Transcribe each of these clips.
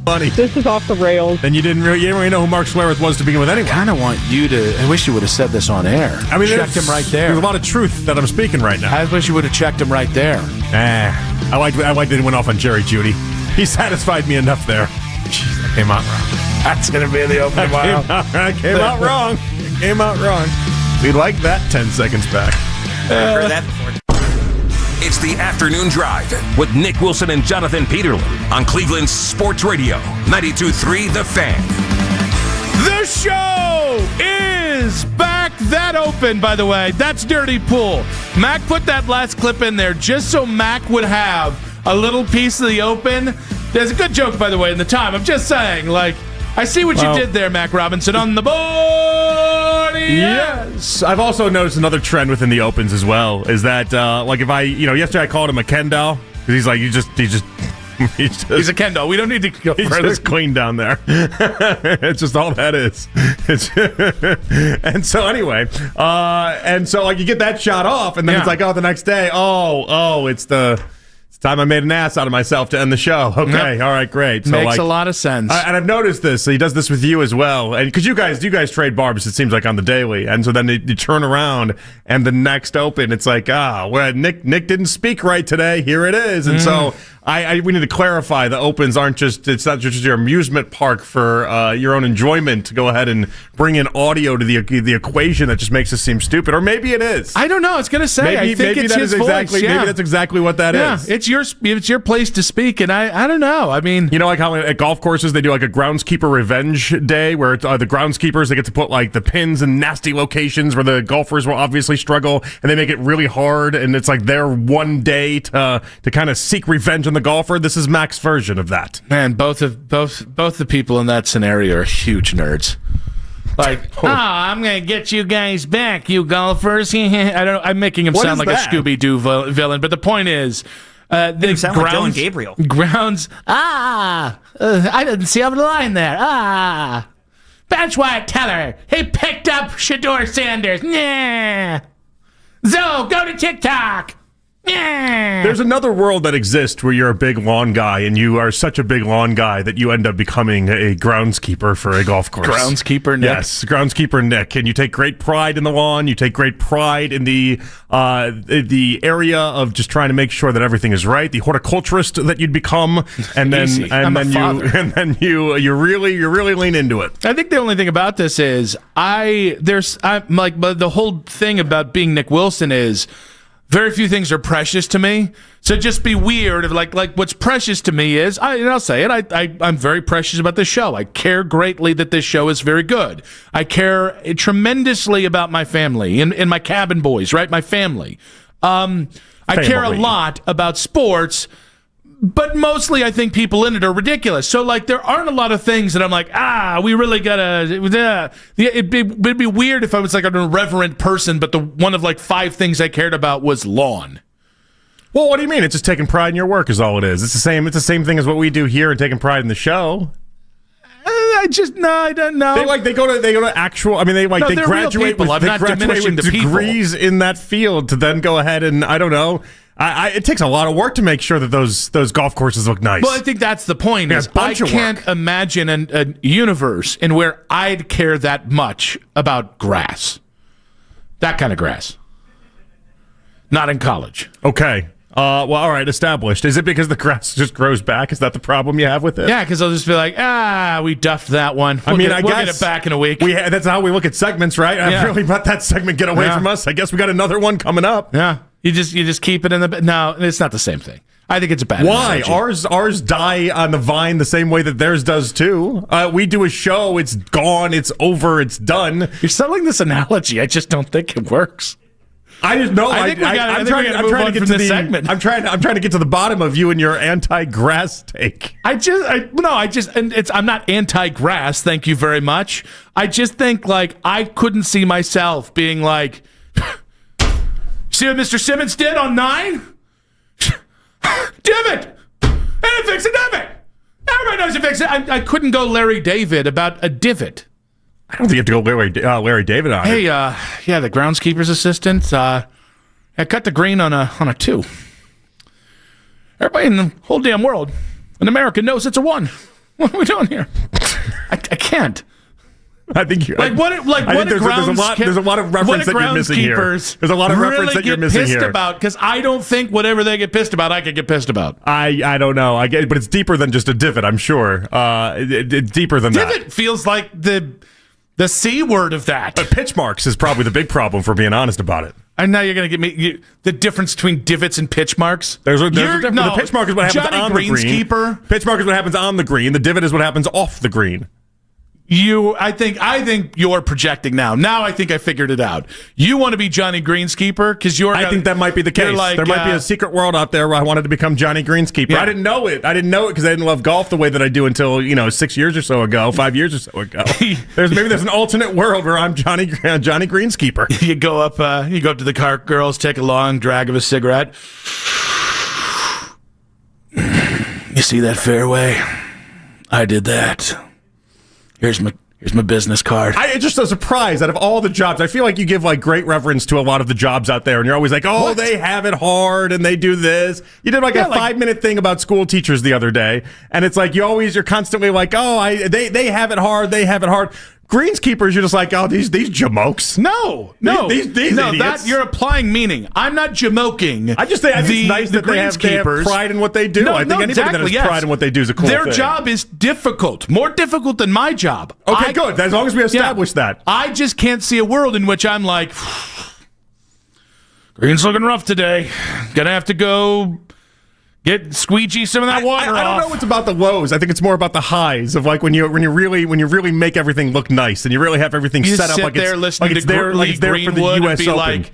funny. This is off the rails. Then you didn't really know who Mark Schlereth was to begin with anyway. I kind of want you to... I wish you would have said this on air. I mean, checked him right there. There's a lot of truth that I'm speaking right now. I wish you would have checked him right there. I liked that it went off on Jerry Judy. He satisfied me enough there. Jeez, that came out wrong. That's going to be the open tomorrow. That came out wrong. It came out wrong. We like that 10 seconds back. I've heard that before. It's the Afternoon Drive with Nick Wilson and Jonathan Peterlin on Cleveland's Sports Radio, 92.3 The Fan. The show is back. That open, by the way. That's Dirty Pool. Mac put that last clip in there just so Mac would have a little piece of the open. There's a good joke, by the way, in the time. I'm just saying, like, I see what you did there, Mac Robinson, on the board. Yes. I've also noticed another trend within the opens as well, is that, like, if I, yesterday I called him a Ken doll, because he's like, he's a Ken doll. We don't need to go he's further. Just clean down there. It's just all that is. And so anyway, like you get that shot off, and then it's like, the next day, it's time I made an ass out of myself to end the show. Okay, all right, great. So, makes a lot of sense. And I've noticed this. So he does this with you as well, and because you guys trade barbs, it seems like on the daily, and so then you turn around, and the next open, it's like, well, Nick didn't speak right today. Here it is, and so. We need to clarify the opens it's not just your amusement park for your own enjoyment to go ahead and bring in audio to the equation that just makes us seem stupid. Or maybe it is. I don't know. It's going to say. I think it's his voice. Maybe that's exactly what that is. It's your place to speak, and I don't know. I mean, like how at golf courses they do like a groundskeeper revenge day where the groundskeepers, they get to put like the pins in nasty locations where the golfers will obviously struggle, and they make it really hard, and it's like their one day to kind of seek revenge on the golfer. This is Mac's version of that. Man, both the people in that scenario are huge nerds. Like, I'm gonna get you guys back, you golfers. I'm making him sound like a Scooby-Doo villain, but the point is, the sound like Dylan Gabriel. Grounds. I didn't see over the line there. Bench Wyatt Teller. He picked up Shador Sanders. Nah. Zoe, go to TikTok. Yeah. There's another world that exists where you're a big lawn guy, and you are such a big lawn guy that you end up becoming a groundskeeper for a golf course. Groundskeeper Nick? Yes, groundskeeper Nick. And you take great pride in the lawn. You take great pride in the area of just trying to make sure that everything is right. The horticulturist that you'd become, and then you really lean into it. I think the only thing about this is the whole thing about being Nick Wilson is very few things are precious to me. So just be weird. Like what's precious to me is, I'll say it, I'm very precious about this show. I care greatly that this show is very good. I care tremendously about my family and my cabin boys, right? My family. I care a lot about sports, but mostly I think people in it are ridiculous. So, like, there aren't a lot of things that I'm like, we really gotta. It'd be weird if I was like an irreverent person, but the one of like 5 things I cared about was lawn. Well, what do you mean? It's just taking pride in your work is all it is. It's the same thing as what we do here and taking pride in the show. I don't know. They go to actual. I mean, they graduate with degrees in that field to then go ahead and I don't know. It takes a lot of work to make sure that those golf courses look nice. Well, I think that's the point. I can't imagine a universe in where I'd care that much about grass. That kind of grass. Not in college. Okay. Well, all right, established. Is it because the grass just grows back? Is that the problem you have with it? Yeah, because I'll just be like, we duffed that one. We'll get it back in a week. That's how we look at segments, right? Yeah. I've really let that segment get away from us. I guess we got another one coming up. Yeah. You just keep it in the... No, it's not the same thing. I think it's a bad Why? analogy. Ours die on the vine the same way that theirs does, too. We do a show, it's gone, it's over, it's done. You're selling this analogy. I just don't think it works. I just know. I'm trying to get to the segment. I'm trying to get to the bottom of you and your anti-grass take. I'm not anti-grass. Thank you very much. I just think like I couldn't see myself being like, see what Mr. Simmons did on 9? Divot, and it fixed a divot. Everybody knows it fixed it. I couldn't go Larry David about a divot. I don't think you have to go Larry David on it. Hey, the groundskeeper's assistant. I cut the green on a 2. Everybody in the whole damn world in America knows it's a 1. What are we doing here? I can't. I think you. Like what? Like I what? think there's a lot of reference that you're missing here. There's a lot of reference that you're missing here. Pissed about because I don't think whatever they get pissed about, I could get pissed about. I don't know. I get, but it's deeper than just a divot. I'm sure. It's deeper than that. Divot feels like the C word of that. But pitch marks is probably the big problem, for being honest about it. And now you're going to get me the difference between divots and pitch marks. There's a difference. No, the pitch mark is what happens Johnny on the green. Greenskeeper. Pitch mark is what happens on the green. The divot is what happens off the green. I think you're projecting now. Now I think I figured it out. You want to be Johnny Greenskeeper because I think that might be the case. Like, there might be a secret world out there where I wanted to become Johnny Greenskeeper. Yeah. I didn't know it. I didn't know it because I didn't love golf the way that I do until 6 years or so ago, 5 years or so ago. There's an alternate world where I'm Johnny Greenskeeper. You go up to the cart girls, take a long drag of a cigarette. You see that fairway? I did that. Here's my business card. It's just a surprise out of all the jobs. I feel like you give like great reference to a lot of the jobs out there, and you're always like, oh, what? They have it hard and they do this. You did like a 5-minute thing about school teachers the other day, and it's like you're constantly like, oh, they have it hard, they have it hard. Greenskeepers, you're just like, oh, these jamokes. No, these idiots. That you're applying meaning. I'm not jamoking. I just think it's nice that they have pride in what they do. I think anybody that has pride in what they do is a cool thing. Their job is difficult, more difficult than my job. Okay, good. As long as we establish that. I just can't see a world in which I'm like, Green's looking rough today. Gonna have to go get squeegee some of that water off. I don't know what's about the lows. I think it's more about the highs of like when you really make everything look nice and you really have everything set up like it's there for the U.S. Open.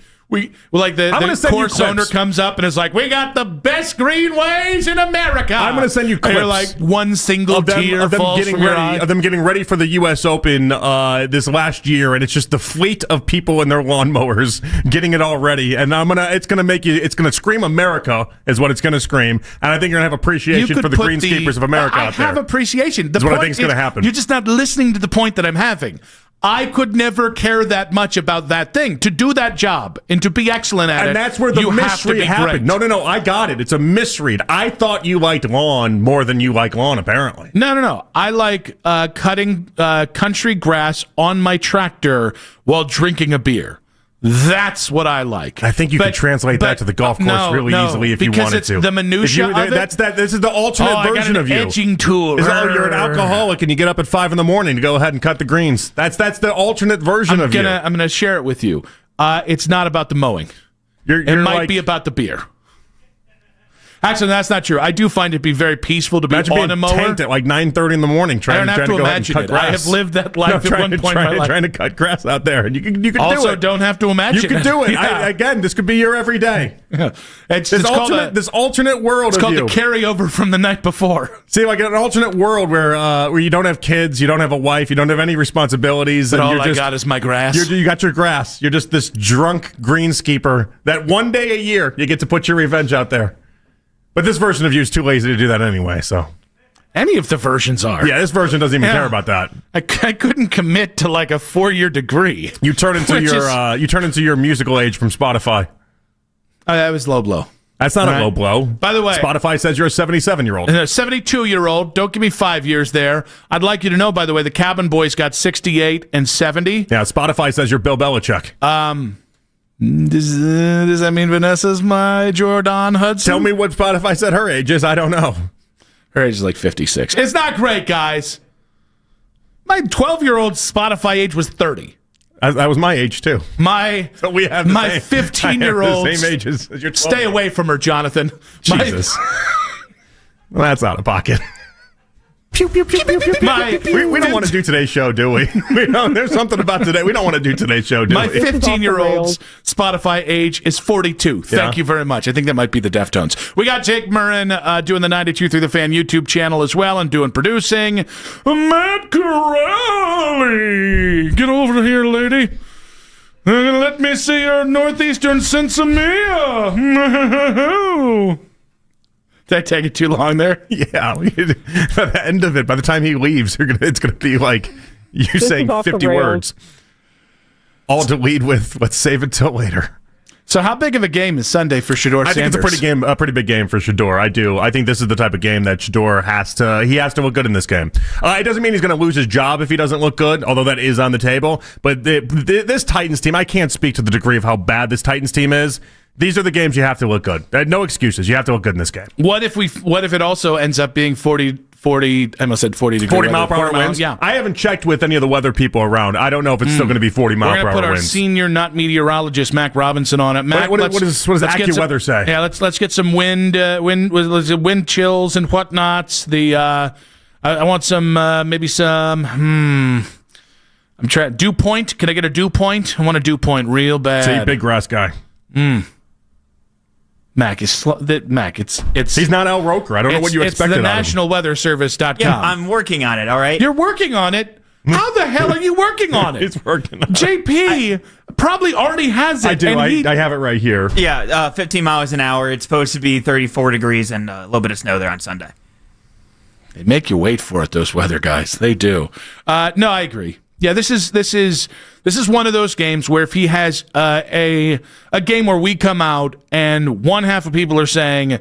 Like, the course owner comes up and is like, we got the best greenways in America. I'm going to send you clips. They're like one single tear falls from your eye. Of them getting ready for the U.S. Open this last year, and it's just the fleet of people in their lawnmowers getting it all ready. And it's going to scream America is what it's going to scream. And I think you're going to have appreciation for the greenskeepers of America out there. I have appreciation. That's what I think is going to happen. You're just not listening to the point that I'm having. I could never care that much about that thing. To do that job and to be excellent at it, and that's where the misread happened. No, I got it. It's a misread. I thought you liked lawn more than you like lawn, apparently. No. I like cutting country grass on my tractor while drinking a beer. That's what I like. I think you could translate that to the golf course really easily if you wanted to. Because it's the minutia of it. This is the alternate version of you. Edging tool. You're an alcoholic and you get up at 5 a.m. to go ahead and cut the greens. That's the alternate version of you. I'm gonna share it with you. It's not about the mowing. It might be about the beer. Actually, that's not true. I do find it be very peaceful to be on a mower. Tent at like 9:30 in the morning trying to go ahead and cut grass. I have lived that life at one point in my life. Trying to cut grass out there. And you can do it. Also, don't have to imagine. You can do it. Yeah. Again, this could be your everyday. It's this alternate world of you. It's called the carryover from the night before. See, like an alternate world where you don't have kids, you don't have a wife, you don't have any responsibilities. But and all I got is my grass. You got your grass. You're just this drunk greenskeeper that one day a year you get to put your revenge out there. But this version of you is too lazy to do that anyway, so. Any of the versions are. Yeah, this version doesn't even care about that. I couldn't commit to like a 4-year degree. You turn into your musical age from Spotify. That was low blow. That's not a low blow. By the way, Spotify says you're a 77-year-old. A 72-year-old. Don't give me 5 years there. I'd like you to know, by the way, the Cabin Boys got 68 and 70. Yeah, Spotify says you're Bill Belichick. Does that mean Vanessa's my Jordan Hudson? Tell me what Spotify said her age is. I don't know. Her age is like 56. It's not great, guys. My 12-year-old Spotify age was 30. That was my age, too. So we have my 15-year-old. Same age as your 12-year-old. Stay away from her, Jonathan. Jesus. Well, that's out of pocket. Pew, pew, pew, pew, pew, we don't want to do today's show, do we? There's something about today. We don't want to do today's show, do we? My 15-year-old's Spotify age is 42. Thank you very much. I think that might be the Deftones. We got Jake Murrin doing the 92 Through the Fan YouTube channel as well and doing producing. Matt Corrali. Get over here, lady. Let me see your northeastern sensimilla. Did I take it too long there? Yeah. By the end of it, by the time he leaves, it's going to be like you saying 50 words. All to lead with, let's save it till later. So how big of a game is Sunday for Shedeur Sanders? I think it's a pretty big game for Shedeur. I do. I think this is the type of game that Shedeur has to look good in this game. It doesn't mean he's going to lose his job if he doesn't look good, although that is on the table. But this Titans team, I can't speak to the degree of how bad this Titans team is. These are the games you have to look good. No excuses. You have to look good in this game. What if it also ends up being 40, I almost said 40 degree 40 weather. mile per hour winds? Yeah. I haven't checked with any of the weather people around. I don't know if it's still going to be 40 mile per hour winds. We're going to put our senior not meteorologist, Mac Robinson, on it. Mac, what does AccuWeather say? Yeah, let's get some wind chills and whatnots. I want some, maybe some, I'm trying, dew point. Can I get a dew point? I want a dew point real bad. See, big grass guy. Mac is it's he's not Al Roker. I don't know what you expected. It's the nationalweatherservice.com. Yeah, I'm working on it, all right? You're working on it? How the hell are you working on it? He's working on it. JP probably already has it. I do. I have it right here. Yeah, 15 miles an hour. It's supposed to be 34 degrees and a little bit of snow there on Sunday. They make you wait for it, those weather guys. They do. No, I agree. Yeah, this is one of those games where if he has a game where we come out and one half of people are saying,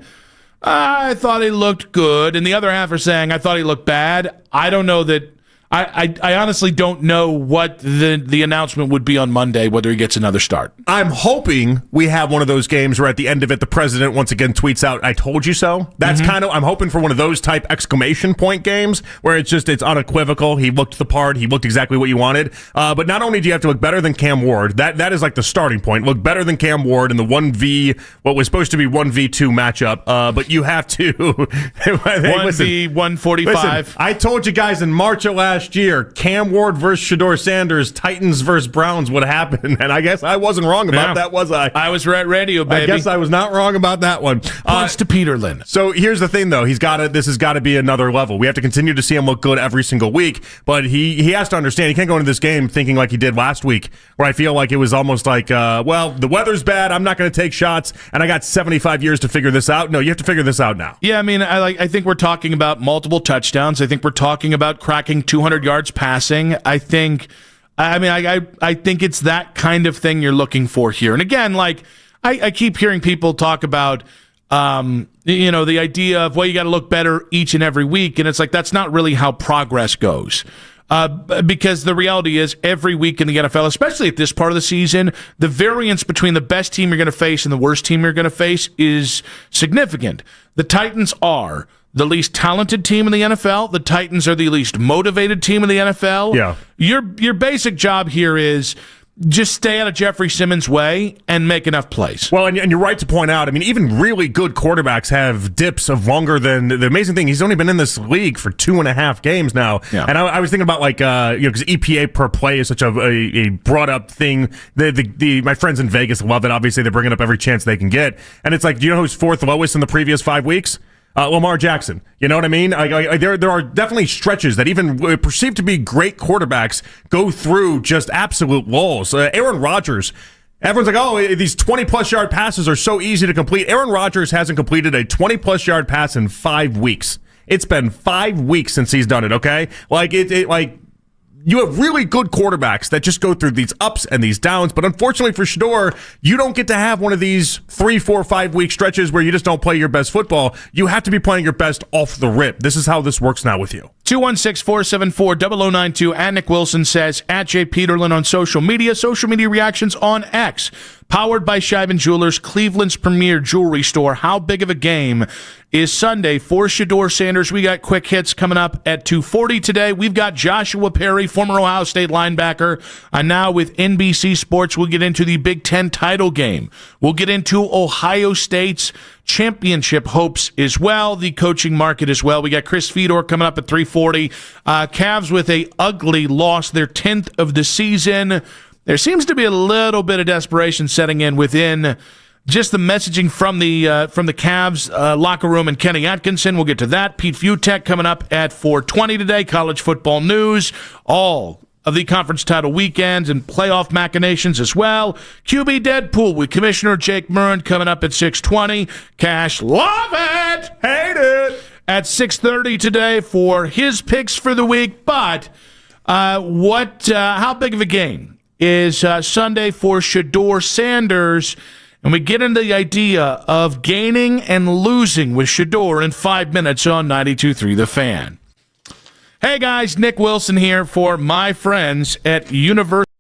I thought he looked good, and the other half are saying, I thought he looked bad, I don't know that. I honestly don't know what the announcement would be on Monday, whether he gets another start. I'm hoping we have one of those games where at the end of it, the president once again tweets out, I told you so. That's kind of, I'm hoping for one of those type exclamation point games where it's unequivocal. He looked the part. He looked exactly what you wanted. But not only do you have to look better than Cam Ward, that is like the starting point. Look better than Cam Ward in the what was supposed to be 1v2 matchup. But you have to. 1v145. Listen, I told you guys in March of last year, Cam Ward versus Shedeur Sanders, Titans versus Browns would happen, and I guess I wasn't wrong about that, was I? I was right radio, baby. I guess I was not wrong about that one. Points to Peterlin. So here's the thing, though. This has got to be another level. We have to continue to see him look good every single week, but he has to understand he can't go into this game thinking like he did last week, where I feel like it was almost like, well, the weather's bad, I'm not going to take shots, and I got 75 years to figure this out. No, you have to figure this out now. Yeah, I mean, I think we're talking about multiple touchdowns. I think we're talking about cracking 200 yards passing. I think it's that kind of thing you're looking for here. And again, like I keep hearing people talk about, the idea of, well, you got to look better each and every week. And it's like, that's not really how progress goes. Because the reality is every week in the NFL, especially at this part of the season, the variance between the best team you're going to face and the worst team you're going to face is significant. The Titans are the least talented team in the NFL. The Titans are the least motivated team in the NFL. Yeah. Your basic job here is just stay out of Jeffrey Simmons' way and make enough plays. Well, and you're right to point out, I mean, even really good quarterbacks have dips of longer than the amazing thing. He's only been in this league for 2.5 games now. Yeah. And I was thinking about because EPA per play is such a brought up thing. My friends in Vegas love it. Obviously, they bring it up every chance they can get. And it's like, do you know who's fourth lowest in the previous 5 weeks? Lamar Jackson. You know what I mean? There are definitely stretches that even perceived to be great quarterbacks go through just absolute lulls. Aaron Rodgers, everyone's like, oh, these 20-plus yard passes are so easy to complete. Aaron Rodgers hasn't completed a 20-plus yard pass in 5 weeks. It's been 5 weeks since he's done it, okay? You have really good quarterbacks that just go through these ups and these downs, but unfortunately for Shedeur, you don't get to have one of these 3, 4, 5 week stretches where you just don't play your best football. You have to be playing your best off the rip. This is how this works now with you. 216-474-0092. And Nick Wilson says, at J. Peterlin on social media reactions on X. Powered by Scheiben Jewelers, Cleveland's premier jewelry store. How big of a game is Sunday for Shedeur Sanders? We got quick hits coming up at 2:40 today. We've got Joshua Perry, former Ohio State linebacker, and now with NBC Sports. We'll get into the Big Ten title game. We'll get into Ohio State's championship hopes as well, the coaching market as well. We got Chris Fedor coming up at 3:40. Cavs with a ugly loss, their 10th of the season. There seems to be a little bit of desperation setting in within just the messaging from the Cavs locker room and Kenny Atkinson. We'll get to that. Pete Fiutak coming up at 4:20 today. College football news. All of the conference title weekends and playoff machinations as well. QB Deadpool with Commissioner Jake Murren coming up at 6:20. Cash, love it, hate it, at 6:30 today for his picks for the week. But how big of a game is Sunday for Shedeur Sanders? and we get into the idea of gaining and losing with Shador in 5 minutes on 92.3 The Fan. Hey guys, Nick Wilson here for my friends at University.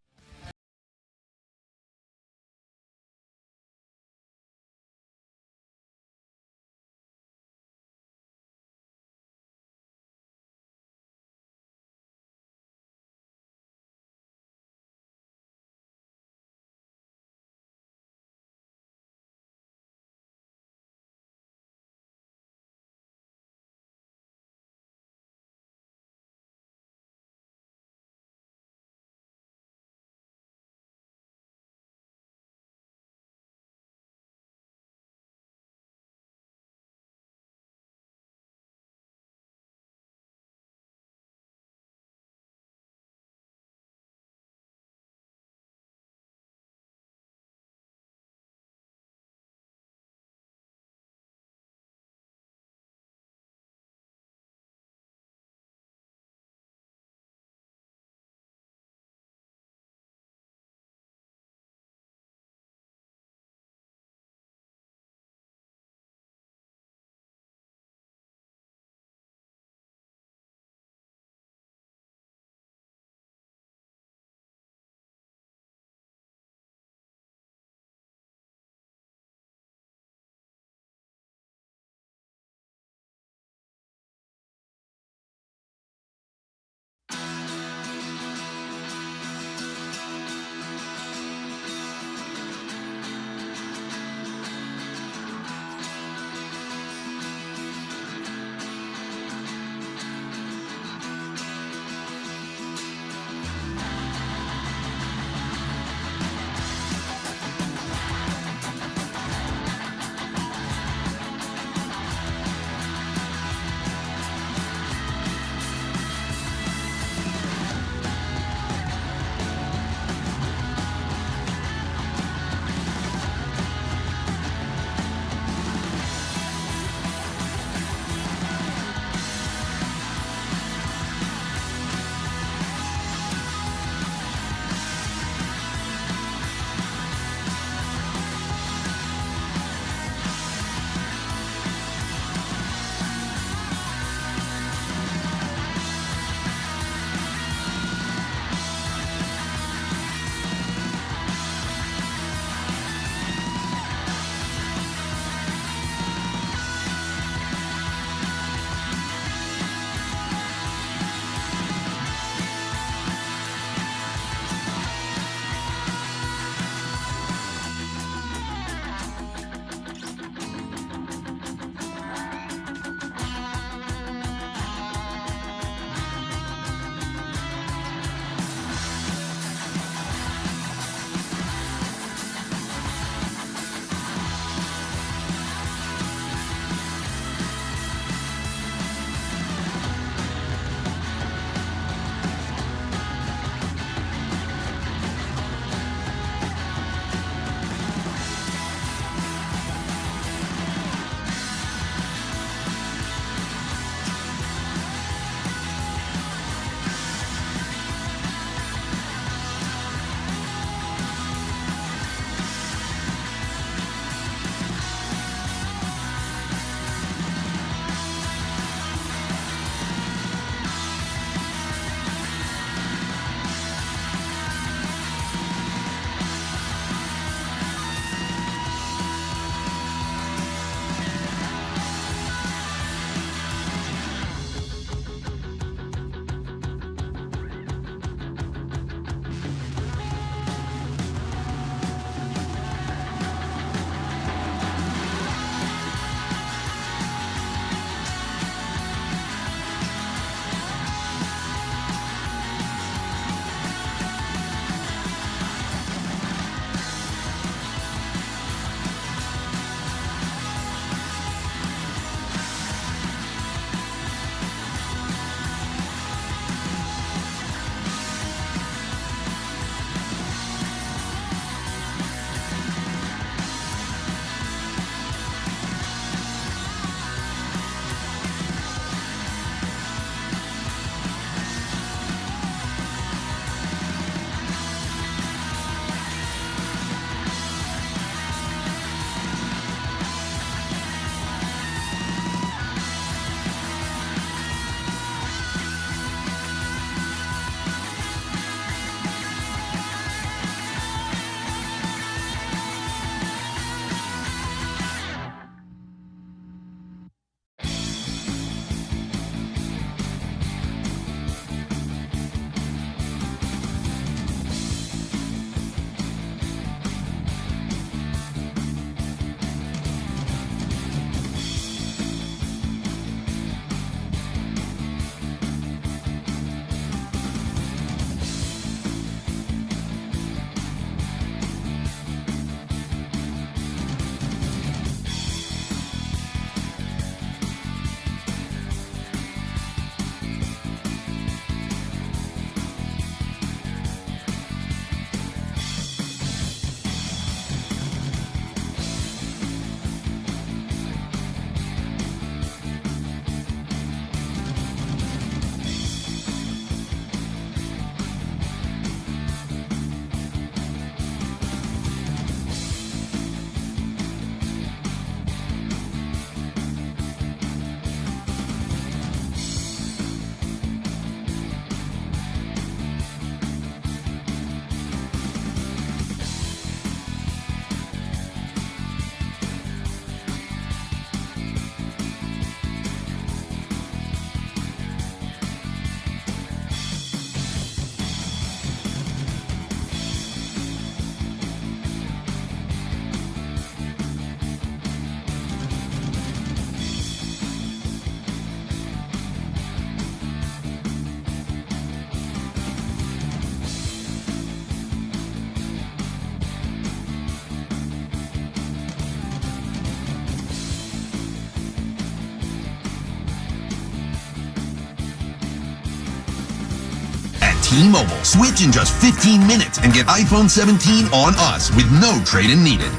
T-Mobile. Switch in just 15 minutes and get iPhone 17 on us with no trade-in needed.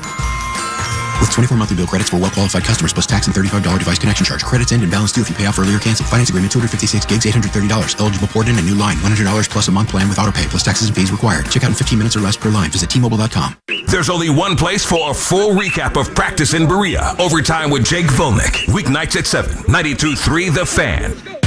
With 24 monthly bill credits for well-qualified customers plus tax and $35 device connection charge. Credits end and balance due if you pay off earlier or cancel. Finance agreement 256 gigs, $830. Eligible port in a new line. $100 plus a month plan with auto pay plus taxes and fees required. Check out in 15 minutes or less per line. Visit T-Mobile.com. There's only one place for a full recap of practice in Berea. Overtime with Jake Volnick. Weeknights at 7. 92.3 The Fan.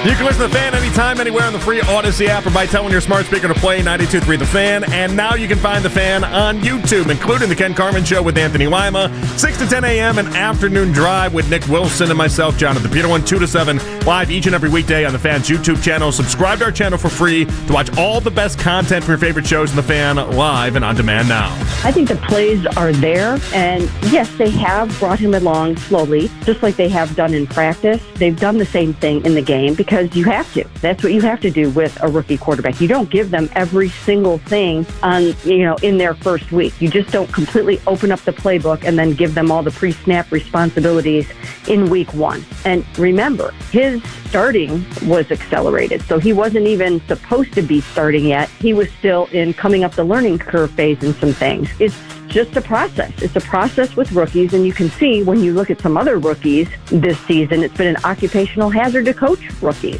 You can listen to The Fan anytime, anywhere on the free Odyssey app or by telling your smart speaker to play 92.3 The Fan. And now you can find The Fan on YouTube, including The Ken Carman Show with Anthony Lima, 6 to 10 a.m. and Afternoon Drive with Nick Wilson and myself, Jonathan Peterlin, 2 to 7, live each and every weekday on The Fan's YouTube channel. Subscribe to our channel for free to watch all the best content from your favorite shows in The Fan live and on demand now. I think the plays are there, and yes, they have brought him along slowly, just like they have done in practice. They've done the same thing in the game because you have to. That's what you have to do with a rookie quarterback. You don't give them every single thing in their first week. You just don't completely open up the playbook and then give them all the pre-snap responsibilities in week one. And remember, his starting was accelerated, so he wasn't even supposed to be starting yet. He was still in coming up the learning curve phase in some things. It's just a process. It's a process with rookies, and you can see when you look at some other rookies this season, it's been an occupational hazard to coach rookies.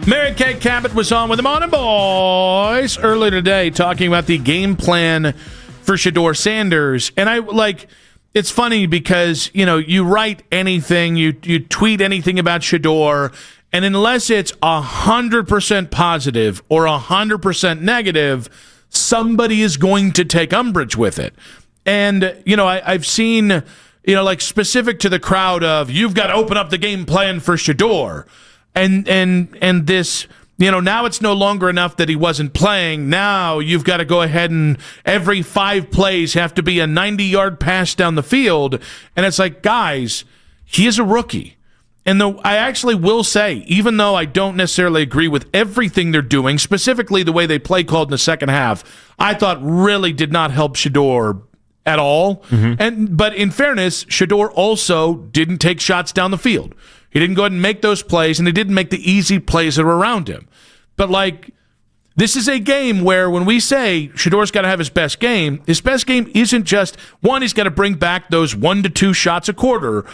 Mary Kay Cabot was on with the Morning Boys earlier today talking about the game plan for Shedeur Sanders. And it's funny because, you write anything, you tweet anything about Shedeur, and unless it's 100% positive or 100% negative, somebody is going to take umbrage with it. And, I've seen, specific to the crowd of, you've got to open up the game plan for Shedeur. And this, now it's no longer enough that he wasn't playing. Now you've got to go ahead and every 5 plays have to be a 90-yard pass down the field. And it's like, guys, he is a rookie. And I actually will say, even though I don't necessarily agree with everything they're doing, specifically the way they play called in the second half, I thought really did not help Shedeur at all. Mm-hmm. But in fairness, Shedeur also didn't take shots down the field. He didn't go ahead and make those plays, and he didn't make the easy plays that were around him. But, this is a game where when we say Shedeur's got to have his best game isn't just, one, he's got to bring back those 1 to 2 shots a quarter.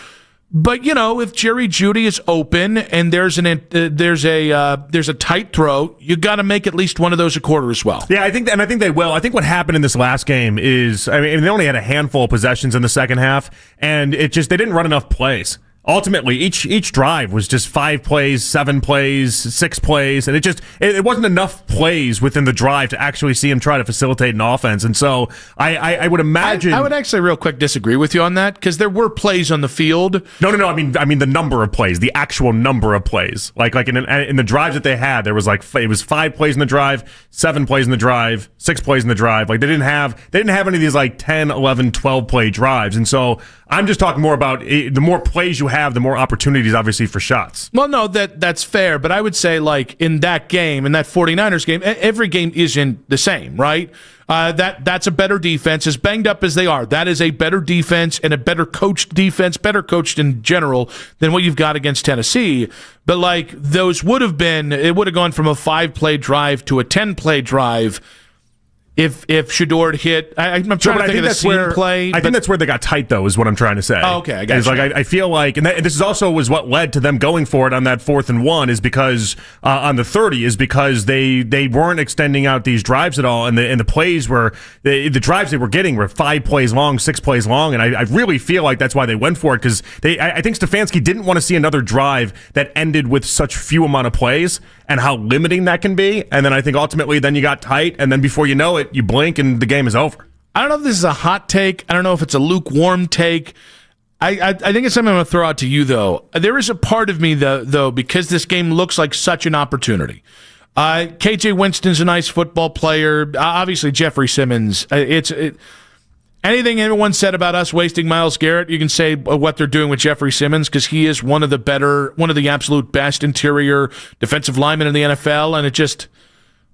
But, if Jerry Jeudy is open and there's a tight throw, you got to make at least one of those a quarter as well. Yeah, I think they will. I think what happened in this last game is, they only had a handful of possessions in the second half, and they didn't run enough plays. Ultimately, each drive was just 5 plays, 7 plays, 6 plays, and it wasn't enough plays within the drive to actually see him try to facilitate an offense. And so I would imagine I would actually real quick disagree with you on that because there were plays on the field. No. I mean the number of plays, the actual number of plays. Like in the drives that they had, there was it was 5 plays in the drive, 7 plays in the drive, 6 plays in the drive. Like they didn't have any of these 10, 11, 12 play drives. And so I'm just talking more about the more plays you have, the more opportunities, obviously, for shots. Well, no, that's fair. But I would say, in that game, in that 49ers game, every game isn't the same, right? That's a better defense. As banged up as they are, that is a better defense and a better coached defense, better coached in general than what you've got against Tennessee. But, those would have gone from a 5-play drive to a 10-play drive. If Shedeur had hit, I'm trying to think of the seam play. I think that's where they got tight, though, is what I'm trying to say. Oh, okay, I got you. I feel like, and this is also was what led to them going for it on that 4th and 1, is because on the 30 is because they weren't extending out these drives at all, and the plays were the drives they were getting were 5 plays long, 6 plays long, and I really feel like that's why they went for it because I think Stefanski didn't want to see another drive that ended with such few amount of plays and how limiting that can be, and then I think ultimately then you got tight, and then before you know it, you blink and the game is over. I don't know if this is a hot take. I don't know if it's a lukewarm take. I think it's something I'm going to throw out to you, though. There is a part of me, though, because this game looks like such an opportunity. KJ Winston's a nice football player. Obviously, Jeffrey Simmons. Anything anyone said about us wasting Myles Garrett, you can say what they're doing with Jeffrey Simmons because he is one of the absolute best interior defensive linemen in the NFL, and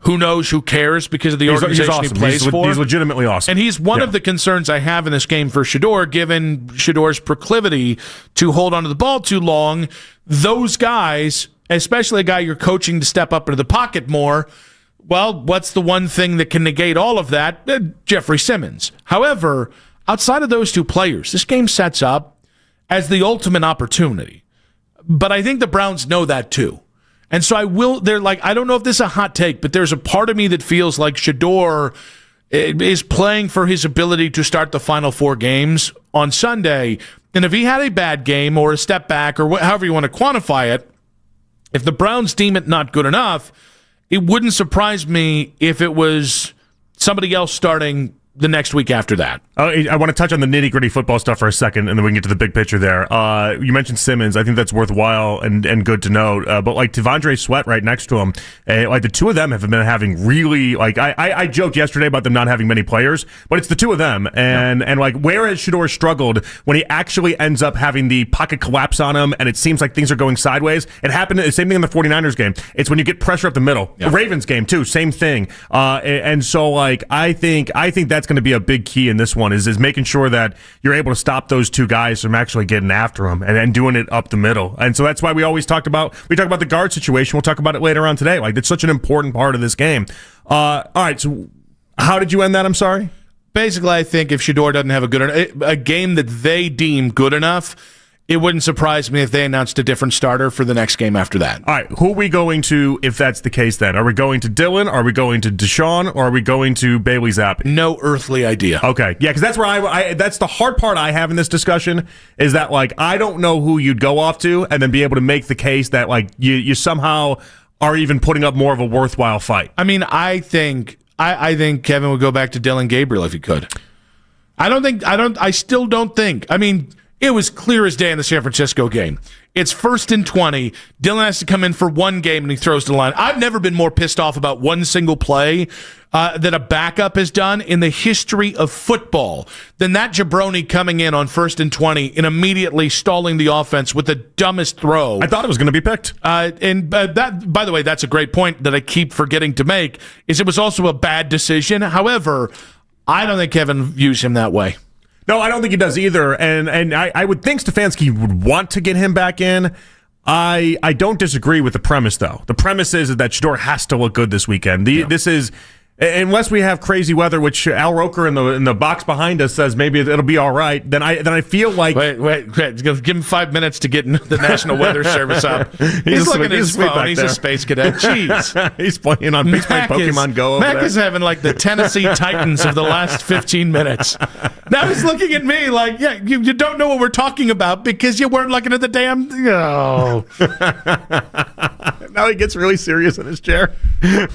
Who knows? Who cares? Because of the organization awesome. he plays for. He's legitimately awesome. And he's one of the concerns I have in this game for Shedeur, given Shedor's proclivity to hold onto the ball too long. Those guys, especially a guy you're coaching to step up into the pocket more, well, what's the one thing that can negate all of that? Jeffrey Simmons. However, outside of those two players, this game sets up as the ultimate opportunity. But I think the Browns know that too. And so I don't know if this is a hot take, but there's a part of me that feels like Shedeur is playing for his ability to start the final 4 games on Sunday. And if he had a bad game or a step back or however you want to quantify it, if the Browns deem it not good enough, it wouldn't surprise me if it was somebody else starting the next week after that. I want to touch on the nitty-gritty football stuff for a second, and then we can get to the big picture there. You mentioned Simmons. I think that's worthwhile and good to note. But like Devondre Sweat right next to him, like the two of them have been having really, like, I joked yesterday about them not having many players, but it's the two of them. And like, where has Shedeur struggled when he actually ends up having the pocket collapse on him and it seems like things are going sideways? It happened, the same thing in the 49ers game. It's when you get pressure up the middle. Yeah. The Ravens game, too, same thing. And so, like, I think that's going to be a big key in this one is making sure that you're able to stop those two guys from actually getting after them and doing it up the middle. And so that's why we always talk about the guard situation. We'll talk about it later on today. Like, it's such an important part of this game. All right, so how did you end that? I'm sorry. Basically, I think if Shedeur doesn't have a game that they deem good enough, it wouldn't surprise me if they announced a different starter for the next game after that. All right, who are we going to if that's the case then? Are we going to Dylan? Are we going to Deshaun? Or are we going to Bailey Zappi? No earthly idea. Okay, yeah, because that's where that's the hard part I have in this discussion is that, like, I don't know who you'd go off to and then be able to make the case that, like, you somehow are even putting up more of a worthwhile fight. I mean, I think Kevin would go back to Dylan Gabriel if he could. I still don't think. I mean, it was clear as day in the San Francisco game. It's 1st and 20. Dylan has to come in for one game, and he throws to the line. I've never been more pissed off about one single play that a backup has done in the history of football than that jabroni coming in on 1st and 20 and immediately stalling the offense with the dumbest throw. I thought it was going to be picked. That, by the way, that's a great point that I keep forgetting to make, is it was also a bad decision. However, I don't think Kevin views him that way. No, I don't think he does either, and I would think Stefanski would want to get him back in. I don't disagree with the premise, though. The premise is that Shedeur has to look good this weekend. This is, unless we have crazy weather, which Al Roker in the box behind us says maybe it'll be all right. Then I feel like wait. Give him 5 minutes to get the National Weather Service up. He's looking at his phone. He's a space cadet. Jeez, he's playing Pokemon Go. Mac is having like the Tennessee Titans of the last 15 minutes. Now he's looking at me like, yeah, you don't know what we're talking about because you weren't looking at the damn. Oh. Now he gets really serious in his chair.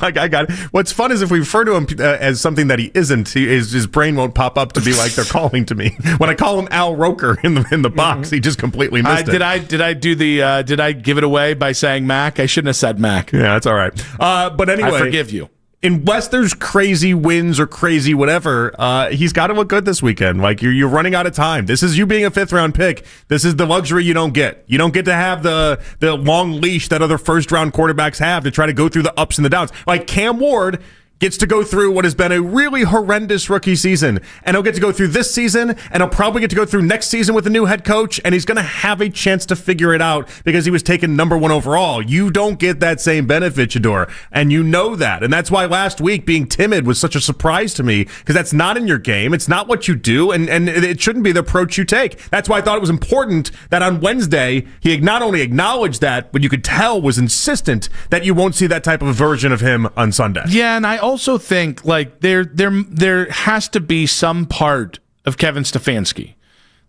Like, I got it. What's fun is if we refer to him as something that he isn't, his brain won't pop up to be like they're calling to me. When I call him Al Roker in the box, he just completely missed it. Did I give it away by saying Mac? I shouldn't have said Mac. Yeah, that's all right. But anyway, I forgive you. Unless there's crazy winds or crazy whatever, he's got to look good this weekend. Like, you're running out of time. This is you being a 5th-round pick. This is the luxury you don't get. You don't get to have the long leash that other first-round quarterbacks have to try to go through the ups and the downs. Like, Cam Ward gets to go through what has been a really horrendous rookie season. And he'll get to go through this season, and he'll probably get to go through next season with a new head coach, and he's going to have a chance to figure it out because he was taken number 1 overall. You don't get that same benefit, Shedeur, and you know that. And that's why last week being timid was such a surprise to me, because that's not in your game. It's not what you do, and it shouldn't be the approach you take. That's why I thought it was important that on Wednesday, he not only acknowledged that, but you could tell was insistent that you won't see that type of a version of him on Sunday. Yeah, and I also think like there has to be some part of Kevin Stefanski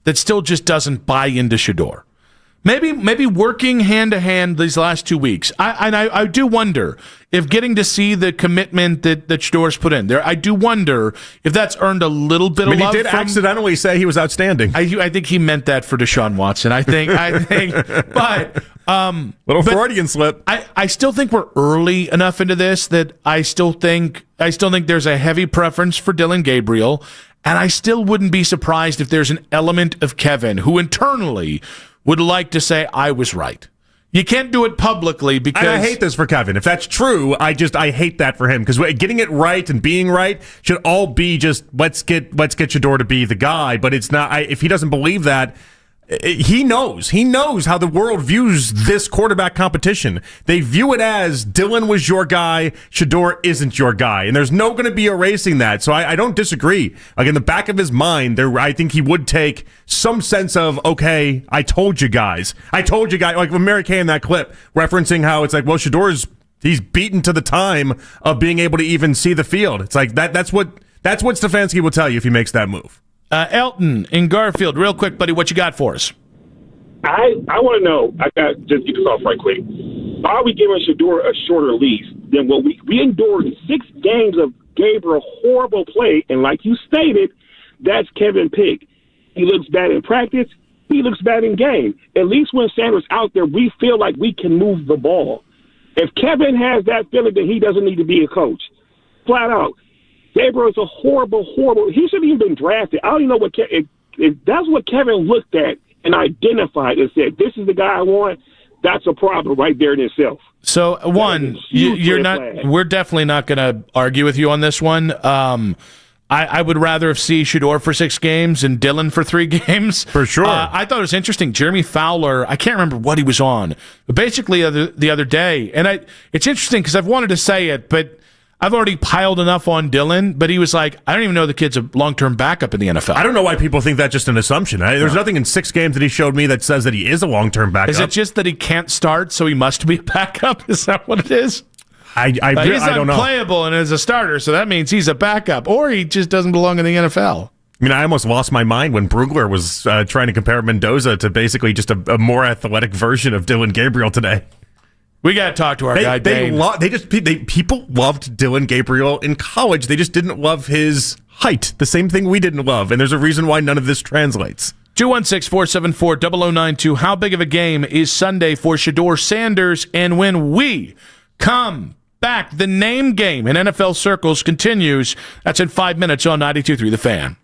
that still just doesn't buy into Shedeur. Maybe working hand to hand these last 2 weeks. I do wonder if getting to see the commitment that Shedeur's put in there. I do wonder if that's earned a little bit of love. He did accidentally say he was outstanding. I think he meant that for Deshaun Watson. I think, but little Freudian slip. I still think we're early enough into this that I still think there's a heavy preference for Dylan Gabriel, and I still wouldn't be surprised if there's an element of Kevin who internally would like to say, I was right. You can't do it publicly because I hate this for Kevin. If that's true, I hate that for him because getting it right and being right should all be just let's get Shador to be the guy. But it's not. If he doesn't believe that, he knows how the world views this quarterback competition. They view it as Dylan was your guy, Shador isn't your guy, and there's no going to be erasing that. So I don't disagree. Like in the back of his mind, I think he would take some sense of, okay, I told you guys. Like when Mary Kay in that clip referencing how it's like, well, he's beaten to the time of being able to even see the field. It's like that's what Stefanski will tell you if he makes that move. Elton in Garfield, real quick, buddy, what you got for us? I want to know, I got just get this off right quick. Are we giving Shador a shorter leash than what we endured 6 games of Gabriel horrible play, and like you stated, that's Kevin Pick. He looks bad in practice. He looks bad in game. At least when Sanders out there, we feel like we can move the ball. If Kevin has that feeling, then he doesn't need to be a coach. Flat out. Gabriel is a horrible. He shouldn't even been drafted. I don't even know if that's what Kevin looked at and identified and said, this is the guy I want. That's a problem right there in itself. So one, you're not. Flag. We're definitely not going to argue with you on this one. I would rather have seen Shador for 6 games and Dylan for 3 games. For sure. I thought it was interesting. Jeremy Fowler, I can't remember what he was on, but basically the other day, and it's interesting because I've wanted to say it, but I've already piled enough on Dylan, but he was like, I don't even know the kid's a long-term backup in the NFL. I don't know why people think that's just an assumption. There's nothing in 6 games that he showed me that says that he is a long-term backup. Is it just that he can't start, so he must be a backup? Is that what it is? He's I don't know. Unplayable and as a starter, so that means he's a backup, or he just doesn't belong in the NFL. I mean, I almost lost my mind when Brugler was trying to compare Mendoza to basically just a more athletic version of Dylan Gabriel today. We got to talk to our guy, Dane. People loved Dylan Gabriel in college. They just didn't love his height. The same thing we didn't love. And there's a reason why none of this translates. 216-474-0092. How big of a game is Sunday for Shador Sanders? And when we come back, the name game in NFL circles continues. That's in 5 minutes on 92.3 The Fan.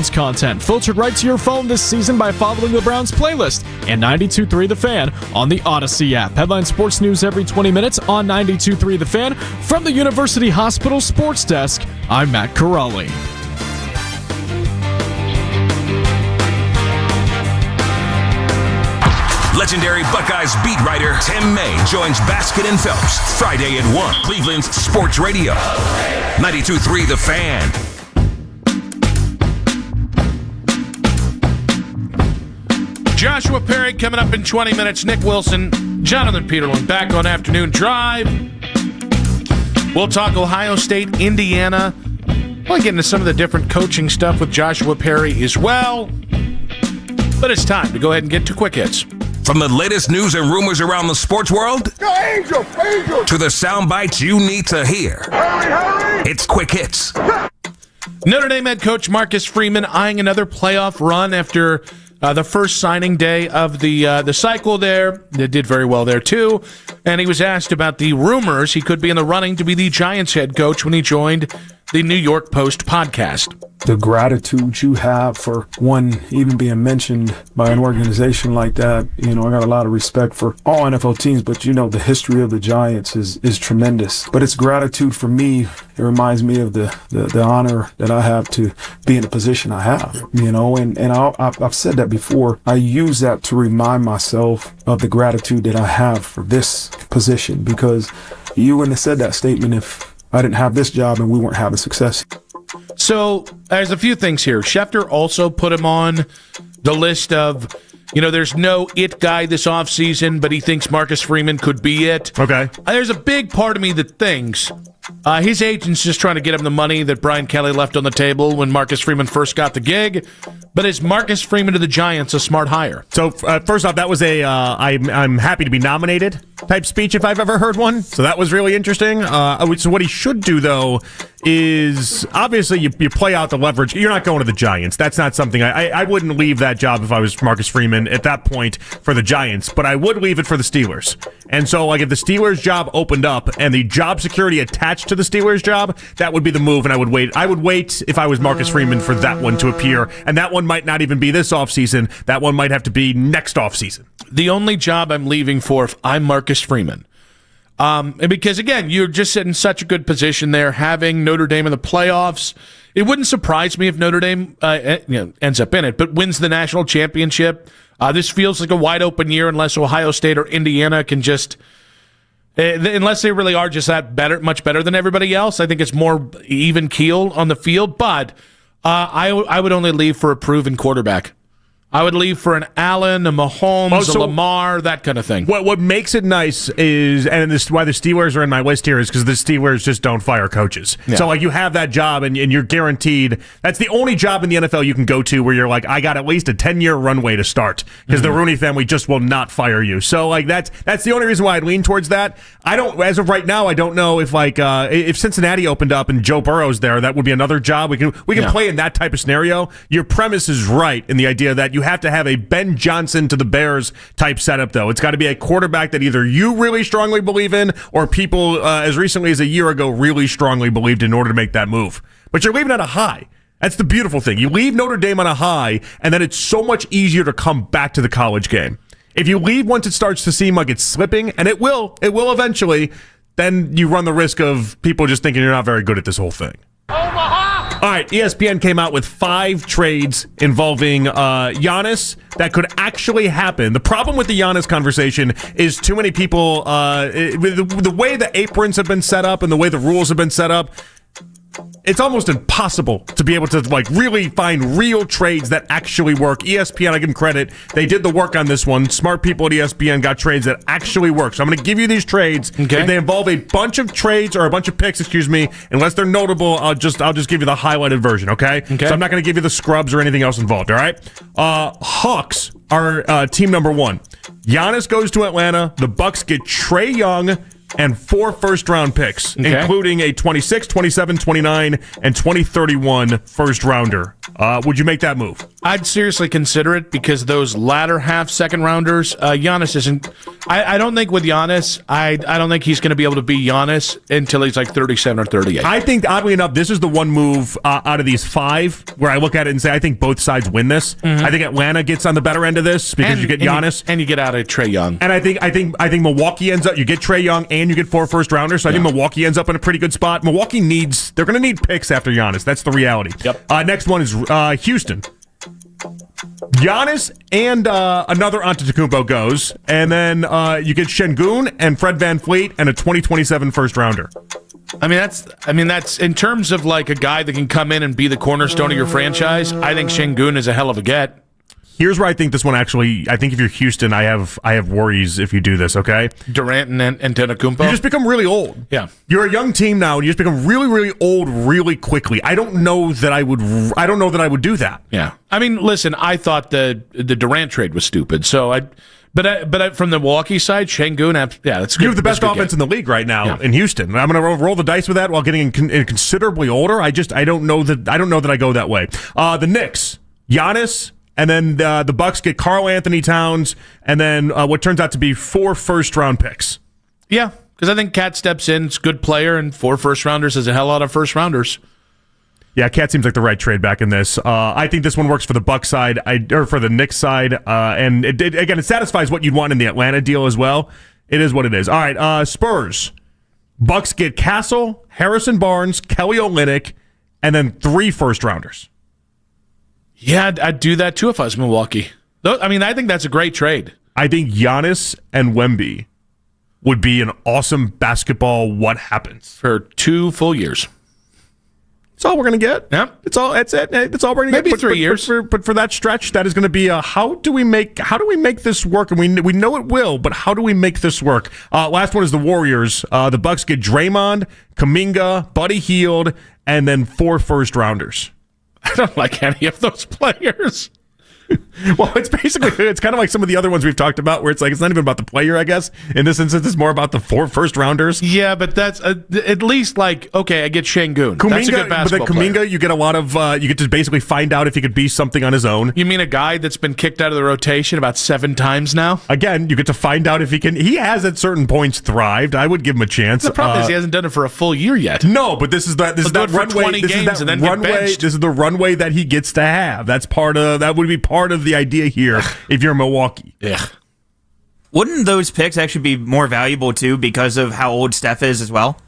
content filtered right to your phone this season by following the Browns playlist and 92.3 The Fan on the Odyssey app. Headline sports news every 20 minutes on 92.3 The Fan. From the University Hospital Sports Desk, I'm Matt Corrali. Legendary Buckeyes beat writer Tim May joins Baskin and Phelps Friday at 1. Cleveland's Sports Radio. 92.3 The Fan. Joshua Perry coming up in 20 minutes. Nick Wilson, Jonathan Peterlin back on Afternoon Drive. We'll talk Ohio State, Indiana. We'll get into some of the different coaching stuff with Joshua Perry as well. But it's time to go ahead and get to Quick Hits. From the latest news and rumors around the sports world Go Angel! to the sound bites you need to hear. Hurry! It's Quick Hits. Notre Dame head coach Marcus Freeman eyeing another playoff run after the first signing day of the cycle there. They did very well there, too. And he was asked about the rumors he could be in the running to be the Giants head coach when he joined the New York Post podcast. The gratitude you have for one even being mentioned by an organization like that, I got a lot of respect for all NFL teams, but the history of the Giants is tremendous. But it's gratitude for me. It reminds me of the honor that I have to be in the position I have, and I've said that before. I use that to remind myself of the gratitude that I have for this position, because you wouldn't have said that statement if I didn't have this job and we weren't having success. So there's a few things here. Schefter also put him on the list of, there's no it guy this offseason, but he thinks Marcus Freeman could be it. Okay. There's a big part of me that thinks his agent's just trying to get him the money that Brian Kelly left on the table when Marcus Freeman first got the gig. But is Marcus Freeman to the Giants a smart hire? So first off, that was a I'm happy to be nominated type speech if I've ever heard one. So that was really interesting. So what he should do, though, is obviously you play out the leverage. You're not going to the Giants. That's not something I wouldn't leave that job if I was Marcus Freeman at that point for the Giants, but I would leave it for the Steelers. And so if the Steelers job opened up and the job security attached to the Steelers job, that would be the move, and I would wait. I would wait if I was Marcus Freeman for that one to appear, and that one might not even be this offseason. That one might have to be next offseason. The only job I'm leaving for if I'm Marcus Freeman. And because, again, you're just in such a good position there, having Notre Dame in the playoffs. It wouldn't surprise me if Notre Dame ends up in it, but wins the national championship. This feels like a wide-open year unless Ohio State or Indiana can just... unless they really are just that much better than everybody else. I think it's more even keel on the field, but I would only leave for a proven quarterback. I would leave for an Allen, a Mahomes, a Lamar, that kind of thing. What makes it nice is, and this why the Steelers are in my list here, is because the Steelers just don't fire coaches. Yeah. So you have that job and you're guaranteed. That's the only job in the NFL you can go to where you're like, I got at least a 10-year runway to start because the Rooney family just will not fire you. So that's the only reason why I'd lean towards that. I don't, as of right now, I don't know if if Cincinnati opened up and Joe Burrow's there, that would be another job. We can play in that type of scenario. Your premise is right in the idea that you have to have a Ben Johnson to the Bears type setup, though. It's got to be a quarterback that either you really strongly believe in or people as recently as a year ago really strongly believed in order to make that move. But you're leaving at a high. That's the beautiful thing. You leave Notre Dame on a high, and then it's so much easier to come back to the college game. If you leave once it starts to seem like it's slipping, and it will eventually, then you run the risk of people just thinking you're not very good at this whole thing. All right, ESPN came out with 5 trades involving Giannis that could actually happen. The problem with the Giannis conversation is too many people, the way the aprons have been set up and the way the rules have been set up, it's almost impossible to be able to really find real trades that actually work. ESPN, I give them credit. They did the work on this one. Smart people at ESPN got trades that actually work. So I'm going to give you these trades. Okay. If they involve a bunch of trades or a bunch of picks, unless they're notable, I'll just give you the highlighted version, okay? So I'm not going to give you the scrubs or anything else involved, all right? Hawks are team number 1. Giannis goes to Atlanta. The Bucks get Trae Young and 4 first-round picks, including a 26, 27, 29, and 2031 first-rounder. Would you make that move? I'd seriously consider it because those latter half second-rounders, Giannis isn't... I don't think with Giannis, I don't think he's going to be able to be Giannis until he's like 37 or 38. I think, oddly enough, this is the one move out of these 5 where I look at it and say, I think both sides win this. Mm-hmm. I think Atlanta gets on the better end of this because you get Giannis. And you get out of Trae Young. And I think Milwaukee ends up, you get Trae Young and you get 4 first rounders. So I think Milwaukee ends up in a pretty good spot. They're going to need picks after Giannis. That's the reality. Yep. Next one is Houston. Giannis and another Antetokounmpo goes, and then you get Şengün and Fred VanVleet and a 2027 first rounder. I mean that's in terms of like a guy that can come in and be the cornerstone of your franchise. I think Şengün is a hell of a get. Here's where I think this one actually. I think if you're Houston, I have worries if you do this. Okay, Durant and Antetokounmpo. You just become really old. Yeah, you're a young team now, and you just become really, really old really quickly. I don't know that I would do that. Yeah, I mean, listen, I thought the Durant trade was stupid. So But from the Milwaukee side, Şengün, that's good. You have the best offense in the league right now in Houston. I'm going to roll the dice with that while getting considerably older. I don't know that I go that way. The Knicks, Giannis. And then the Bucks get Karl Anthony Towns, and then what turns out to be 4 first-round picks. Yeah, because I think Cat steps in, it's a good player, and 4 first-rounders is a hell lot of first-rounders. Yeah, Cat seems like the right trade back in this. I think this one works for the Bucks side, or for the Knicks side, and it satisfies what you'd want in the Atlanta deal as well. It is what it is. All right, Spurs. Bucks get Castle, Harrison Barnes, Kelly Olynyk, and then 3 first-rounders. Yeah, I'd do that too if I was Milwaukee. I mean, I think that's a great trade. I think Giannis and Wemby would be an awesome basketball what happens. For 2 full years. That's all we're going to get. Yeah. That's all we're going to get. Maybe 3 years. But for that stretch, that is going to be how do we make this work? And we know it will, but how do we make this work? Last one is the Warriors. The Bucks get Draymond, Kuminga, Buddy Hield, and then 4 first-rounders. I don't like any of those players. Well, it's kind of like some of the other ones we've talked about where it's like it's not even about the player, I guess. In this instance, it's more about the 4 first-rounders. Yeah, but that's at least like, okay, I get Şengün. That's a good basketball but then Kuminga, player. you get a lot of, you get to basically find out if he could be something on his own. You mean a guy that's been kicked out of the rotation about 7 times now? Again, you get to find out if he can. He has at certain points thrived. I would give him a chance. The problem is he hasn't done it for a full year yet. No, but this is that runway. This is the runway that he gets to have. That would be part of the idea here if you're Milwaukee. Yeah. Wouldn't those picks actually be more valuable too because of how old Steph is as well?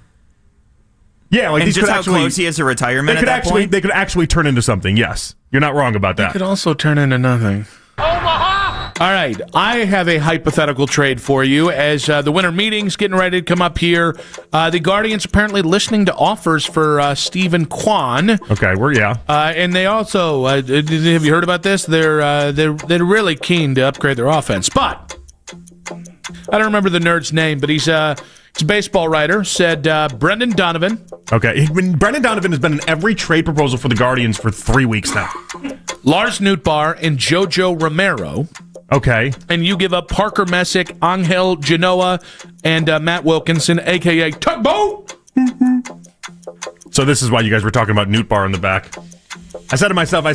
Yeah, like and these just could how close he is to retirement at that point? They could actually turn into something, yes. You're not wrong about that. It could also turn into nothing. All right, I have a hypothetical trade for you as the winter meeting's getting ready to come up here. The Guardians apparently listening to offers for Stephen Kwan. Okay, and they also have you heard about this? They're really keen to upgrade their offense, but I don't remember the nerd's name, but he's a baseball writer. Said Brendan Donovan. Okay, Brendan Donovan has been in every trade proposal for the Guardians for 3 weeks now. Lars Nootbaar and JoJo Romero. Okay. And you give up Parker Messick, Angel Genoa, and Matt Wilkinson, a.k.a. Tugboat. So this is why you guys were talking about Nootbaar in the back. I said to myself,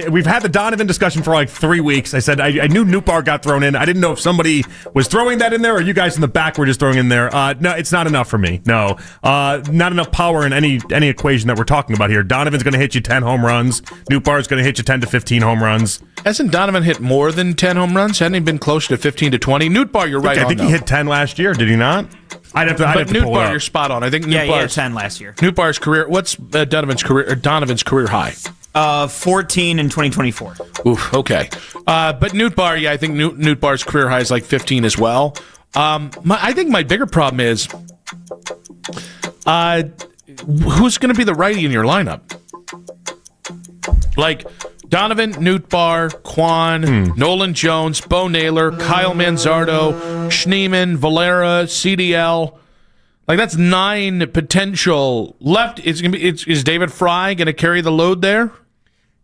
we've had the Donovan discussion for like 3 weeks. I said, I knew Nootbaar got thrown in. I didn't know if somebody was throwing that in there or you guys in the back were just throwing in there. No, it's not enough for me. No. Not enough power in any equation that we're talking about here. Donovan's going to hit you 10 home runs. Nootbaar's going to hit you 10 to 15 home runs. Hasn't Donovan hit more than 10 home runs? Hadn't he been closer to 15 to 20? Nootbaar, you're right on. I think he hit 10 last year, did he not? I'd have to pull it Nootbaar, up. you're spot on. I think he had 10 last year. Nootbaar's career, what's Donovan's career high? 14 in 2024. Oof, okay. But Nootbaar, I think Nootbaar's career high is like 15 as well. I think my bigger problem is who's going to be the righty in your lineup? Like Donovan, Nootbaar, Kwan, Nolan Jones, Bo Naylor, Kyle Manzardo, Schneemann, Valera, CDL. Like that's 9 potential left. Is David Fry going to carry the load there?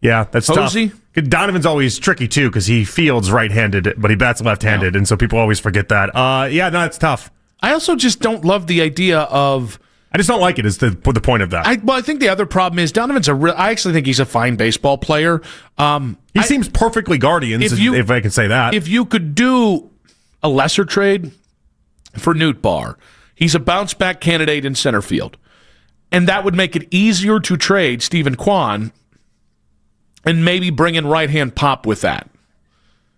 Yeah, that's Posey? tough. Donovan's always tricky too because he fields right-handed, but he bats left-handed, and so people always forget that. Yeah, no, it's tough. I also just don't love the idea of. I just don't like it. Is the point of that? I think the other problem is Donovan's I actually think he's a fine baseball player. He seems perfectly Guardians, if I can say that. If you could do a lesser trade for Newt Barr, he's a bounce back candidate in center field, and that would make it easier to trade Stephen Kwan and maybe bring in right hand Pop with that.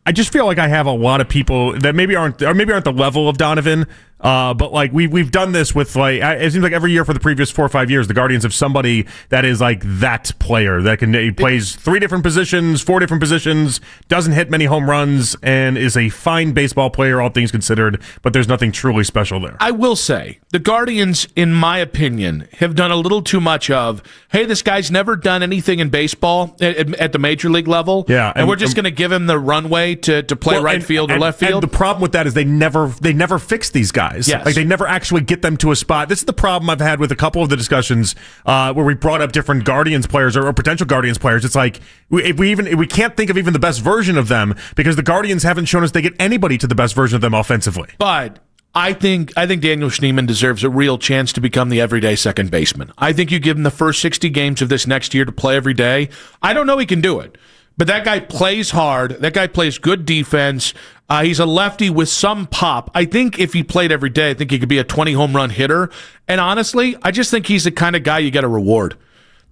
I just feel like I have a lot of people that maybe aren't the level of Donovan, but like we've done this with like it seems like every year for the previous 4 or 5 years, the Guardians have somebody that is like that player that he plays 3 different positions, 4 different positions, doesn't hit many home runs, and is a fine baseball player, all things considered. But there's nothing truly special there. I will say the Guardians, in my opinion, have done a little too much of, hey, this guy's never done anything in baseball at the major league level, and we're just going to give him the runway to play right field or left field. And the problem with that is they never fix these guys. Yes. Like they never actually get them to a spot. This is the problem I've had with a couple of the discussions where we brought up different Guardians players or potential Guardians players. It's like we can't think of even the best version of them because the Guardians haven't shown us they get anybody to the best version of them offensively. But I think Daniel Schneemann deserves a real chance to become the everyday second baseman. I think you give him the first 60 games of this next year to play every day. I don't know he can do it. But that guy plays hard. That guy plays good defense. He's a lefty with some pop. I think if he played every day, I think he could be a 20 home run hitter. And honestly, I just think he's the kind of guy you got to reward.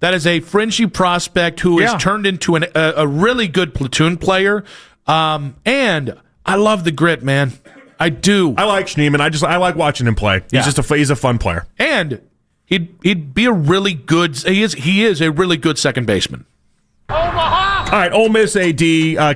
That is a fringy prospect who has turned into a really good platoon player. And I love the grit, man. I do. I like Schneemann. I like watching him play. He's a fun player. And he'd be a really good. He is a really good second baseman. All right, Ole Miss AD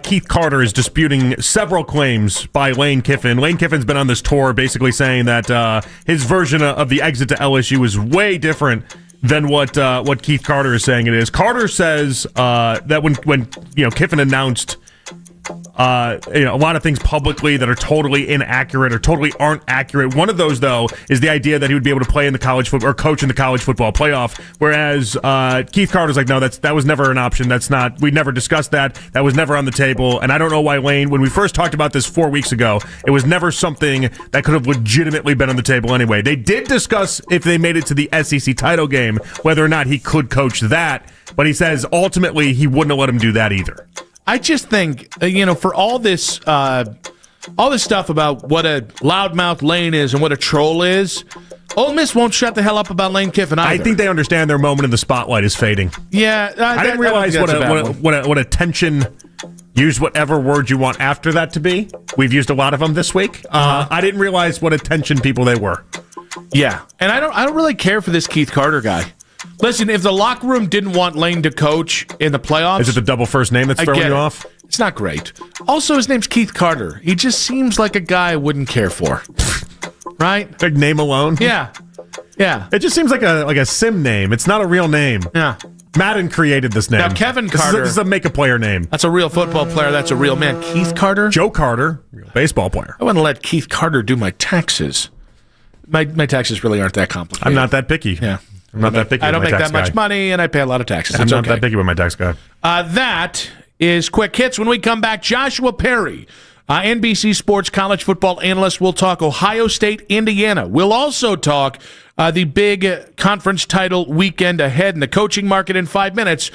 Keith Carter is disputing several claims by Lane Kiffin. Lane Kiffin's been on this tour basically saying that his version of the exit to LSU is way different than what Keith Carter is saying it is. Carter says that when Kiffin announced a lot of things publicly that are totally inaccurate or totally aren't accurate. One of those, though, is the idea that he would be able to play in the college football or coach in the college football playoff. Whereas Keith Carter's like, no, that was never an option. We never discussed that. That was never on the table. And I don't know why Lane, when we first talked about this 4 weeks ago, it was never something that could have legitimately been on the table anyway. They did discuss if they made it to the SEC title game, whether or not he could coach that. But he says ultimately he wouldn't have let him do that either. I just think, for all this stuff about what a loudmouth Lane is and what a troll is, Ole Miss won't shut the hell up about Lane Kiffin either. I think they understand their moment in the spotlight is fading. Yeah. I didn't realize what attention, use whatever word you want after that to be. We've used a lot of them this week. I didn't realize what attention people they were. Yeah. And I don't really care for this Keith Carter guy. Listen, if the locker room didn't want Lane to coach in the playoffs... Is it the double first name that's throwing you off? It's not great. Also, his name's Keith Carter. He just seems like a guy I wouldn't care for. Right? Big name alone? Yeah. Yeah. It just seems like a sim name. It's not a real name. Yeah. Madden created this name. Now, Kevin Carter... This is a make-a-player name. That's a real football player. That's a real man. Keith Carter? Joe Carter, real baseball player. I want to let Keith Carter do my taxes. My taxes really aren't that complicated. I'm not that picky. Yeah. I'm not that picky. I don't with my make tax that much guy. money, and I pay a lot of taxes. I'm not that picky with my tax guy. That is Quick Hits. When we come back, Joshua Perry, NBC Sports college football analyst, will talk Ohio State, Indiana. We'll also talk the big conference title weekend ahead in the coaching market in 5 minutes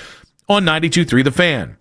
on 92.3 The Fan.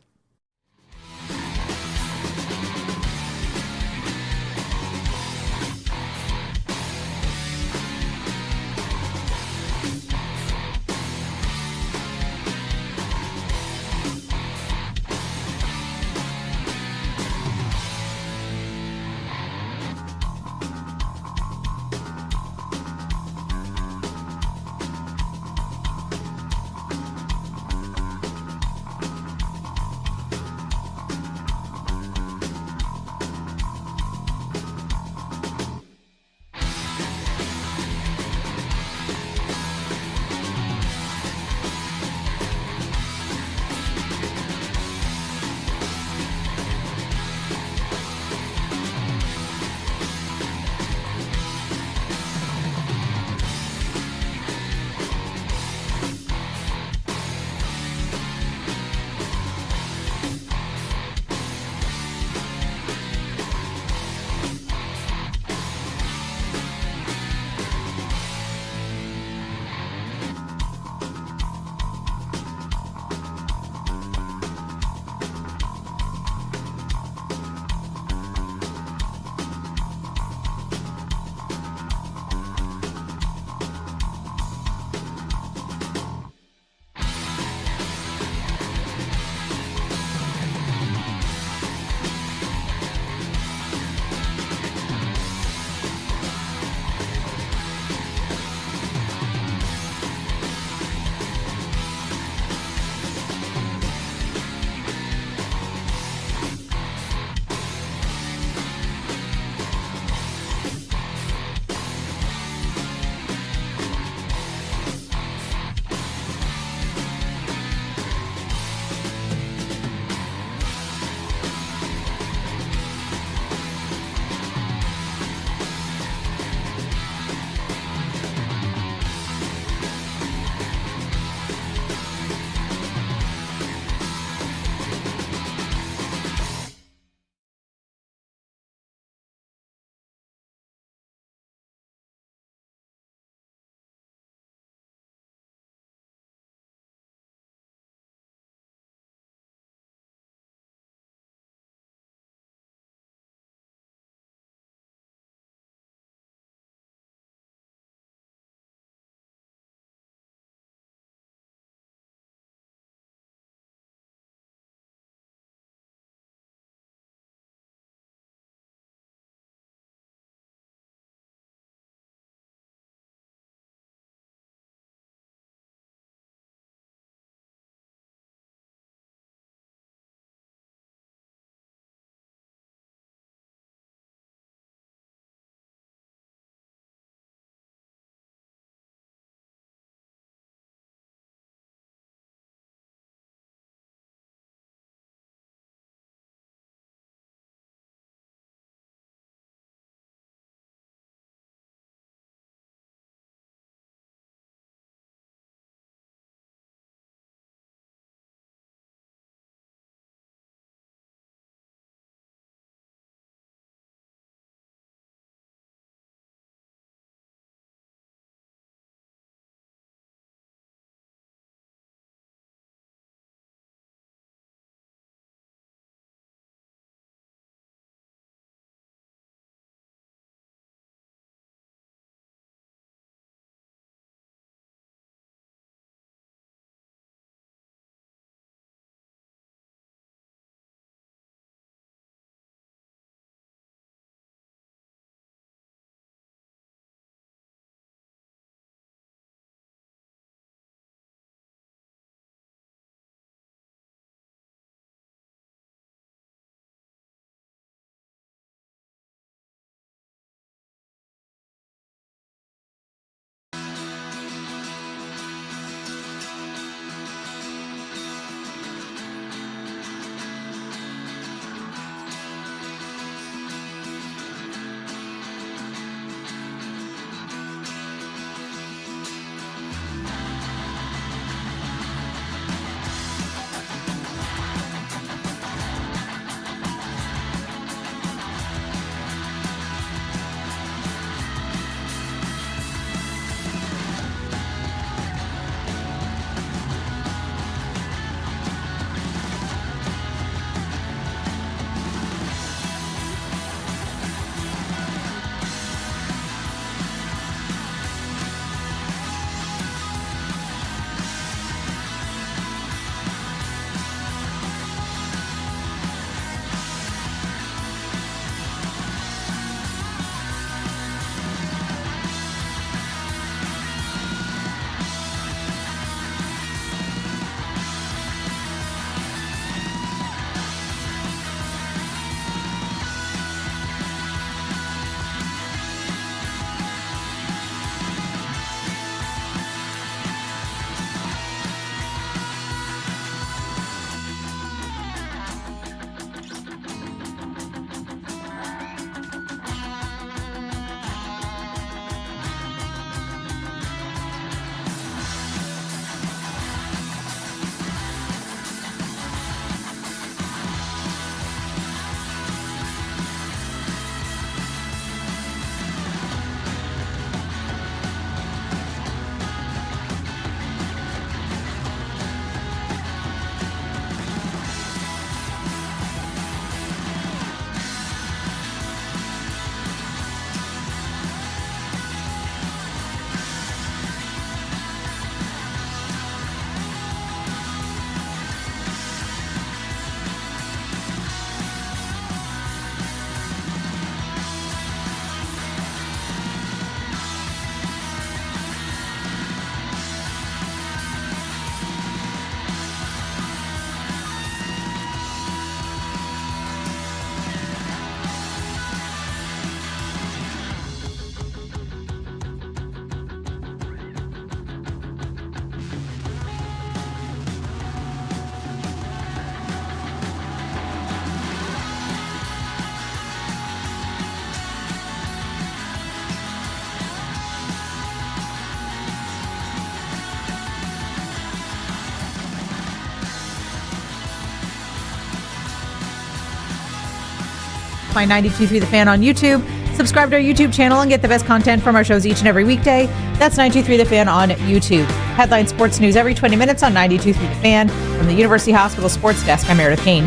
find 92.3 The Fan on YouTube. Subscribe to our YouTube channel and get the best content from our shows each and every weekday. That's 92.3 The Fan on YouTube. Headline sports news every 20 minutes on 92.3 The Fan. From the University Hospital Sports Desk, I'm Meredith Kane.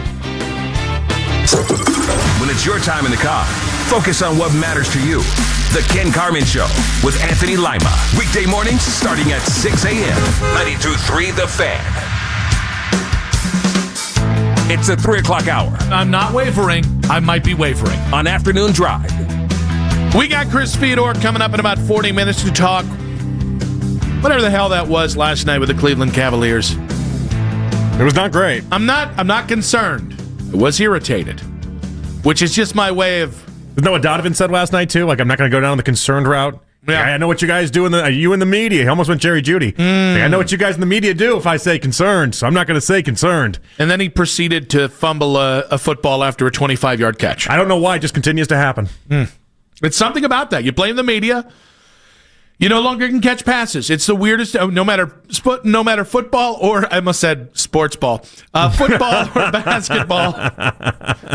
When it's your time in the car, focus on what matters to you. The Ken Carmen Show with Anthony Lima. Weekday mornings starting at 6 a.m. 92.3 The Fan. It's the 3 o'clock hour. I'm not wavering. I might be wavering. On Afternoon Drive. We got Chris Fiutak coming up in about 40 minutes to talk whatever the hell that was last night with the Cleveland Cavaliers. It was not great. I'm not concerned. I was irritated, which is just my way of... Isn't that what Donovan said last night, too? Like, I'm not going to go down the concerned route. Yeah. I know what you guys do you in the media. He almost went Jerry Judy. Like, I know what you guys in the media do if I say concerned, so I'm not going to say concerned. And then he proceeded to fumble a football after a 25-yard catch. I don't know why. It just continues to happen. It's something about that. You blame the media. You no longer can catch passes. It's the weirdest. No matter football or I almost said sports ball, football or basketball.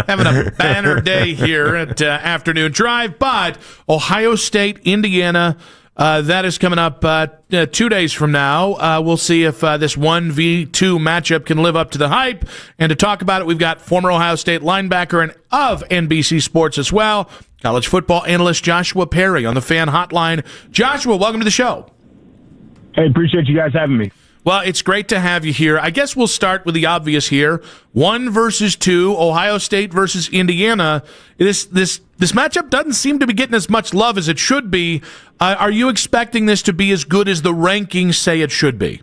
Having a banner day here at Afternoon Drive, but Ohio State, Indiana. That is coming up 2 days from now. We'll see if this 1v2 matchup can live up to the hype. And to talk about it, we've got former Ohio State linebacker and of NBC Sports as well, college football analyst Joshua Perry on the Fan Hotline. Joshua, welcome to the show. Hey, appreciate you guys having me. Well, it's great to have you here. I guess we'll start with the obvious here. 1 versus 2, Ohio State versus Indiana. This matchup doesn't seem to be getting as much love as it should be. Are you expecting this to be as good as the rankings say it should be?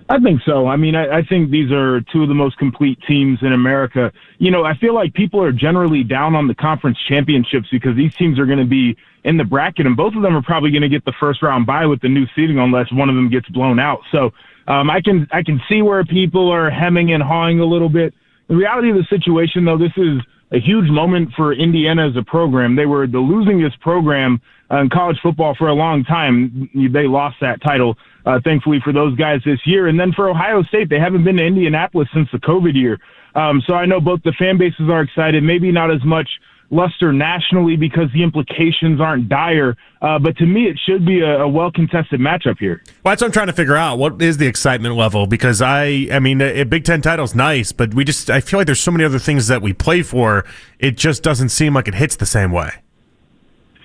I think so. I mean, I think these are two of the most complete teams in America. You know, I feel like people are generally down on the conference championships because these teams are going to be in the bracket, and both of them are probably going to get the first round bye with the new seeding unless one of them gets blown out. So I can see where people are hemming and hawing a little bit. The reality of the situation, though, this is a huge moment for Indiana as a program. They were the losingest program in college football for a long time. They lost that title, thankfully, for those guys this year. And then for Ohio State, they haven't been to Indianapolis since the COVID year. So I know both the fan bases are excited, maybe not as much luster nationally because the implications aren't dire. But to me, it should be a well-contested matchup here. Well, that's what I'm trying to figure out. What is the excitement level? Because I mean, a Big Ten title's nice, but I feel like there's so many other things that we play for. It just doesn't seem like it hits the same way.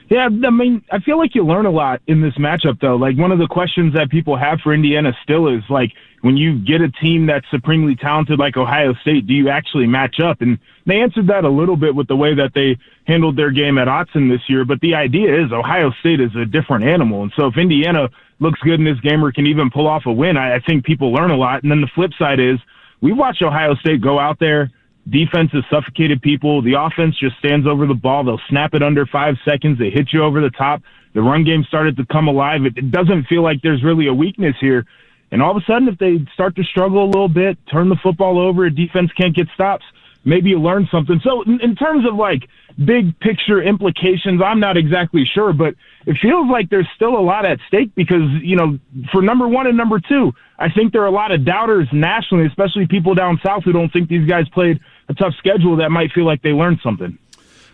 Yeah, I mean, I feel like you learn a lot in this matchup, though. Like, one of the questions that people have for Indiana still is, like, when you get a team that's supremely talented like Ohio State, do you actually match up? And they answered that a little bit with the way that they handled their game at Autzen this year. But the idea is Ohio State is a different animal. And so if Indiana looks good in this game or can even pull off a win, I think people learn a lot. And then the flip side is we watch Ohio State go out there. Defense has suffocated people. The offense just stands over the ball. They'll snap it under 5 seconds. They hit you over the top. The run game started to come alive. It doesn't feel like there's really a weakness here. And all of a sudden, if they start to struggle a little bit, turn the football over, defense can't get stops, maybe you learn something. So in terms of, like, big picture implications, I'm not exactly sure, but it feels like there's still a lot at stake because, you know, for number 1 and number 2, I think there are a lot of doubters nationally, especially people down south who don't think these guys played a tough schedule that might feel like they learned something.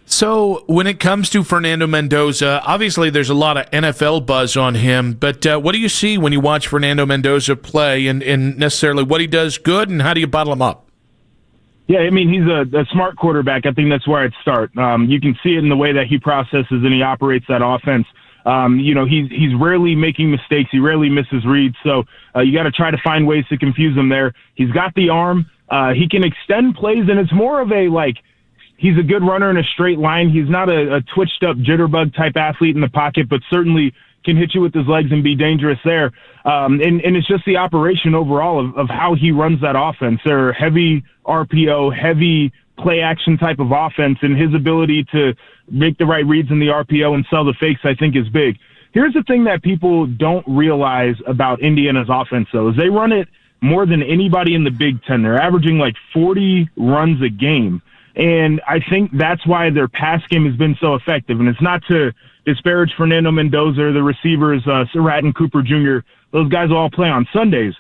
So when it comes to Fernando Mendoza, obviously there's a lot of NFL buzz on him, but what do you see when you watch Fernando Mendoza play and necessarily what he does good and how do you bottle him up? Yeah, I mean, he's a smart quarterback. I think that's where I'd start. You can see it in the way that he processes and he operates that offense. You know, he's rarely making mistakes. He rarely misses reads. So you got to try to find ways to confuse him there. He's got the arm. He can extend plays, and it's more of a, like, he's a good runner in a straight line. He's not a twitched-up jitterbug-type athlete in the pocket, but certainly can hit you with his legs and be dangerous there. And it's just the operation overall of how he runs that offense. They're heavy RPO, heavy play-action type of offense, and his ability to make the right reads in the RPO and sell the fakes, I think, is big. Here's the thing that people don't realize about Indiana's offense, though, is they run it more than anybody in the Big Ten. They're averaging like 40 runs a game. And I think that's why their pass game has been so effective. And it's not to disparage Fernando Mendoza or the receivers, Surratt and Cooper Jr. Those guys all play on Sundays.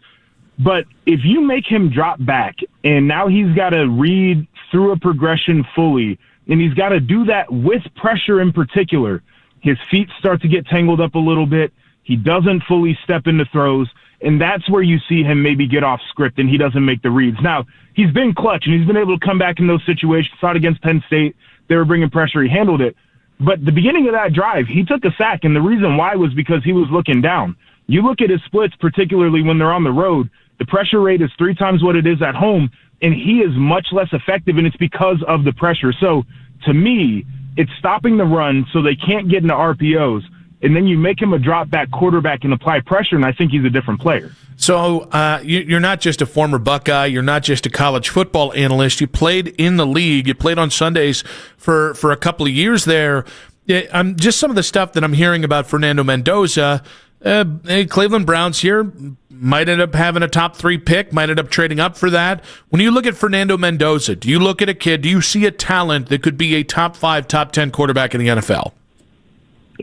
But if you make him drop back and now he's got to read through a progression fully, and he's got to do that with pressure in particular. His feet start to get tangled up a little bit. He doesn't fully step into throws, and that's where you see him maybe get off script and he doesn't make the reads. Now, he's been clutch, and he's been able to come back in those situations. Saw it against Penn State. They were bringing pressure. He handled it. But the beginning of that drive, he took a sack, and the reason why was because he was looking down. You look at his splits, particularly when they're on the road, the pressure rate is 3 times what it is at home, and he is much less effective, and it's because of the pressure. So, to me, it's stopping the run so they can't get into RPOs, and then you make him a drop-back quarterback and apply pressure, and I think he's a different player. So you're not just a former Buckeye. You're not just a college football analyst. You played in the league. You played on Sundays for a couple of years there. Just some of the stuff that I'm hearing about Fernando Mendoza. Cleveland Browns here might end up having a top 3 pick, might end up trading up for that. When you look at Fernando Mendoza, do you look at a kid, do you see a talent that could be a top 5, top 10 quarterback in the NFL?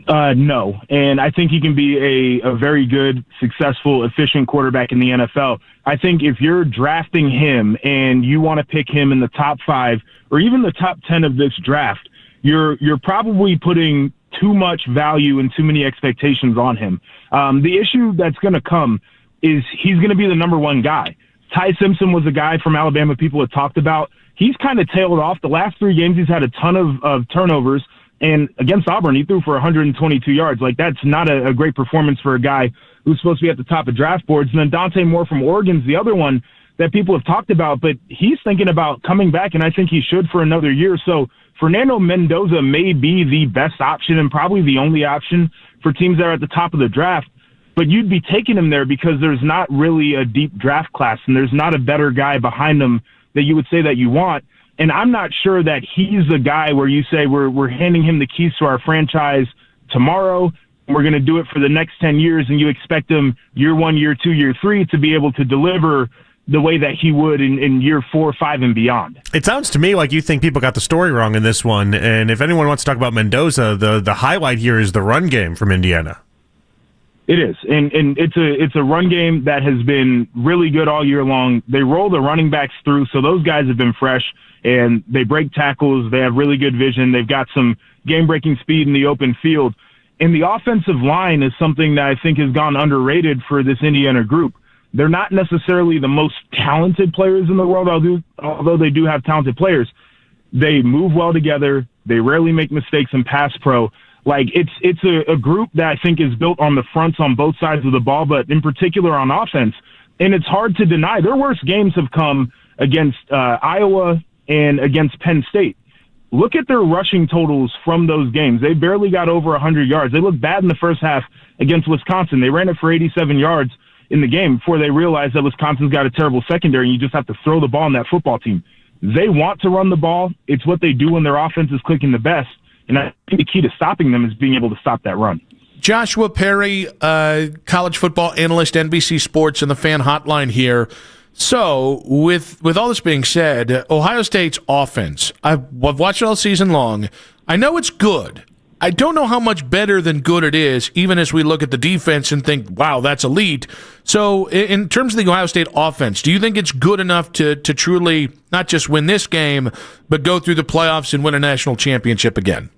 No, and I think he can be a very good, successful, efficient quarterback in the NFL. I think if you're drafting him and you want to pick him in the top 5 or even the top 10 of this draft, you're probably putting too much value and too many expectations on him. The issue that's going to come is he's going to be the number 1 guy. Ty Simpson was a guy from Alabama people had talked about. He's kind of tailed off. The last 3 games, he's had a ton of turnovers. And against Auburn, he threw for 122 yards. Like, that's not a great performance for a guy who's supposed to be at the top of draft boards. And then Dante Moore from Oregon's the other one that people have talked about, but he's thinking about coming back, and I think he should for another year. So Fernando Mendoza may be the best option and probably the only option for teams that are at the top of the draft. But you'd be taking him there because there's not really a deep draft class, and there's not a better guy behind him that you would say that you want. And I'm not sure that he's the guy where you say we're handing him the keys to our franchise tomorrow, and we're going to do it for the next 10 years, and you expect him year 1, year 2, year 3 to be able to deliver the way that he would in year 4, 5, and beyond. It sounds to me like you think people got the story wrong in this one, and if anyone wants to talk about Mendoza, the highlight here is the run game from Indiana. It is, and it's a run game that has been really good all year long. They roll the running backs through, so those guys have been fresh, and they break tackles. They have really good vision. They've got some game-breaking speed in the open field. And the offensive line is something that I think has gone underrated for this Indiana group. They're not necessarily the most talented players in the world, although they do have talented players. They move well together. They rarely make mistakes in pass pro. Like, it's a group that I think is built on the fronts on both sides of the ball, but in particular on offense. And it's hard to deny. Their worst games have come against Iowa and against Penn State. Look at their rushing totals from those games. They barely got over 100 yards. They looked bad in the first half against Wisconsin. They ran it for 87 yards in the game before they realized that Wisconsin's got a terrible secondary, and you just have to throw the ball on that football team. They want to run the ball. It's what they do when their offense is clicking the best. And I think the key to stopping them is being able to stop that run. Joshua Perry, college football analyst, NBC Sports, and the Fan Hotline here. So, with all this being said, Ohio State's offense, I've watched it all season long. I know it's good. I don't know how much better than good it is, even as we look at the defense and think, wow, that's elite. So, in terms of the Ohio State offense, do you think it's good enough to truly not just win this game, but go through the playoffs and win a national championship again?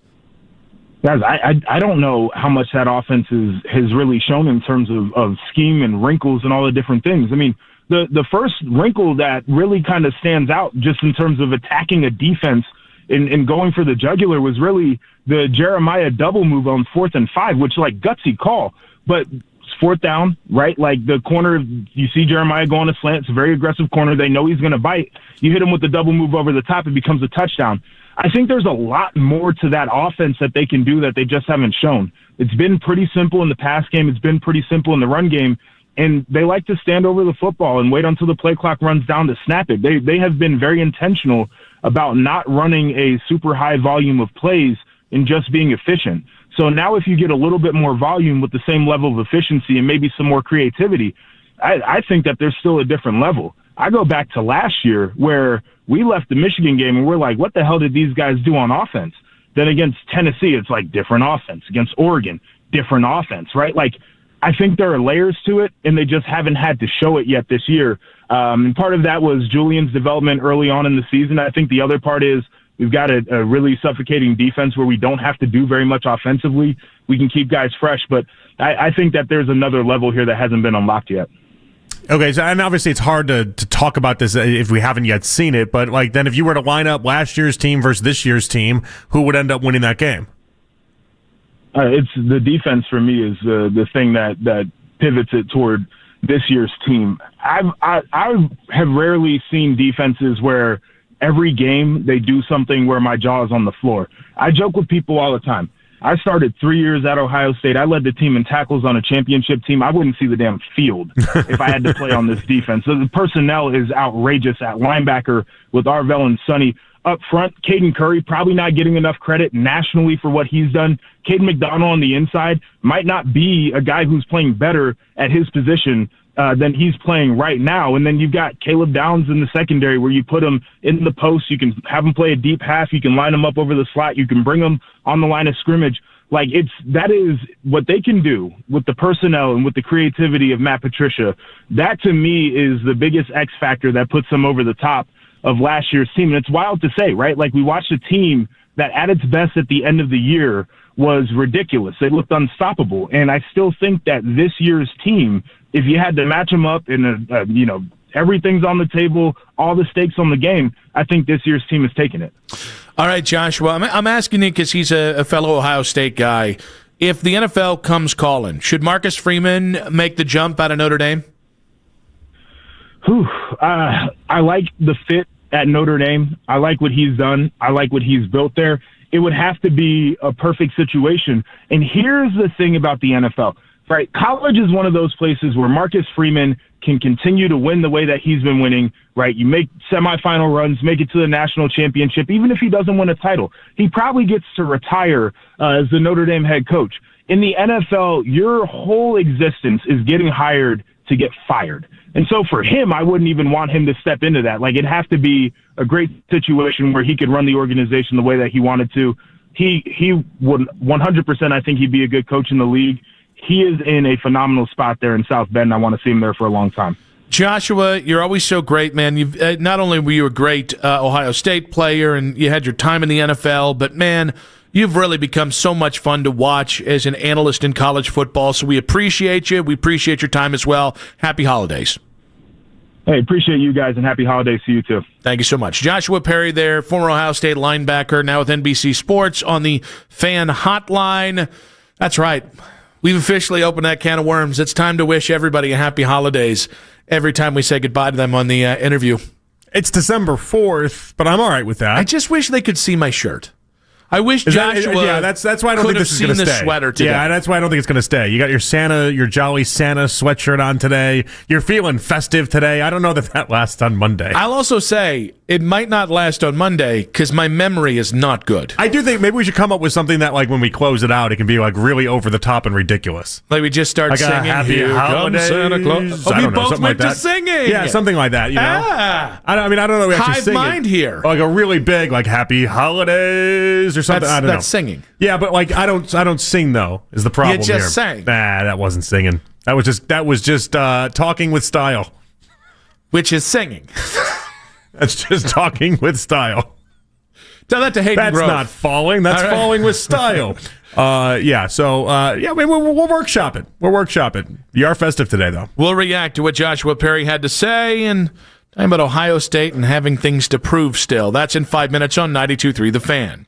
Guys, I don't know how much that offense has really shown in terms of scheme and wrinkles and all the different things. I mean, the first wrinkle that really kind of stands out just in terms of attacking a defense and going for the jugular was really the Jeremiah double move on 4th and 5, which, like, gutsy call. But it's 4th down, right? Like, the corner, you see Jeremiah go on a slant. It's a very aggressive corner. They know he's going to bite. You hit him with the double move over the top, it becomes a touchdown. I think there's a lot more to that offense that they can do that they just haven't shown. It's been pretty simple in the pass game. It's been pretty simple in the run game. And they like to stand over the football and wait until the play clock runs down to snap it. They have been very intentional about not running a super high volume of plays and just being efficient. So now if you get a little bit more volume with the same level of efficiency and maybe some more creativity, I think that there's still a different level. I go back to last year where we left the Michigan game and we're like, what the hell did these guys do on offense? Then against Tennessee, it's like different offense. Against Oregon, different offense, right? Like, I think there are layers to it, and they just haven't had to show it yet this year. And part of that was Julian's development early on in the season. I think the other part is We've got a really suffocating defense where we don't have to do very much offensively. We can keep guys fresh, but I think that there's another level here that hasn't been unlocked yet. Okay, so and obviously it's hard to talk about this if we haven't yet seen it, but like then if you were to line up last year's team versus this year's team, who would end up winning that game? It's the defense for me is the thing that pivots it toward this year's team. I have rarely seen defenses where every game they do something where my jaw is on the floor. I joke with people all the time. I started 3 years at Ohio State. I led the team in tackles on a championship team. I wouldn't see the damn field if I had to play on this defense. So the personnel is outrageous at linebacker with Arvell and Sonny. Up front, Caden Curry probably not getting enough credit nationally for what he's done. Caden McDonald on the inside might not be a guy who's playing better at his position than he's playing right now. And then you've got Caleb Downs in the secondary where you put him in the post. You can have him play a deep half. You can line him up over the slot. You can bring him on the line of scrimmage. Like that is what they can do with the personnel and with the creativity of Matt Patricia. That to me is the biggest X factor that puts them over the top of last year's team. And it's wild to say, right? Like we watched a team that at its best at the end of the year was ridiculous. They looked unstoppable. And I still think that this year's team, if you had to match them up in everything's on the table, all the stakes on the game, I think this year's team is taking it. All right, Joshua, I'm asking you because he's a fellow Ohio State guy. If the NFL comes calling, should Marcus Freeman make the jump out of Notre Dame? I like the fit at Notre Dame. I like what he's done. I like what he's built there. It would have to be a perfect situation. And here's the thing about the NFL, right? College is one of those places where Marcus Freeman can continue to win the way that he's been winning, right? You make semifinal runs, make it to the national championship. Even if he doesn't win a title, he probably gets to retire as the Notre Dame head coach. In the NFL, your whole existence is getting hired to get fired. And so for him, I wouldn't even want him to step into that. Like, it'd have to be a great situation where he could run the organization the way that he wanted to. He would 100%, I think he'd be a good coach in the league. He is in a phenomenal spot there in South Bend. I want to see him there for a long time. Joshua, you're always so great, man. You've not only were you a great Ohio State player and you had your time in the NFL, but, man, you've really become so much fun to watch as an analyst in college football. So we appreciate you. We appreciate your time as well. Happy holidays. Hey, appreciate you guys, and happy holidays to you too. Thank you so much. Joshua Perry there, former Ohio State linebacker, now with NBC Sports on the Fan Hotline. That's right. We've officially opened that can of worms. It's time to wish everybody a happy holidays every time we say goodbye to them on the interview. It's December 4th, but I'm all right with that. I just wish they could see my shirt. I wish Joshua that's why I don't think this is going to stay. Sweater today. Yeah, that's why I don't think it's going to stay. You got your jolly Santa sweatshirt on today. You're feeling festive today. I don't know that lasts on Monday. I'll also say it might not last on Monday because my memory is not good. I do think maybe we should come up with something that, like, when we close it out, it can be like really over the top and ridiculous. Like we just start singing. Happy Here holidays. comes Santa Claus. I We don't know, both something went like to that. singing. Yeah, something like that. You know. I don't know. We actually Hive sing mind it. here. Like a really big, like Happy Holidays or something. I don't know. That's singing. Yeah, but like I don't sing though. Is the problem You here? just sang. Nah, that wasn't singing. That was just talking with style. Which is singing. That's just talking with style. Tell that to Hayden That's Grove. not falling. That's falling with style. Yeah. So we'll workshop it. We'll workshop it. You are festive today, though. We'll react to what Joshua Perry had to say and talking about Ohio State and having things to prove still. That's in 5 minutes on 92.3 The Fan.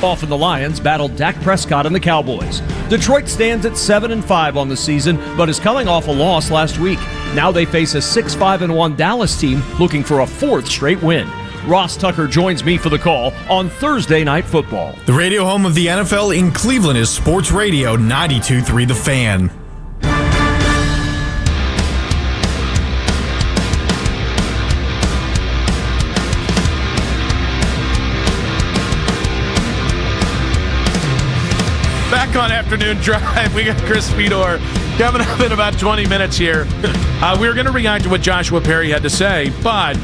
Often the Lions battled Dak Prescott and the Cowboys. Detroit stands at 7-5 on the season, but is coming off a loss last week. Now they face a 6-5-1 Dallas team looking for a 4th straight win. Ross Tucker joins me for the call on Thursday Night Football. The radio home of the NFL in Cleveland is Sports Radio 92.3 The Fan. Back on Afternoon Drive, we got Chris Fedor coming up in about 20 minutes here. We're going to react to what Joshua Perry had to say, but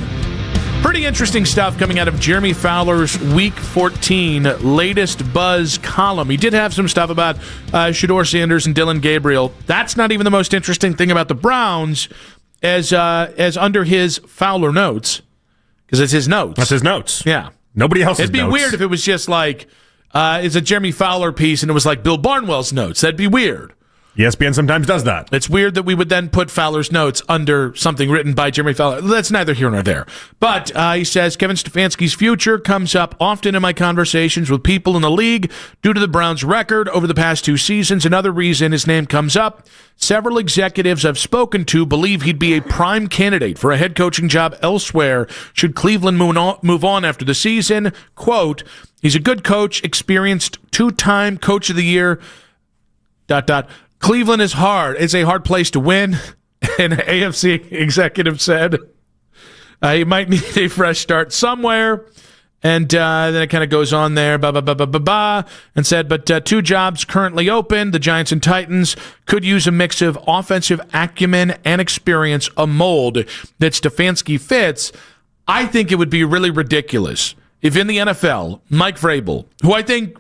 pretty interesting stuff coming out of Jeremy Fowler's Week 14 latest Buzz column. He did have some stuff about Shedeur Sanders and Dylan Gabriel. That's not even the most interesting thing about the Browns, as under his Fowler notes, because it's his notes. That's his notes. Yeah. Nobody else's It'd be notes. weird if it was just like, it's a Jeremy Fowler piece and it was like Bill Barnwell's notes. That'd be weird. ESPN sometimes does that. It's weird that we would then put Fowler's notes under something written by Jeremy Fowler. That's neither here nor there. But he says, Kevin Stefanski's future comes up often in my conversations with people in the league due to the Browns' record over the past 2 seasons. Another reason his name comes up, several executives I've spoken to believe he'd be a prime candidate for a head coaching job elsewhere should Cleveland move on after the season. Quote, he's a good coach, experienced 2-time Coach of the Year, ... Cleveland is hard. It's a hard place to win, an AFC executive said. He might need a fresh start somewhere. And then it kind of goes on there, and said, but 2 jobs currently open. The Giants and Titans could use a mix of offensive acumen and experience, a mold that Stefanski fits. I think it would be really ridiculous if in the NFL, Mike Vrabel,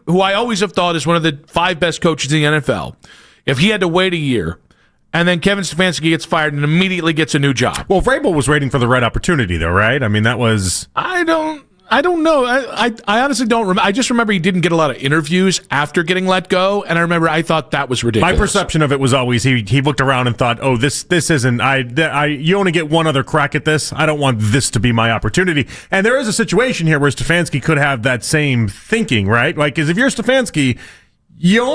who I always have thought is one of the 5 best coaches in the NFL, if he had to wait a year, and then Kevin Stefanski gets fired and immediately gets a new job. Well, Vrabel was waiting for the right opportunity, though, right? I mean, that was... I don't know. I honestly don't remember. I just remember he didn't get a lot of interviews after getting let go, and I thought that was ridiculous. My perception of it was always he looked around and thought, oh, this isn't... you only get one other crack at this. I don't want this to be my opportunity. And there is a situation here where Stefanski could have that same thinking, right? Like, because if you're Stefanski, you're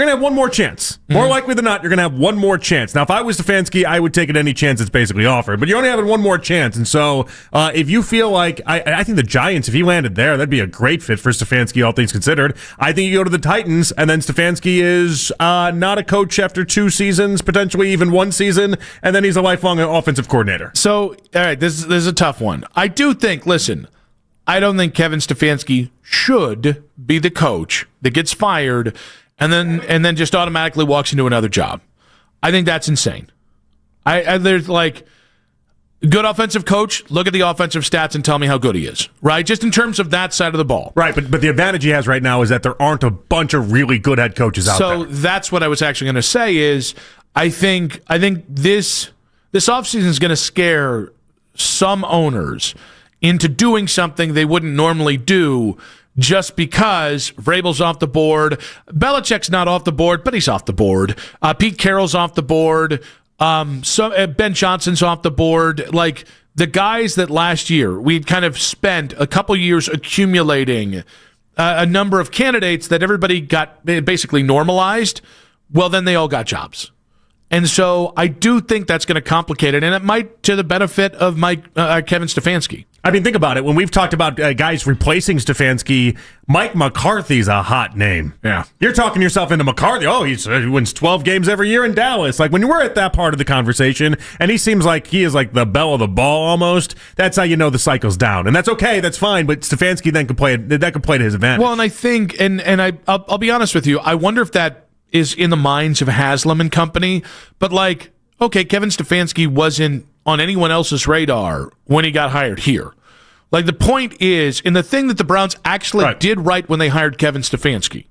going to have one more chance. More likely than not, you're going to have one more chance. Now, if I was Stefanski, I would take it any chance that's basically offered. But you're only having one more chance. And so if you feel like, I think the Giants, if he landed there, that'd be a great fit for Stefanski, all things considered. I think you go to the Titans, and then Stefanski is not a coach after 2 seasons, potentially even 1 season, and then he's a lifelong offensive coordinator. So, all right, this is a tough one. I do think, listen, I don't think Kevin Stefanski should be the coach that gets fired and then just automatically walks into another job. I think that's insane. There's like, good offensive coach, look at the offensive stats and tell me how good he is, right? Just in terms of that side of the ball. Right, but the advantage he has right now is that there aren't a bunch of really good head coaches out there. So that's what I was actually going to say is I think this offseason is going to scare some owners into doing something they wouldn't normally do just because Vrabel's off the board. Belichick's not off the board, but he's off the board. Pete Carroll's off the board. Ben Johnson's off the board. Like, the guys that last year we'd kind of spent a couple years accumulating a number of candidates that everybody got basically normalized, well, then they all got jobs. And so I do think that's going to complicate it, and it might to the benefit of Kevin Stefanski. I mean, think about it. When we've talked about guys replacing Stefanski, Mike McCarthy's a hot name. Yeah. You're talking yourself into McCarthy. Oh, he wins 12 games every year in Dallas. Like, when we're at that part of the conversation, and he seems like he is like the belle of the ball almost, that's how you know the cycle's down. And that's okay. That's fine. But Stefanski then could play to his advantage. Well, and I think, and I'll be honest with you, I wonder if that is in the minds of Haslam and company. But like, okay, Kevin Stefanski wasn't on anyone else's radar when he got hired here. Like, the point is, and the thing that the Browns actually did right when they hired Kevin Stefanski.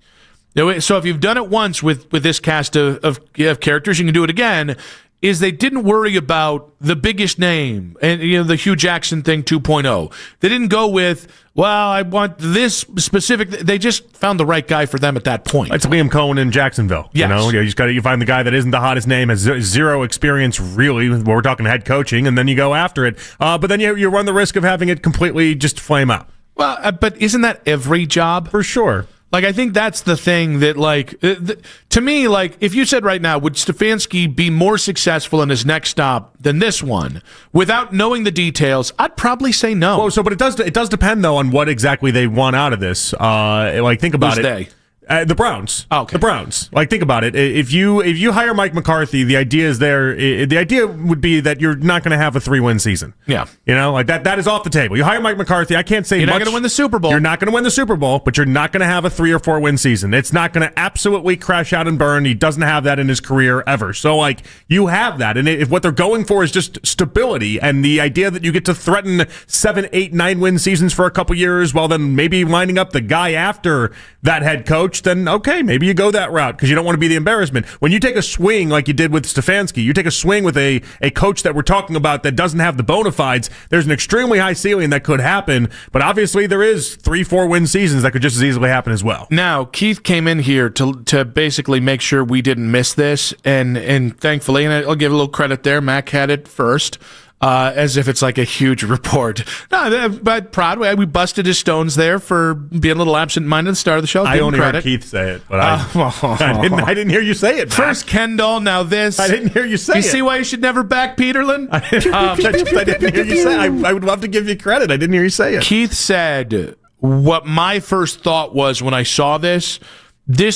So if you've done it once with this cast of characters, you can do it again, is they didn't worry about the biggest name and the Hugh Jackson thing 2.0. They didn't go with, well, I want this specific. They just found the right guy for them at that point. It's Liam Cohen in Jacksonville. Yes. You find the guy that isn't the hottest name, has zero experience really. We're talking head coaching, and then you go after it. But then you run the risk of having it completely just flame out. Well, but isn't that every job? For sure. Like, I think that's the thing that, like, to me, like, if you said right now, would Stefanski be more successful in his next stop than this one? Without knowing the details, I'd probably say no. Well, but it does depend, though, on what exactly they want out of this. Like, think about Who's it. they? The Browns. Oh, okay. The Browns. Like, think about it. If you hire Mike McCarthy, the idea is the idea would be that you're not going to have a 3-win season. Yeah. Like that is off the table. You hire Mike McCarthy, I can't say you're much. not going to win the Super Bowl. You're not going to win the Super Bowl, but you're not going to have a 3 or 4 win season. It's not going to absolutely crash out and burn. He doesn't have that in his career ever. So, like, you have that. And if what they're going for is just stability and the idea that you get to threaten 7, 8, 9 win seasons for a couple years, well, then maybe lining up the guy after that head coach, then okay, maybe you go that route because you don't want to be the embarrassment. When you take a swing like you did with Stefanski, you take a swing with a coach that we're talking about that doesn't have the bona fides, there's an extremely high ceiling that could happen, but obviously there is 3, 4 win seasons that could just as easily happen as well. Now, Keith came in here to basically make sure we didn't miss this, and thankfully, and I'll give a little credit there, Mac had it first. As if it's like a huge report. No, but proud. We busted his stones there for being a little absent-minded at the start of the show. I only heard Keith say it, but I didn't hear you say it. Mac. First Kendall, now this. I didn't hear you say it. You see why you should never back Peterlin? I didn't hear you say it. I would love to give you credit. I didn't hear you say it. Keith said what my first thought was when I saw this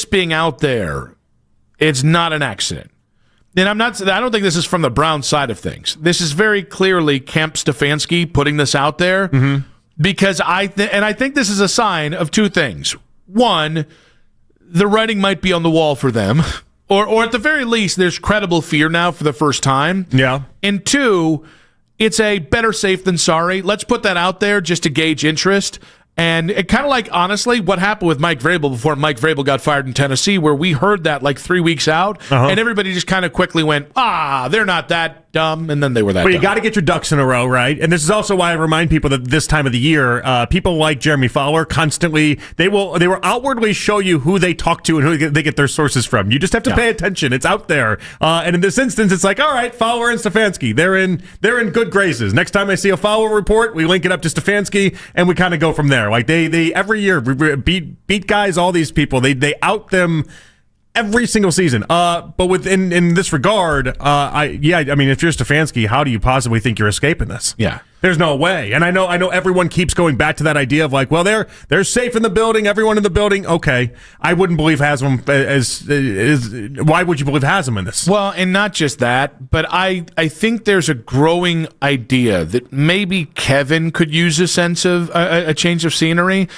being out there, it's not an accident. And I don't think this is from the Browns side of things. This is very clearly Kemp Stefanski putting this out there because I think this is a sign of two things. One, the writing might be on the wall for them, or at the very least, there's credible fear now for the first time. Yeah. And two, it's a better safe than sorry. Let's put that out there just to gauge interest. And it kind of like, honestly, what happened with Mike Vrabel before Mike Vrabel got fired in Tennessee, where we heard that like 3 weeks out, and everybody just kind of quickly went, they're not that dumb, and then they were that dumb. But you got to get your ducks in a row, right? And this is also why I remind people that this time of the year, people like Jeremy Fowler constantly, they will outwardly show you who they talk to and who they get their sources from. You just have to pay attention. It's out there. And in this instance, it's like, all right, Fowler and Stefanski, they're in good graces. Next time I see a Fowler report, we link it up to Stefanski, and we kind of go from there. Like they every year beat guys, all these people, they out them every single season. But in this regard, I mean, if you're Stefanski, how do you possibly think you're escaping this? Yeah. There's no way. And I know everyone keeps going back to that idea of like, well, they're safe in the building, everyone in the building. Okay. I wouldn't believe Haslam why would you believe Haslam in this? Well, and not just that, but I think there's a growing idea that maybe Kevin could use a sense of a change of scenery.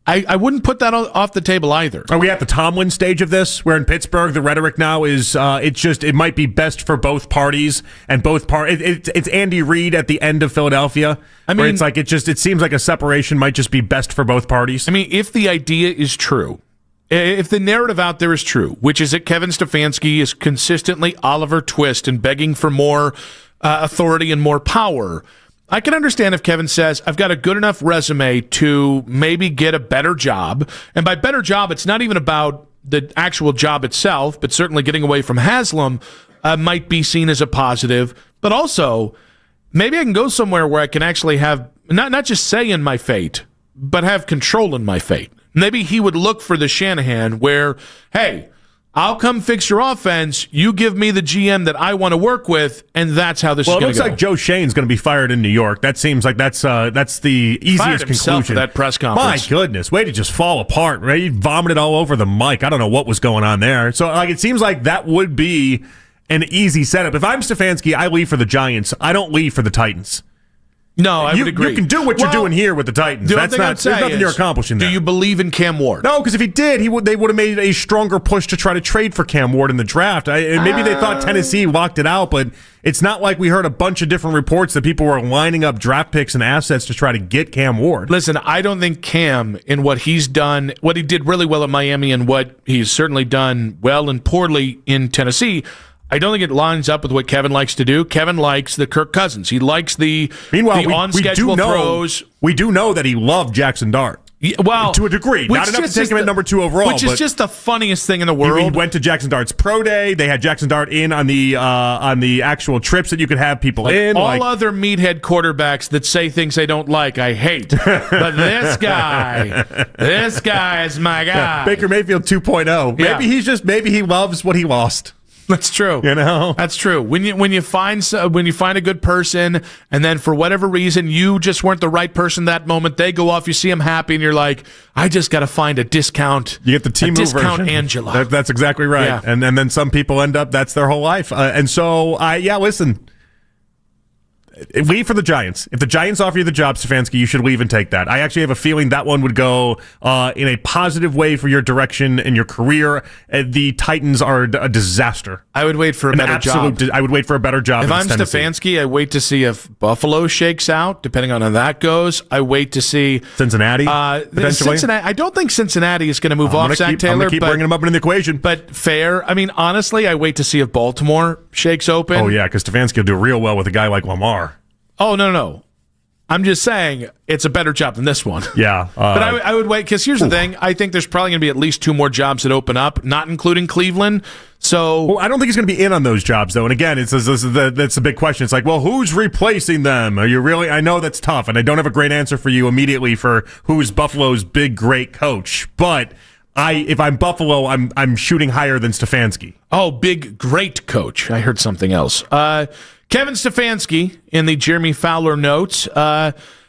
I wouldn't put that off the table either. Are we at the Tomlin stage of this, where in Pittsburgh the rhetoric now is it might be best for both parties and both it's Andy Reid at the end of Philadelphia. I mean, where it's like it seems like a separation might just be best for both parties. I mean, if the idea is true, if the narrative out there is true, which is that Kevin Stefanski is consistently Oliver Twist and begging for more authority and more power, I can understand if Kevin says, I've got a good enough resume to maybe get a better job. And by better job, it's not even about the actual job itself, but certainly getting away from Haslam might be seen as a positive. But also, maybe I can go somewhere where I can actually have not just say in my fate, but have control in my fate. Maybe he would look for the Shanahan where, hey, I'll come fix your offense. You give me the GM that I want to work with, and that's how this is going to go. Well, it looks like Joe Shane's going to be fired in New York. That seems like that's the easiest conclusion. For that press conference. My goodness, way to just fall apart. Right, he vomited all over the mic. I don't know what was going on there. So, like, it seems like that would be an easy setup. If I'm Stefanski, I leave for the Giants. I don't leave for the Titans. No, I would agree. You can do what you're doing here with the Titans. There's nothing you're accomplishing there. Do you believe in Cam Ward? No, because if he did, they would have made a stronger push to try to trade for Cam Ward in the draft. And maybe they thought Tennessee locked it out, but it's not like we heard a bunch of different reports that people were lining up draft picks and assets to try to get Cam Ward. Listen, I don't think Cam, in what he's done, what he did really well at Miami and what he's certainly done well and poorly in Tennessee, I don't think it lines up with what Kevin likes to do. Kevin likes the Kirk Cousins. He likes the on-schedule throws. We do know that he loved Jackson Dart. Well, to a degree. Not enough to take him at number 2 overall. Which is just the funniest thing in the world. He went to Jackson Dart's pro day. They had Jackson Dart in on the actual trips that you could have people in. All other meathead quarterbacks that say things they don't like, I hate. But this guy is my guy. Baker Mayfield 2.0. Maybe he loves what he lost. That's true. That's true. When you find a good person, and then for whatever reason you just weren't the right person that moment, they go off. You see them happy, and you're like, I just got to find a discount. You get the team discount version. Angela. That's exactly right. Yeah. And then some people end up that's their whole life. And so listen. Leave for the Giants. If the Giants offer you the job, Stefanski, you should leave and take that. I actually have a feeling that one would go in a positive way for your direction in your career. The Titans are a disaster. I would wait for a better job. I would wait for a better job. If I'm Stefanski, I wait to see if Buffalo shakes out, depending on how that goes. I wait to see Cincinnati, potentially. I don't think Cincinnati is going to move off Zach Taylor. I'm going to keep bringing them up in the equation. But fair. I mean, honestly, I wait to see if Baltimore shakes open. Oh, yeah, because Stefanski will do real well with a guy like Lamar. Oh, no. I'm just saying it's a better job than this one. Yeah. But I would wait, because here's the thing. I think there's probably going to be at least 2 more jobs that open up, not including Cleveland. So I don't think he's going to be in on those jobs, though. And again, that's the big question. It's like, well, who's replacing them? Are you really? I know that's tough, and I don't have a great answer for you immediately for who's Buffalo's big, great coach. But if I'm Buffalo, I'm shooting higher than Stefanski. Oh, big, great coach. I heard something else. Kevin Stefanski in the Jeremy Fowler notes.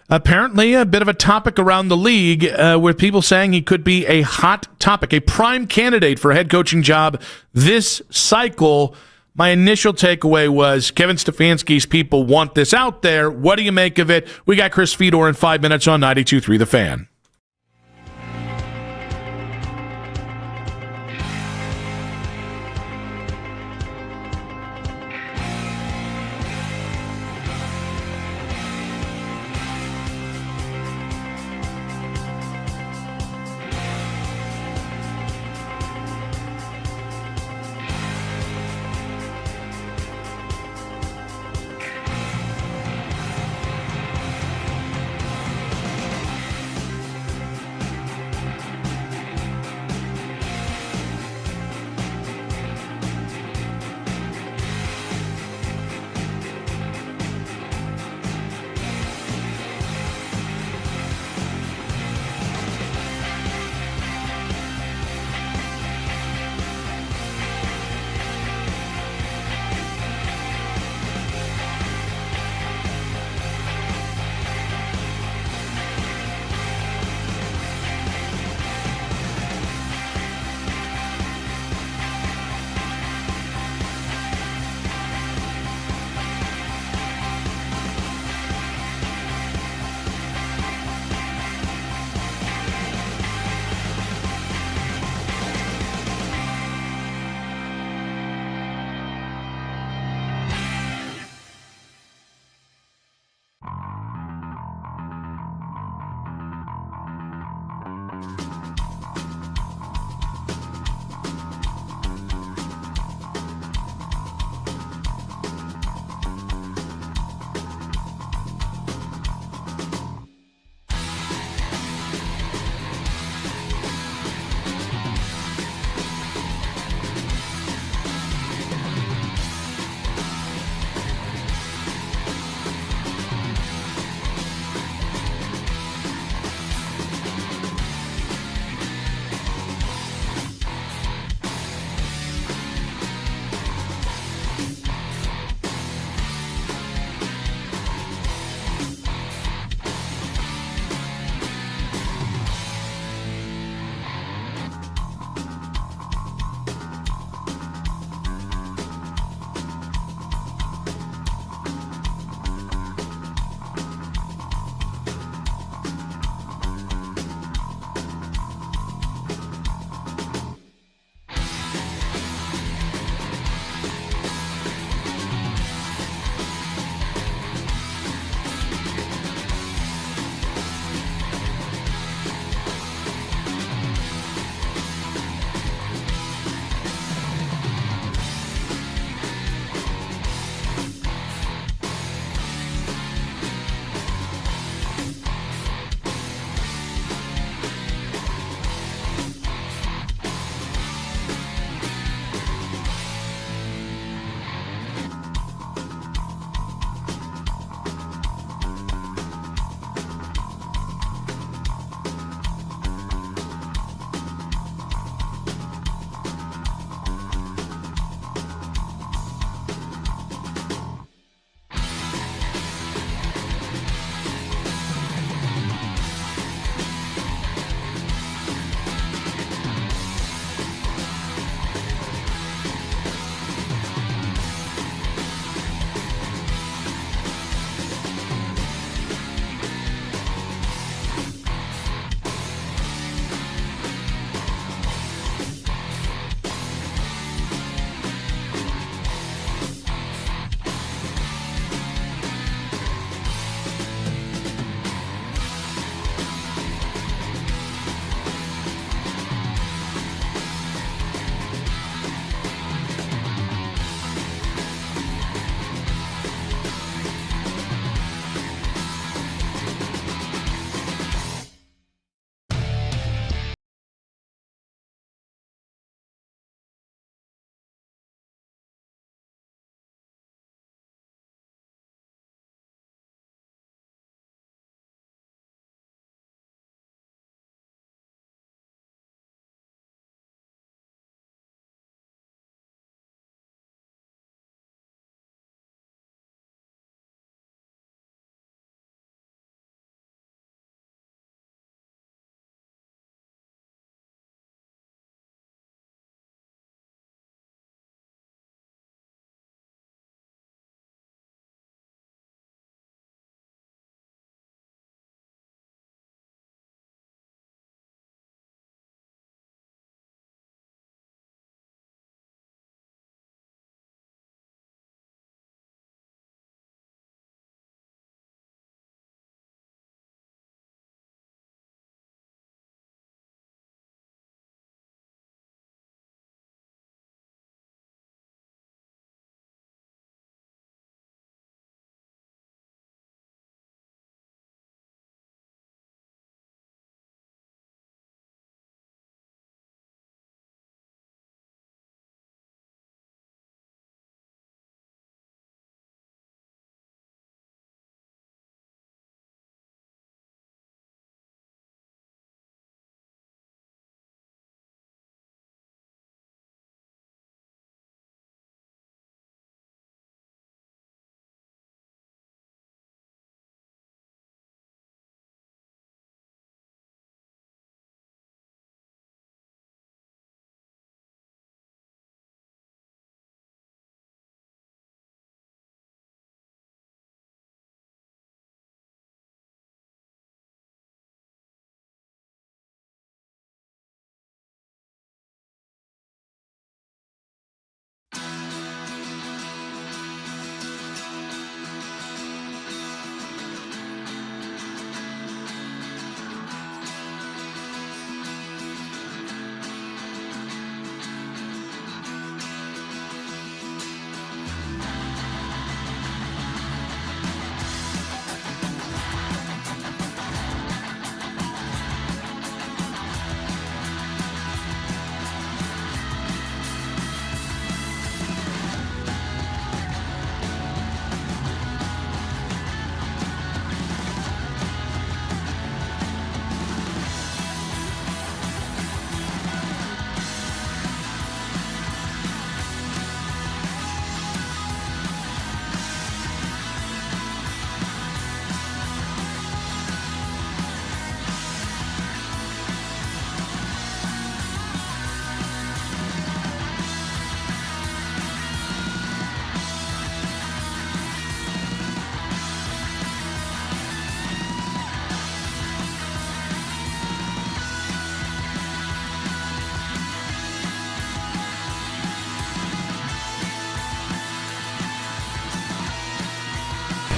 Apparently a bit of a topic around the league with people saying he could be a hot topic, a prime candidate for a head coaching job this cycle. My initial takeaway was Kevin Stefanski's people want this out there. What do you make of it? We got Chris Fedor in 5 minutes on 92.3 The Fan.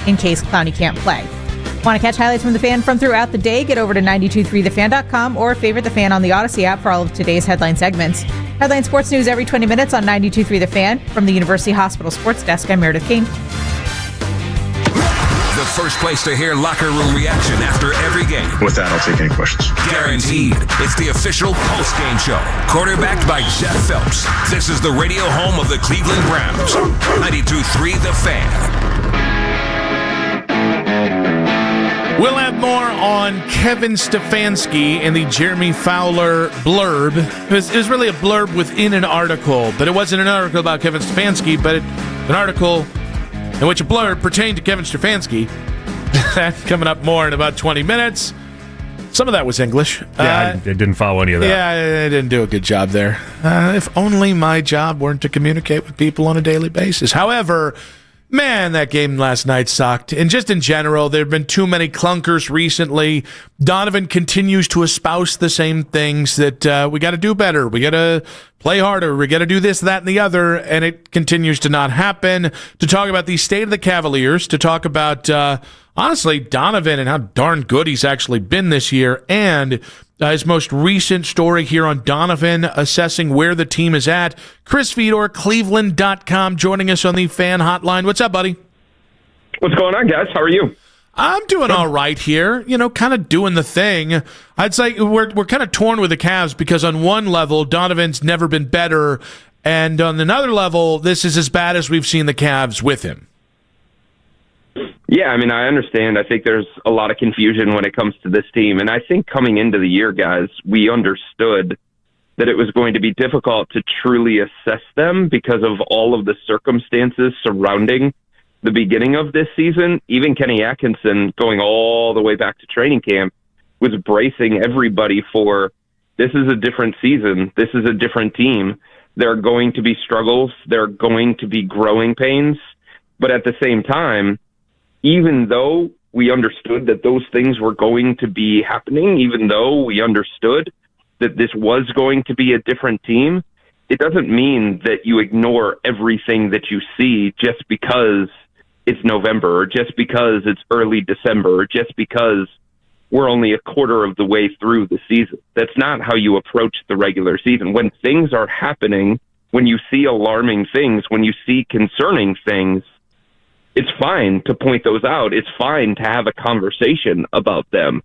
in case Clowney can't play. Want to catch highlights from the Fan from throughout the day? Get over to 923thefan.com or favorite the Fan on the Odyssey app for all of today's headline segments. Headline sports news every 20 minutes on 923 The Fan. From the University Hospital Sports Desk, I'm Meredith King. The first place to hear locker room reaction after every game. With that, I'll take any questions. Guaranteed. It's the official post-game show. Quarterbacked by Jeff Phelps. This is the radio home of the Cleveland Browns. 92.3 The Fan. We'll have more on Kevin Stefanski and the Jeremy Fowler blurb. It was really a blurb within an article, but it wasn't an article about Kevin Stefanski, but an article in which a blurb pertained to Kevin Stefanski. That's coming up more in about 20 minutes. Some of that was English. Yeah, I didn't follow any of that. Yeah, I didn't do a good job there. If only my job weren't to communicate with people on a daily basis. However, man, that game last night sucked. And just in general, there have been too many clunkers recently. Donovan continues to espouse the same things that we got to do better. We got to play harder. We got to do this, that, and the other. And it continues to not happen. To talk about the state of the Cavaliers, to talk about, honestly, Donovan and how darn good he's actually been this year, and his most recent story here on Donovan, assessing where the team is at. Chris Fedor, Cleveland.com, joining us on the Fan Hotline. What's up, buddy? What's going on, guys? How are you? I'm doing all right here, kind of doing the thing. I'd say we're kind of torn with the Cavs because on one level, Donovan's never been better, and on another level, this is as bad as we've seen the Cavs with him. Yeah, I mean, I understand. I think there's a lot of confusion when it comes to this team. And I think coming into the year, guys, we understood that it was going to be difficult to truly assess them because of all of the circumstances surrounding the beginning of this season. Even Kenny Atkinson, going all the way back to training camp, was bracing everybody for this is a different season. This is a different team. There are going to be struggles. There are going to be growing pains. But at the same time, even though we understood that those things were going to be happening, even though we understood that this was going to be a different team, it doesn't mean that you ignore everything that you see just because it's November or just because it's early December or just because we're only a quarter of the way through the season. That's not how you approach the regular season. When things are happening, when you see alarming things, when you see concerning things, it's fine to point those out. It's fine to have a conversation about them.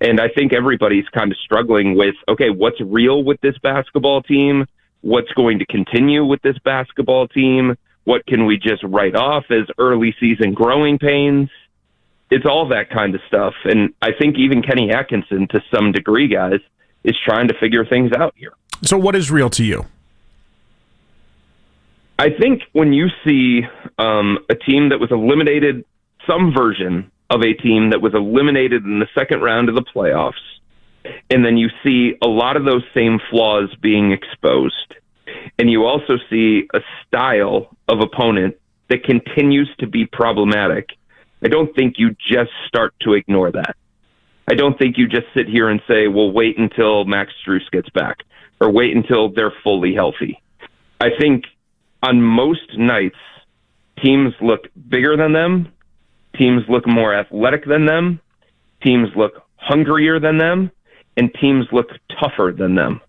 And I think everybody's kind of struggling with, okay, what's real with this basketball team? What's going to continue with this basketball team? What can we just write off as early season growing pains? It's all that kind of stuff. And I think even Kenny Atkinson, to some degree, guys, is trying to figure things out here. So what is real to you? I think when you see a team that was eliminated, some version of a team that was eliminated in the second round of the playoffs, and then you see a lot of those same flaws being exposed, and you also see a style of opponent that continues to be problematic, I don't think you just start to ignore that. I don't think you just sit here and say, well, wait until Max Strus gets back, or wait until they're fully healthy. I think on most nights, teams look bigger than them, teams look more athletic than them, teams look hungrier than them, and teams look tougher than them.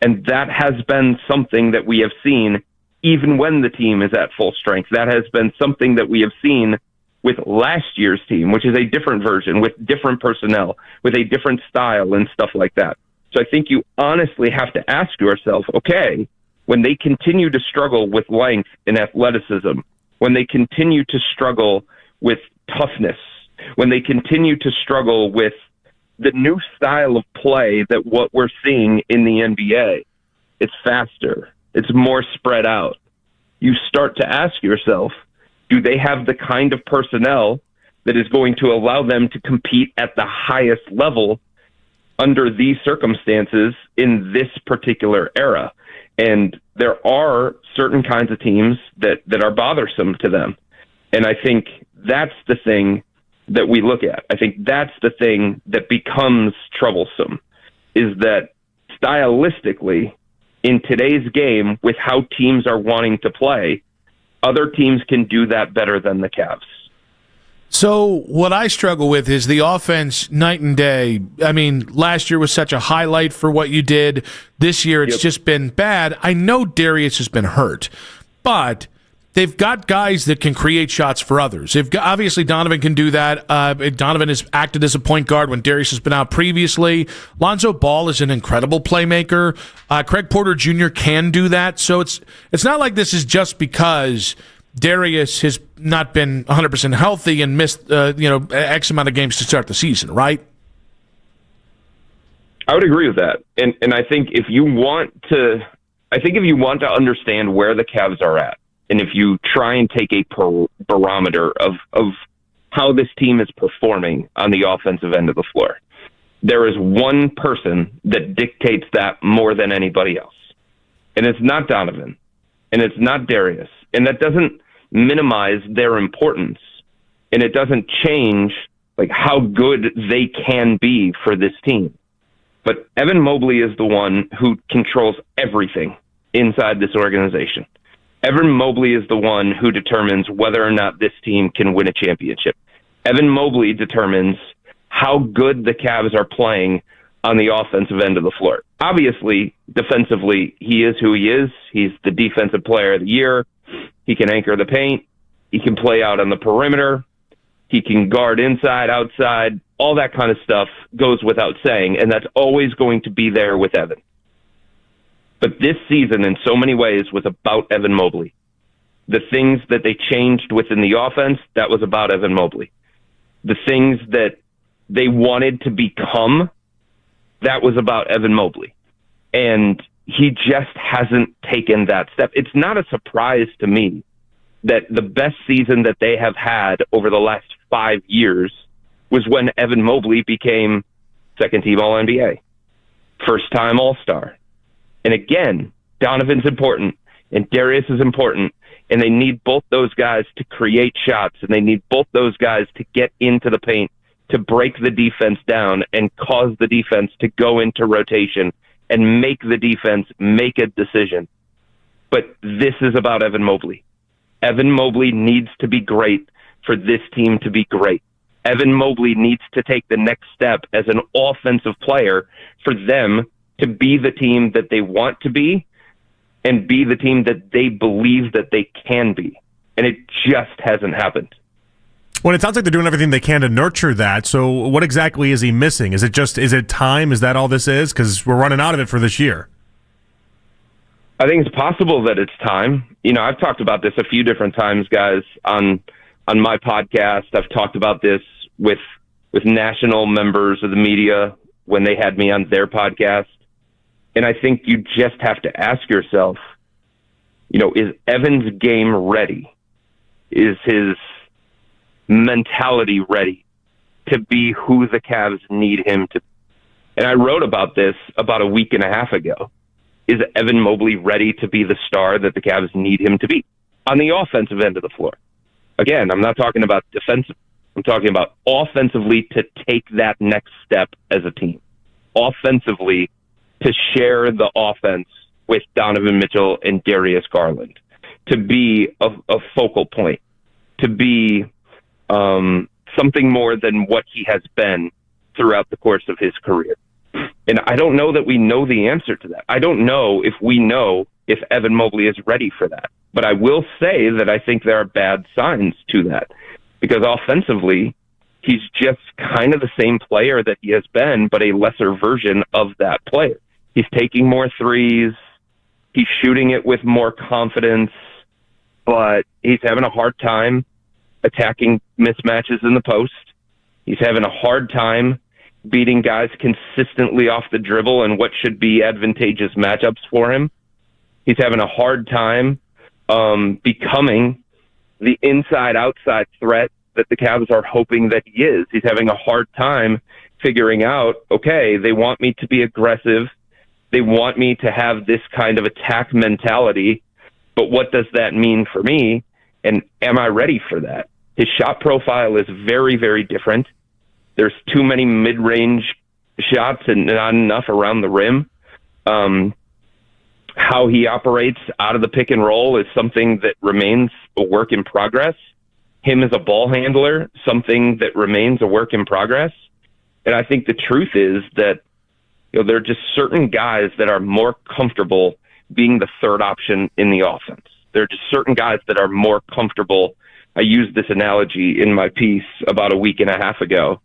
And that has been something that we have seen even when the team is at full strength. That has been something that we have seen with last year's team, which is a different version, with different personnel, with a different style and stuff like that. So I think you honestly have to ask yourself, okay, when they continue to struggle with length and athleticism, when they continue to struggle with toughness, when they continue to struggle with the new style of play that what we're seeing in the NBA, it's faster, it's more spread out. You start to ask yourself, do they have the kind of personnel that is going to allow them to compete at the highest level under these circumstances in this particular era? And there are certain kinds of teams that are bothersome to them. And I think that's the thing that we look at. I think that's the thing that becomes troublesome, is that stylistically, in today's game, with how teams are wanting to play, other teams can do that better than the Cavs. So what I struggle with is the offense night and day. I mean, last year was such a highlight for what you did. This year it's just been bad. I know Darius has been hurt, but they've got guys that can create shots for others. Obviously, Donovan can do that. Donovan has acted as a point guard when Darius has been out previously. Lonzo Ball is an incredible playmaker. Craig Porter Jr. can do that. So it's not like this is just because Darius has not been 100% healthy and missed X amount of games to start the season, right? I would agree with that. And I think if you want to understand where the Cavs are at, and if you try and take a barometer of how this team is performing on the offensive end of the floor, there is one person that dictates that more than anybody else. And it's not Donovan, and it's not Darius. And that doesn't minimize their importance, and it doesn't change like how good they can be for this team. But Evan Mobley is the one who controls everything inside this organization. Evan Mobley is the one who determines whether or not this team can win a championship. Evan Mobley determines how good the Cavs are playing on the offensive end of the floor. Obviously, defensively, he is who he is. He's the defensive player of the year. He can anchor the paint. He can play out on the perimeter. He can guard inside, outside. All that kind of stuff goes without saying, and that's always going to be there with Evan. But this season, in so many ways, was about Evan Mobley. The things that they changed within the offense, that was about Evan Mobley. The things that they wanted to become, that was about Evan Mobley. And he just hasn't taken that step. It's not a surprise to me that the best season that they have had over the last 5 years was when Evan Mobley became second-team All-NBA, first-time All-Star. And again, Donovan's important, and Darius is important, and they need both those guys to create shots, and they need both those guys to get into the paint, to break the defense down and cause the defense to go into rotation and make the defense make a decision. But this is about Evan Mobley. Evan Mobley needs to be great for this team to be great. Evan Mobley needs to take the next step as an offensive player for them to be the team that they want to be and be the team that they believe that they can be. And it just hasn't happened. Well, it sounds like they're doing everything they can to nurture that. So what exactly is he missing? Is it time? Is that all this is? Because we're running out of it for this year. I think it's possible that it's time. You know, I've talked about this a few different times, guys, on my podcast. I've talked about this with national members of the media when they had me on their podcast. And I think you just have to ask yourself, you know, is Evan's game ready? Is his mentality ready to be who the Cavs need him to be? And I wrote about this about a week and a half ago. Is Evan Mobley ready to be the star that the Cavs need him to be on the offensive end of the floor? Again, I'm not talking about defensive. I'm talking about offensively to take that next step as a team. Offensively to share the offense with Donovan Mitchell and Darius Garland. To be a focal point. To be something more than what he has been throughout the course of his career. And I don't know that we know the answer to that. I don't know if we know if Evan Mobley is ready for that. But I will say that I think there are bad signs to that. Because offensively, he's just kind of the same player that he has been, but a lesser version of that player. He's taking more threes. He's shooting it with more confidence. But he's having a hard time attacking mismatches in the post. He's having a hard time beating guys consistently off the dribble in what should be advantageous matchups for him. He's having a hard time becoming the inside-outside threat that the Cavs are hoping that he is. He's having a hard time figuring out, okay, they want me to be aggressive. They want me to have this kind of attack mentality, but what does that mean for me? And am I ready for that? His shot profile is very, very different. There's too many mid-range shots and not enough around the rim. How he operates out of the pick and roll is something that remains a work in progress. him as a ball handler something that remains a work in progress. And I think the truth is that there are just certain guys that are more comfortable being the third option in the offense. There are just certain guys that are more comfortable. I used this analogy in my piece about a week and a half ago.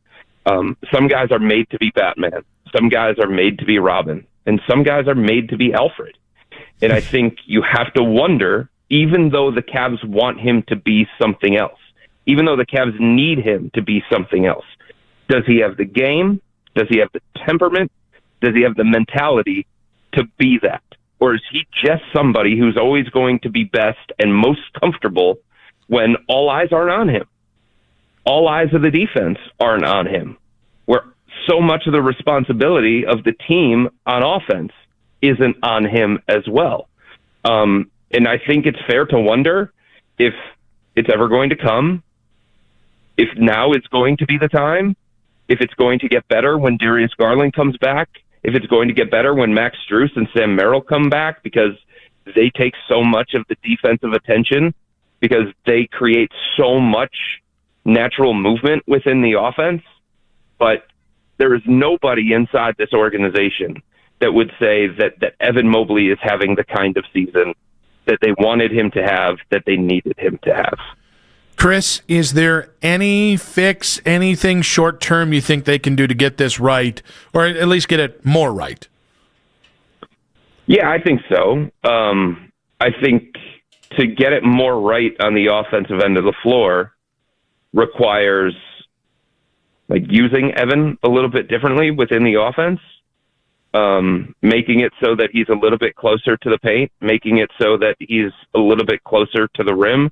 Some guys are made to be Batman. Some guys are made to be Robin. And some guys are made to be Alfred. And I think you have to wonder, even though the Cavs want him to be something else, even though the Cavs need him to be something else, does he have the game? Does he have the temperament? Does he have the mentality to be that? Or is he just somebody who's always going to be best and most comfortable when all eyes aren't on him? All eyes of the defense aren't on him, where so much of the responsibility of the team on offense isn't on him as well. And I think it's fair to wonder if it's ever going to come, if now is going to be the time, if it's going to get better when Darius Garland comes back, if it's going to get better when Max Strus and Sam Merrill come back, because they take so much of the defensive attention, because they create so much natural movement within the offense. But there is nobody inside this organization that would say that Evan Mobley is having the kind of season that they wanted him to have, that they needed him to have. Chris, is there any fix, anything short-term you think they can do to get this right, or at least get it more right? Yeah, I think so. I think to get it more right on the offensive end of the floor requires using Evan a little bit differently within the offense, making it so that he's a little bit closer to the paint, making it so that he's a little bit closer to the rim,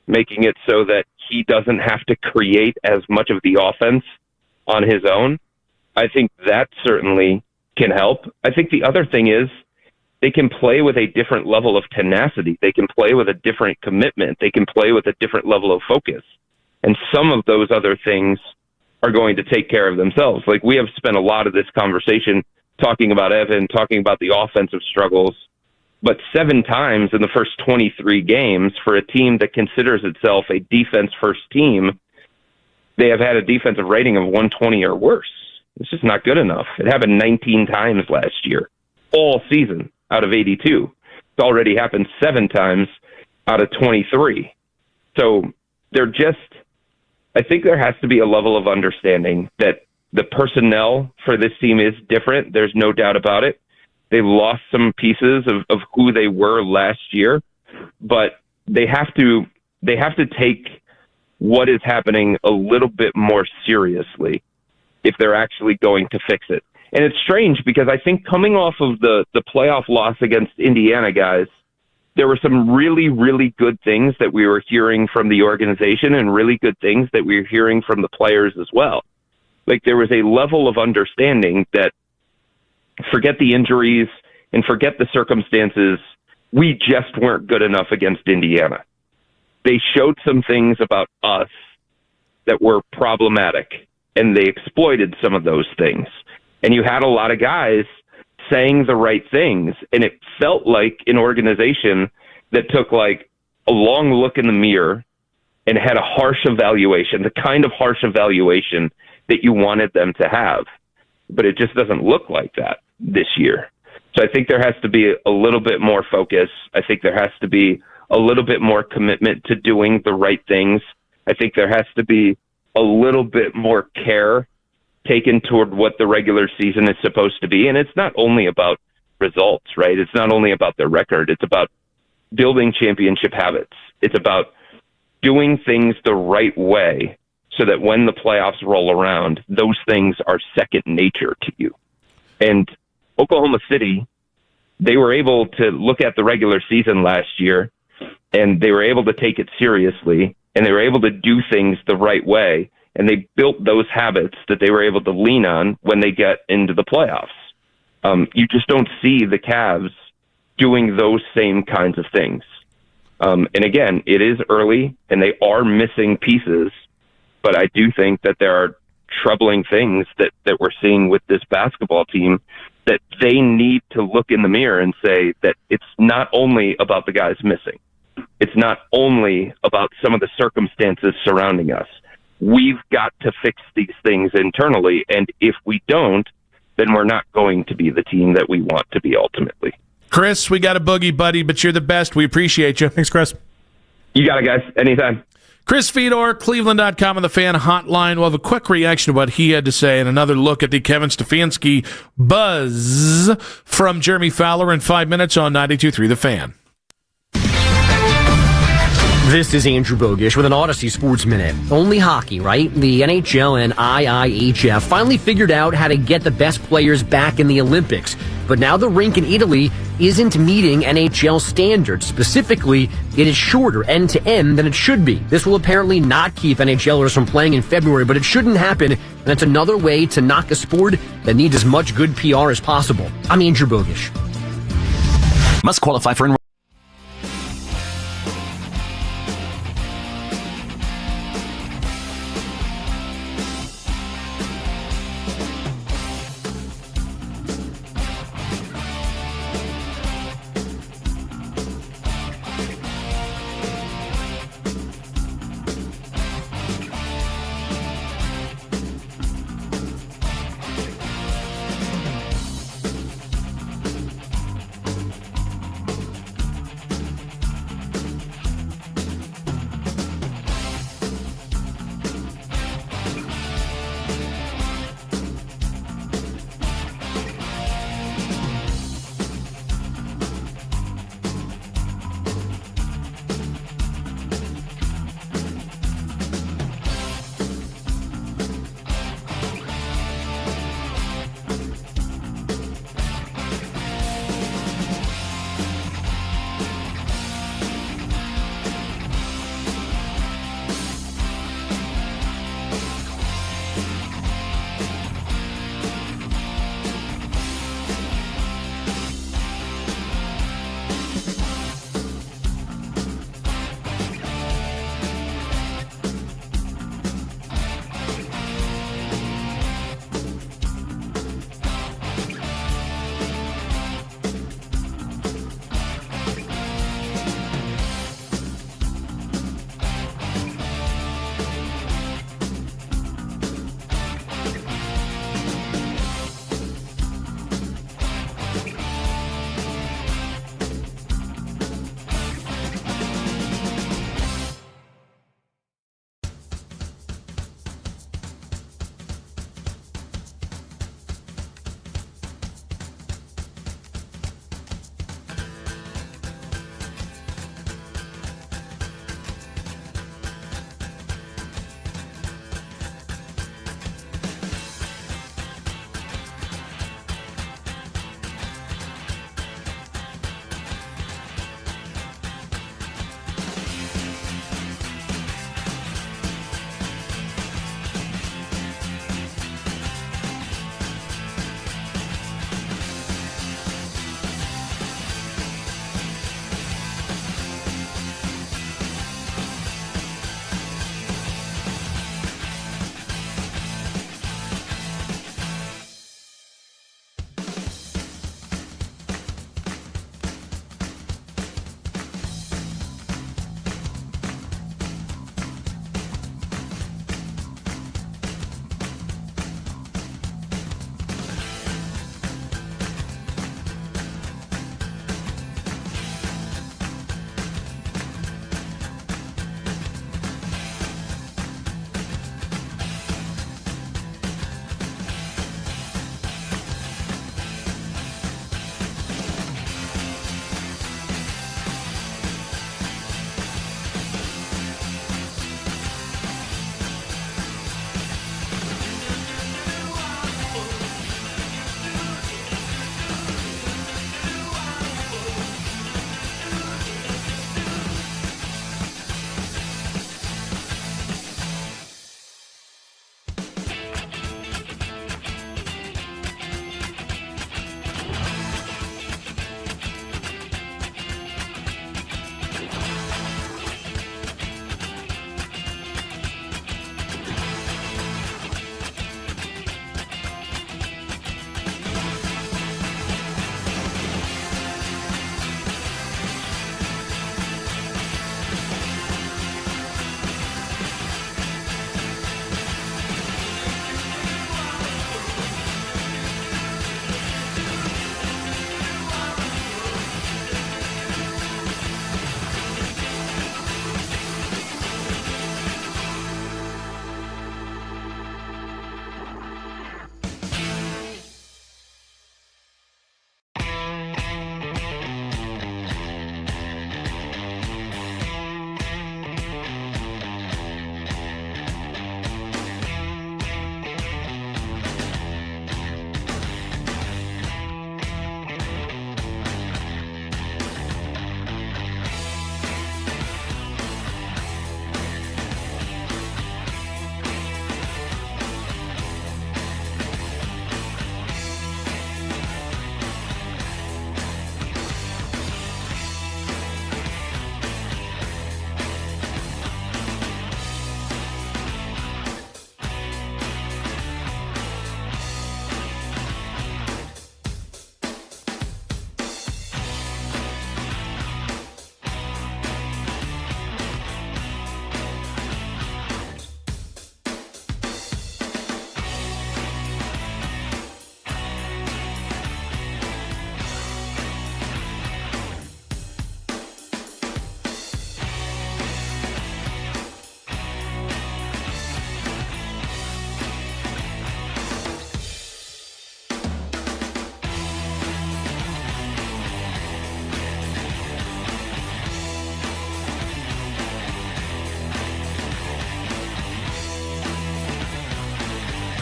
making it so that he doesn't have to create as much of the offense on his own. I think that certainly can help. I think the other thing is they can play with a different level of tenacity. They can play with a different commitment. They can play with a different level of focus. And some of those other things are going to take care of themselves. We have spent a lot of this conversation talking about Evan, talking about the offensive struggles, but 7 times in the first 23 games for a team that considers itself a defense-first team, they have had a defensive rating of 120 or worse. It's just not good enough. It happened 19 times last year, all season out of 82. It's already happened 7 times out of 23. So I think there has to be a level of understanding that the personnel for this team is different. There's no doubt about it. They've lost some pieces of who they were last year, but they have to take what is happening a little bit more seriously if they're actually going to fix it. And it's strange because I think coming off of the playoff loss against Indiana, guys, there were some really, really good things that we were hearing from the organization and really good things that we were hearing from the players as well. There was a level of understanding that forget the injuries and forget the circumstances, we just weren't good enough against Indiana. They showed some things about us that were problematic, and they exploited some of those things. And you had a lot of guys saying the right things, and it felt like an organization that took a long look in the mirror and had a harsh evaluation, the kind of harsh evaluation that you wanted them to have. But it just doesn't look like that this year. So I think there has to be a little bit more focus. I think there has to be a little bit more commitment to doing the right things. I think there has to be a little bit more care taken toward what the regular season is supposed to be. And it's not only about results, right? It's not only about their record. It's about building championship habits. It's about doing things the right way so that when the playoffs roll around, those things are second nature to you. And Oklahoma City, they were able to look at the regular season last year, and they were able to take it seriously, and they were able to do things the right way, and they built those habits that they were able to lean on when they get into the playoffs. You just don't see the Cavs doing those same kinds of things. And again, it is early, and they are missing pieces, but I do think that there are troubling things that we're seeing with this basketball team that they need to look in the mirror and say that it's not only about the guys missing. It's not only about some of the circumstances surrounding us. We've got to fix these things internally, and if we don't, then we're not going to be the team that we want to be ultimately. Chris, we got a boogie, buddy, but you're the best. We appreciate you. Thanks, Chris. You got it, guys. Anytime. Chris Fedor, Cleveland.com, and the Fan Hotline. We'll have a quick reaction to what he had to say and another look at the Kevin Stefanski buzz from Jeremy Fowler in 5 minutes on 92.3 The Fan. This is Andrew Bogish with an Odyssey Sports Minute. Only hockey, right? The NHL and IIHF finally figured out how to get the best players back in the Olympics. But now the rink in Italy isn't meeting NHL standards. Specifically, it is shorter end-to-end than it should be. This will apparently not keep NHLers from playing in February, but it shouldn't happen, and it's another way to knock a sport that needs as much good PR as possible. I'm Andrew Bogish. Must qualify for enrollment.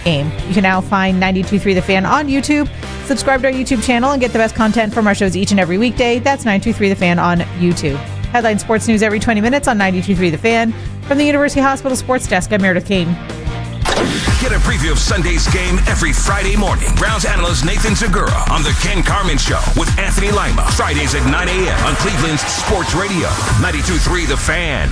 game. You can now find 92.3 The Fan on YouTube. Subscribe to our YouTube channel and get the best content from our shows each and every weekday. That's 92.3 The Fan on YouTube. Headline sports news every 20 minutes on 92.3 The Fan. From the University Hospital Sports Desk, I'm Meredith Kane. Get a preview of Sunday's game every Friday morning. Browns analyst Nathan Zagura on The Ken Carman Show with Anthony Lima. Fridays at 9 a.m. on Cleveland's Sports Radio, 92.3 The Fan.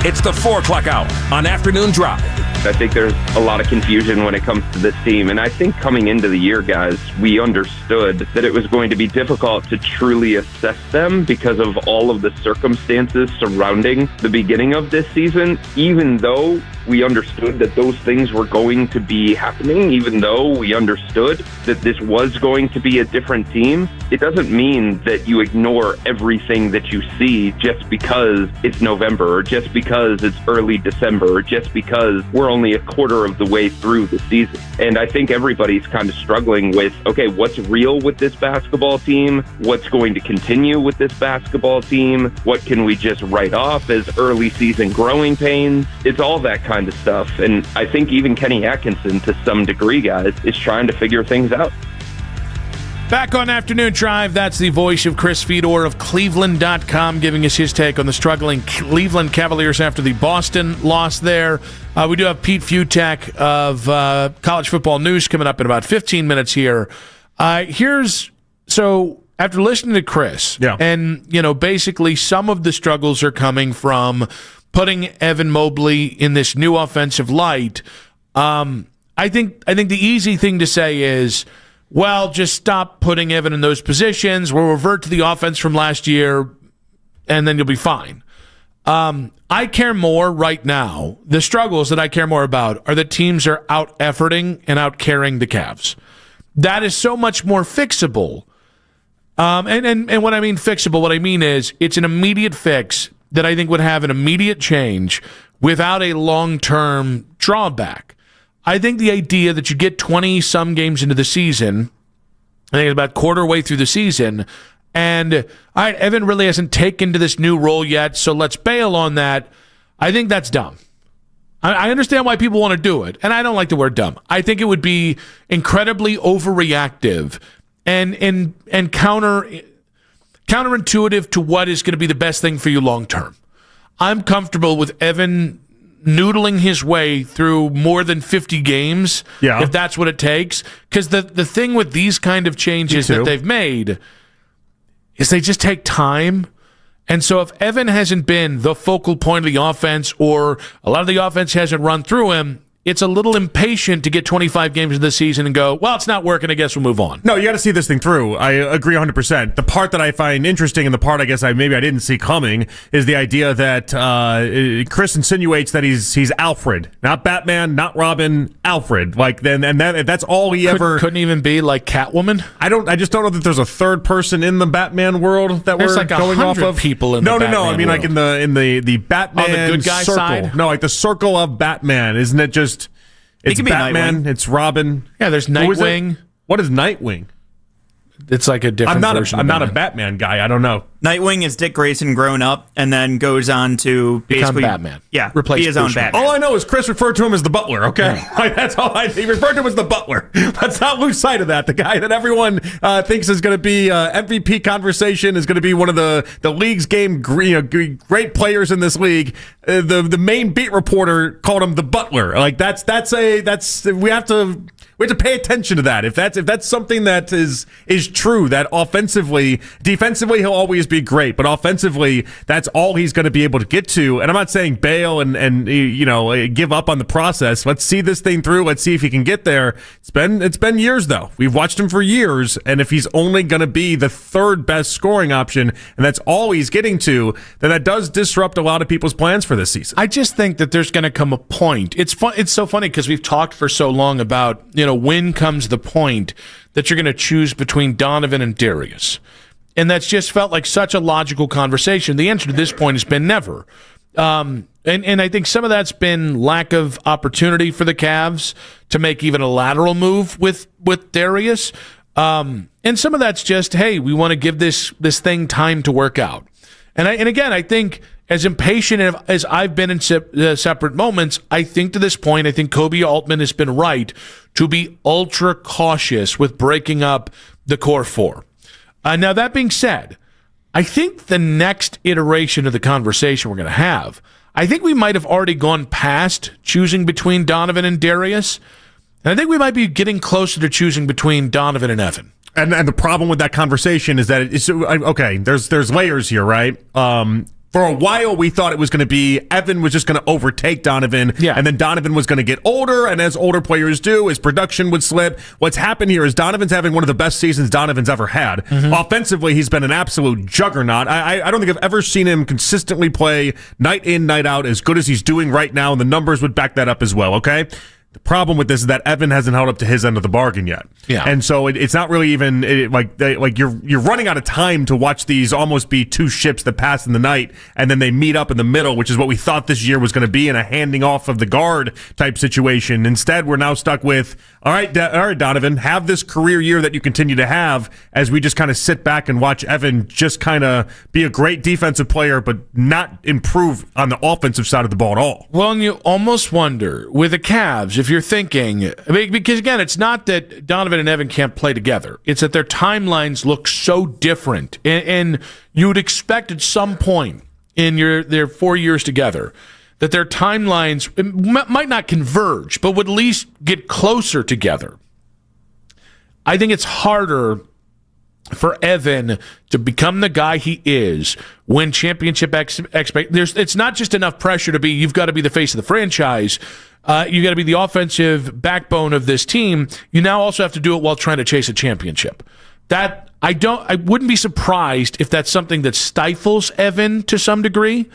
It's the 4 o'clock hour on Afternoon Drive. I think there's a lot of confusion when it comes to this team. And I think coming into the year, guys, we understood that it was going to be difficult to truly assess them because of all of the circumstances surrounding the beginning of this season, even though we understood that those things were going to be happening, even though we understood that this was going to be a different team. It doesn't mean that you ignore everything that you see just because it's November or just because it's early December or just because we're only a quarter of the way through the season. And I think everybody's kind of struggling with, okay, what's real with this basketball team? What's going to continue with this basketball team? What can we just write off as early season growing pains? It's all that kind of stuff. And I think even Kenny Atkinson, to some degree, guys, is trying to figure things out. Back on Afternoon Drive, that's the voice of Chris Fedor of Cleveland.com giving us his take on the struggling Cleveland Cavaliers after the Boston loss there. We do have Pete Fiutak of College Football News coming up in about 15 minutes here. So after listening to Chris, and basically some of the struggles are coming from putting Evan Mobley in this new offensive light. I think the easy thing to say is, well, just stop putting Evan in those positions. We'll revert to the offense from last year, and then you'll be fine. I care more right now. The struggles that I care more about are that teams are out-efforting and out-carrying the Cavs. That is so much more fixable. And when I mean fixable, what I mean is it's an immediate fix that I think would have an immediate change without a long-term drawback. I think the idea that you get 20-some games into the season, I think it's about quarter way through the season, and all right, Evan really hasn't taken to this new role yet, so let's bail on that. I think that's dumb. I understand why people want to do it, and I don't like the word dumb. I think it would be incredibly overreactive and counterintuitive to what is going to be the best thing for you long term. I'm comfortable with Evan noodling his way through more than 50 games, if that's what it takes. Because the thing with these kind of changes that they've made is they just take time. And so if Evan hasn't been the focal point of the offense, or a lot of the offense hasn't run through him, it's a little impatient to get 25 games into the season and go, well, it's not working, I guess we'll move on. No, you got to see this thing through. I agree 100%. The part that I find interesting, and the part I guess I didn't see coming, is the idea that Chris insinuates that he's Alfred, not Batman, not Robin, Alfred. That's all he couldn't even be like Catwoman. I just don't know that there's a third person in the Batman world that there's we're like going off of. People in the Batman I mean, world. like in the Batman the good guy circle. side. No, like the circle of Batman. Isn't it just? It's Batman. It's Robin. Yeah, there's Nightwing. What is Nightwing? It's like a different version. I'm not a Batman guy. I don't know. Nightwing is Dick Grayson grown up and then goes on to become basically Batman. Yeah, replace be his own Bruce Batman. All I know is Chris referred to him as the butler. Okay, that's all he referred to him as the butler. Let's not lose sight of that. The guy that everyone thinks is going to be MVP conversation, is going to be one of the league's great players in this league. The main beat reporter called him the butler. Like we have to pay attention to that. If that's something that is true, that defensively he'll always be great, but offensively that's all he's going to be able to get to. And I'm not saying bail and give up on the process. Let's see this thing through. Let's see if he can get there. It's been years though. We've watched him for years, and if he's only going to be the third best scoring option, and that's all he's getting to, then that does disrupt a lot of people's plans for this season. I just think that there's going to come a point. It's so funny because we've talked for so long about when comes the point that you're going to choose between Donovan and Darius. And that's just felt like such a logical conversation. The answer to this point has been never. And I think some of that's been lack of opportunity for the Cavs to make even a lateral move with Darius. And some of that's just, hey, we want to give this thing time to work out. And again, I think as impatient as I've been in separate moments, I think to this point, I think Kobe Altman has been right to be ultra cautious with breaking up the core four. Now, that being said, I think the next iteration of the conversation we're going to have, I think we might have already gone past choosing between Donovan and Darius, and I think we might be getting closer to choosing between Donovan and Evan. And the problem with that conversation is that it's okay. There's layers here, right? For a while, we thought it was going to be Evan was just going to overtake Donovan, and then Donovan was going to get older, and as older players do, his production would slip. What's happened here is Donovan's having one of the best seasons Donovan's ever had. Offensively, he's been an absolute juggernaut. I don't think I've ever seen him consistently play night in, night out as good as he's doing right now, and the numbers would back that up as well, okay? The problem with this is that Evan hasn't held up to his end of the bargain yet. Yeah. And so it's not really even like you're running out of time to watch these almost be two ships that pass in the night and then they meet up in the middle, which is what we thought this year was going to be in a handing off of the guard type situation. Instead, we're now stuck with, all right, Donovan, have this career year that you continue to have as we just kind of sit back and watch Evan just kind of be a great defensive player but not improve on the offensive side of the ball at all. Well, and you almost wonder with the Cavs, if you're thinking, because again, it's not that Donovan and Evan can't play together. It's that their timelines look so different. And you would expect at some point in their 4 years together that their timelines might not converge, but would at least get closer together. I think it's harder for Evan to become the guy he is when championship it's not just enough pressure to be, you've got to be the face of the franchise. You got to be the offensive backbone of this team. You now also have to do it while trying to chase a championship. That I wouldn't be surprised if that's something that stifles Evan to some degree.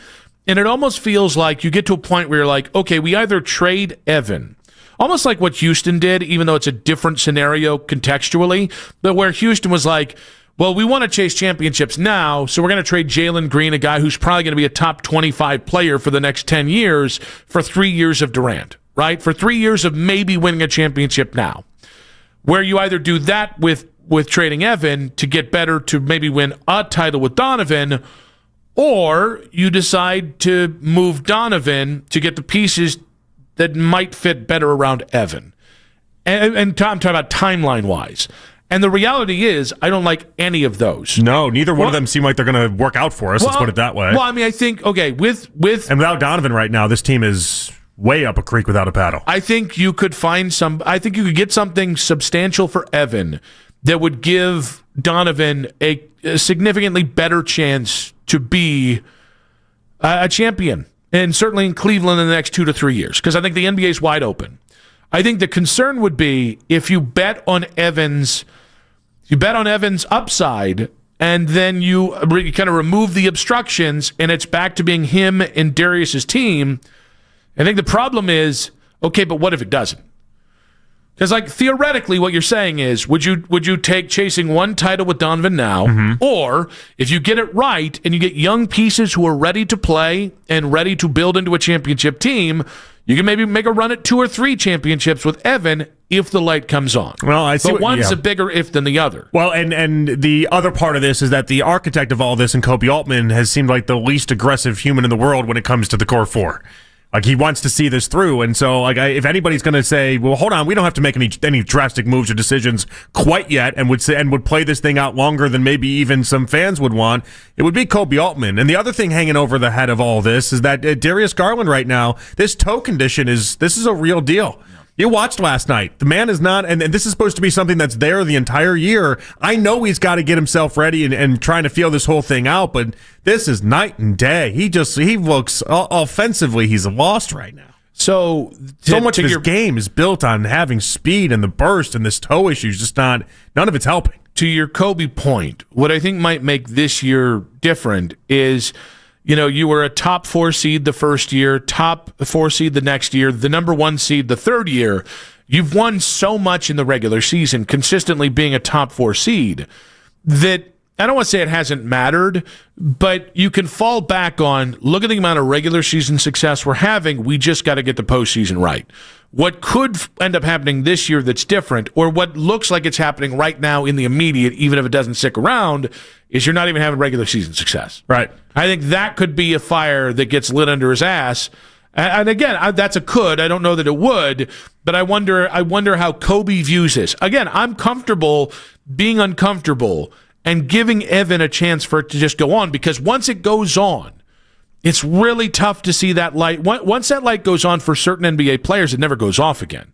And it almost feels like you get to a point where you're like, okay, we either trade Evan, almost like what Houston did, even though it's a different scenario contextually, but where Houston was like, well, we want to chase championships now, so we're going to trade Jalen Green, a guy who's probably going to be a top 25 player for the next 10 years, for 3 years of Durant, right? For 3 years of maybe winning a championship now. Where you either do that with trading Evan to get better to maybe win a title with Donovan, or you decide to move Donovan to get the pieces that might fit better around Evan. And I'm talking about timeline-wise. And the reality is, I don't like any of those. No, neither one of them seem like they're going to work out for us. Let's put it that way. Well, I mean, I think, okay, with and without Donovan right now, this team is way up a creek without a paddle. I think you could get something substantial for Evan that would give Donovan a significantly better chance to be a champion, and certainly in Cleveland in the next 2 to 3 years, because I think the NBA is wide open. I think the concern would be if you bet on Evans upside, and then you kind of remove the obstructions, and it's back to being him and Darius's team. I think the problem is, okay, but what if it doesn't? Because, like, theoretically, what you're saying is, would you take chasing one title with Donovan now, or if you get it right and you get young pieces who are ready to play and ready to build into a championship team, you can maybe make a run at 2 or 3 championships with Evan if the light comes on. Well, I see, but one's a bigger if than the other. Well, and the other part of this is that the architect of all this, in Kobe Altman, has seemed like the least aggressive human in the world when it comes to the core four. Like, he wants to see this through, and so like if anybody's going to say, well, hold on, we don't have to make any drastic moves or decisions quite yet, and would play this thing out longer than maybe even some fans would want, it would be Kobe Altman. And the other thing hanging over the head of all this is that Darius Garland right now, this toe condition is a real deal. You watched last night. The man is not, and this is supposed to be something that's there the entire year. I know he's got to get himself ready and trying to feel this whole thing out, but this is night and day. He looks offensively, he's lost right now. So much of his game is built on having speed and the burst, and this toe issue is just none of it's helping. To your Kobe point, what I think might make this year different is, you were a top 4 seed the first year, top 4 seed the next year, the number 1 seed the third year. You've won so much in the regular season, consistently being a top 4 seed, that I don't want to say it hasn't mattered, but you can fall back on, look at the amount of regular season success we're having. We just got to get the postseason right. What could end up happening this year that's different, or what looks like it's happening right now in the immediate, even if it doesn't stick around, is you're not even having regular season success. Right. I think that could be a fire that gets lit under his ass. And again, that's a could. I don't know that it would, but I wonder how Kobe views this. Again, I'm comfortable being uncomfortable and giving Evan a chance for it to just go on, because once it goes on, it's really tough to see that light. Once that light goes on for certain NBA players, it never goes off again.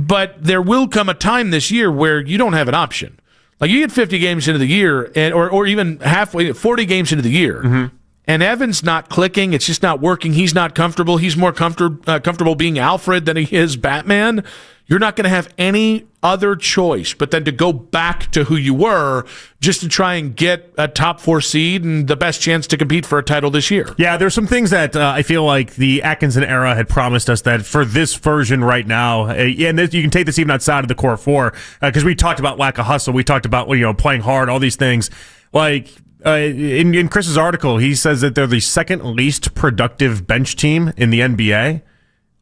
But there will come a time this year where you don't have an option. Like, you get 50 games into the year, or even halfway, 40 games into the year, and Evan's not clicking. It's just not working. He's not comfortable. He's more comfortable being Alfred than he is Batman. You're not going to have any other choice but then to go back to who you were, just to try and get a top 4 seed and the best chance to compete for a title this year. Yeah, there's some things that I feel like the Atkinson era had promised us that for this version right now, and you can take this even outside of the core 4, because we talked about lack of hustle. We talked about playing hard, all these things. Like, in Chris's article, he says that they're the second least productive bench team in the NBA.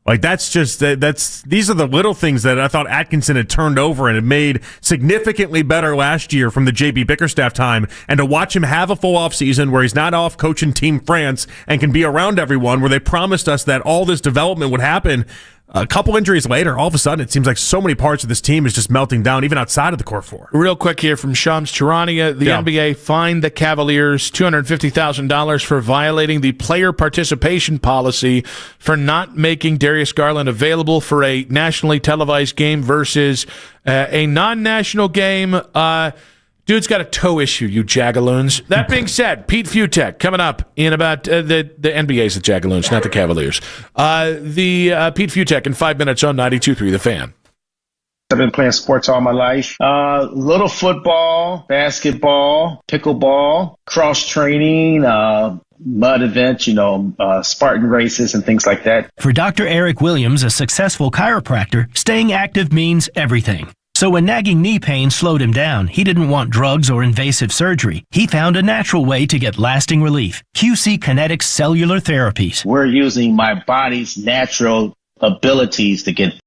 Like, these are the little things that I thought Atkinson had turned over and had made significantly better last year from the JB Bickerstaff time. And to watch him have a full offseason where he's not off coaching Team France and can be around everyone, where they promised us that all this development would happen. A couple injuries later, all of a sudden, it seems like so many parts of this team is just melting down, even outside of the core 4. Real quick here from Shams Charania. The NBA fined the Cavaliers $250,000 for violating the player participation policy for not making Darius Garland available for a nationally televised game versus a non-national game. Dude's got a toe issue, you Jagaloons. That being said, Pete Fiutak coming up in about the NBA's the Jagaloons, not the Cavaliers. Pete Fiutak in 5 minutes on 92.3 The Fan. I've been playing sports all my life. Little football, basketball, pickleball, cross training, mud events, Spartan races and things like that. For Dr. Eric Williams, a successful chiropractor, staying active means everything. So when nagging knee pain slowed him down, he didn't want drugs or invasive surgery. He found a natural way to get lasting relief. QC Kinetics Cellular Therapies. We're using my body's natural abilities to get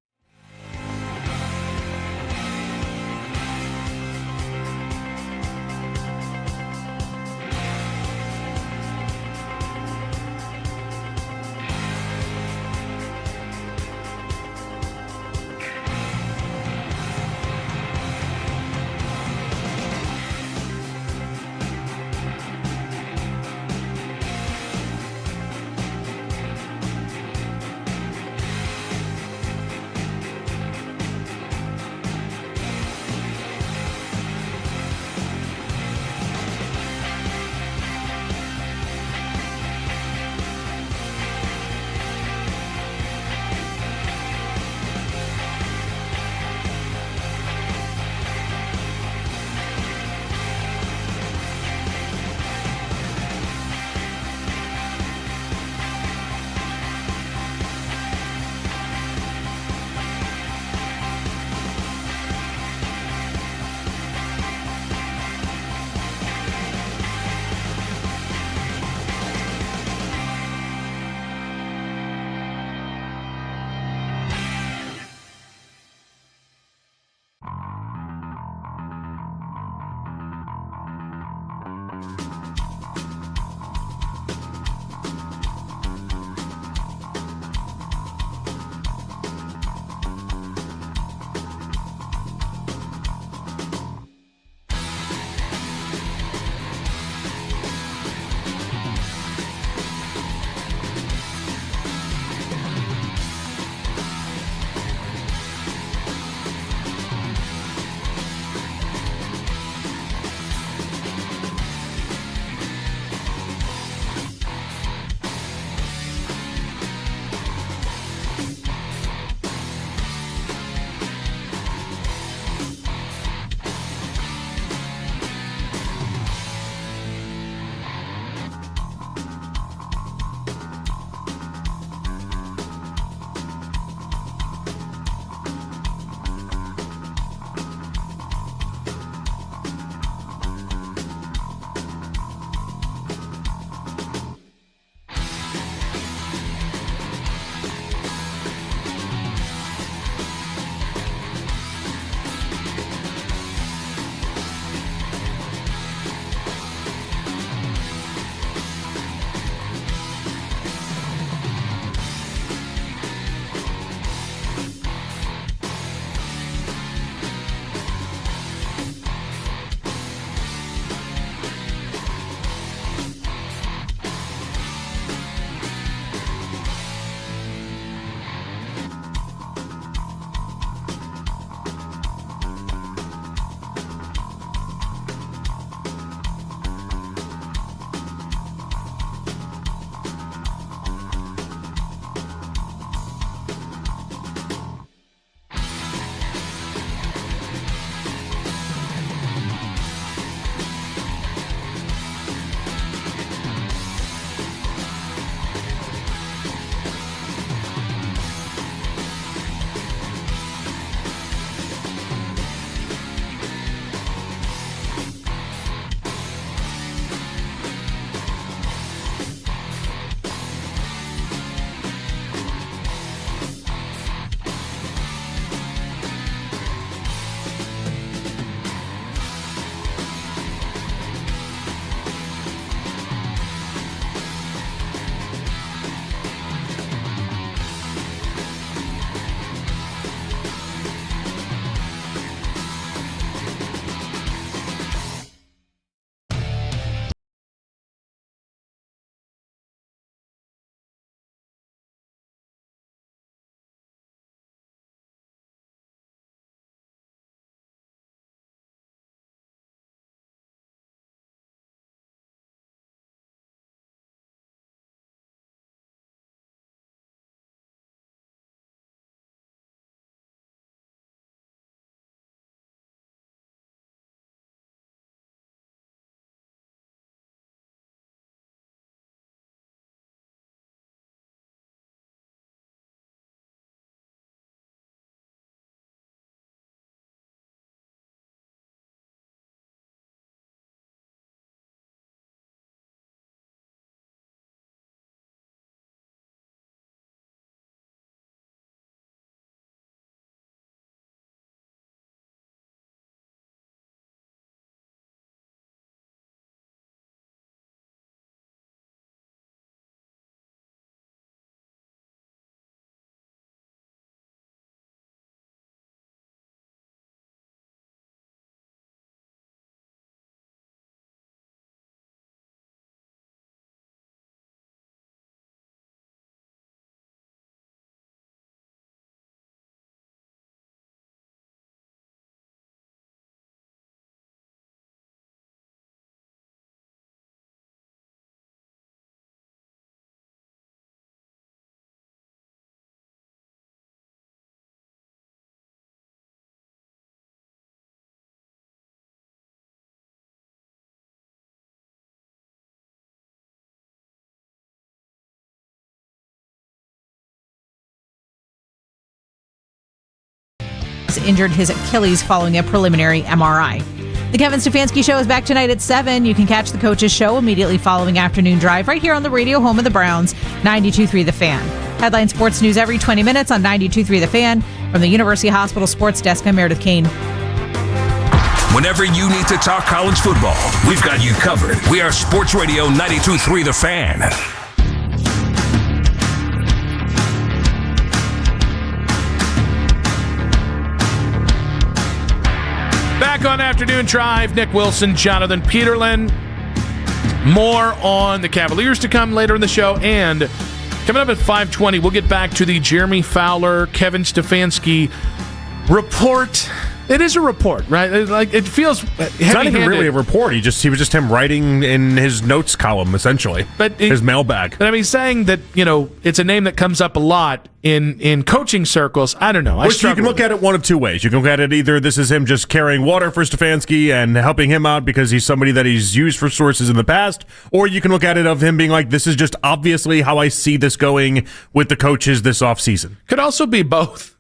Fox injured his Achilles following a preliminary MRI. The Kevin Stefanski Show is back tonight at 7. You can catch the coach's show immediately following Afternoon Drive right here on the radio home of the Browns, 92.3 The Fan. Headline sports news every 20 minutes on 92.3 The Fan. From the University Hospital Sports Desk, I'm Meredith Kane. Whenever you need to talk college football, we've got you covered. We are Sports Radio 92.3 The Fan. Back on Afternoon Drive, Nick Wilson, Jonathan Peterlin. More on the Cavaliers to come later in the show. And coming up at 5:20, we'll get back to the Jeremy Fowler, Kevin Stefanski report. It is a report, right? Like it feels it's not even really a report. He was just him writing in his notes column, essentially. But his mailbag. But I mean, saying that, it's a name that comes up a lot in coaching circles. I don't know. You can look at it one of two ways. You can look at it either this is him just carrying water for Stefanski and helping him out because he's somebody that he's used for sources in the past, or you can look at it of him being like, this is just obviously how I see this going with the coaches this offseason. Could also be both.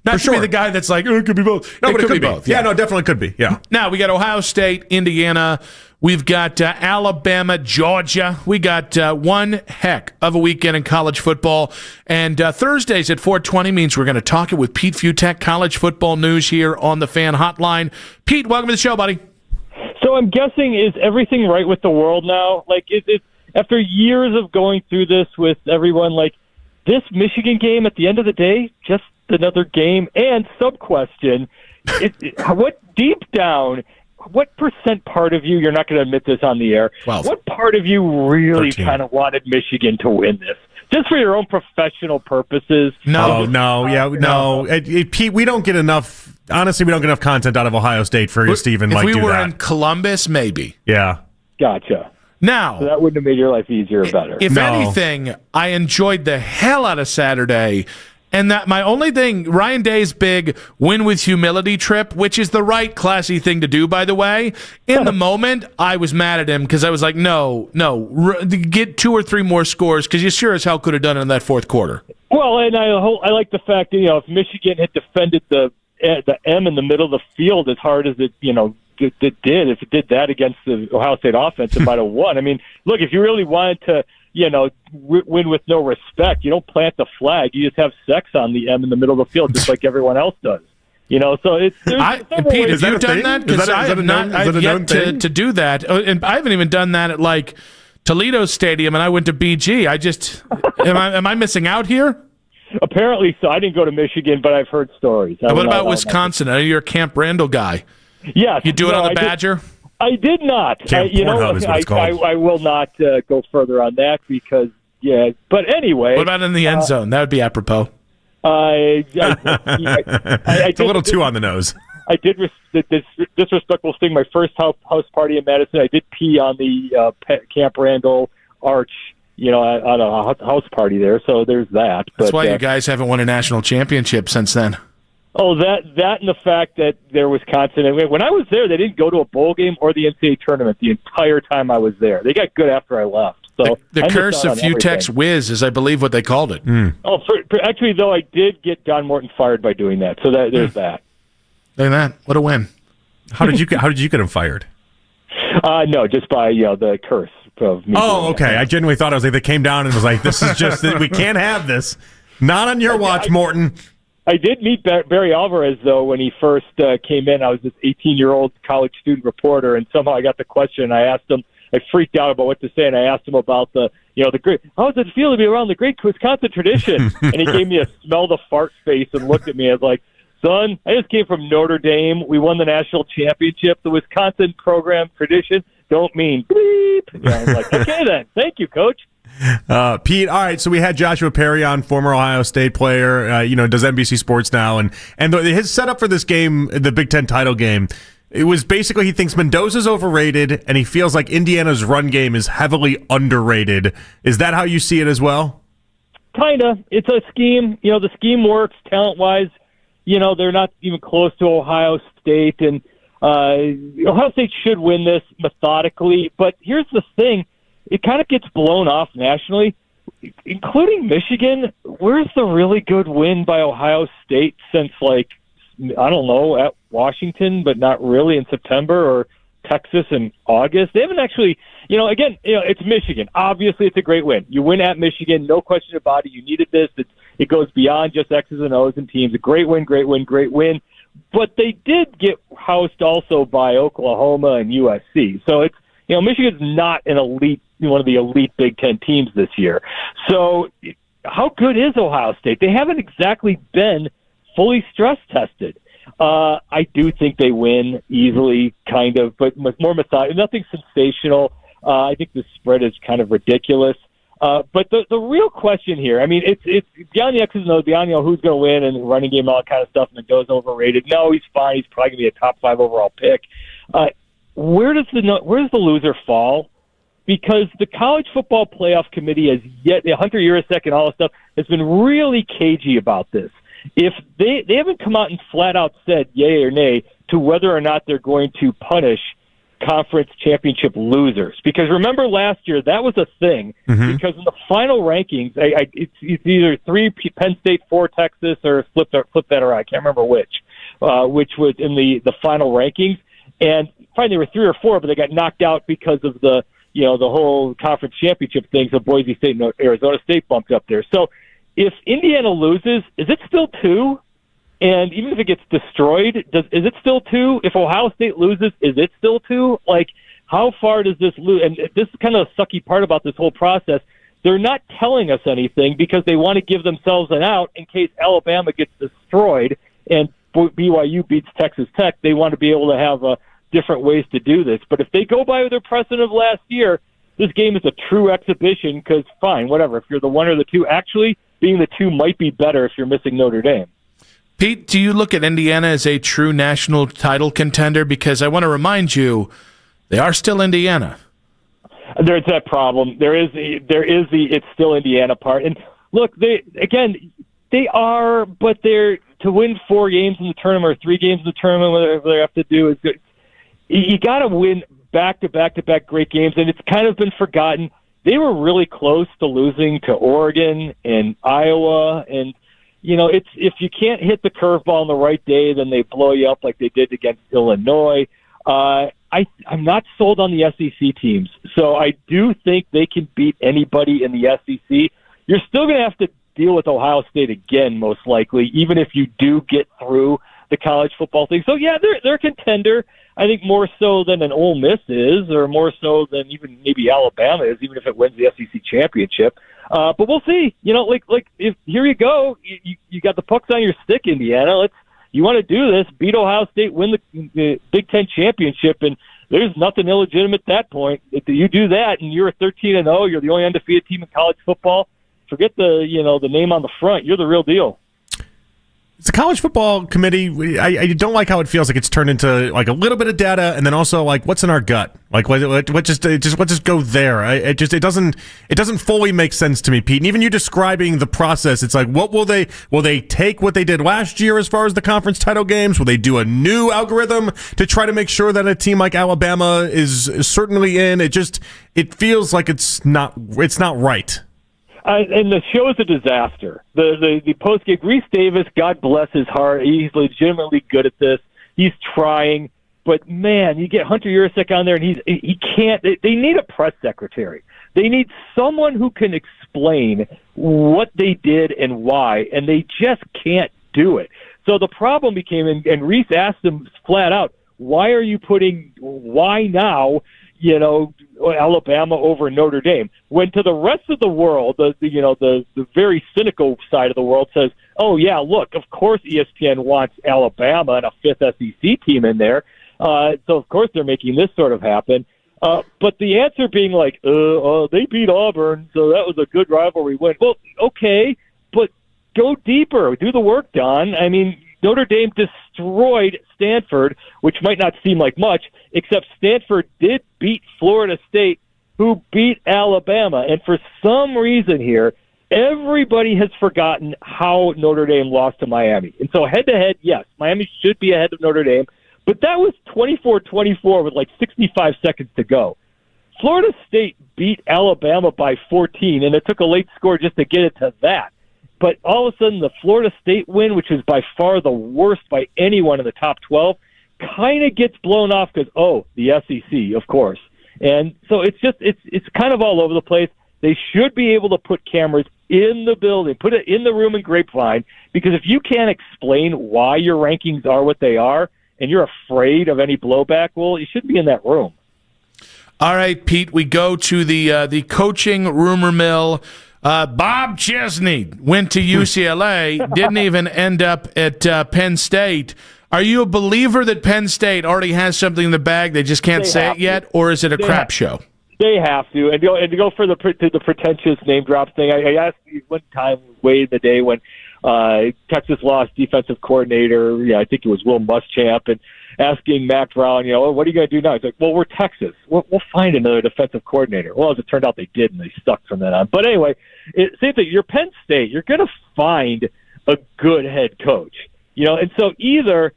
Not to be the guy that's like, it could be both. No, but it could be both. Yeah, no, definitely could be. Yeah. Now, we got Ohio State, Indiana. We've got Alabama, Georgia. We got one heck of a weekend in college football. And Thursdays at 4:20 means we're going to talk it with Pete Fiutak, college football news here on the Fan Hotline. Pete, welcome to the show, buddy. So I'm guessing, is everything right with the world now? Like, it's after years of going through this with everyone, like, this Michigan game at the end of the day, just another game. And sub-question, what deep down, what percent part of you, you're not going to admit this on the air, 12. What part of you really 13. kind of wanted Michigan to win this? Just for your own professional purposes? Pete, we don't get enough, honestly, we don't get enough content out of Ohio State for you, Stephen. If we do were that. in Columbus, maybe. Yeah. Gotcha. Now, so that wouldn't have made your life easier or better. If anything, I enjoyed the hell out of Saturday. And that my only thing, Ryan Day's big win with humility trip, which is the right classy thing to do, by the way. In the moment, I was mad at him because I was like, no, get 2 or 3 more scores because you sure as hell could have done it in that fourth quarter. Well, and I like the fact that, if Michigan had defended the M in the middle of the field as hard as it did, if it did that against the Ohio State offense, it might have won. I mean, look, if you really wanted to, win with no respect, you don't plant the flag. You just have sex on the M in the middle of the field, just like everyone else does. So it's. Pete, have you done that? Because I have not. I've yet to do that, and I haven't even done that at like Toledo Stadium, and I went to BG. I just am I missing out here? Apparently so. I didn't go to Michigan, but I've heard stories. What about Wisconsin? I know you're a Camp Randall guy. Yes. You do it on the Badger? I did not. Camp Pornhub is what it's called. I will not go further on that because, But anyway. What about in the end zone? That would be apropos. It's a little too on the nose. I did, this disrespectful thing, my first house party in Madison, I did pee on the Camp Randall arch, on a house party there, so there's that. That's why you guys haven't won a national championship since then. Oh, that and the fact that they're Wisconsin. When I was there, they didn't go to a bowl game or the NCAA tournament the entire time I was there. They got good after I left. So the curse of Fiutak's whiz is, I believe, what they called it. Oh, actually, though, I did get Don Morton fired by doing that. So there's that. Look at that! What a win! How did you get him fired? No, just by the curse of me. Oh, okay. I genuinely thought I was like they came down and was like, this is just we can't have this. Not on your watch, Morton. I did meet Barry Alvarez, though, when he first came in. I was this 18-year-old college student reporter, and somehow I got the question, and I asked him, I freaked out about what to say, and I asked him about the great, how does it feel to be around the great Wisconsin tradition? And he gave me a smell the fart face and looked at me and was like, son, I just came from Notre Dame. We won the national championship. The Wisconsin program tradition don't mean bleep. And I was like, okay, then. Thank you, Coach. Pete, all right, so we had Joshua Perry on, former Ohio State player, does NBC Sports now, and his setup for this game, the Big Ten title game, it was basically he thinks Mendoza's overrated, and he feels like Indiana's run game is heavily underrated. Is that how you see it as well? Kind of. It's a scheme. The scheme works talent-wise. They're not even close to Ohio State, and Ohio State should win this methodically, but here's the thing. It kind of gets blown off nationally, including Michigan. Where's the really good win by Ohio State since, I don't know, at Washington, but not really in September, or Texas in August. They haven't actually, again, it's Michigan. Obviously, it's a great win. You win at Michigan, no question about it. You needed this. It goes beyond just X's and O's and teams. A great win, great win, great win. But they did get housed also by Oklahoma and USC. So it's, Michigan's not an elite, one of the elite Big Ten teams this year. So how good is Ohio State? They haven't exactly been fully stress tested. I do think they win easily, kind of, but with more nothing sensational. I think the spread is kind of ridiculous. But the real question here, it's beyond the X's and O's, beyond who's going to win and the running game, all that kind of stuff. Mendoza's overrated. No, he's fine. He's probably going to be a top 5 overall pick. Where does the loser fall? Because the College Football Playoff Committee has Hunter Yurosek and all this stuff has been really cagey about this. If they haven't come out and flat out said yay or nay to whether or not they're going to punish conference championship losers. Because remember last year, that was a thing. Mm-hmm. Because in the final rankings, it's either 3 Penn State, 4 Texas, or flip that around. I can't remember which was in the final rankings. And finally, there were 3 or 4, but they got knocked out because of the whole conference championship thing. So Boise State and Arizona State bumped up there. So if Indiana loses, is it still 2? And even if it gets destroyed, is it still 2? If Ohio State loses, is it still 2? Like, how far does this lose? And this is kind of the sucky part about this whole process. They're not telling us anything because they want to give themselves an out in case Alabama gets destroyed and BYU beats Texas Tech. They want to be able to have different ways to do this. But if they go by their precedent of last year, this game is a true exhibition because, fine, whatever. If you're the 1 or the 2, actually, being the 2 might be better if you're missing Notre Dame. Pete, do you look at Indiana as a true national title contender? Because I want to remind you, they are still Indiana. There's that problem. There is the it's still Indiana part. And look, they are, but they're to win 4 games in the tournament or 3 games in the tournament, whatever they have to do is good. You got to win back-to-back great games, and it's kind of been forgotten. They were really close to losing to Oregon and Iowa, and it's if you can't hit the curveball on the right day, then they blow you up like they did against Illinois. I'm not sold on the SEC teams, so I do think they can beat anybody in the SEC. You're still going to have to deal with Ohio State again, most likely, even if you do get through the college football thing. So yeah, they're a contender. I think more so than an Ole Miss is, or more so than even maybe Alabama is, even if it wins the SEC championship. But we'll see. If here you go, you got the pucks on your stick, Indiana. You want to do this, beat Ohio State, win the Big Ten championship, and there's nothing illegitimate at that point. If you do that, and you're 13-0, you're the only undefeated team in college football. Forget the name on the front. You're the real deal. It's a college football committee. I don't like how it feels like it's turned into like a little bit of data, and then also like what's in our gut. Like what just go there. It doesn't fully make sense to me, Pete. And even you describing the process, it's like will they take what they did last year as far as the conference title games? Will they do a new algorithm to try to make sure that a team like Alabama is certainly in? It feels like it's not right. And the show is a disaster. The post game, Reese Davis, God bless his heart, he's legitimately good at this. He's trying, but man, you get Hunter Yurosek on there, and he can't. They need a press secretary. They need someone who can explain what they did and why, and they just can't do it. So the problem became, and Reese asked them flat out, why now? Alabama over Notre Dame. When to the rest of the world, the very cynical side of the world says, oh yeah, look, of course ESPN wants Alabama and a 5th SEC team in there. So of course they're making this sort of happen. But the answer being like, they beat Auburn, so that was a good rivalry win. Well, okay, but go deeper. Do the work, Don. I mean, Notre Dame destroyed Stanford, which might not seem like much, except Stanford did beat Florida State, who beat Alabama. And for some reason here, everybody has forgotten how Notre Dame lost to Miami. And so head-to-head, yes, Miami should be ahead of Notre Dame, but that was 24-24 with like 65 seconds to go. Florida State beat Alabama by 14, and it took a late score just to get it to that. But all of a sudden, the Florida State win, which is by far the worst by anyone in the top 12, kind of gets blown off because, the SEC, of course. And so it's kind of all over the place. They should be able to put cameras in the building, put it in the room in Grapevine, because if you can't explain why your rankings are what they are and you're afraid of any blowback, well, you shouldn't be in that room. All right, Pete, we go to the coaching rumor mill. Bob Chesney went to UCLA, didn't even end up at Penn State. Are you a believer that Penn State already has something in the bag, they just can't say it yet, or is it a crap show? They have to. And to go for the pretentious name drop thing, I asked you one time way in the day when Texas lost defensive coordinator, I think it was Will Muschamp, and asking Mac Brown, what are you going to do now? He's like, well, we're Texas. We'll find another defensive coordinator. Well, as it turned out, they did, and they stuck from then on. But anyway, same thing. You're Penn State. You're going to find a good head coach. And so either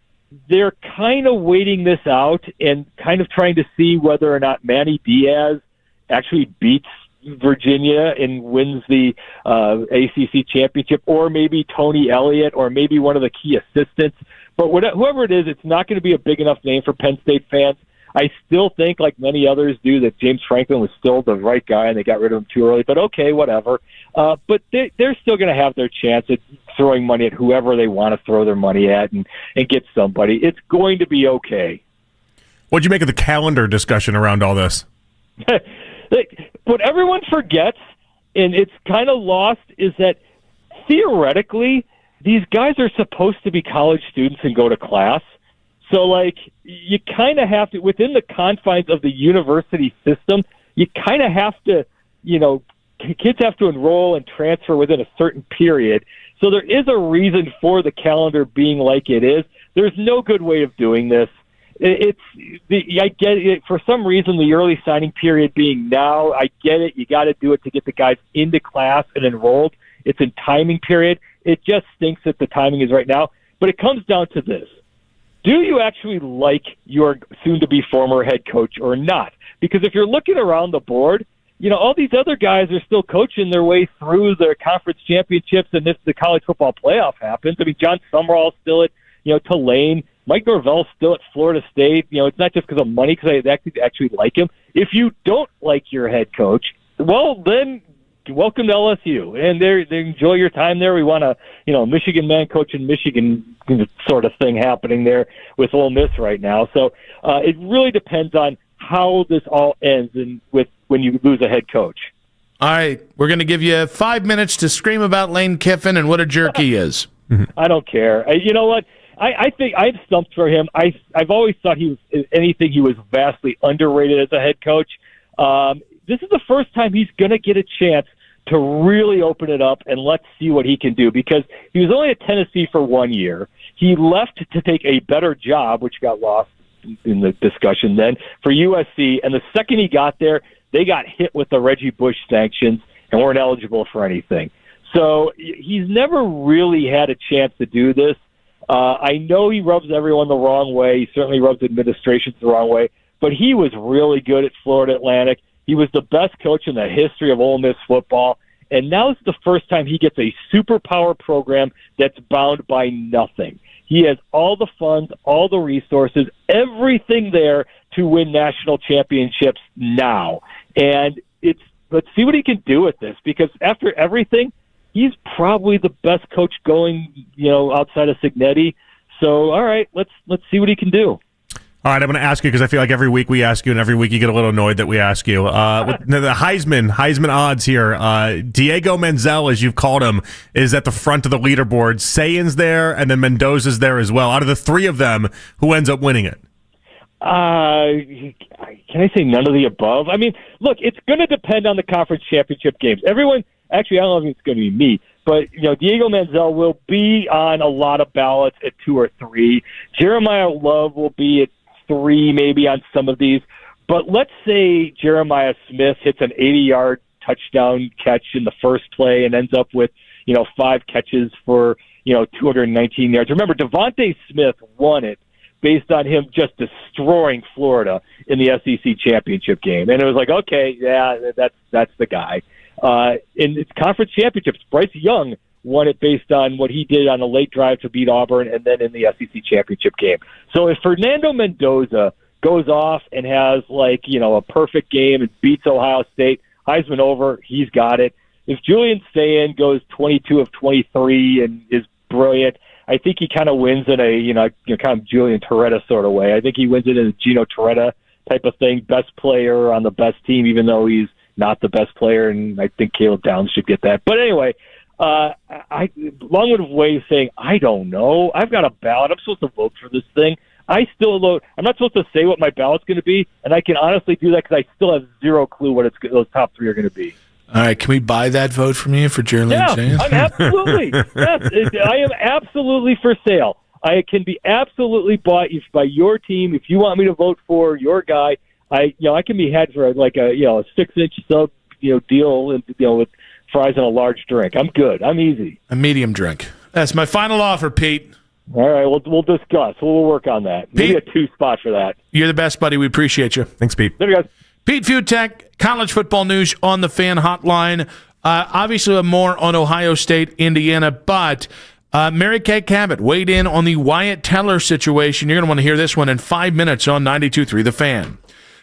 they're kind of waiting this out and kind of trying to see whether or not Manny Diaz actually beats Virginia and wins the ACC championship, or maybe Tony Elliott, or maybe one of the key assistants. But whoever it is, it's not going to be a big enough name for Penn State fans. I still think, like many others do, that James Franklin was still the right guy and they got rid of him too early. But okay, whatever. But they're still going to have their chance at throwing money at whoever they want to throw their money at and get somebody. It's going to be okay. What'd you make of the calendar discussion around all this? What everyone forgets, and it's kind of lost, is that theoretically these guys are supposed to be college students and go to class. So, you kind of have to, within the confines of the university system, you kind of have to, kids have to enroll and transfer within a certain period. So there is a reason for the calendar being like it is. There's no good way of doing this. I get it. For some reason, the early signing period being now, I get it. You got to do it to get the guys into class and enrolled. It's in timing period. It just stinks that the timing is right now. But it comes down to this. Do you actually like your soon-to-be former head coach or not? Because if you're looking around the board, all these other guys are still coaching their way through their conference championships, and if the college football playoff happens, John Summerall's still at, Tulane. Mike Norvell's still at Florida State. It's not just because of money, because I actually like him. If you don't like your head coach, well, then welcome to LSU. And they enjoy your time there. We want a, Michigan man coaching Michigan sort of thing happening there with Ole Miss right now. So it really depends on how this all ends and when you lose a head coach. All right, we're going to give you 5 minutes to scream about Lane Kiffin and what a jerk he is. I don't care. You know what? I think I'm stumped for him. I've always thought he was vastly underrated as a head coach. This is the first time he's going to get a chance to really open it up, and let's see what he can do, because he was only at Tennessee for 1 year. He left to take a better job, which got lost in the discussion then, for USC, and the second he got there, they got hit with the Reggie Bush sanctions and weren't eligible for anything. So he's never really had a chance to do this. I know he rubs everyone the wrong way. He certainly rubs administrations the wrong way, but he was really good at Florida Atlantic. He was the best coach in the history of Ole Miss football, and now it's the first time he gets a superpower program that's bound by nothing. He has all the funds, all the resources, everything there to win national championships now. And let's see what he can do with this, because after everything, he's probably the best coach going, outside of Signetti. So, all right, let's see what he can do. All right, I'm going to ask you, because I feel like every week we ask you, and every week you get a little annoyed that we ask you. With the Heisman odds here, Diego Menzel, as you've called him, is at the front of the leaderboard. Sayan's there, and then Mendoza's there as well. Out of the three of them, who ends up winning it? Can I say none of the above? Look, it's going to depend on the conference championship games. Everyone, actually, I don't know if it's going to be me, but Diego Menzel will be on a lot of ballots at 2 or 3. Jeremiah Love will be at 3, maybe on some of these. But let's say Jeremiah Smith hits an 80-yard touchdown catch in the first play and ends up with 5 catches for 219 yards. Remember, Devontae Smith won it based on him just destroying Florida in the SEC championship game. And it was like, okay, yeah, that's the guy. in its conference championships. Bryce Young won it based on what he did on a late drive to beat Auburn and then in the SEC championship game. So if Fernando Mendoza goes off and has a perfect game and beats Ohio State, Heisman over, he's got it. If Julian Sayin goes 22 of 23 and is brilliant, I think he kind of wins in a kind of Julian Torretta sort of way. I think he wins it in a Gino Torretta type of thing, best player on the best team, even though he's not the best player, and I think Caleb Downs should get that. But anyway, long-winded way of saying, I don't know. I've got a ballot. I'm supposed to vote for this thing. I'm not supposed to say what my ballot's going to be, and I can honestly do that because I still have zero clue what those top three are going to be. All right, can we buy that vote from you for Jeremy? Yeah, I'm absolutely. Yes, I am absolutely for sale. I can be absolutely bought by your team if you want me to vote for your guy. I can be had for a 6-inch sub deal with fries and a large drink. I'm good. I'm easy. A medium drink. That's my final offer, Pete. All right, we'll discuss. We'll work on that. Maybe a 2-spot for that. You're the best, buddy. We appreciate you. Thanks, Pete. There you guys. Pete Fiutak, college football news on the Fan Hotline. Obviously, more on Ohio State, Indiana, but Mary Kay Cabot weighed in on the Wyatt Teller situation. You're going to want to hear this one in 5 minutes on 92.3 The Fan.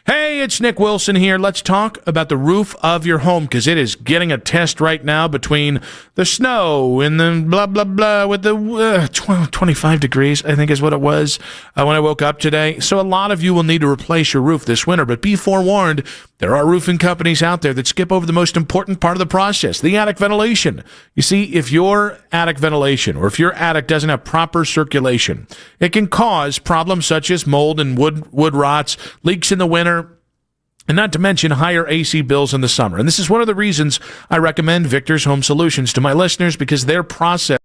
Hey, it's Nick Wilson here. Let's talk about the roof of your home because it is getting a test right now between the snow and the blah, blah, blah with the 25 degrees, I think is what it was when I woke up today. So a lot of you will need to replace your roof this winter, but be forewarned, there are roofing companies out there that skip over the most important part of the process, the attic ventilation. You see, if your attic ventilation or if your attic doesn't have proper circulation, it can cause problems such as mold and wood rots, leaks in the winter, and not to mention higher AC bills in the summer. And this is one of the reasons I recommend Victor's Home Solutions to my listeners because their process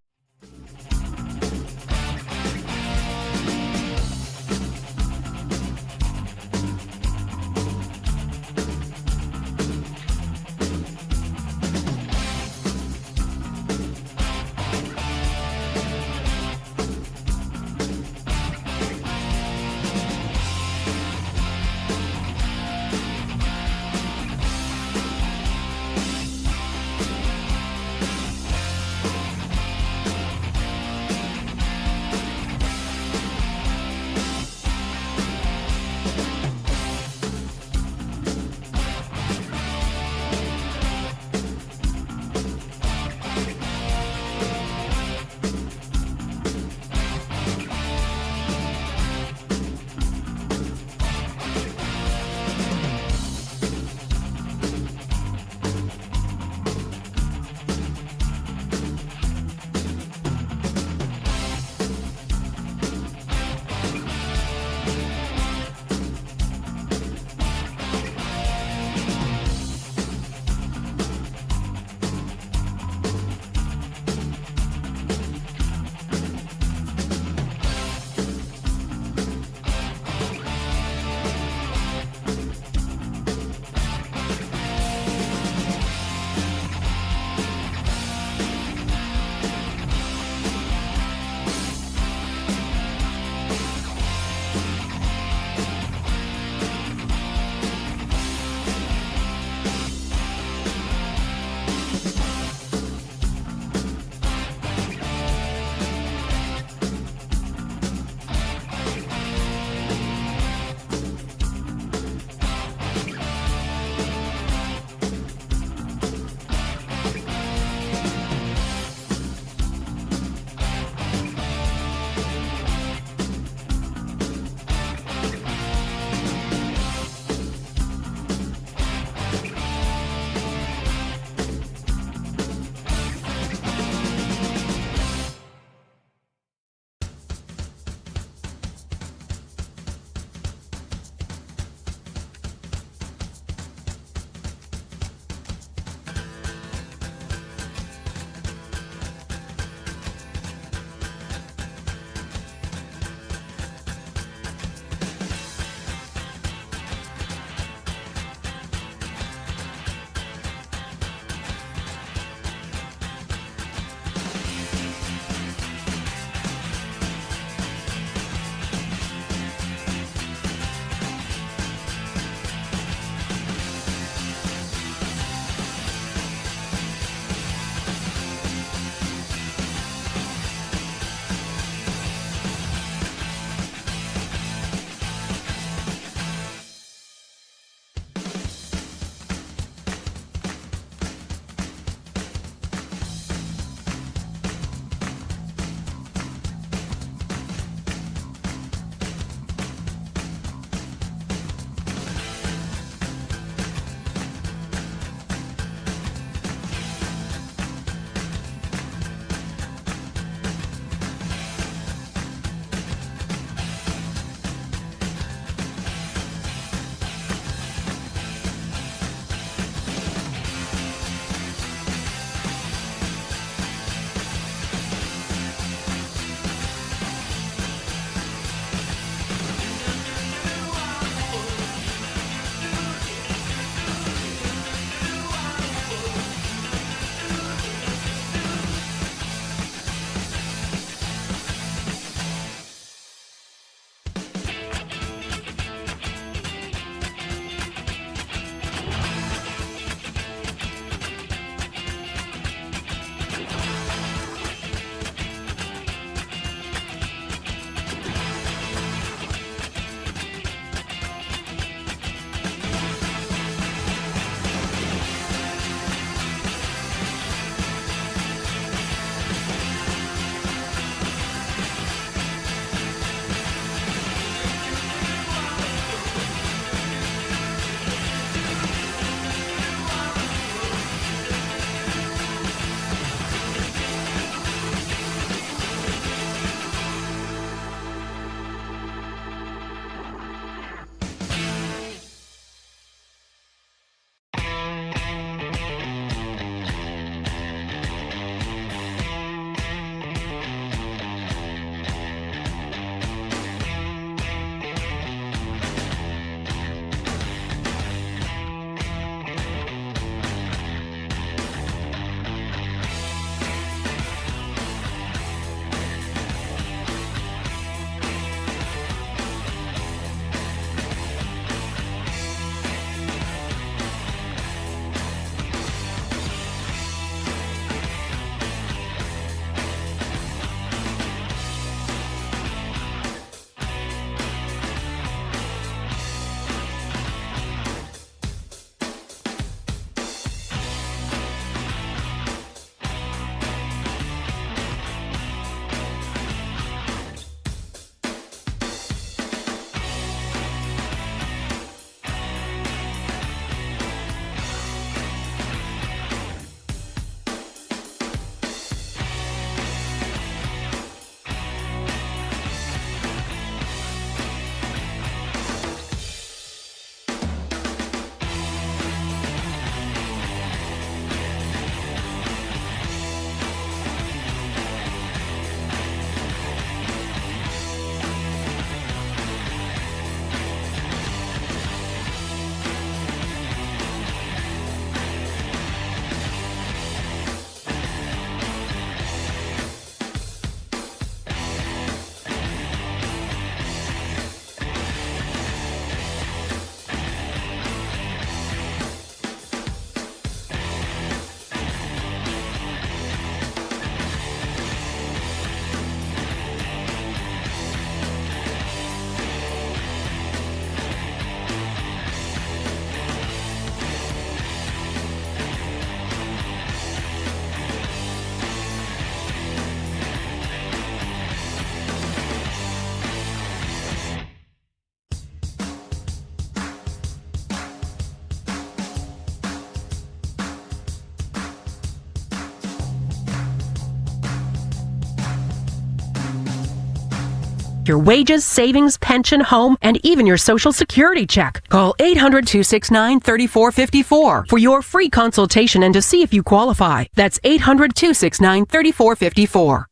Your wages, savings, pension, home, and even your Social Security check. Call 800-269-3454 for your free consultation and to see if you qualify. That's 800-269-3454.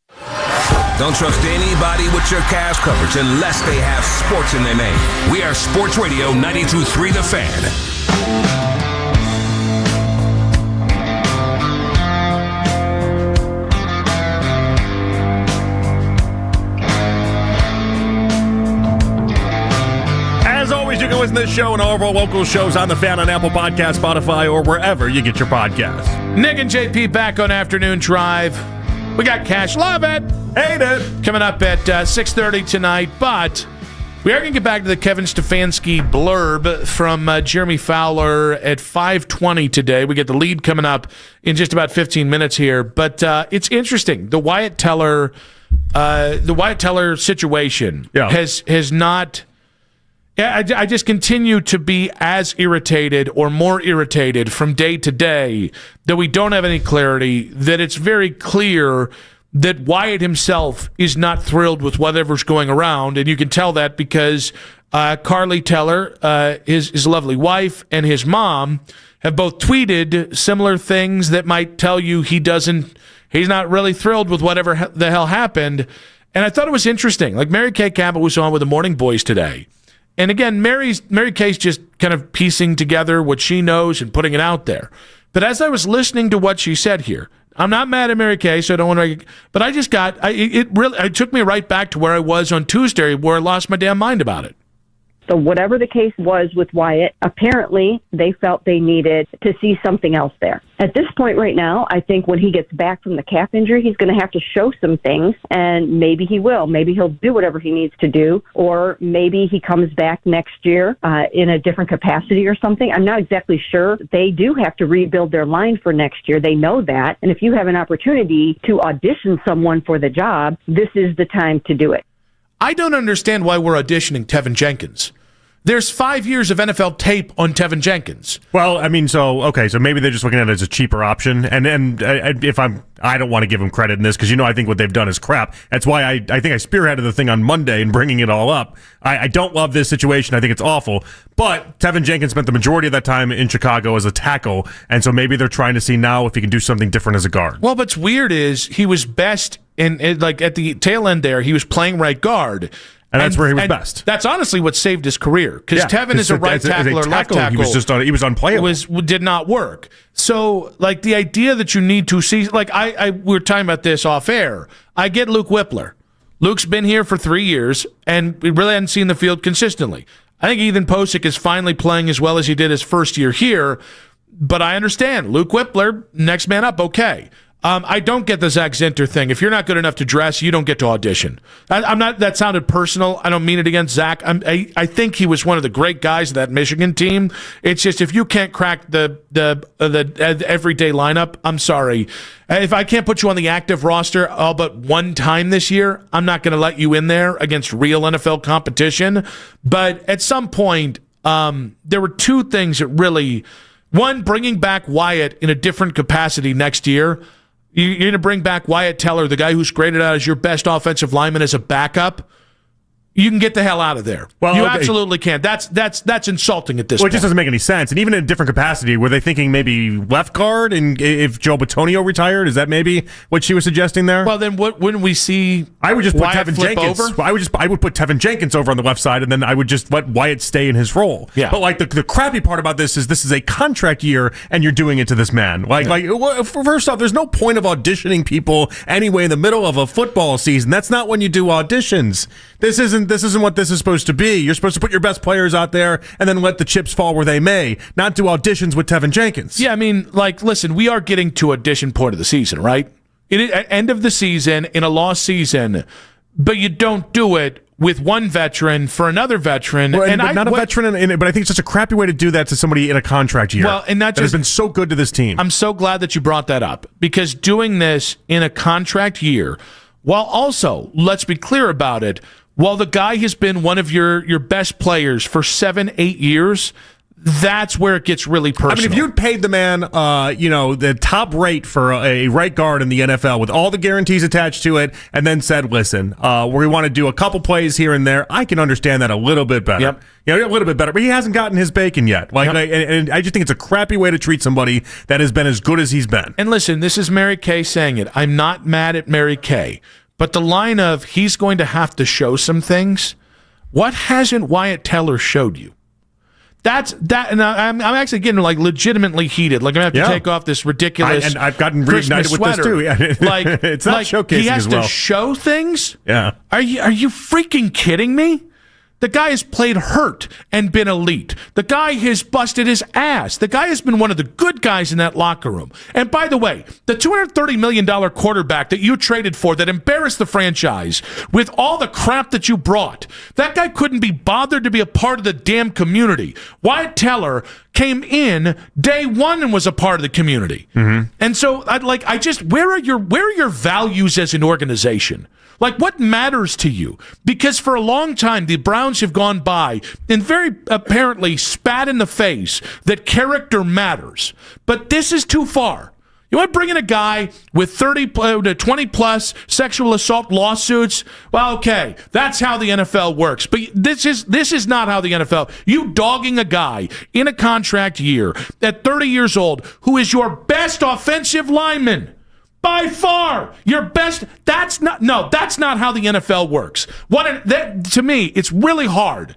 Don't trust anybody with your Cavs coverage unless they have sports in their name. We are Sports Radio 92.3 The Fan. As always, you can listen to this show and all of our local shows on The Fan on Apple Podcasts, Spotify, or wherever you get your podcasts. Nick and JP back on Afternoon Drive. We got Cash. Love it. Hate it. Coming up at 6:30 tonight, but we are going to get back to the Kevin Stefanski blurb from Jeremy Fowler at 5:20 today. We get the lead coming up in just about 15 minutes here, but it's interesting. The Wyatt Teller situation has not. I just continue to be as irritated or more irritated from day to day that we don't have any clarity, that it's very clear that Wyatt himself is not thrilled with whatever's going around, and you can tell that because Carly Teller, his lovely wife, and his mom have both tweeted similar things that might tell you he's not really thrilled with whatever the hell happened. And I thought it was interesting. Like Mary Kay Campbell was on with the Morning Boys today. And again, Mary Kay's just kind of piecing together what she knows and putting it out there. But as I was listening to what she said here, I'm not mad at Mary Kay, so I don't want to. But I just it took me right back to where I was on Tuesday, where I lost my damn mind about it. So whatever the case was with Wyatt, apparently they felt they needed to see something else there. At this point right now, I think when he gets back from the calf injury, he's going to have to show some things, and maybe he will. Maybe he'll do whatever he needs to do, or maybe he comes back next year in a different capacity or something. I'm not exactly sure. They do have to rebuild their line for next year. They know that. And if you have an opportunity to audition someone for the job, this is the time to do it. I don't understand why we're auditioning Tevin Jenkins. There's 5 years of NFL tape on Tevin Jenkins. Well, I mean, so maybe they're just looking at it as a cheaper option. And I don't want to give them credit in this because I think what they've done is crap. That's why I think I spearheaded the thing on Monday and bringing it all up. I don't love this situation. I think it's awful. But Tevin Jenkins spent the majority of that time in Chicago as a tackle, and so maybe they're trying to see now if he can do something different as a guard. Well, what's weird is he was best like at the tail end there. He was playing right guard. And that's where he was best. That's honestly what saved his career because Tevin is a right tackle or left tackle. He was unplayable. Did not work. So, like the idea that you need to see, like we were talking about this off air. I get Luke Whippler. Luke's been here for 3 years and we really hadn't seen the field consistently. I think Ethan Posick is finally playing as well as he did his first year here. But I understand Luke Whippler, next man up, okay. I don't get the Zach Zinter thing. If you're not good enough to dress, you don't get to audition. I'm not. That sounded personal. I don't mean it against Zach. I think he was one of the great guys of that Michigan team. It's just if you can't crack the everyday lineup, I'm sorry. If I can't put you on the active roster all but one time this year, I'm not going to let you in there against real NFL competition. But at some point, there were two things that really. One, bringing back Wyatt in a different capacity next year. You're going to bring back Wyatt Teller, the guy who's graded out as your best offensive lineman, as a backup. You can get the hell out of there. Well, you absolutely can. That's insulting at this point. It just doesn't make any sense. And even in a different capacity, were they thinking maybe left guard? And if Joe Bitonio retired, is that maybe what she was suggesting there? Well, then wouldn't we see? I would just put Wyatt Tevin Jenkins over? I would put Tevin Jenkins over on the left side, and then I would just let Wyatt stay in his role. Yeah. But like the crappy part about this is a contract year, and you're doing it to this man. First off, there's no point of auditioning people anyway in the middle of a football season. That's not when you do auditions. This isn't what this is supposed to be. You're supposed to put your best players out there and then let the chips fall where they may, not do auditions with Tevin Jenkins. Yeah, I mean, listen, we are getting to audition point of the season, right? End of the season, in a lost season, but you don't do it with one veteran for another veteran. Well, but not a veteran, but I think it's such a crappy way to do that to somebody in a contract year. Well, and that has been so good to this team. I'm so glad that you brought that up, because doing this in a contract year, while also, let's be clear about it, while the guy has been one of your best players for 7-8 years, that's where it gets really personal. I mean, if you'd paid the man, the top rate for a right guard in the NFL with all the guarantees attached to it, and then said, listen, we want to do a couple plays here and there, I can understand that a little bit better. Yep. A little bit better, but he hasn't gotten his bacon yet. And I just think it's a crappy way to treat somebody that has been as good as he's been. And listen, this is Mary Kay saying it. I'm not mad at Mary Kay, but the line of he's going to have to show some things, what hasn't Wyatt Teller showed you? That's that, and I'm actually getting legitimately heated. Like I'm gonna have to take off this ridiculous. And I've gotten Christmas reignited with sweater. this too. It's not showcasing he has as well. to show things. Yeah. Are you freaking kidding me? The guy has played hurt and been elite. The guy has busted his ass. The guy has been one of the good guys in that locker room. And by the way, the $230 million quarterback that you traded for that embarrassed the franchise with all the crap that you brought, that guy couldn't be bothered to be a part of the damn community. Wyatt Teller came in day one and was a part of the community. Mm-hmm. And so where are your values as an organization? Like, what matters to you? Because for a long time, the Browns have gone by and very apparently spat in the face that character matters. But this is too far. You want to bring in a guy with 20-plus sexual assault lawsuits? Well, okay, that's how the NFL works. But this is not how the NFL. You dogging a guy in a contract year at 30 years old who is your best offensive lineman. By far, your best. That's not how the NFL works. To me, it's really hard.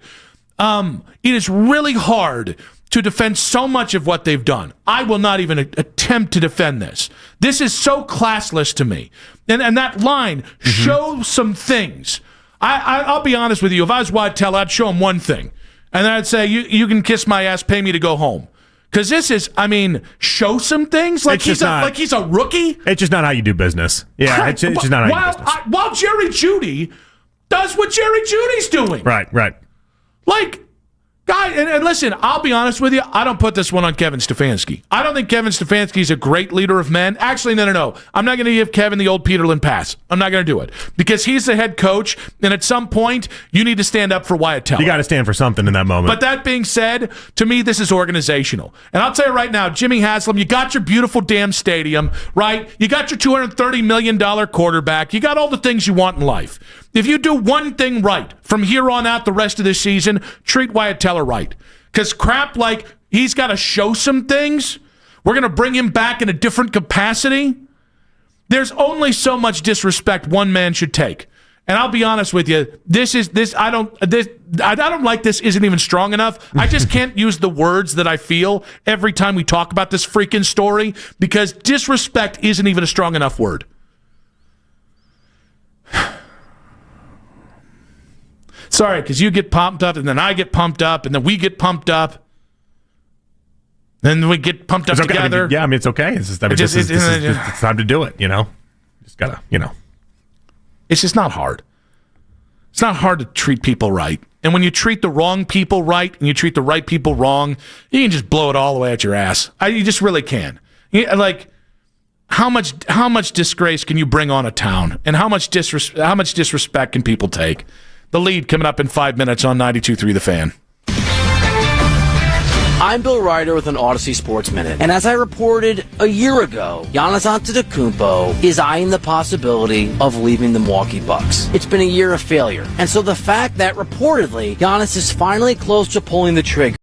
It is really hard to defend so much of what they've done. I will not even attempt to defend this. This is so classless to me. And that line, show some things. I'll be honest with you. If I was Wyatt Teller, I'd show him one thing. And then I'd say, you can kiss my ass, pay me to go home. Because this is, show some things like he's a rookie. It's just not how you do business. Yeah, it's just not how you do business. While Jerry Jeudy does what Jerry Judy's doing. Right. Guy, and listen, I'll be honest with you. I don't put this one on Kevin Stefanski. I don't think Kevin Stefanski is a great leader of men. Actually, no. I'm not going to give Kevin the old Peterlin pass. I'm not going to do it because he's the head coach, and at some point, you need to stand up for Wyatt Teller. You got to stand for something in that moment. But that being said, to me, this is organizational. And I'll tell you right now, Jimmy Haslam, you got your beautiful damn stadium, right? You got your $230 million quarterback. You got all the things you want in life. If you do one thing right from here on out the rest of this season, treat Wyatt Teller right. Because crap like he's got to show some things, we're going to bring him back in a different capacity. There's only so much disrespect one man should take. And I'll be honest with you, I don't like this isn't even strong enough. I just can't use the words that I feel every time we talk about this freaking story because disrespect isn't even a strong enough word. Sorry, because you get pumped up, and then I get pumped up, and then we get pumped up. Then we get pumped up together. It's okay. It's it's time to do it, Just gotta, It's just not hard. It's not hard to treat people right. And when you treat the wrong people right, and you treat the right people wrong, you can just blow it all the way at your ass. You just really can. How much disgrace can you bring on a town? And how much disrespect can people take? The Lead coming up in 5 minutes on 92.3 The Fan. I'm Bill Ryder with an Odyssey Sports Minute. And as I reported a year ago, Giannis Antetokounmpo is eyeing the possibility of leaving the Milwaukee Bucks. It's been a year of failure. And so the fact that reportedly Giannis is finally close to pulling the trigger.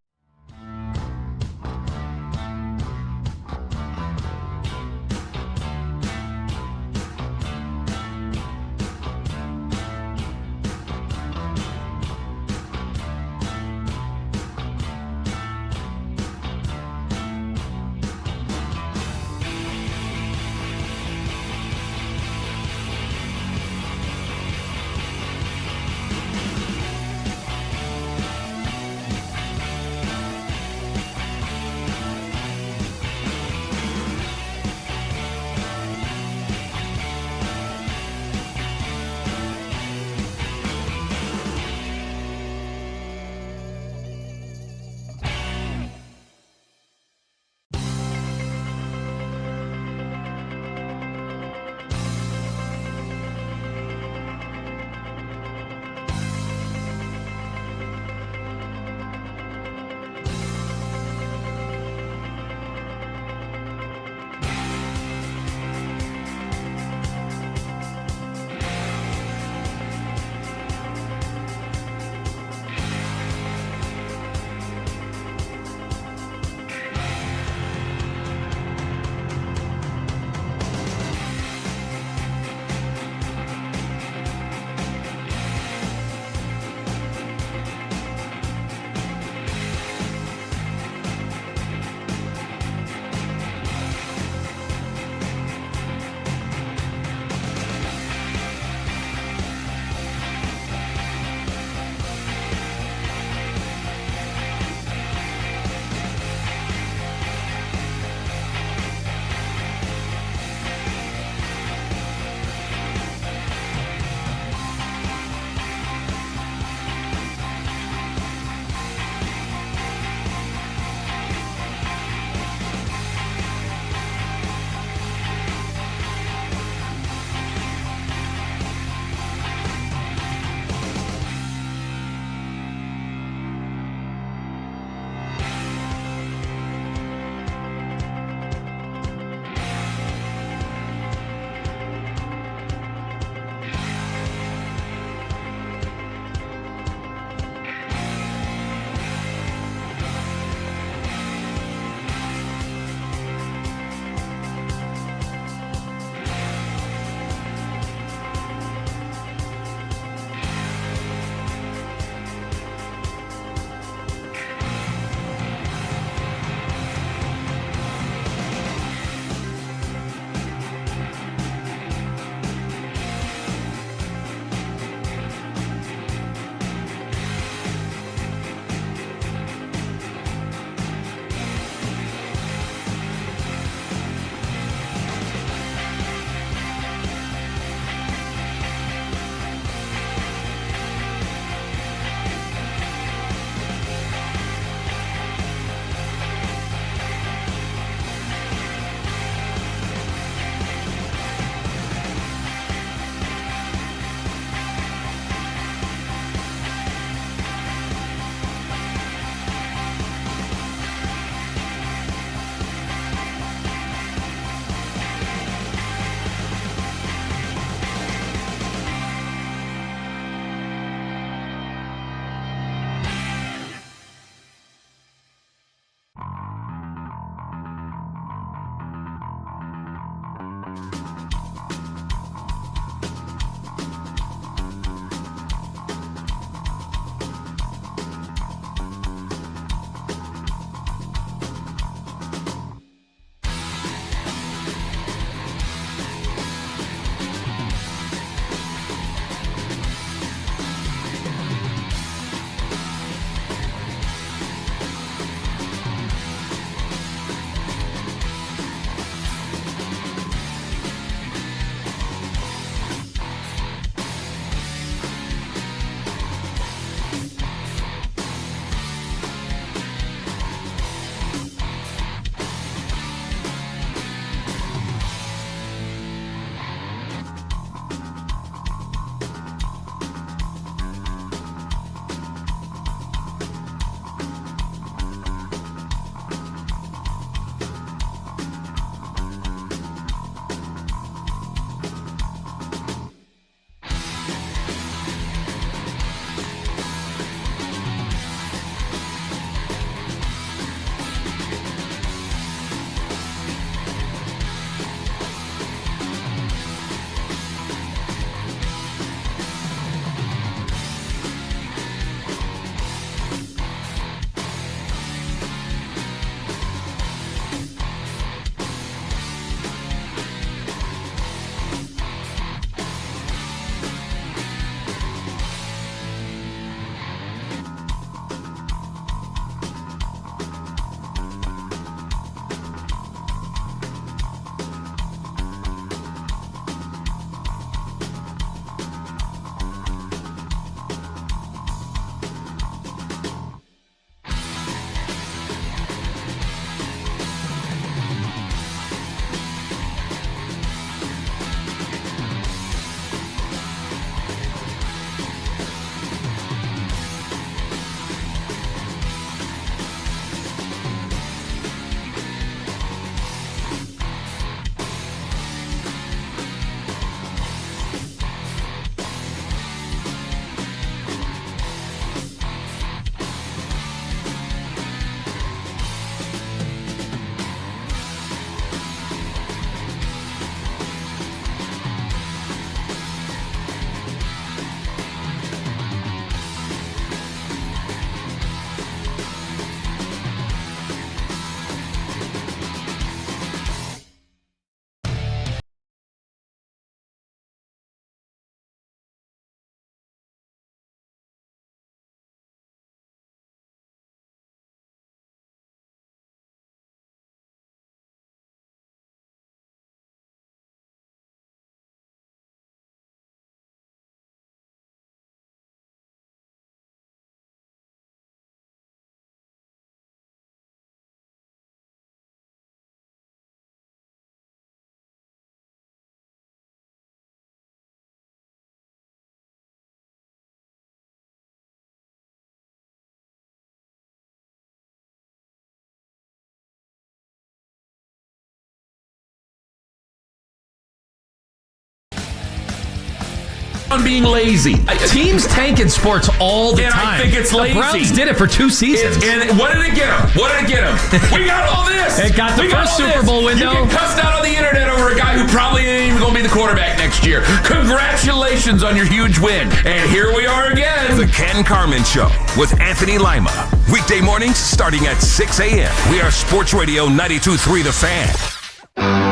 On being lazy. Teams tank in sports all the time. I think it's lazy. The Browns did it for 2 seasons. And what did it get them? What did it get them? We got all this. It got the first Super Bowl window. You get cussed out on the internet over a guy who probably ain't even going to be the quarterback next year. Congratulations on your huge win. And here we are again. The Ken Carmen Show with Anthony Lima. Weekday mornings starting at 6 a.m. We are Sports Radio 92.3 The Fan.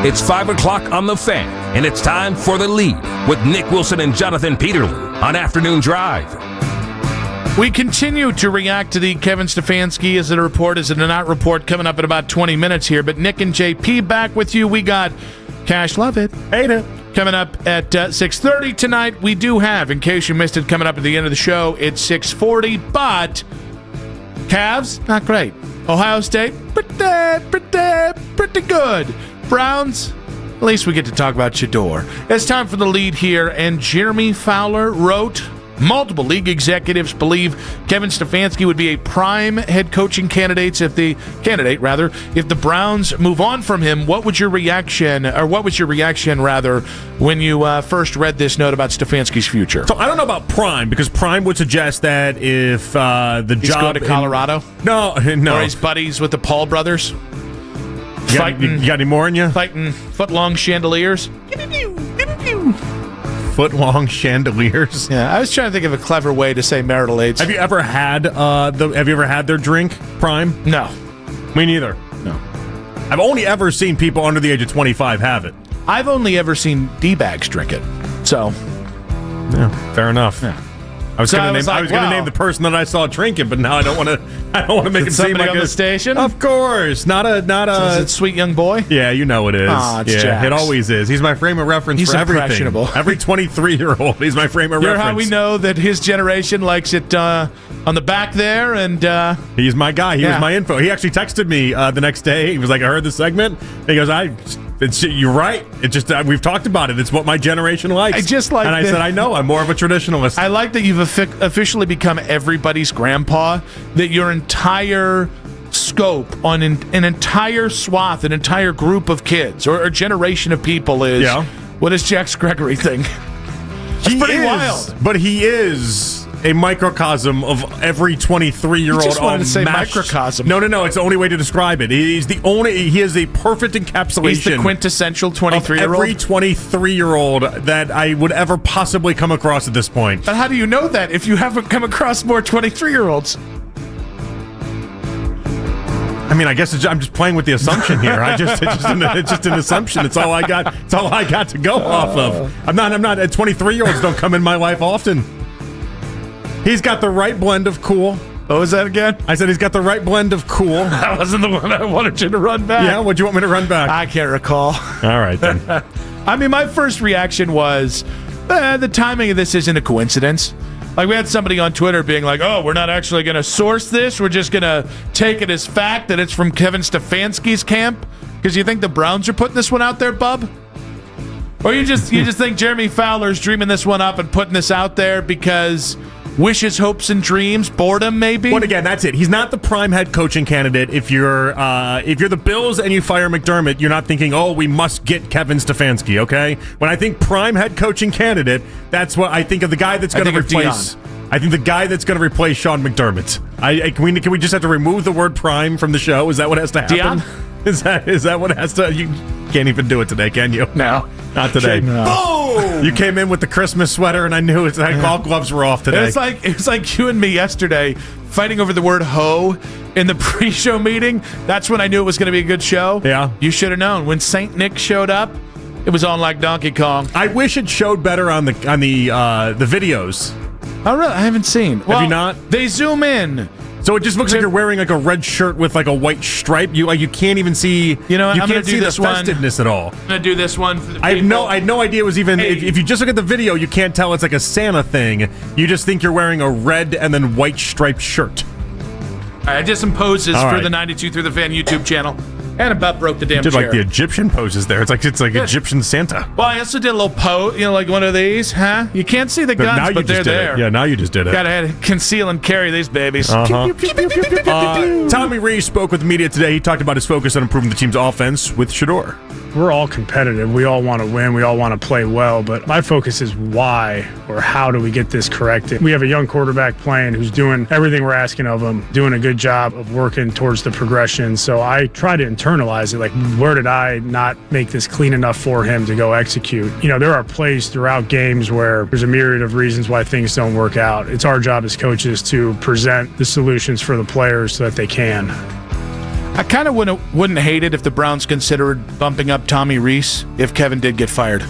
It's 5 o'clock on The Fan, and it's time for The Lead with Nick Wilson and Jonathan Peterlin on Afternoon Drive. We continue to react to the Kevin Stefanski is it a report, is it a not report, coming up in about 20 minutes here. But Nick and JP back with you. We got Cash Love It. Hate it. Coming up at 6:30 tonight. We do have, in case you missed it, coming up at the end of the show, it's 6:40. But Cavs, not great. Ohio State, pretty good. Browns, at least we get to talk about Shador. It's time for The Lead here, and Jeremy Fowler wrote, multiple league executives believe Kevin Stefanski would be a prime head coaching candidate if the Browns move on from him. What was your reaction when you first read this note about Stefanski's future? So I don't know about prime, because prime would suggest that if He's going to Colorado? No. Or he's buddies with the Paul brothers? You got any more in you? Fighting foot-long chandeliers. Foot-long chandeliers. Yeah, I was trying to think of a clever way to say marital aids. Have you ever had their drink, Prime? No. Me neither. No. I've only ever seen people under the age of 25 have it. I've only ever seen D-bags drink it. So, yeah, fair enough. Yeah. I was going to name the person that I saw drink it, but now I don't want to make it seem like on the station. Of course, not a. Is it Sweet Young Boy? Yeah, you know it is. It's yeah, Jax. it always is. He's my frame of reference He's for everything. impressionable. Every 23-year-old, he's my frame of You're reference. how we know that his generation likes it on the back there, and he's my guy. He was my info. He actually texted me the next day. He was like, "I heard the segment." He goes, you're right. It's just we've talked about it. It's what my generation likes. I just like and I said, I know. I'm more of a traditionalist. I like that you've officially become everybody's grandpa. That your entire scope on an entire swath, an entire group of kids or a generation of people is. Yeah. What does Jax Gregory think? That's pretty wild. But he is a microcosm of every 23-year-old. You just wanted to say microcosm. No. It's the only way to describe it. He is a perfect encapsulation. He's the quintessential 23-year-old. Every 23-year-old that I would ever possibly come across at this point. But how do you know that if you haven't come across more 23-year-olds? I mean, I guess I'm just playing with the assumption here. It's just an assumption. It's all I got. It's all I got to go off of. I'm not. 23-year-olds don't come in my life often. He's got the right blend of cool. What was that again? I said he's got the right blend of cool. That wasn't the one I wanted you to run back. Yeah, what'd you want me to run back? I can't recall. All right, then. I mean, my first reaction was, the timing of this isn't a coincidence. Like, we had somebody on Twitter being like, oh, we're not actually going to source this. We're just going to take it as fact that it's from Kevin Stefanski's camp. Because you think the Browns are putting this one out there, bub? Or you just think Jeremy Fowler's dreaming this one up and putting this out there because wishes, hopes, and dreams, boredom, maybe? Well, again, that's it. He's not the prime head coaching candidate. If you're the Bills and you fire McDermott, you're not thinking, oh, we must get Kevin Stefanski, okay? When I think prime head coaching candidate, that's what I think of the guy that's going to replace. I think the guy that's going to replace Sean McDermott. Can we just have to remove the word prime from the show? Is that what has to happen? Is that what has to? You can't even do it today, can you? No, not today. No. Boom! You came in with the Christmas sweater, and I knew it's like all gloves were off today. It was like you and me yesterday fighting over the word "hoe" in the pre-show meeting. That's when I knew it was going to be a good show. Yeah, you should have known. When Saint Nick showed up, it was on like Donkey Kong. I wish it showed better on the videos. Oh, really? I haven't seen. Have you not? They zoom in. So it just looks like you're wearing like a red shirt with like a white stripe. You can't even see. You know what? You I'm can't gonna do see this the festiveness at all. I'm gonna do this one for the people. I had no idea it was even. If you just look at the video, you can't tell it's like a Santa thing. You just think you're wearing a red and then white striped shirt. All right, I did some poses for the 92 Through the Fan YouTube channel, and about broke the damn did chair. Like the Egyptian poses there. It's like Egyptian Santa. Well, I also did a little pose, like one of these, huh? You can't see the guns, but they're there. Yeah, now you just did it. Gotta conceal and carry these babies. Tommy Rees spoke with the media today. He talked about his focus on improving the team's offense with Shedeur. We're all competitive. We all want to win. We all want to play well. But my focus is why or how do we get this corrected? We have a young quarterback playing who's doing everything we're asking of him, doing a good job of working towards the progression. So I try to internalize it. Like, where did I not make this clean enough for him to go execute? There are plays throughout games where there's a myriad of reasons why things don't work out. It's our job as coaches to present the solutions for the players so that they can. I kind of wouldn't hate it if the Browns considered bumping up Tommy Rees if Kevin did get fired.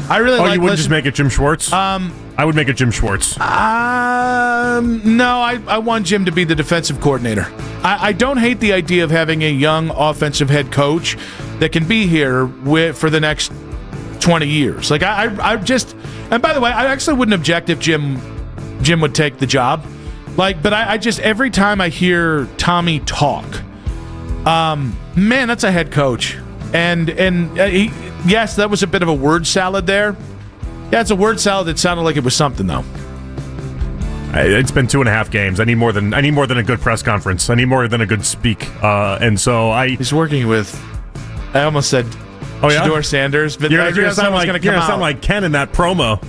I really like. You wouldn't just make it Jim Schwartz? I would make it Jim Schwartz. No, I want Jim to be the defensive coordinator. I don't hate the idea of having a young offensive head coach that can be here for the next 20 years. Like I just, and by the way, I actually wouldn't object if Jim would take the job. But I just, every time I hear Tommy talk. Man, that's a head coach. And yes, that was a bit of a word salad there. Yeah, it's a word salad that sounded like it was something, though. It's been 2.5 games. I need more than a good press conference. I need more than a good speak. And so he's working with. I almost said, Shedeur Sanders, but you're gonna sound like Ken in that promo.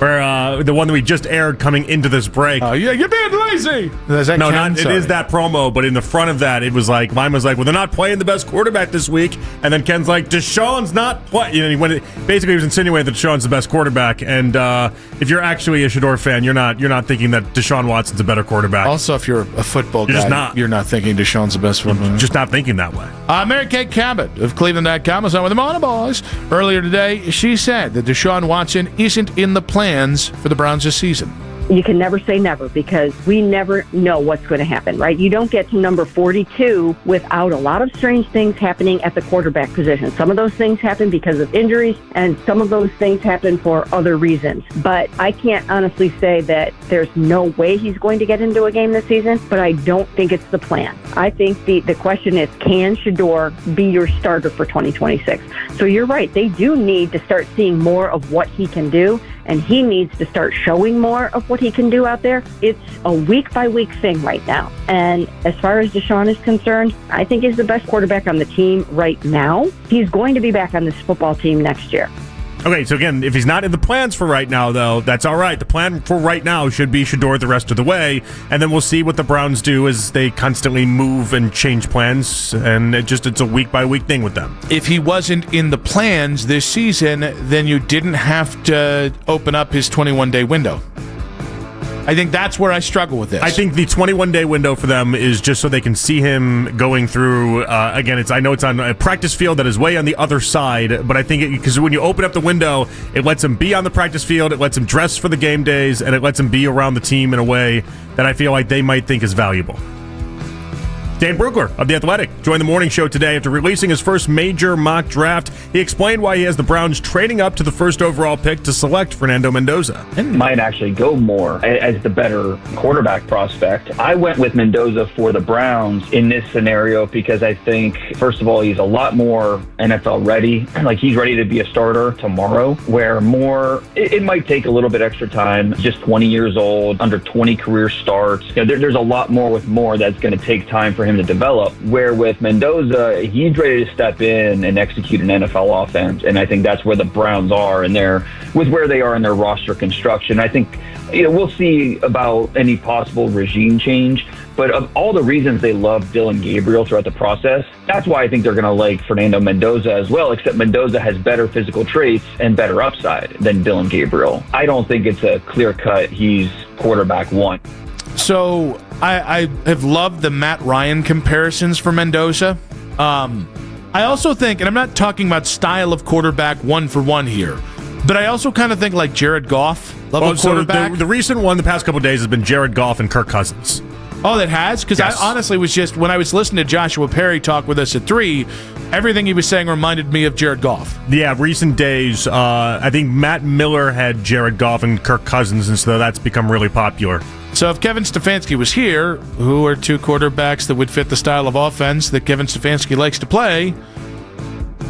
Or the one that we just aired coming into this break. Oh, yeah, you're being lazy. Is that No, Ken? it Sorry. is that promo, but in the front of that, it was like, mine was like, well, they're not playing the best quarterback this week. And then Ken's like, Deshaun's not playing. You know, basically he was insinuating that Deshaun's the best quarterback. And if you're actually a Shador fan, you're not thinking that Deshaun Watson's a better quarterback. Also, if you're a football You're guy, just not. you're not thinking Deshaun's the best football. Just not thinking that way. Mary Kate Cabot of Cleveland.com was on with the Monoboys. Earlier today, she said that Deshaun Watson isn't in the plans for the Browns this season. You can never say never because we never know what's going to happen, right? You don't get to number 42 without a lot of strange things happening at the quarterback position. Some of those things happen because of injuries, and some of those things happen for other reasons. But I can't honestly say that there's no way he's going to get into a game this season, but I don't think it's the plan. I think the question is, can Shador be your starter for 2026? So you're right. They do need to start seeing more of what he can do, and he needs to start showing more of what he can do out there. It's a week-by-week thing right now. And as far as Deshaun is concerned, I think he's the best quarterback on the team right now. He's going to be back on this football team next year. Okay, so again, if he's not in the plans for right now, though, that's all right. The plan for right now should be Shador the rest of the way, and then we'll see what the Browns do as they constantly move and change plans, and it's a week-by-week thing with them. If he wasn't in the plans this season, then you didn't have to open up his 21-day window. I think that's where I struggle with this. I think the 21-day window for them is just so they can see him going through. Again, I know it's on a practice field that is way on the other side, but I think because when you open up the window, it lets him be on the practice field, it lets him dress for the game days, and it lets him be around the team in a way that I feel like they might think is valuable. Dan Brugler of The Athletic joined the morning show today after releasing his first major mock draft. He explained why he has the Browns trading up to the first overall pick to select Fernando Mendoza. It might actually go more as the better quarterback prospect. I went with Mendoza for the Browns in this scenario because I think, first of all, he's a lot more NFL ready. Like, he's ready to be a starter tomorrow, where it might take a little bit extra time. Just 20 years old, under 20 career starts. You know, there's a lot more with Moore that's going to take time for him to develop, where with Mendoza, he's ready to step in and execute an NFL offense. And I think that's where the Browns are with where they are in their roster construction. I think we'll see about any possible regime change, but of all the reasons they love Dylan Gabriel throughout the process, that's why I think they're going to like Fernando Mendoza as well, except Mendoza has better physical traits and better upside than Dylan Gabriel. I don't think it's a clear cut he's quarterback one. So I have loved the Matt Ryan comparisons for Mendoza. I also think, and I'm not talking about style of quarterback one for one here, but I also kind of think like Jared Goff level quarterback. So the recent one the past couple of days has been Jared Goff and Kirk Cousins. Oh, that has? Because yes. I honestly was just, when I was listening to Joshua Perry talk with us at 3, everything he was saying reminded me of Jared Goff. Yeah, recent days, I think Matt Miller had Jared Goff and Kirk Cousins, and so that's become really popular. So if Kevin Stefanski was here, who are two quarterbacks that would fit the style of offense that Kevin Stefanski likes to play?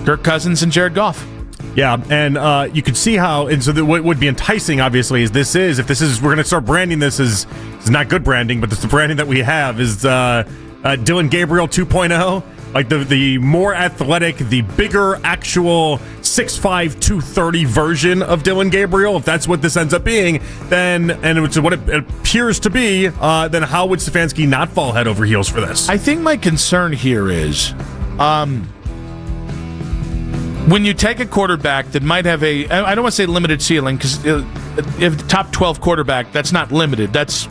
Kirk Cousins and Jared Goff. Yeah, and you could see how, and so what would be enticing, obviously, we're going to start branding this as, it's not good branding, but it's the branding that we have, is Dylan Gabriel 2.0. Like the more athletic, the bigger actual 6'5", 230 version of Dylan Gabriel, if that's what this ends up being, then, and it's what it appears to be, then how would Stefanski not fall head over heels for this? I think my concern here is when you take a quarterback that might have I don't want to say limited ceiling, because if the top 12 quarterback, that's not limited. That's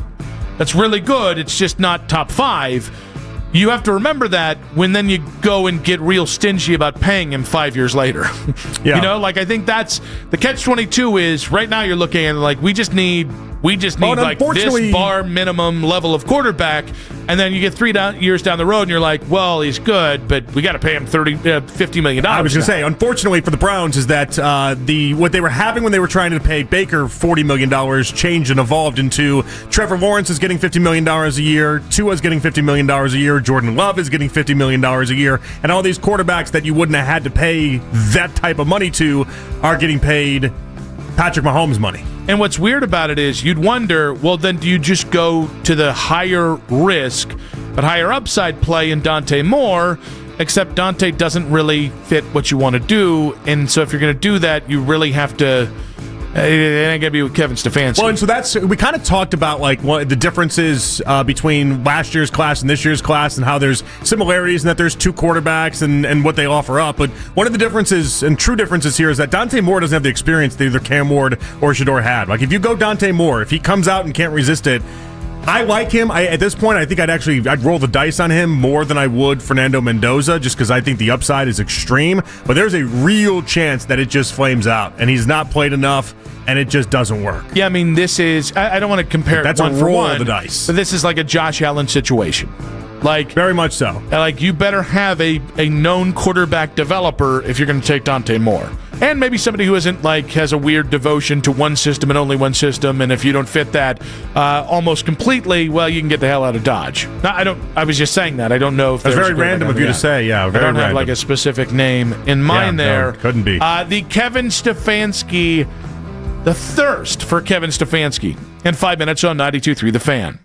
really good. It's just not top 5. You have to remember that when then you go and get real stingy about paying him 5 years later. Yeah. I think that's the catch-22 is right now you're looking at like we just need like this bar minimum level of quarterback, and then you get 3 years down the road and you're like, well, he's good, but we got to pay him $50 million. I was going to say, unfortunately for the Browns, is that what they were having when they were trying to pay Baker $40 million changed and evolved into Trevor Lawrence is getting $50 million a year, Tua's getting $50 million a year, Jordan Love is getting $50 million a year, and all these quarterbacks that you wouldn't have had to pay that type of money to are getting paid Patrick Mahomes money. And what's weird about it is you'd wonder, well, then do you just go to the higher risk but higher upside play in Dante Moore, except Dante doesn't really fit what you want to do, and so if you're going to do that, you really have to It ain't gonna be with Kevin Stefanski. Well, and so we kind of talked about like what the differences between last year's class and this year's class, and how there's similarities and that there's two quarterbacks and what they offer up. But one of the differences and true differences here is that Dante Moore doesn't have the experience that either Cam Ward or Shedeur had. Like if you go Dante Moore, if he comes out and can't resist it, I like him. At this point, I think I'd roll the dice on him more than I would Fernando Mendoza, just because I think the upside is extreme. But there's a real chance that it just flames out, and he's not played enough, and it just doesn't work. Yeah, I mean, this is. I don't want to compare That's it one a for roll one, of the dice. but this is like a Josh Allen situation. Like very much so. Like you better have a known quarterback developer if you're going to take Dante Moore, and maybe somebody who isn't like has a weird devotion to one system and only one system. And if you don't fit that almost completely, well, you can get the hell out of Dodge. Now, I was just saying that. I don't know if that's very random of you to say. Yeah, very I don't random. have like a specific name in mind there. No, couldn't be. The Kevin Stefanski, the thirst for Kevin Stefanski in 5 minutes on 92.3 The Fan.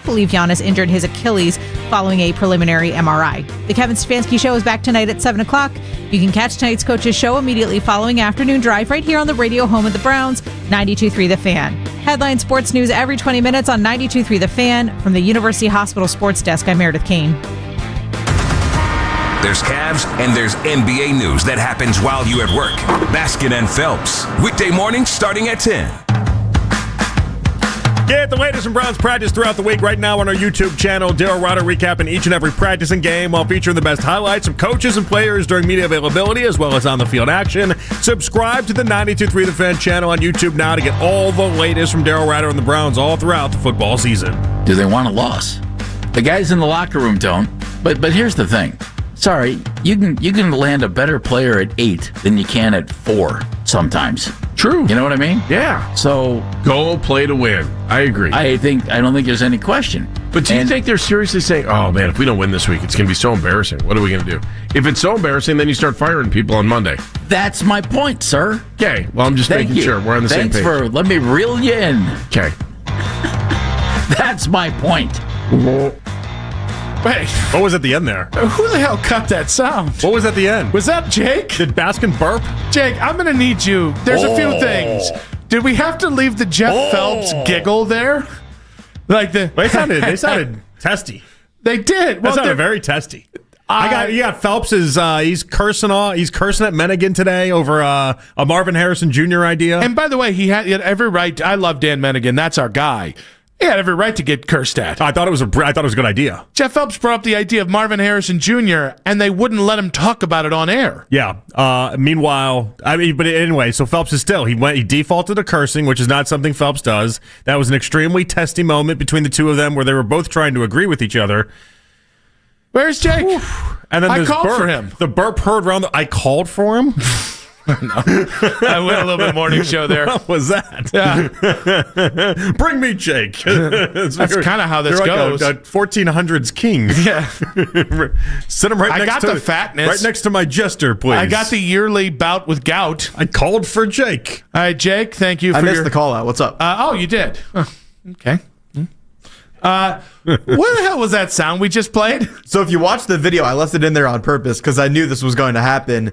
believe Giannis injured his Achilles following a preliminary MRI. The Kevin Stefanski Show is back tonight at 7 o'clock. You can catch tonight's Coach's Show immediately following Afternoon Drive right here on the radio home of the Browns, 92.3 The Fan. Headline sports news every 20 minutes on 92.3 The Fan. From the University Hospital Sports Desk, I'm Meredith Kane. There's Cavs and there's NBA news that happens while you at work. Baskin and Phelps. Weekday mornings starting at 10. Get the latest from Browns practice throughout the week right now on our YouTube channel. Daryl Rutter recapping each and every practice and game while featuring the best highlights from coaches and players during media availability as well as on the field action. Subscribe to the 92.3 The Fan channel on YouTube now to get all the latest from Daryl Rutter and the Browns all throughout the football season. Do they want a loss? The guys in the locker room don't. But here's the thing. Sorry, you can land a better player at 8 than you can at 4 sometimes. True. You know what I mean? Yeah. So go play to win. I agree. I don't think there's any question. But do you think they're seriously saying, "Oh man, if we don't win this week, it's going to be so embarrassing. What are we going to do?" If it's so embarrassing, then you start firing people on Monday. That's my point, sir. Okay. Well, I'm just making sure we're on the same page. Thanks for let me reel you in. Okay. That's my point. Wait, what was at the end there? Who the hell cut that sound? What was at the end? Was that Jake? Did Baskin burp? Jake, I'm going to need you. There's a few things. Did we have to leave the Jeff Phelps giggle there? Like the they sounded testy. They did. Well, that sounded very testy. You got Phelps is he's cursing at Mennigan today over a Marvin Harrison Jr. idea. And by the way, he had every right. I love Dan Mennigan. That's our guy. He had every right to get cursed at. I thought it was a good idea. Jeff Phelps brought up the idea of Marvin Harrison Jr. and they wouldn't let him talk about it on air. Yeah. Meanwhile, but anyway, so Phelps is still he defaulted to cursing, which is not something Phelps does. That was an extremely testy moment between the two of them where they were both trying to agree with each other. Where's Jake? And then I called for him. The burp heard around. I called for him. No. I went a little bit morning show there. What was that? Yeah. Bring me Jake. That's kind of how this goes. Like a 1400s king. Yeah. Sit him right next to the fatness. Right next to my jester, please. I got the yearly bout with gout. I called for Jake. All right, Jake, thank you for I missed the call out. What's up? You did. Okay. What the hell was that sound we just played? So if you watch the video, I left it in there on purpose because I knew this was going to happen.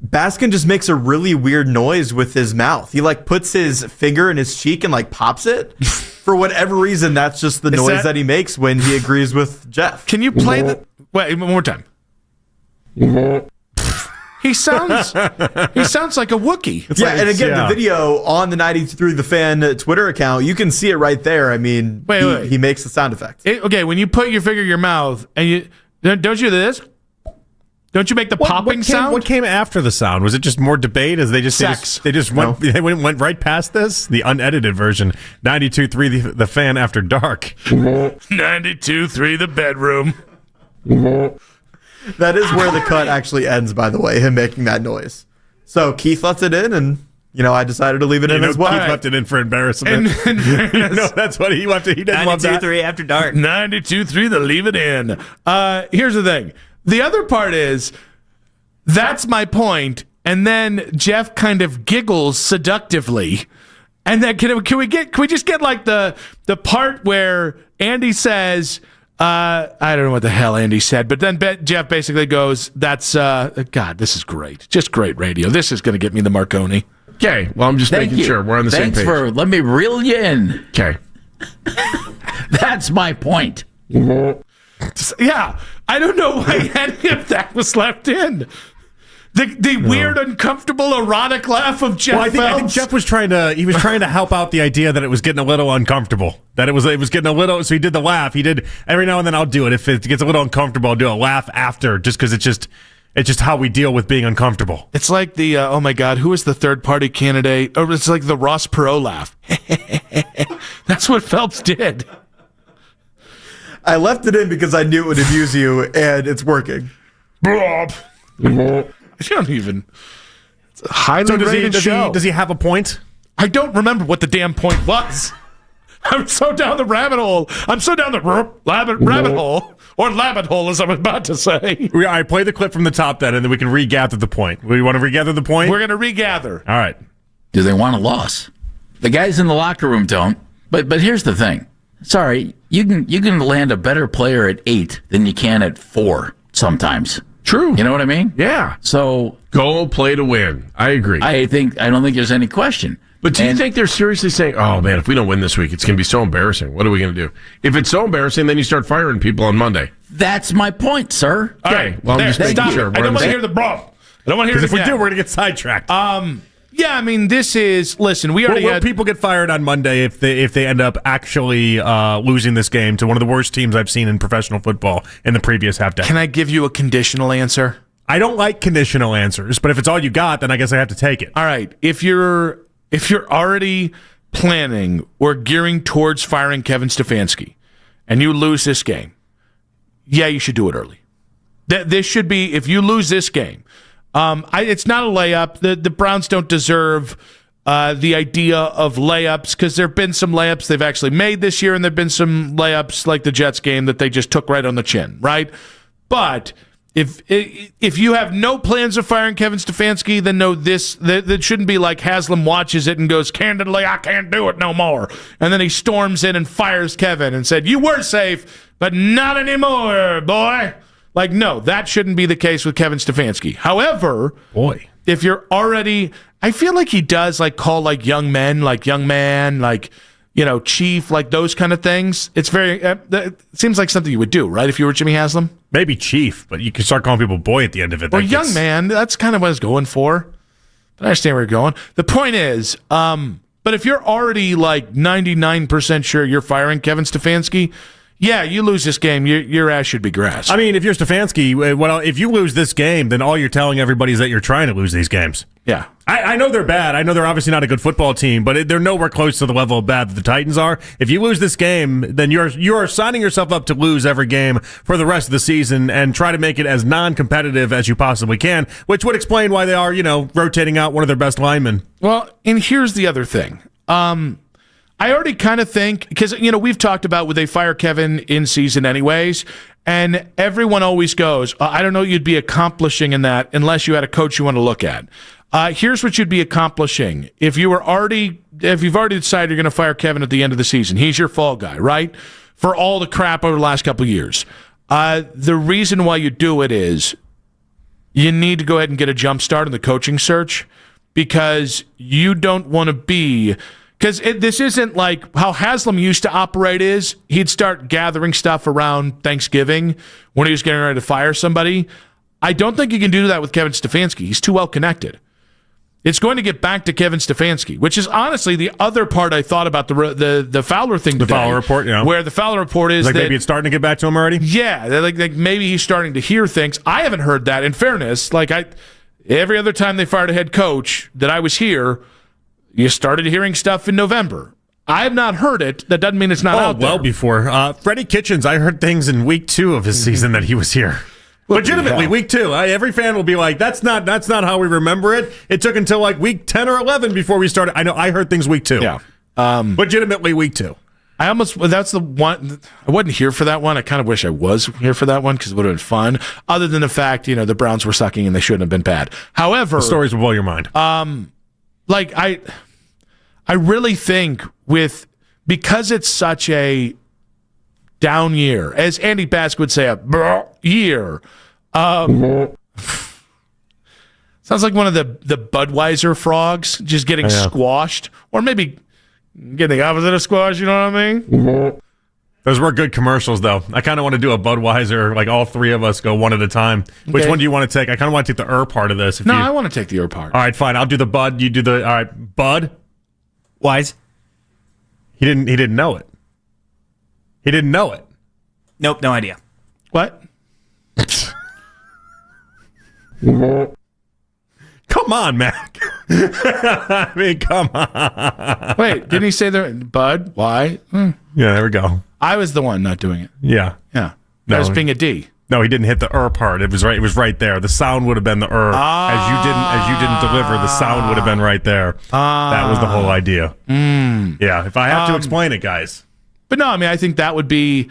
Baskin just makes a really weird noise with his mouth. He puts his finger in his cheek and pops it. For whatever reason, that's just the noise that he makes when he agrees with Jeff. Can you play wait, one more time. He sounds like a Wookiee. And again, the video on the 93 The Fan Twitter account, you can see it right there. I mean, he makes the sound effect. Okay, when you put your finger in your mouth and you don't you do this? Don't you make the popping sound? What came after the sound? Was it just more debate? As they just went right past this? The unedited version. 92.3 the Fan After Dark. 92.3 The Bedroom. That is where the cut actually ends, by the way, him making that noise. So Keith left it in, and I decided to leave it in as well. Keith left it in for embarrassment. That's what he left it. He didn't love that. 92.3 After Dark. 92.3 The Leave It In. Here's the thing. The other part is, that's my point, and then Jeff kind of giggles seductively, and then can we just get the part where Andy says, I don't know what the hell Andy said, but then Jeff basically goes, "That's God, this is great, just great radio. This is going to get me the Marconi." Okay, well I'm just making sure we're on the same page. Thanks for let me reel you in. Okay, that's my point. Yeah, I don't know why any of that was left in. The weird, uncomfortable, erotic laugh of Jeff. Well, I think Jeff was trying to help out the idea that it was getting a little uncomfortable. That it was getting a little. So he did the laugh. He did every now and then. I'll do it if it gets a little uncomfortable. I'll do a laugh after, just because it's just how we deal with being uncomfortable. It's like the oh my God, who is the third party candidate? Or it's like the Ross Perot laugh. That's what Phelps did. I left it in because I knew it would amuse you, and it's working. You don't even. It's a highly rated show. Does he have a point? I don't remember what the damn point was. I'm so down the rabbit hole. I'm so down the rabbit hole, or labbit hole, as I was about to say. I play the clip from the top then, and then we can regather the point. We want to regather the point? We're going to regather. All right. Do they want a loss? The guys in the locker room don't. But here's the thing. Sorry, you can land a better player at 8 than you can at 4 sometimes. True. You know what I mean? Yeah. So go play to win. I agree. I don't think there's any question. But do you think they're seriously saying, "Oh man, if we don't win this week, it's going to be so embarrassing. What are we going to do?" If it's so embarrassing, then you start firing people on Monday. That's my point, sir. All right. Well, I'm just making sure. I don't want to hear the brawl. I don't want to hear Because it if we again. do, we're going to get sidetracked. Yeah, I mean, this is listen. We already will had people get fired on Monday if they end up actually losing this game to one of the worst teams I've seen in professional football in the previous half decade? Can I give you a conditional answer? I don't like conditional answers, but if it's all you got, then I guess I have to take it. All right. If you're already planning or gearing towards firing Kevin Stefanski and you lose this game, yeah, you should do it early. This should be, if you lose this game, it's not a layup. The Browns don't deserve the idea of layups because there have been some layups they've actually made this year, and there have been some layups like the Jets game that they just took right on the chin, right? But if you have no plans of firing Kevin Stefanski, then no, that shouldn't be like Haslam watches it and goes, candidly, I can't do it no more. And then he storms in and fires Kevin and said, you were safe, but not anymore, boy. Like, no, that shouldn't be the case with Kevin Stefanski. However, if you're already, I feel like he does like call like young men, like young man, like, chief, like those kind of things. It's very, it seems like something you would do, right? If you were Jimmy Haslam? Maybe chief, but you can start calling people boy at the end of it. Or young man, that's kind of what I was going for. But I understand where you're going. The point is, but if you're already like 99% sure you're firing Kevin Stefanski, yeah, you lose this game, your ass should be grass. I mean, if you're Stefanski, well, if you lose this game, then all you're telling everybody is that you're trying to lose these games. Yeah. I know they're bad. I know they're obviously not a good football team, but they're nowhere close to the level of bad that the Titans are. If you lose this game, then you are signing yourself up to lose every game for the rest of the season and try to make it as non-competitive as you possibly can, which would explain why they are, rotating out one of their best linemen. Well, and here's the other thing. I already kind of think, because, we've talked about would they fire Kevin in season anyways, and everyone always goes, I don't know what you'd be accomplishing in that unless you had a coach you want to look at. Here's what you'd be accomplishing. If you've already decided you're going to fire Kevin at the end of the season, he's your fall guy, right? For all the crap over the last couple of years. The reason why you do it is you need to go ahead and get a jump start in the coaching search because you don't want to be... Because this isn't like how Haslam used to operate is he'd start gathering stuff around Thanksgiving when he was getting ready to fire somebody. I don't think you can do that with Kevin Stefanski. He's too well connected. It's going to get back to Kevin Stefanski, which is honestly the other part I thought about the Fowler thing today. The Fowler report, yeah. Where the Fowler report is like that, maybe it's starting to get back to him already? Yeah, like maybe he's starting to hear things. I haven't heard that. In fairness, every other time they fired a head coach that I was here, you started hearing stuff in November. I have not heard it. That doesn't mean it's not out there. Well before. Freddie Kitchens, I heard things in week 2 of his season that he was here. Legitimately, week 2. Every fan will be like, that's not how we remember it. It took until like week 10 or 11 before we started. I know I heard things week 2. Yeah. Legitimately week 2. That's the one. I wasn't here for that one. I kind of wish I was here for that one because it would have been fun. Other than the fact, the Browns were sucking and they shouldn't have been bad. However, the stories will blow your mind. I really think because it's such a down year, as Andy Bask would say, a year. Sounds like one of the Budweiser frogs just getting squashed, or maybe getting the opposite of squash. You know what I mean? Those were good commercials, though. I kind of want to do a Budweiser, like all 3 of us go one at a time. Which one do you want to take? I kind of want to take the part of this. I want to take the part. All right, fine. I'll do the Bud. You do the all right, Bud. Wise. He didn't know it. He didn't know it. Nope, no idea. What? Come on, Mac. I mean, come on. Wait, didn't he say that? Bud? Why? Yeah, there we go. I was the one not doing it. Yeah. Yeah. That was being a D. No, he didn't hit the part. It was right. It was right there. The sound would have been the As you didn't deliver, the sound would have been right there. That was the whole idea. Yeah. If I have to explain it, guys. But no, I mean, I think that would be.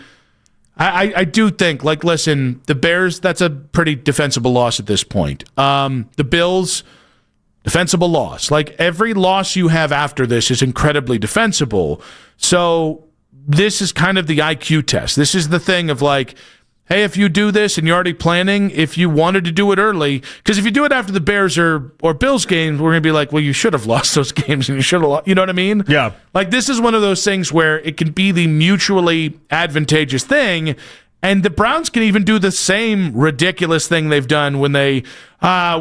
I do think, listen, the Bears. That's a pretty defensible loss at this point. The Bills, defensible loss. Every loss you have after this is incredibly defensible. So this is kind of the IQ test. This is the thing of like, hey, if you do this and you're already planning, if you wanted to do it early, because if you do it after the Bears or Bills games, we're going to be like, well, you should have lost those games and you should have lost. You know what I mean? Yeah. Like, this is one of those things where it can be the mutually advantageous thing. And the Browns can even do the same ridiculous thing they've done when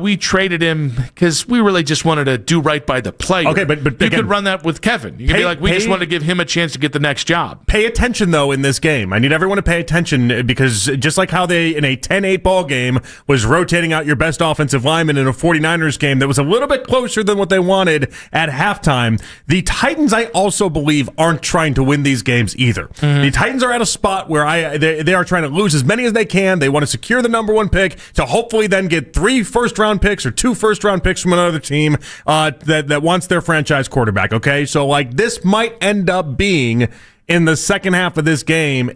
we traded him because we really just wanted to do right by the player. Okay, but you again, could run that with Kevin. You could be like, we just want to give him a chance to get the next job. Pay attention, though, in this game. I need everyone to pay attention because just like how they, in a 10-8 ball game, was rotating out your best offensive lineman in a 49ers game that was a little bit closer than what they wanted at halftime, the Titans, I also believe, aren't trying to win these games either. Mm-hmm. The Titans are at a spot where they are trying to lose as many as they can. They want to secure the number one pick to hopefully then get 3 first-round picks or 2 first-round picks from another team that wants their franchise quarterback, okay? So, like, this might end up being, in the second half of this game,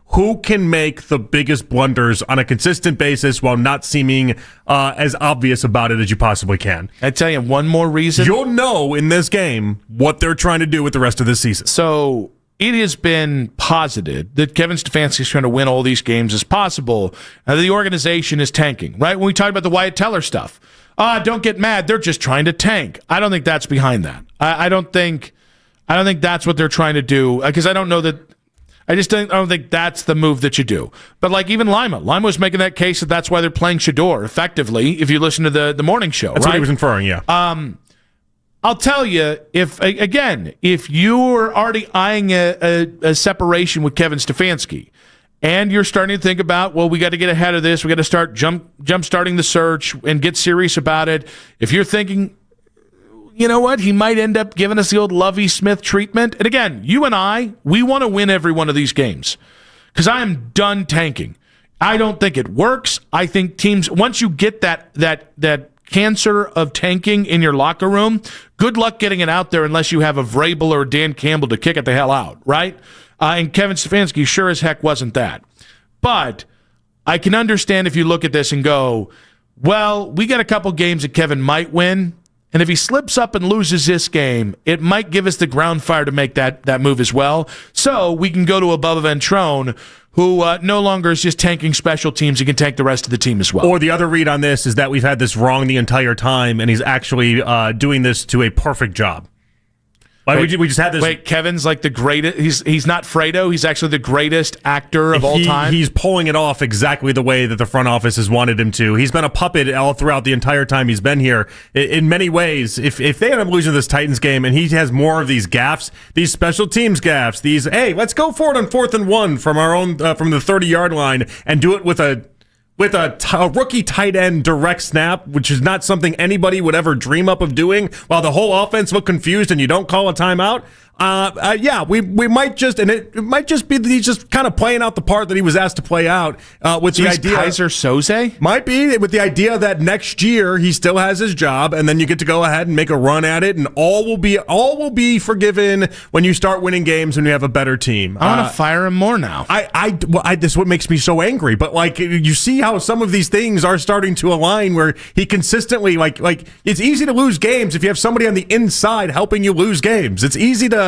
who can make the biggest blunders on a consistent basis while not seeming as obvious about it as you possibly can. I tell you, one more reason. You'll know in this game what they're trying to do with the rest of this season. So it has been posited that Kevin Stefanski is trying to win all these games as possible, and the organization is tanking, right? When we talked about the Wyatt Teller stuff, don't get mad. They're just trying to tank. I don't think that's behind that. I don't think that's what they're trying to do because I don't know that. I don't think that's the move that you do. But like even Lima was making that case that that's why they're playing Shador effectively. If you listen to the morning show, that's right? what he was inferring. Yeah. I'll tell you, if you are already eyeing a separation with Kevin Stefanski, and you're starting to think about, well, we got to get ahead of this, we got to start jump starting the search and get serious about it. If you're thinking, you know what, he might end up giving us the old Lovie Smith treatment. And again, you and we want to win every one of these games because I am done tanking. I don't think it works. I think teams, once you get that cancer of tanking in your locker room, good luck getting it out there unless you have a Vrabel or Dan Campbell to kick it the hell out, right? And Kevin Stefanski sure as heck wasn't that. But I can understand if you look at this and go, well, we got a couple games that Kevin might win, and if he slips up and loses this game, it might give us the ground fire to make that move as well. So we can go to Above Ventrone, who no longer is just tanking special teams. He can tank the rest of the team as well. Or the other read on this is that we've had this wrong the entire time, and he's actually doing this to a perfect job. Like we just had this. Wait, Kevin's like the greatest. He's not Fredo. He's actually the greatest actor of all time. He's pulling it off exactly the way that the front office has wanted him to. He's been a puppet all throughout the entire time he's been here. In many ways, if they end up losing this Titans game and he has more of these gaffes, these special teams gaffes, these hey, let's go for it on 4th and 1 from our own from the 30-yard line and do it with a rookie tight end direct snap, which is not something anybody would ever dream up of doing, while the whole offense look confused and you don't call a timeout. We might just, and it might just be that he's just kind of playing out the part that he was asked to play out with the idea. Kaiser Soze? Might be, with the idea that next year he still has his job and then you get to go ahead and make a run at it and all will be forgiven when you start winning games and you have a better team. I want to fire him more now. This is what makes me so angry. But like, you see how some of these things are starting to align where he consistently, like it's easy to lose games if you have somebody on the inside helping you lose games. It's easy to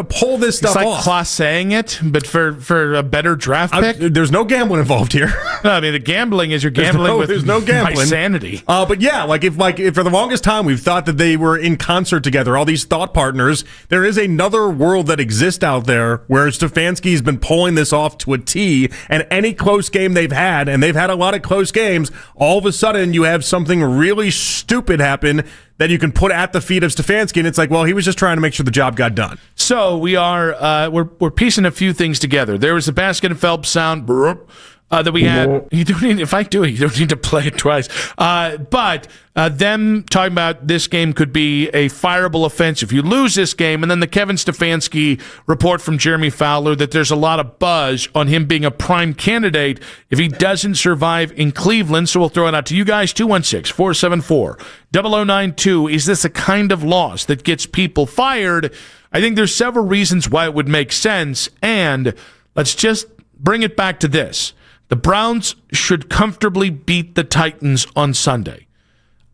pull this stuff off. It's like Klaus saying it, but for a better draft pick. There's no gambling involved here. No, I mean the gambling is you're gambling with no gambling. My sanity. But yeah, if for the longest time we've thought that they were in concert together, all these thought partners, there is another world that exists out there where Stefanski's been pulling this off to a T, and any close game they've had, and they've had a lot of close games, all of a sudden you have something really stupid happen that you can put at the feet of Stefanski, and it's like, well, he was just trying to make sure the job got done. So we are we're piecing a few things together. There was a Baskin and Phelps sound that we had. You don't need, if I do it, you don't need to play it twice. But them talking about this game could be a fireable offense if you lose this game, and then the Kevin Stefanski report from Jeremy Fowler that there's a lot of buzz on him being a prime candidate if he doesn't survive in Cleveland. So we'll throw it out to you guys, 216-474-0092. Is this a kind of loss that gets people fired? I think there's several reasons why it would make sense, and let's just bring it back to this. The Browns should comfortably beat the Titans on Sunday.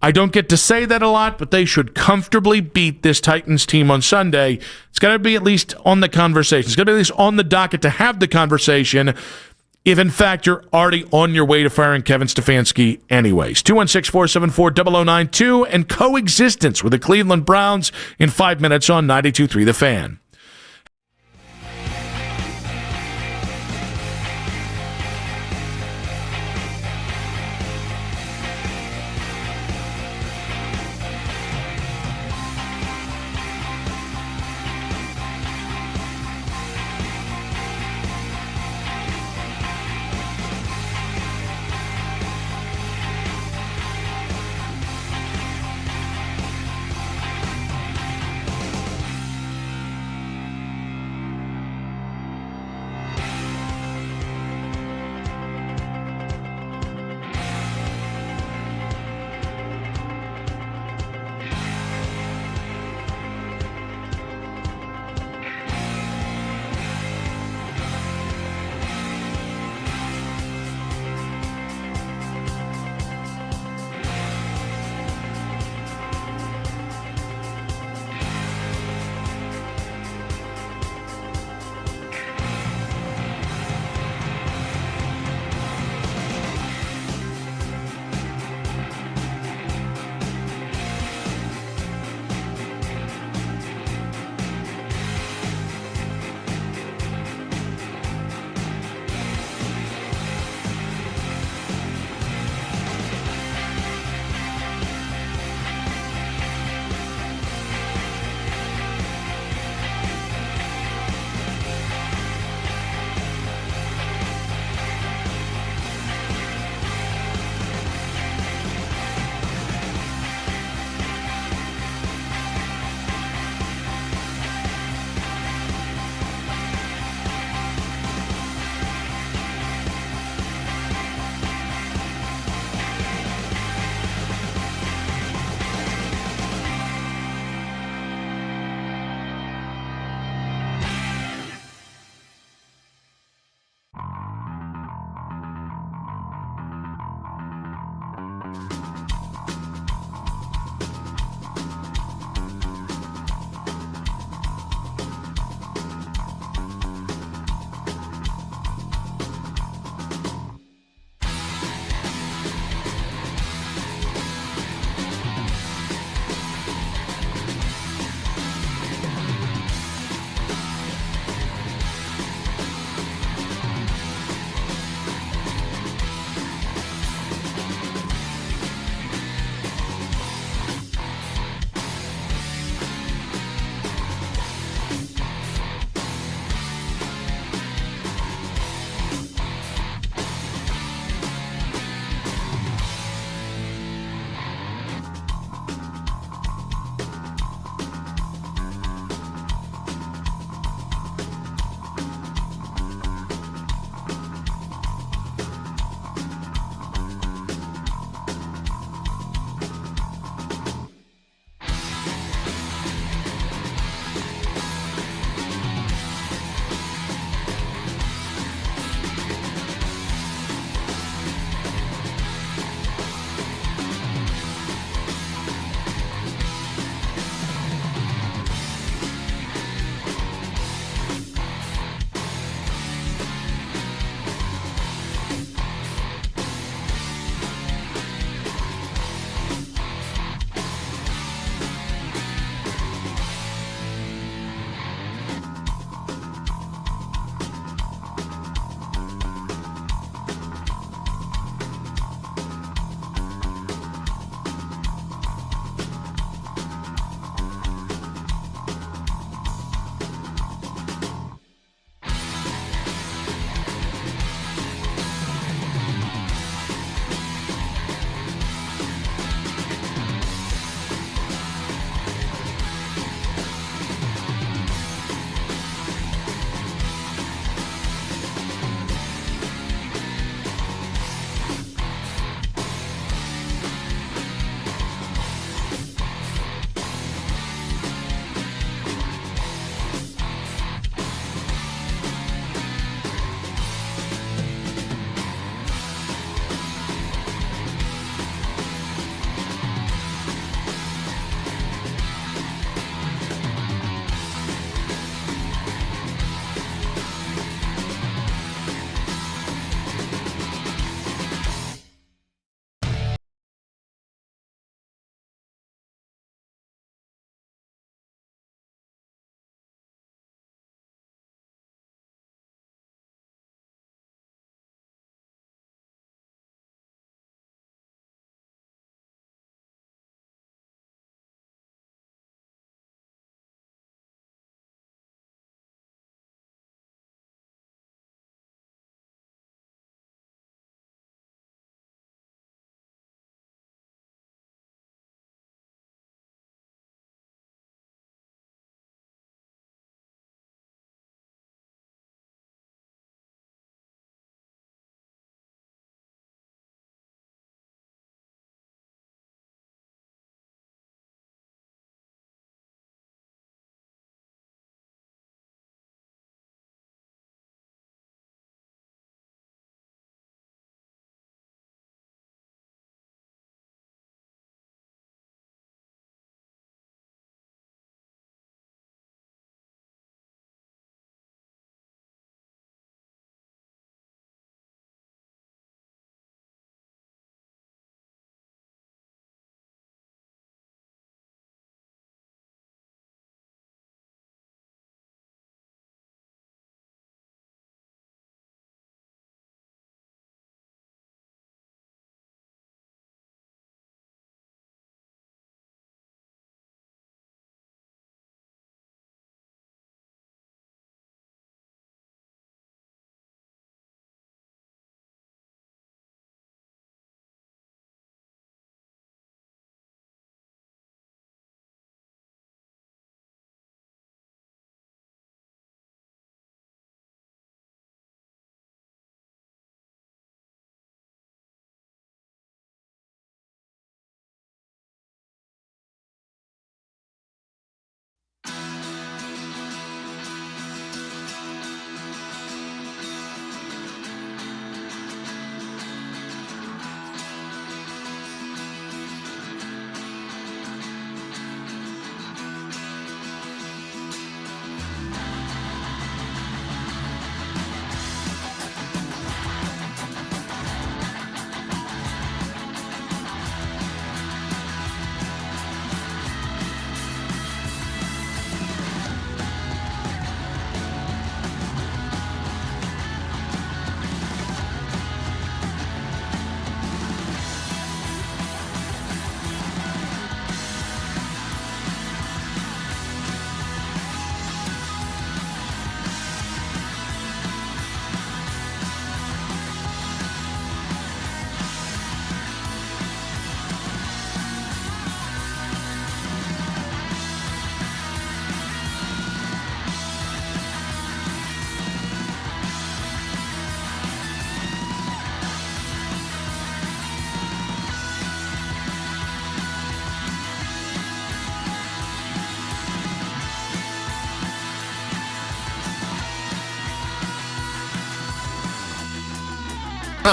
I don't get to say that a lot, but they should comfortably beat this Titans team on Sunday. It's got to be at least on the conversation. It's got to be at least on the docket to have the conversation if, in fact, you're already on your way to firing Kevin Stefanski anyways. 216-474-0092 and coexistence with the Cleveland Browns in 5 minutes on 92.3 The Fan.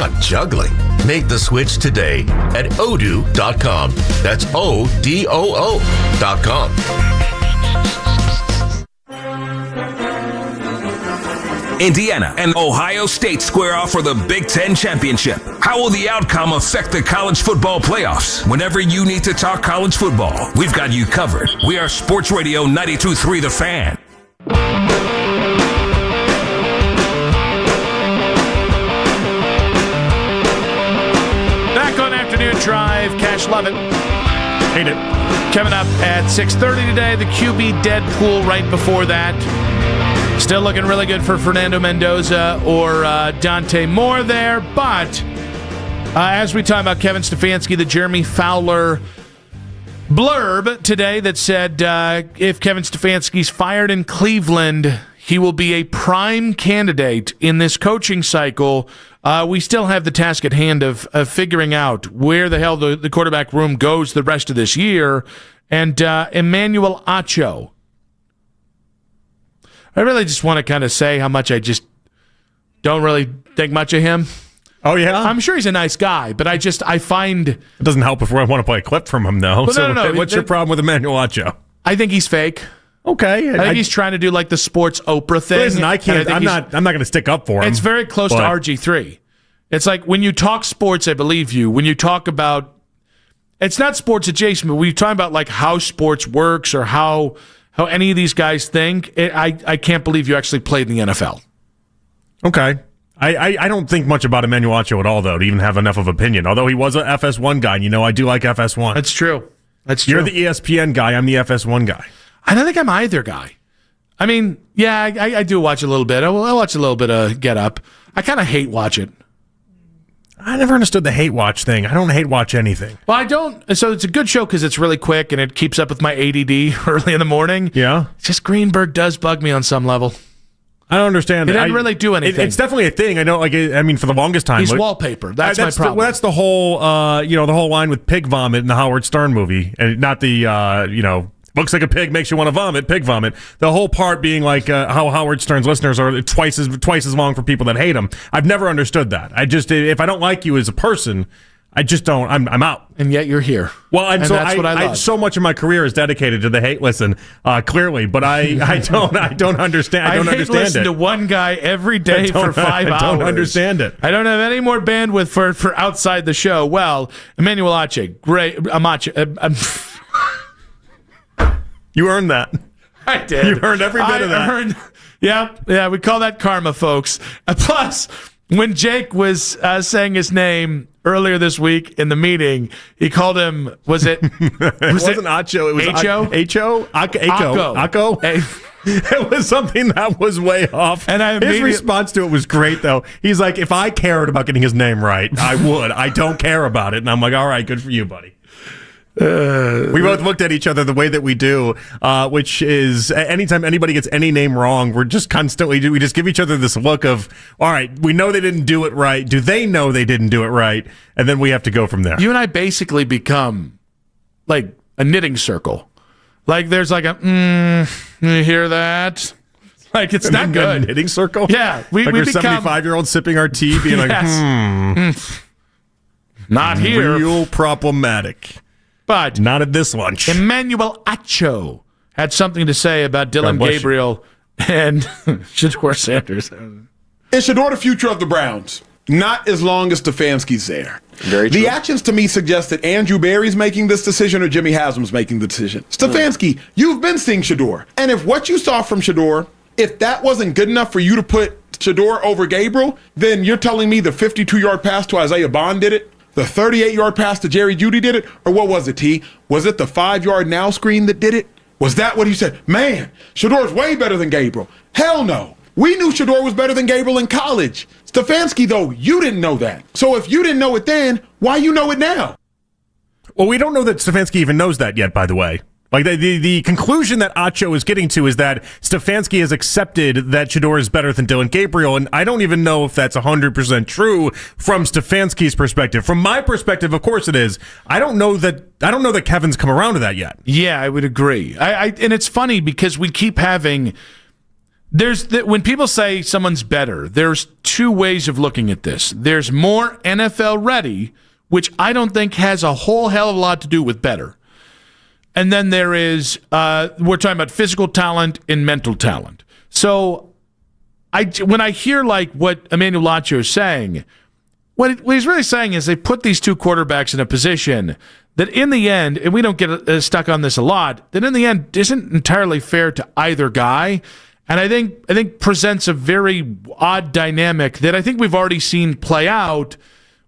not juggling. Make the switch today at odoo.com. That's ODOO.com. Indiana and Ohio State square off for the Big Ten Championship. How will the outcome affect the college football playoffs? Whenever you need to talk college football, we've got you covered. We are Sports Radio 92.3 The Fan. Back on Afternoon Drive, Cash Lovett. Hate it. Coming up at 6:30 today, the QB Deadpool right before that. Still looking really good for Fernando Mendoza or Dante Moore there. But as we talk about Kevin Stefanski, the Jeremy Fowler blurb today that said if Kevin Stefanski's fired in Cleveland, he will be a prime candidate in this coaching cycle. We still have the task at hand of figuring out where the hell the quarterback room goes the rest of this year. And Emmanuel Acho. I really just want to kind of say how much I just don't really think much of him. Oh, yeah? I'm sure he's a nice guy, but I find... It doesn't help if I want to play a clip from him, though. Well, no. What's your problem with Emmanuel Acho? I think he's fake. Okay. I think he's trying to do like the sports Oprah thing. Listen, I'm not going to stick up for him. It's very close to RG3. It's like when you talk sports, I believe you. When you talk about... It's not sports adjacent, but when you talk about like how sports works or how any of these guys think, I can't believe you actually played in the NFL. Okay. I don't think much about Emmanuel Acho at all, though, to even have enough of opinion. Although he was an FS1 guy, and I do like FS1. That's true. You're the ESPN guy. I'm the FS1 guy. I don't think I'm either guy. I mean, yeah, I do watch a little bit. I watch a little bit of Get Up. I kind of hate watch it. I never understood the hate watch thing. I don't hate watch anything. Well, I don't. So it's a good show because it's really quick and it keeps up with my ADD early in the morning. Yeah. It's just Greenberg does bug me on some level. I don't understand it. He doesn't really do anything. It's definitely a thing. I know. For the longest time, he's wallpaper. That's my problem. That's the whole, the whole line with pig vomit in the Howard Stern movie, and not the, looks like a pig makes you want to vomit. Pig vomit. The whole part being like how Howard Stern's listeners are twice as long for people that hate him. I've never understood that. If I don't like you as a person, I just don't. I'm out. And yet you're here. Well, that's what I love. So much of my career is dedicated to the hate listen. Clearly, but I don't understand. I don't understand listen it. to one guy every day for 5 hours. I don't understand it. I don't have any more bandwidth for outside the show. Well, Emmanuel Ache, great. You earned that. I did. You earned every bit of that. Yeah. We call that karma, folks. Plus, when Jake was saying his name earlier this week in the meeting, he called him. Was it? It wasn't Acho. It was Acho. Ako. It was something that was way off. And his response to it was great, though. He's like, if I cared about getting his name right, I would. I don't care about it. And I'm like, all right, good for you, buddy. We both looked at each other the way that we do, which is anytime anybody gets any name wrong, we just give each other this look of, all right, we know they didn't do it right. Do they know they didn't do it right? And then we have to go from there. You and I basically become like a knitting circle. Like there's like a, you hear that? Like it's not good. A knitting circle? Yeah. We become 75-year-old sipping our tea being not here. Real problematic. But not at this lunch. Emmanuel Acho had something to say about Dylan Gabriel and Shedeur Sanders. Is Shedeur the future of the Browns? Not as long as Stefanski's there. Very true. The actions to me suggest that Andrew Berry's making this decision or Jimmy Haslam's making the decision. Stefanski, you've been seeing Shedeur. And if what you saw from Shedeur, if that wasn't good enough for you to put Shedeur over Gabriel, then you're telling me the 52-yard pass to Isaiah Bond did it? The 38-yard pass to Jerry Jeudy did it? Or what was it, T? Was it the 5-yard now screen that did it? Was that what he said? Man, Shedeur's way better than Gabriel. Hell no. We knew Shedeur was better than Gabriel in college. Stefanski, though, you didn't know that. So if you didn't know it then, why you know it now? Well, we don't know that Stefanski even knows that yet, by the way. Like the conclusion that Acho is getting to is that Stefanski has accepted that Shedeur is better than Dylan Gabriel, and I don't even know if that's 100% true from Stefanski's perspective. From my perspective, of course it is. I don't know that Kevin's come around to that yet. Yeah, I would agree. And it's funny because we keep having When people say someone's better, there's two ways of looking at this. There's more NFL ready, which I don't think has a whole hell of a lot to do with better. And then there is, we're talking about physical talent and mental talent. So when I hear like what Emmanuel Lacho is saying, what he's really saying is they put these two quarterbacks in a position that in the end, and we don't get stuck on this a lot, that in the end isn't entirely fair to either guy. And I think presents a very odd dynamic that I think we've already seen play out,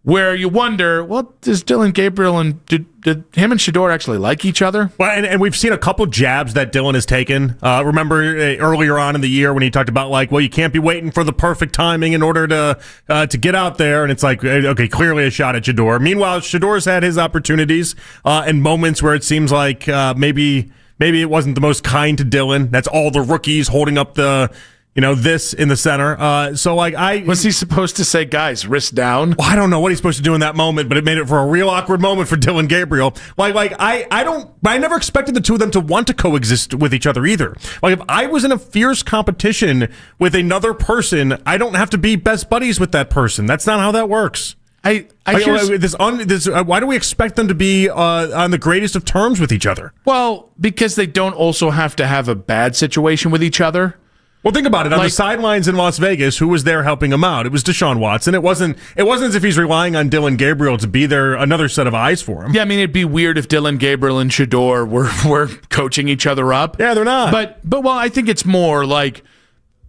where you wonder, well, does Dillon Gabriel and did him and Shedeur actually like each other? Well, and we've seen a couple jabs that Dillon has taken. Remember earlier on in the year when he talked about like, well, you can't be waiting for the perfect timing in order to get out there, and it's like, okay, clearly a shot at Shedeur. Meanwhile, Shedeur's had his opportunities and moments where it seems like maybe it wasn't the most kind to Dillon. That's all the rookies holding up the, this in the center. So like was he supposed to say, guys, wrist down? Well, I don't know what he's supposed to do in that moment, but it made it for a real awkward moment for Dillon Gabriel. I never expected the two of them to want to coexist with each other either. Like if I was in a fierce competition with another person, I don't have to be best buddies with that person. That's not how that works. Why do we expect them to be on the greatest of terms with each other? Well, because they don't also have to have a bad situation with each other. Well, think about it. On the sidelines in Las Vegas, who was there helping him out? It was Deshaun Watson. It wasn't as if he's relying on Dillon Gabriel to be there, another set of eyes for him. Yeah, I mean, it'd be weird if Dillon Gabriel and Shedeur were coaching each other up. Yeah, they're not. But I think it's more like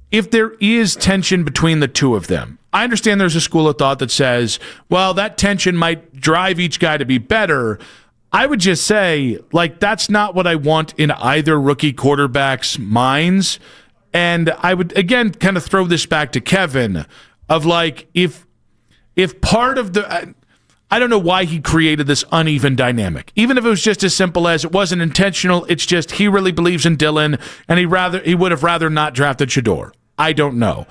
if there is tension between the two of them. I understand there's a school of thought that says, well, that tension might drive each guy to be better. I would just say, like, that's not what I want in either rookie quarterback's minds. And I would, again, kind of throw this back to Kevin of, like, if part of the... I don't know why he created this uneven dynamic. Even if it was just as simple as it wasn't intentional, it's just he really believes in Dillon, and he would have rather not drafted Shedeur. I don't know.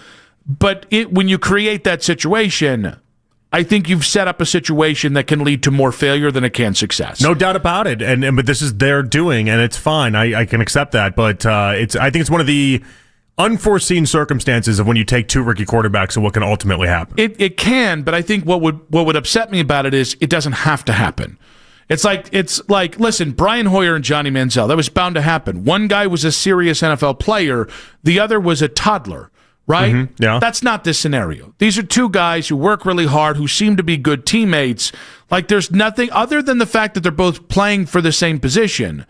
But when you create that situation, I think you've set up a situation that can lead to more failure than it can success. No doubt about it. But this is their doing, and it's fine. I can accept that. But I think it's one of the unforeseen circumstances of when you take two rookie quarterbacks and what can ultimately happen. It can, but I think what would upset me about it is it doesn't have to happen. It's like, listen, Brian Hoyer and Johnny Manziel, that was bound to happen. One guy was a serious NFL player, the other was a toddler. Right? Mm-hmm, yeah. That's not this scenario. These are two guys who work really hard, who seem to be good teammates. Like, there's nothing other than the fact that they're both playing for the same position.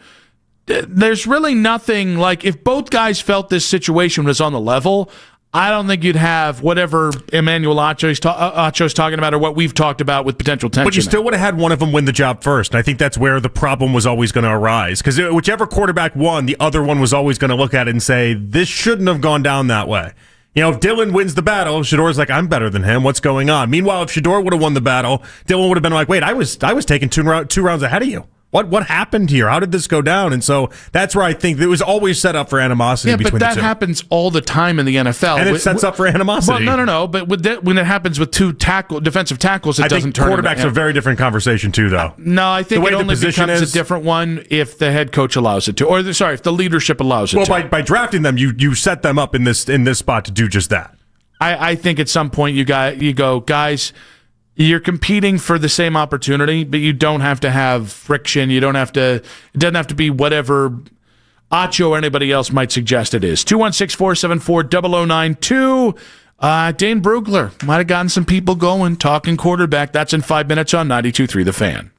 There's really nothing, like, if both guys felt this situation was on the level, I don't think you'd have whatever Emmanuel Acho's talking about or what we've talked about with potential tension. But you still would have had one of them win the job first. And I think that's where the problem was always going to arise. Because whichever quarterback won, the other one was always going to look at it and say, this shouldn't have gone down that way. If Dillon wins the battle, Shedeur's like, I'm better than him. What's going on? Meanwhile, if Shedeur would have won the battle, Dillon would have been like, wait, I was taking two rounds ahead of you. What happened here? How did this go down? And so that's where I think it was always set up for animosity between the two. Yeah, but that happens all the time in the NFL. And it sets up for animosity. Well, no. But when it happens with two defensive tackles, it doesn't turn. Quarterbacks are a very different conversation too, though. No, I think it only becomes a different one if the head coach allows it to, or if the leadership allows it to. Well, by drafting them, you set them up in this spot to do just that. I think at some point you go, guys, you're competing for the same opportunity, but you don't have to have friction. It doesn't have to be whatever Acho or anybody else might suggest it is. 216-474-0092. Dane Brugler might have gotten some people going, talking quarterback. That's in 5 minutes on 92.3 The Fan.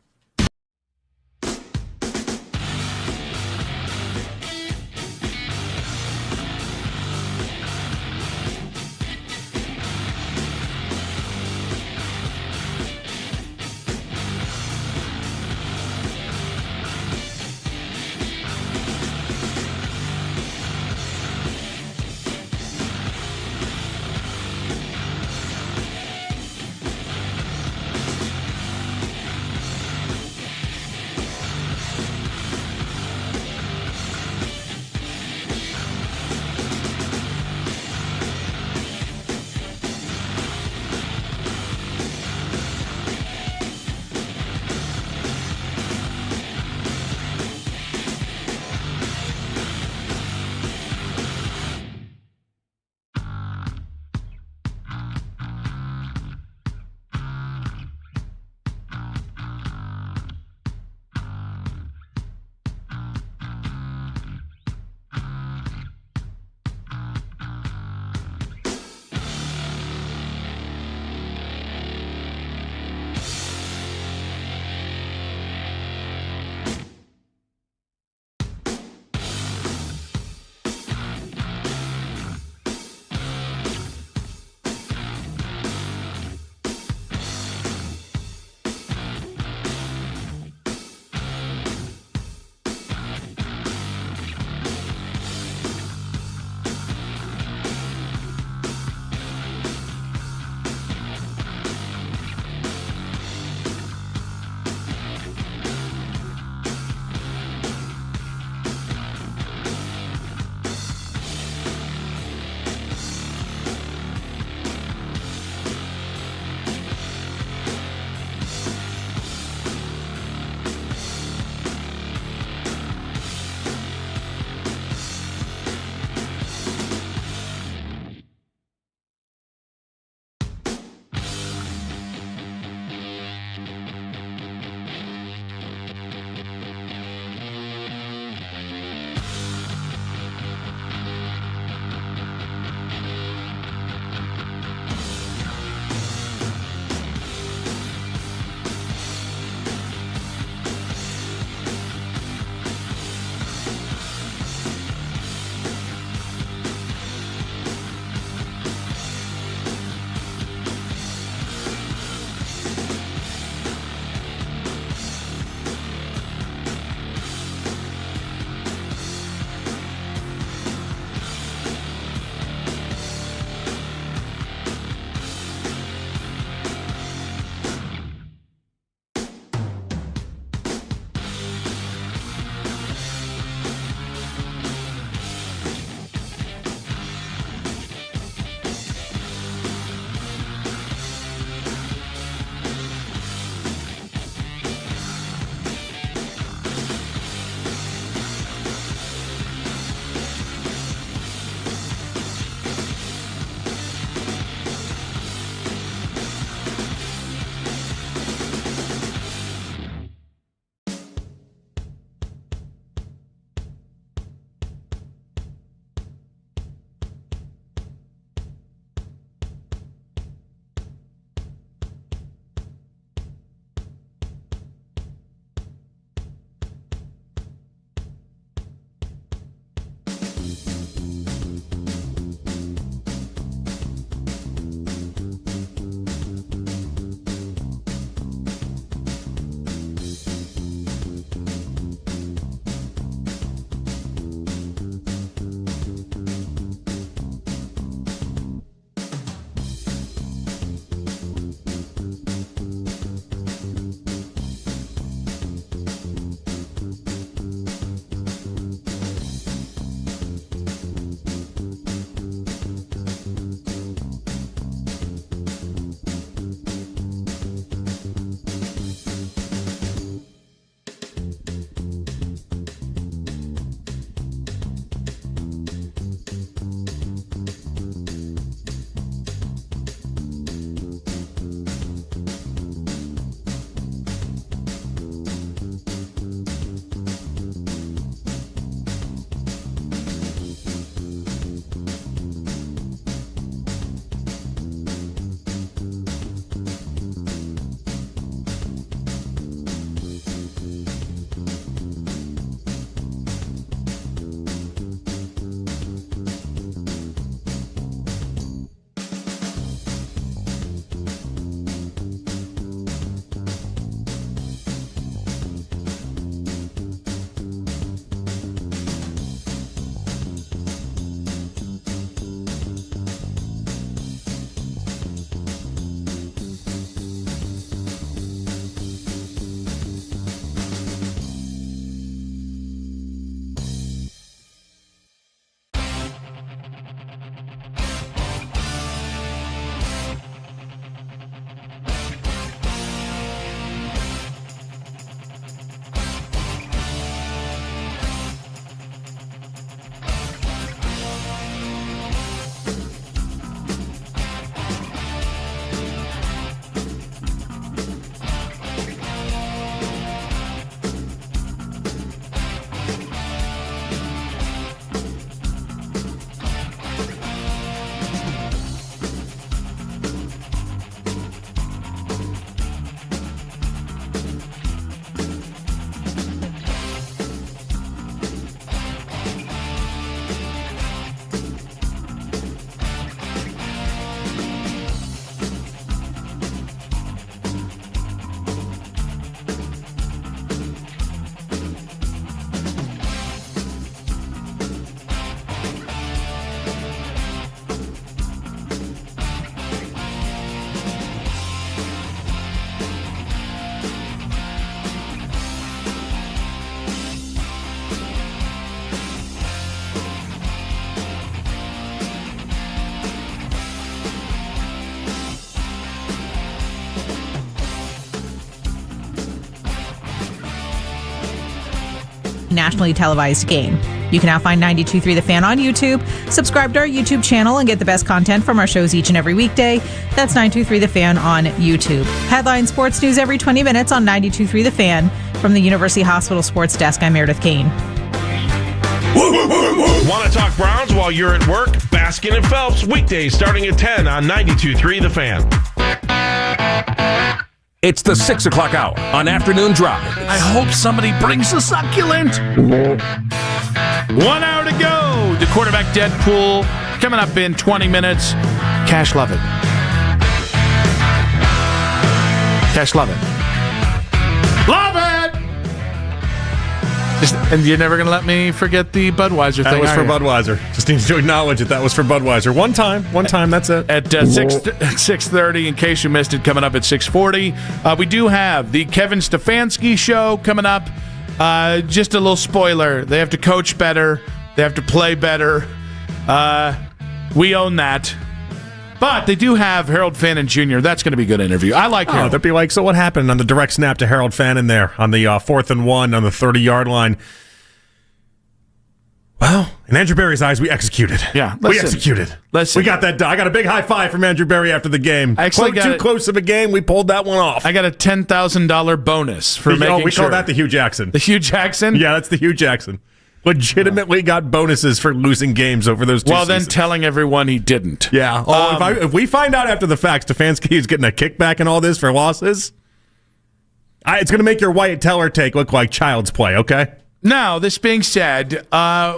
nationally televised game. You can now find 92.3 The Fan on YouTube, subscribe to our YouTube channel, and get the best content from our shows each and every weekday. That's 92.3 The Fan on YouTube. Headline sports news every 20 minutes on 92.3 The Fan. From the University Hospital Sports Desk, I'm Meredith Kane. Want to talk Browns while you're at work? Baskin and Phelps, weekdays starting at 10 on 92.3 The Fan. It's the 6 o'clock hour on Afternoon Drive. I hope somebody brings a succulent. 1 hour to go. The quarterback Deadpool coming up in 20 minutes. Cash Lovett. Cash Lovett. Love it! And you're never going to let me forget the Budweiser thing. That was for Budweiser. Just need to acknowledge it. That was for Budweiser. One time, that's it. At 6:30, in case you missed it, coming up at 6:40. We do have the Kevin Stefanski show coming up. Just a little spoiler. They have to coach better. They have to play better. We own that. But they do have Harold Fannin Jr. That's going to be a good interview. I like Harold. That'd be like, so what happened on the direct snap to Harold Fannin there on the 4th and 1 on the 30-yard line? Well, in Andrew Berry's eyes, we executed. Yeah, we executed. Listen, we got that done. I got a big high five from Andrew Berry after the game. Too close of a game. We pulled that one off. I got a $10,000 bonus for making we sure. call that the Hugh Jackson. The Hugh Jackson? Yeah, that's the Hugh Jackson. Legitimately got bonuses for losing games over those 2 seasons. Well, then telling everyone he didn't. Yeah. If we find out after the fact Stefanski is getting a kickback and all this for losses, it's going to make your Wyatt Teller take look like child's play, okay? Now, this being said,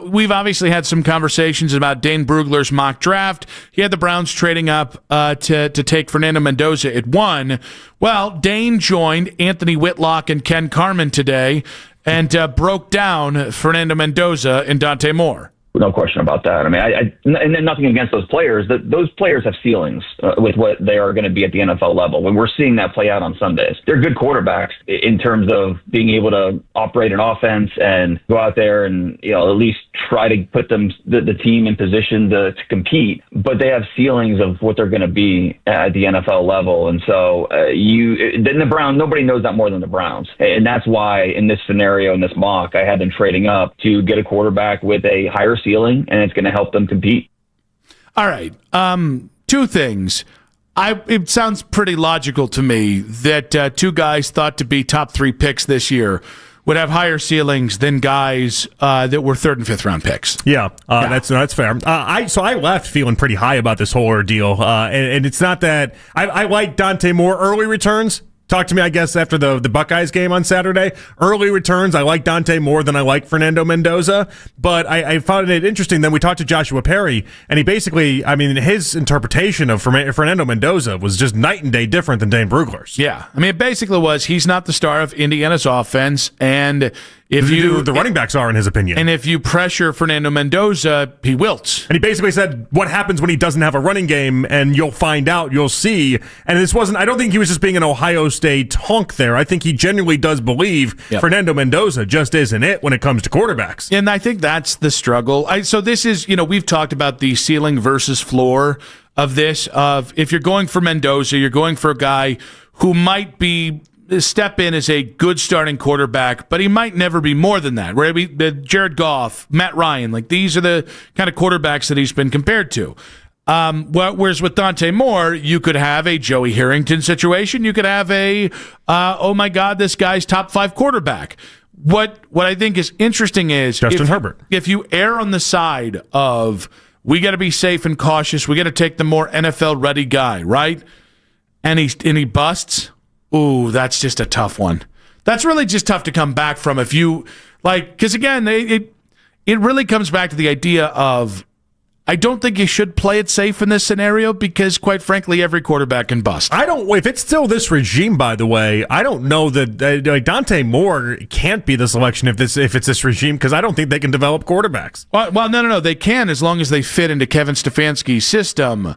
we've obviously had some conversations about Dane Brugler's mock draft. He had the Browns trading up to take Fernando Mendoza at 1. Well, Dane joined Anthony Whitlock and Ken Carman today and broke down Fernando Mendoza and Dante Moore. No question about that. I mean, and then nothing against those players. Those players have ceilings with what they are going to be at the NFL level. When we're seeing that play out on Sundays, they're good quarterbacks in terms of being able to operate an offense and go out there and at least try to put the team in position to compete. But they have ceilings of what they're going to be at the NFL level, and so then the Browns. Nobody knows that more than the Browns, and that's why in this scenario, in this mock, I had them trading up to get a quarterback with a higher ceiling, and it's going to help them compete. All right. 2 things. It sounds pretty logical to me that 2 guys thought to be top 3 picks this year would have higher ceilings than guys that were 3rd and 5th round picks. Yeah, that's fair. I left feeling pretty high about this whole ordeal, and it's not that I like Dante Moore early returns. Talk to me, I guess, after the Buckeyes game on Saturday. Early returns, I like Dante more than I like Fernando Mendoza, but I found it interesting. Then we talked to Joshua Perry, and he basically, his interpretation of Fernando Mendoza was just night and day different than Dane Brugler's. Yeah. It basically was he's not the star of Indiana's offense, and if the running backs are, in his opinion. And if you pressure Fernando Mendoza, he wilts. And he basically said, what happens when he doesn't have a running game, and you'll find out, you'll see. And this wasn't, I don't think he was just being an Ohio State honk there. I think he genuinely does believe Fernando Mendoza just isn't it when it comes to quarterbacks. And I think that's the struggle. So this is, we've talked about the ceiling versus floor of this, of if you're going for Mendoza, you're going for a guy who might be step in as a good starting quarterback, but he might never be more than that. Where Jared Goff, Matt Ryan, these are the kind of quarterbacks that he's been compared to. Whereas with Dante Moore, you could have a Joey Harrington situation. You could have a, oh my God, this guy's top 5 quarterback. What I think is interesting is Justin Herbert. If you err on the side of we got to be safe and cautious, we got to take the more NFL ready guy, right? And he busts. Ooh, that's just a tough one. That's really just tough to come back from if you because again, it really comes back to the idea of I don't think you should play it safe in this scenario because, quite frankly, every quarterback can bust. If it's still this regime, by the way, I don't know that Dante Moore can't be the selection if it's this regime because I don't think they can develop quarterbacks. Well, no, they can as long as they fit into Kevin Stefanski's system.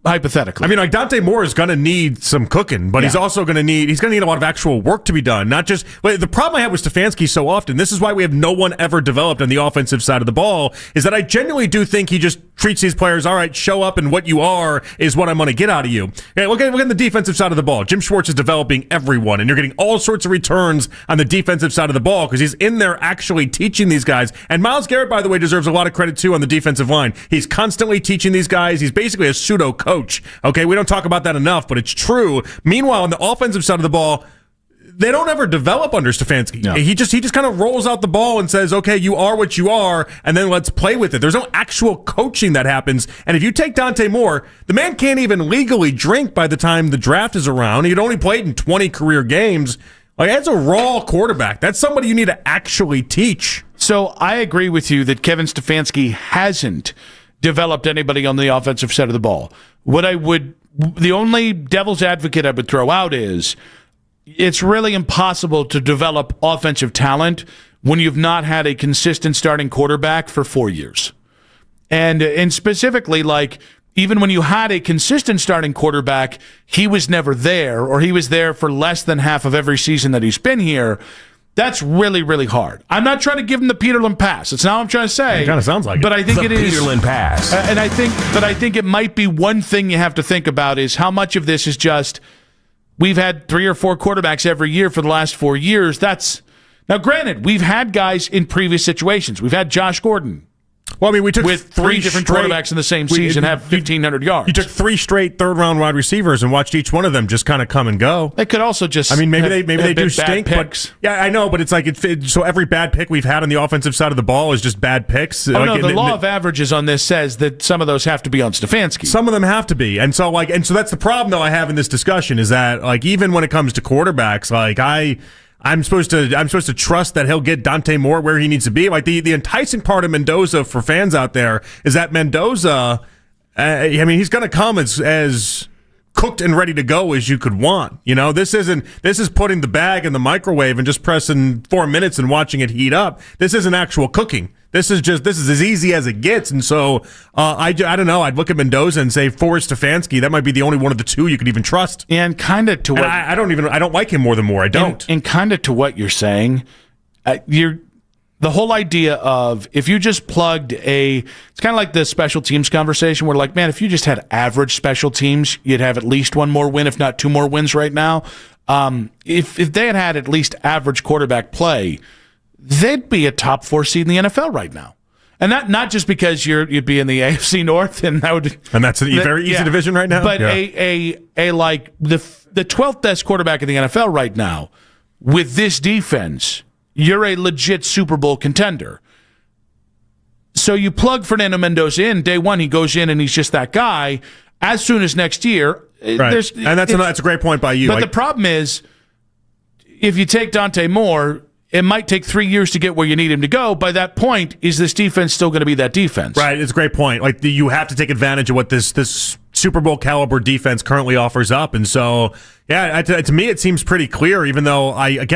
Hypothetically, Dante Moore is going to need some cooking, but he's also going to need a lot of actual work to be done. Not just the problem I have with Stefanski so often. This is why we have no one ever developed on the offensive side of the ball. Is that I genuinely do think he just treats these players, all right, show up and what you are is what I'm going to get out of you. Okay, look at the defensive side of the ball. Jim Schwartz is developing everyone, and you're getting all sorts of returns on the defensive side of the ball because he's in there actually teaching these guys. And Myles Garrett, by the way, deserves a lot of credit too on the defensive line. He's constantly teaching these guys. He's basically a pseudo coach. Okay, we don't talk about that enough, but it's true. Meanwhile, on the offensive side of the ball, they don't ever develop under Stefanski. No. He just kind of rolls out the ball and says, okay, you are what you are, and then let's play with it. There's no actual coaching that happens. And if you take Dante Moore, the man can't even legally drink by the time the draft is around. He'd only played in 20 career games. Like, that's a raw quarterback. That's somebody you need to actually teach. So I agree with you that Kevin Stefanski hasn't developed anybody on the offensive side of the ball. The only devil's advocate I would throw out is it's really impossible to develop offensive talent when you've not had a consistent starting quarterback for 4 years. And specifically, like, even when you had a consistent starting quarterback, he was never there, or he was there for less than half of every season that he's been here. That's really, really hard. I'm not trying to give him the Peterlin pass. That's not what I'm trying to say. It kind of sounds like but it. I think it is Peterlin pass. And I think it might be one thing you have to think about is how much of this is just we've had 3 or 4 quarterbacks every year for the last 4 years. Now, granted, we've had guys in previous situations. We've had Josh Gordon. Well, I mean, we took with 3 different quarterbacks in the same season have 1,500 yards. You took 3 straight third-round wide receivers and watched each one of them just kind of come and go. They could also just. I mean, maybe they do stink, picks. but yeah, I know. But it's like so every bad pick we've had on the offensive side of the ball is just bad picks. Oh, no, the law of averages on this says that some of those have to be on Stefanski. Some of them have to be, and so that's the problem though I have in this discussion is that like even when it comes to quarterbacks, like I'm supposed to trust that he'll get Dante Moore where he needs to be. Like the enticing part of Mendoza for fans out there is that Mendoza, I mean, he's going to come as cooked and ready to go as you could want. You know, this is putting the bag in the microwave and just pressing 4 minutes and watching it heat up. This isn't actual cooking. This is as easy as it gets. And so I don't know. I'd look at Mendoza and say for Stefanski, that might be the only one of the two you could even trust. And kind of to what I don't like him more than Moore. I don't. And kind of to what you're saying, the whole idea of if you just plugged it's kind of like the special teams conversation where like, man, if you just had average special teams, you'd have at least 1 more win, if not 2 more wins right now. If they had at least average quarterback play, they'd be a top 4 seed in the NFL right now. And that not just because you'd be in the AFC North and that's a very easy division right now. But a like the 12th best quarterback in the NFL right now with this defense, you're a legit Super Bowl contender. So you plug Fernando Mendoza in day one, he goes in and he's just that guy. As soon as next year, right. And that's a great point by you. But the problem is, if you take Dante Moore, it might take 3 years to get where you need him to go. By that point, is this defense still going to be that defense? Right, it's a great point. Like you have to take advantage of what this Super Bowl caliber defense currently offers up, and so yeah, to me it seems pretty clear. Even though I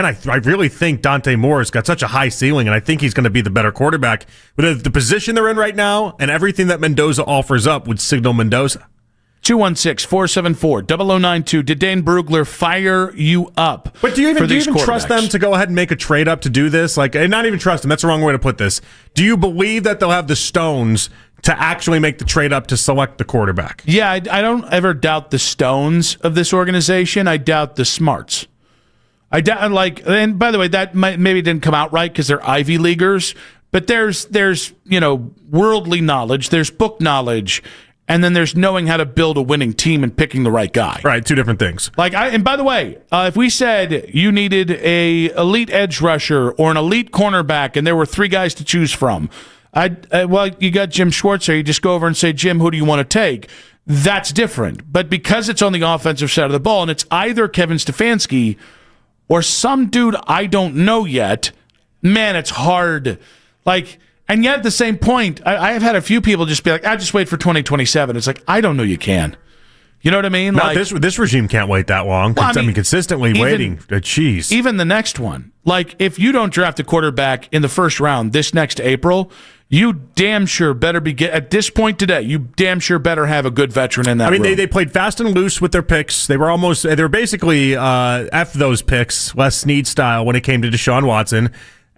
really think Dante Moore has got such a high ceiling, and I think he's going to be the better quarterback. But the position they're in right now, and everything that Mendoza offers up, would signal Mendoza. 216-474-0092. Did Dane Brugler fire you up? But do you even trust them to go ahead and make a trade up to do this? Like, and not even trust them. That's the wrong way to put this. Do you believe that they'll have the stones to actually make the trade up to select the quarterback? Yeah, I don't ever doubt the stones of this organization. I doubt the smarts. I doubt, like, and by the way, that maybe didn't come out right because they're Ivy Leaguers. But there's worldly knowledge. There's book knowledge. And then there's knowing how to build a winning team and picking the right guy. Right, 2 different things. And by the way, if we said you needed a elite edge rusher or an elite cornerback, and there were 3 guys to choose from, you got Jim Schwartz there. You just go over and say, Jim, who do you want to take? That's different. But because it's on the offensive side of the ball, and it's either Kevin Stefanski or some dude I don't know yet, man, it's hard. And yet at the same point, I have had a few people just be like, I just wait for 2027. It's like, I don't know you can. You know what I mean? No, this regime can't wait that long. Well, consistently waiting. Jeez. Even the next one. Like, if you don't draft a quarterback in the first round this next April, you damn sure better at this point today, you damn sure better have a good veteran in that room. They played fast and loose with their picks. They were basically F those picks, Les Snead style, when it came to Deshaun Watson.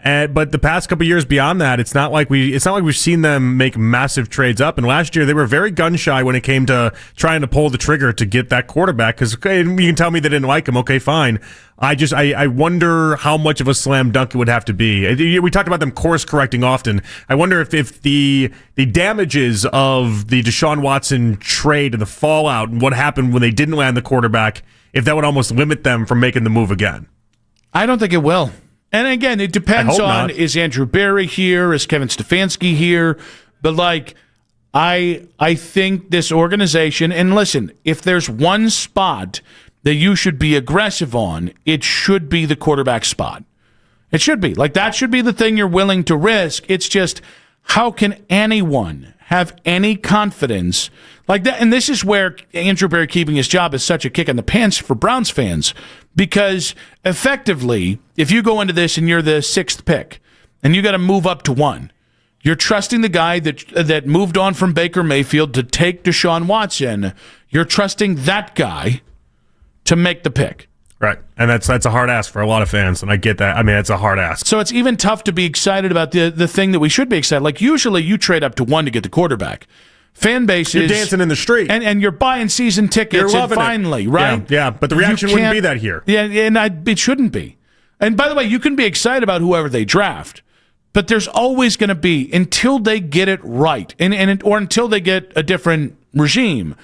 But the past couple years beyond that, it's not like we've seen them make massive trades up. And last year they were very gun shy when it came to trying to pull the trigger to get that quarterback. Because you can tell me they didn't like him. Okay, fine. I wonder how much of a slam dunk it would have to be. We talked about them course correcting often. I wonder if the damages of the Deshaun Watson trade and the fallout and what happened when they didn't land the quarterback, if that would almost limit them from making the move again. I don't think it will. And again, it depends on, is Andrew Berry here? Is Kevin Stefanski here? But I think this organization, and listen, if there's one spot that you should be aggressive on, it should be the quarterback spot. It should be. That should be the thing you're willing to risk. It's just, how can anyone have any confidence like that? And this is where Andrew Berry keeping his job is such a kick in the pants for Browns fans, because effectively, if you go into this and you're the 6th pick and you got to move up to 1, you're trusting the guy that moved on from Baker Mayfield to take Deshaun Watson. You're trusting that guy to make the pick. Right. And that's a hard ask for a lot of fans, and I get that. I mean, it's a hard ask. So it's even tough to be excited about the thing that we should be excited. Usually you trade up to 1 to get the quarterback. Fan bases, you're dancing in the street, and you're buying season tickets. You're loving finally, it. right? Yeah, but the reaction wouldn't be that here. Yeah, and it shouldn't be. And by the way, you can be excited about whoever they draft, but there's always going to be, until they get it right, or until they get a different regime,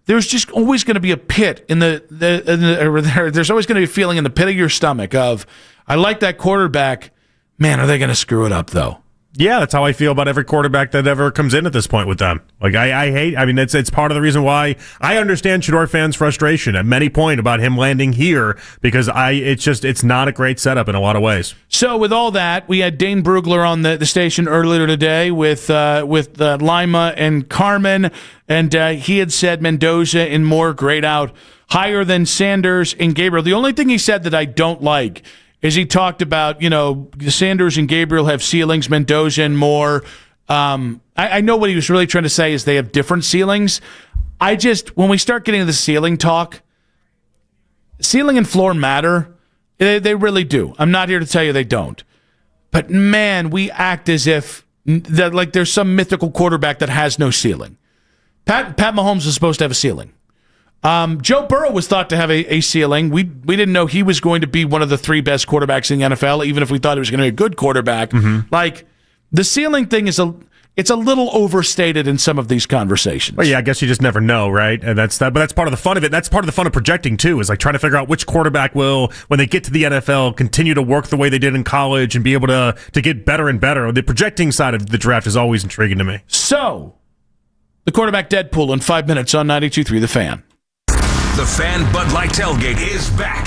there's just always going to be a pit there's always going to be a feeling in the pit of your stomach of, I like that quarterback. Man, are they going to screw it up though? Yeah, that's how I feel about every quarterback that ever comes in at this point with them. It's part of the reason why I understand Shedeur fans' frustration at many point about him landing here, because it's not a great setup in a lot of ways. So with all that, we had Dane Brugler on the station earlier today with Lima and Carmen, and he had said Mendoza and Moore grade out higher than Sanders and Gabriel. The only thing he said that I don't like is he talked about, Sanders and Gabriel have ceilings, Mendoza and Moore. I know what he was really trying to say is they have different ceilings. When we start getting to the ceiling talk, ceiling and floor matter. They really do. I'm not here to tell you they don't. But man, we act as if there's some mythical quarterback that has no ceiling. Pat Mahomes is supposed to have a ceiling. Joe Burrow was thought to have a ceiling. We didn't know he was going to be one of the 3 best quarterbacks in the NFL, even if we thought he was going to be a good quarterback. Mm-hmm. The ceiling thing it's a little overstated in some of these conversations. Well, yeah, I guess you just never know, right? And that's that. But that's part of the fun of it. That's part of the fun of projecting too, is trying to figure out which quarterback will, when they get to the NFL, continue to work the way they did in college and be able to get better and better. The projecting side of the draft is always intriguing to me. So, the quarterback Deadpool in 5 minutes on 92.3 The Fan. The Fan Bud Light Tailgate is back.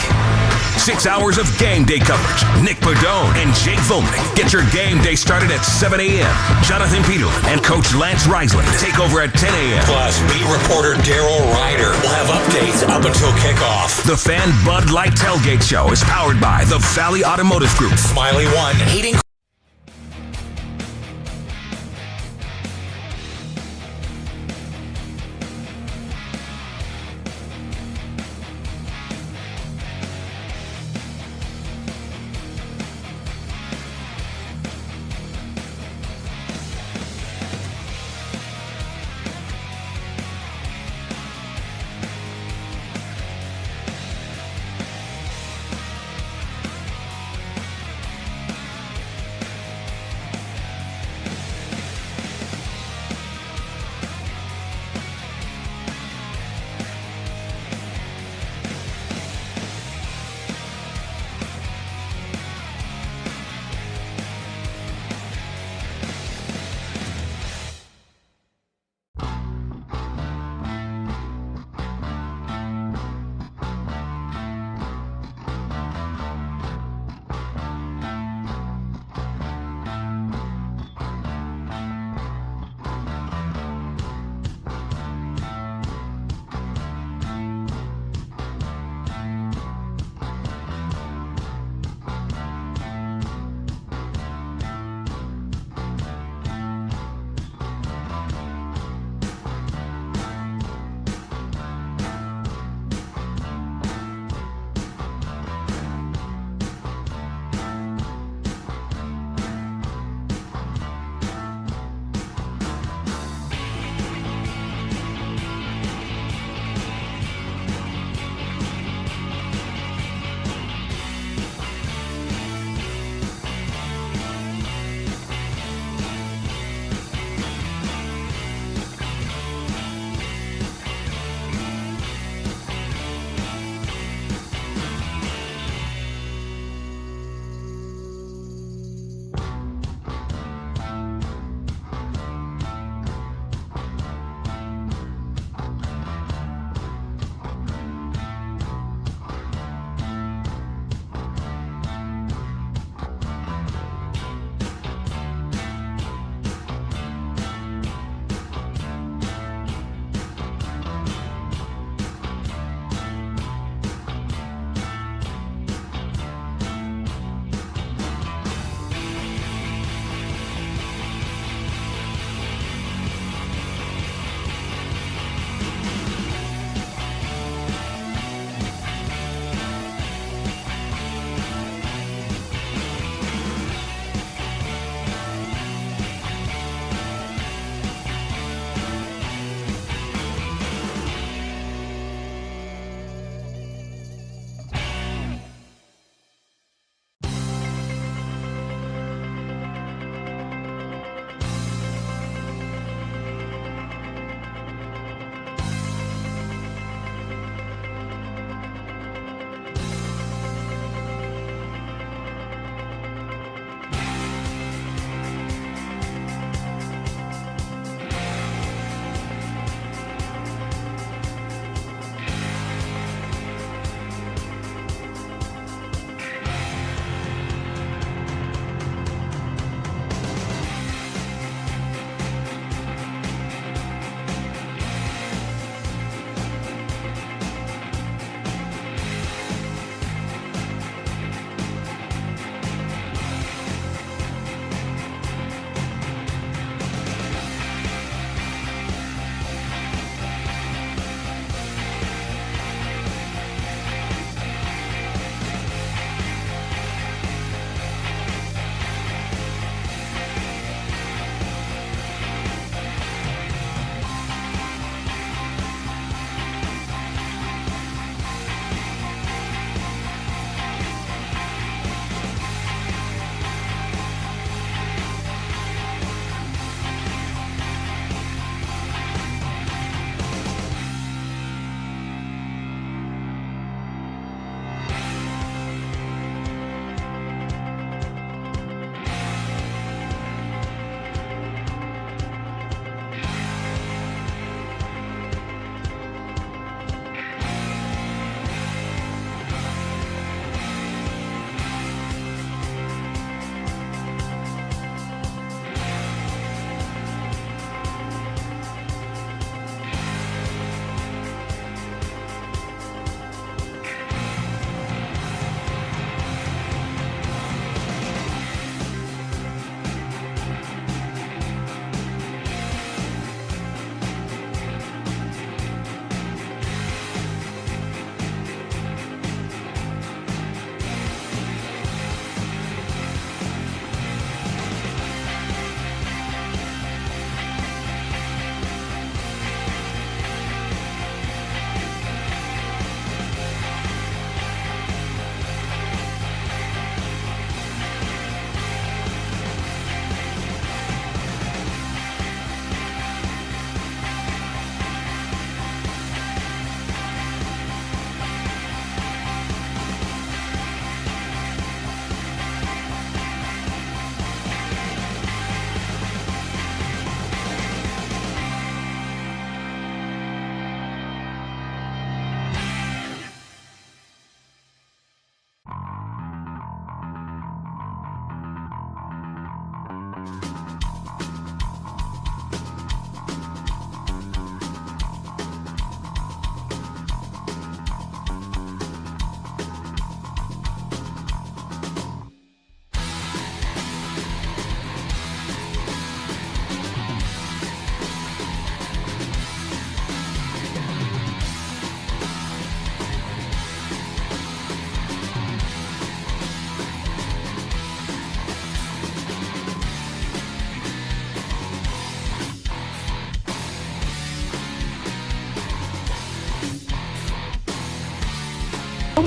6 hours of game day coverage. Nick Padone and Jake Volnick get your game day started at 7 a.m. Jonathan Peterlin and Coach Lance Reisland take over at 10 a.m. Plus, beat reporter Daryl Ryder will have updates up until kickoff. The Fan Bud Light Tailgate Show is powered by the Valley Automotive Group. Smiley One Heating.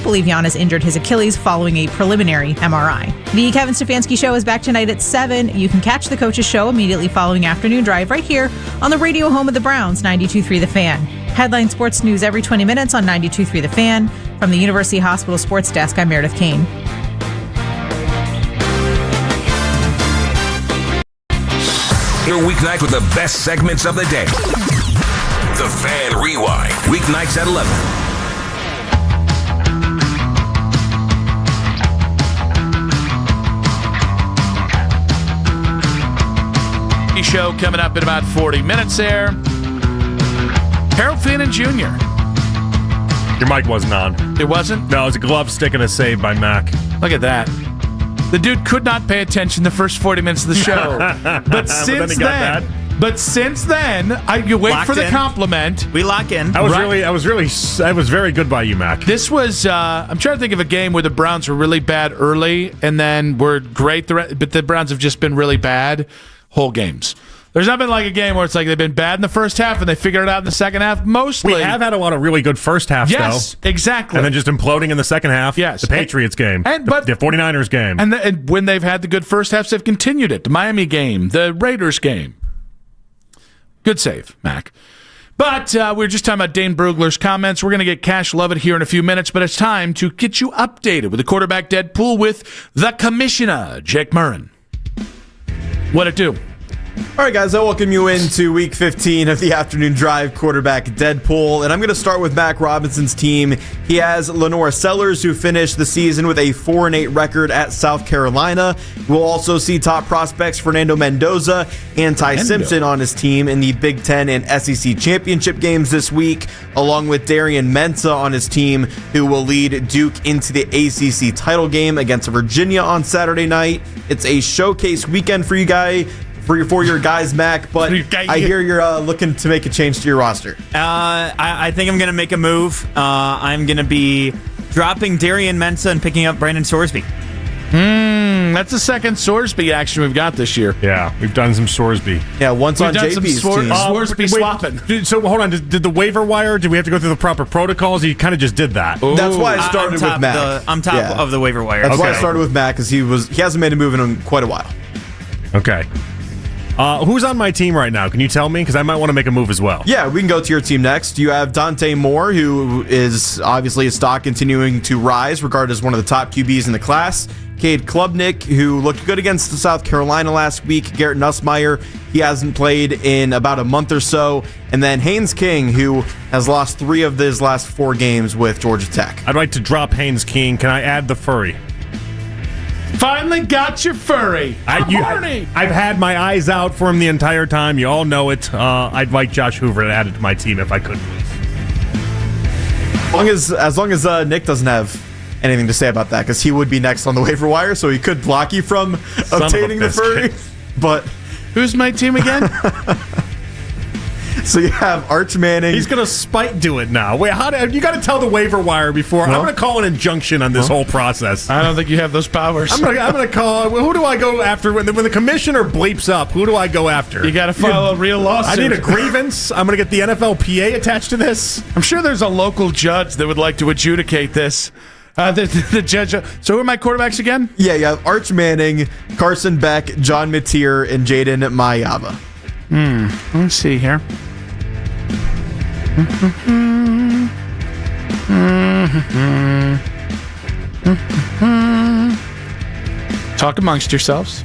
believe Giannis injured his Achilles following a preliminary MRI. The Kevin Stefanski Show is back tonight at 7. You can catch the Coach's Show immediately following Afternoon Drive right here on the radio home of the Browns, 92.3 The Fan. Headline sports news every 20 minutes on 92.3 The Fan. From the University Hospital Sports Desk, I'm Meredith Kane. Your weeknight with the best segments of the day. The Fan Rewind. Weeknights at 11. Show coming up in about 40 minutes there. Harold Fannin Jr. Your mic wasn't on. It wasn't? No, it was a glove stick and a save by Mac. Look at that. The dude could not pay attention the first 40 minutes of the show. But since then, you wait Locked for the in. compliment. We lock in. That was very good by you, Mac. This was, I'm trying to think of a game where the Browns were really bad early and then were great, but the Browns have just been really bad whole games. There's not been like a game where it's like they've been bad in the first half and they figured it out in the second half. Mostly. We have had a lot of really good first halves, yes, though. Exactly. And then just imploding in the second half. Yes. The Patriots game. The 49ers game. And when they've had the good first halves, they've continued it. The Miami game, the Raiders game. Good save, Mac. But we were just talking about Dane Brugler's comments. We're going to get Cash Lovett here in a few minutes, but it's time to get you updated with the quarterback Deadpool with the commissioner, Jake Murrin. What'd it do? All right, guys, I welcome you into Week 15 of the Afternoon Drive quarterback Deadpool, and I'm going to start with Mac Robinson's team. He has Lenore Sellers, who finished the season with a 4-8 record at South Carolina. We'll also see top prospects Fernando Mendoza and Ty Simpson on his team in the Big Ten and SEC championship games this week, along with Darian Mensah on his team, who will lead Duke into the ACC title game against Virginia on Saturday night. It's a showcase weekend for you guys. For your guys, Mac, but I hear you're looking to make a change to your roster. I think I'm going to make a move. I'm going to be dropping Darian Mensah and picking up Brandon Sorsby. That's the second Sorsby action we've got this year. Yeah, we've done some Sorsby. Yeah, once we've on done JP's some team. Sorsby swapping. So hold on, did the waiver wire, did we have to go through the proper protocols? You kind of just did that. That's why I started with Mac. I'm top of the waiver wire. That's why I started with Mac, because he hasn't made a move in quite a while. Okay. Who's on my team right now? Can you tell me? Because I might want to make a move as well. Yeah, we can go to your team next. You have Dante Moore, who is obviously a stock continuing to rise, regarded as one of the top QBs in the class. Cade Klubnik, who looked good against South Carolina last week. Garrett Nussmeier, he hasn't played in about a month or so. And then Haynes King, who has lost 3 of his last 4 games with Georgia Tech. I'd like to drop Haynes King. Can I add the furry? Finally got your furry. I've had my eyes out for him the entire time. You all know it. I'd like Josh Hoover to add it to my team if I could, please. As long as Nick doesn't have anything to say about that, because he would be next on the waiver wire, so he could block you from obtaining the furry. But who's my team again? So you have Arch Manning. He's going to spite do it now. Wait, you got to tell the waiver wire before. I'm going to call an injunction on this whole process. I don't think you have those powers. I'm going to call. Who do I go after when the commissioner bleeps up? Who do I go after? You got to file a real lawsuit. I need a grievance. I'm going to get the NFLPA attached to this. I'm sure there's a local judge that would like to adjudicate this. The judge. So who are my quarterbacks again? Yeah, you have Arch Manning, Carson Beck, John Mateer, and Jaden Mayava. Let's see here. Talk amongst yourselves.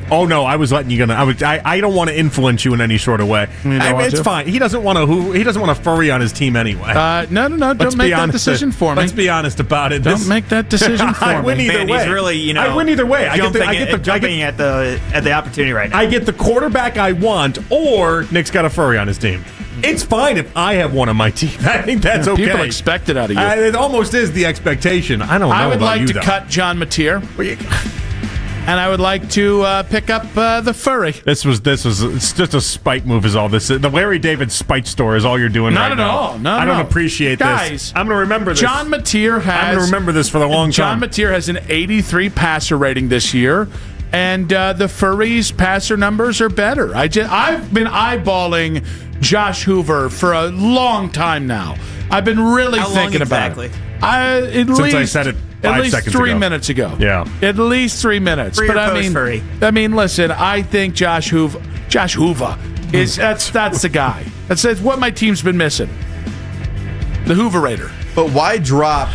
Oh no, I was letting you go. I don't want to influence you in any sort of way. It's fine. He doesn't want a furry on his team anyway. No. Don't make that decision for me. Let's be honest about it. Don't make that decision for me. I win either way. He's really, I win either way. Jumping at the opportunity right now. I get the quarterback I want, or Nick's got a furry on his team. It's fine if I have one on my team. I think that's okay. People expect it out of you. It almost is the expectation. I don't know. I would about like you, to though. cut John Mateer. And I would like to pick up the furry. It's just a spite move is all this. The Larry David spite store is all you're doing right now. Not at all. No, I don't appreciate Guys, this. I'm going to remember this. John Mateer has... I'm going to remember this for the long time. John Mateer has an 83 passer rating this year. And the furry's passer numbers are better. I've been eyeballing Josh Hoover for a long time now. I've been really thinking about it. Since I said it 5 seconds ago. 3 minutes ago. Yeah. At least 3 minutes. Free But or I post mean, furry? listen, I think Josh Hoover is that's the guy. That's what my team's been missing. The Hooverator. But why drop?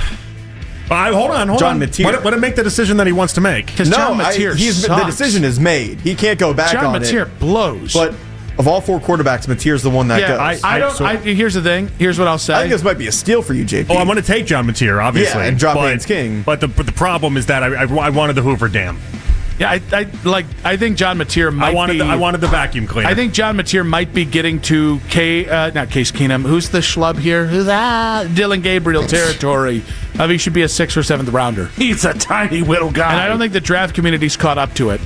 Hold on. John Mateer. Let him make the decision that he wants to make. Because John Mateer the decision is made. He can't go back John on Mateer it. blows. But of all 4 quarterbacks, Mateer's the one that goes. Here's the thing. Here's what I'll say. I think this might be a steal for you, JP. Oh, I'm going to take John Mateer, obviously. Yeah, and drop Haynes King. But the problem is that I wanted the Hoover Dam. Yeah, I think John Mateer might I wanted the vacuum cleaner. I think John Mateer might be getting to not Case Keenum. Who's the schlub here? Who's Dylan Gabriel territory. He should be a 6th or 7th rounder. He's a tiny little guy. And I don't think the draft community's caught up to it.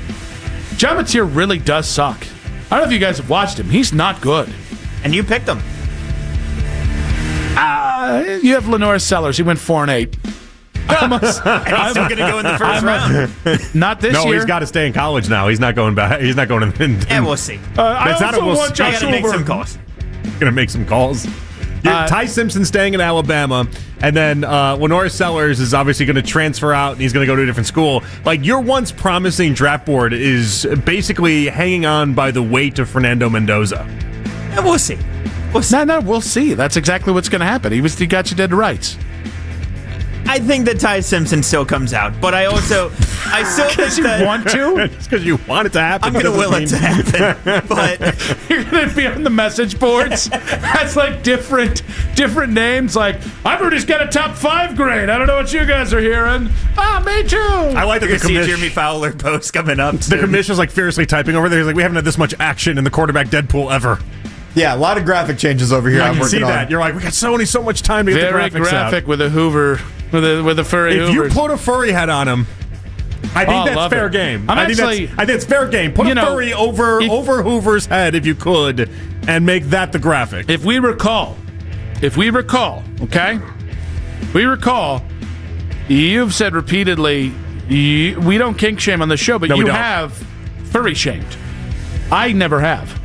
John Mateer really does suck. I don't know if you guys have watched him. He's not good. And you picked him. You have Lenore Sellers. He went 4-8. And he's still going to go in the first round. Not this year. No, he's got to stay in college now. He's not going back. He's not going in. Yeah, we'll see. I also want Josh Hoover. Make some calls. Going to make some calls. Ty Simpson staying in Alabama, and then Lenore Sellers is obviously going to transfer out, and he's going to go to a different school. Like, your once promising draft board is basically hanging on by the weight of Fernando Mendoza. Yeah, we'll see. We'll see. That's exactly what's going to happen. He got you dead to rights. I think that Ty Simpson still comes out, but I still think you want to. It's because you want it to happen. I'm going to will it to happen, but you're going to be on the message boards. That's like different names. Like, I've heard he's got a top 5 grade. I don't know what you guys are hearing. Me too. I like that the Jeremy Fowler post coming up. The commissioner's like furiously typing over there. He's like, we haven't had this much action in the quarterback Deadpool ever. Yeah, a lot of graphic changes over here. Yeah, I'm you see working that. on. You're like, we got so much time to get Very the graphics graphic out. with a Hoover, with a furry If Hoover. you put a furry head on him, I think that's fair game. I think it's fair game. Put a furry over Hoover's head if you could, and make that the graphic. If we recall, okay? You've said repeatedly, we don't kink shame on the show, but you have furry shamed. I never have.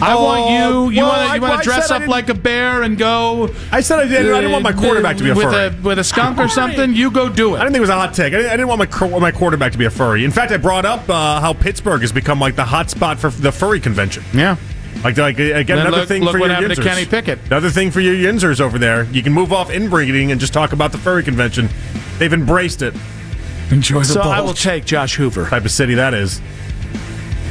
I want you. You want to dress up like a bear and go. I said I didn't want my quarterback to be a furry. With a skunk or something. You go do it. I didn't think it was a hot take. I didn't want my quarterback to be a furry. In fact, I brought up how Pittsburgh has become like the hot spot for the furry convention. Yeah. Like again, another thing for your what happened to Yinzers. Kenny Pickett. Another thing for your Yinzers over there. You can move off inbreeding and just talk about the furry convention. They've embraced it. Enjoy the So I will take Josh Hoover. Type of city that is.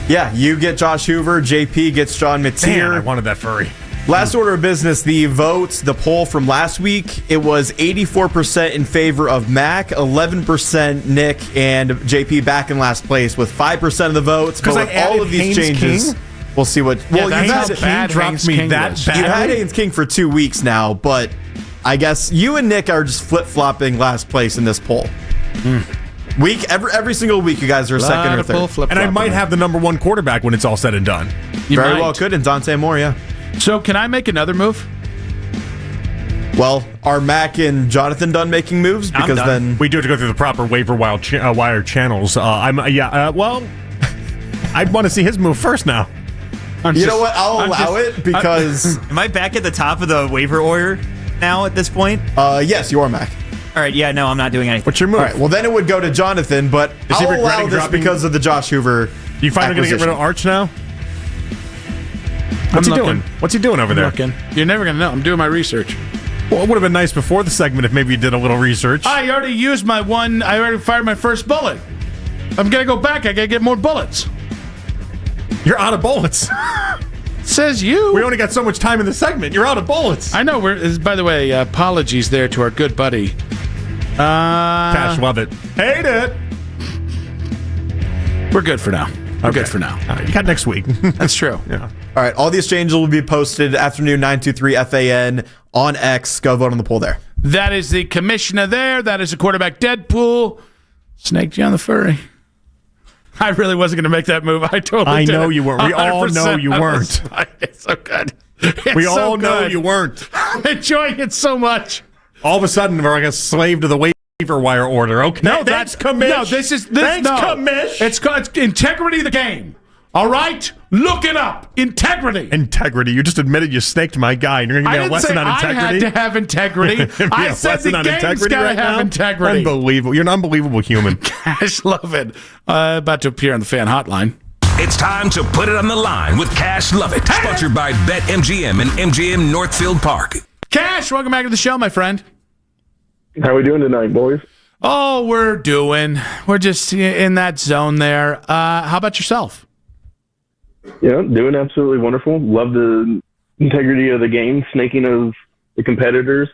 Yeah, you get Josh Hoover. JP gets John Mateer. Man, I wanted that furry. Last order of business, the votes, the poll from last week, it was 84% in favor of Mac, 11% Nick, and JP back in last place with 5% of the votes. But with all of these changes, we'll see what. Yeah, well, that's you've how bad dropped me that bad. You had Haynes King for 2 weeks now, but I guess you and Nick are just flip flopping last place in this poll. Every single week, you guys are second or third. And I might have the number 1 quarterback when it's all said and done. You very well could, and Dante Moore, yeah. So can I make another move? Well, are Mac and Jonathan done making moves? Because then we do have to go through the proper waiver wire channels. Well, I'd want to see his move first now. You know what? I'll allow it because. Am I back at the top of the waiver order now at this point? Yes, you are, Mac. All right, yeah, no, I'm not doing anything. What's your move? All right, well, then it would go to Jonathan, but I'll allow this because of the Josh Hoover. You finally going to get rid of Arch now? What's he doing? What's he doing over there? Looking. You're never going to know. I'm doing my research. Well, it would have been nice before the segment if maybe you did a little research. I already used my one. I already fired my first bullet. I'm going to go back. I got to get more bullets. You're out of bullets. Says you. We only got so much time in the segment. You're out of bullets. I know. By the way, apologies there to our good buddy. Cash, love it. Hate it. We're good for now. We're good for now. You got next week. That's true. Yeah. All right, all these changes will be posted afternoon 923 FAN on X. Go vote on the poll there. That is the commissioner there. That is the quarterback Deadpool. Snaked you on the furry. I really wasn't going to make that move. I totally did. I know you weren't. We all know you weren't. It's so good. We all know you weren't. I'm enjoying it so much. All of a sudden, we're like a slave to the waiver wire order. Okay. No, Thanks, commish. No, this is Thanks, no. commish. It's integrity of the game. All right? Look it up. Integrity. Integrity. You just admitted you snaked my guy, and you're going to give me a lesson on integrity? I had to have integrity. I said the game's got to have integrity. Unbelievable. You're an unbelievable human. Cash Lovett. About to appear on the fan hotline. It's time to put it on the line with Cash Lovett. Sponsored by BetMGM and MGM Northfield Park. Cash, welcome back to the show, my friend. How are we doing tonight, boys? Oh, we're just in that zone there. How about yourself? Yeah, doing absolutely wonderful. Love the integrity of the game, snaking of the competitors.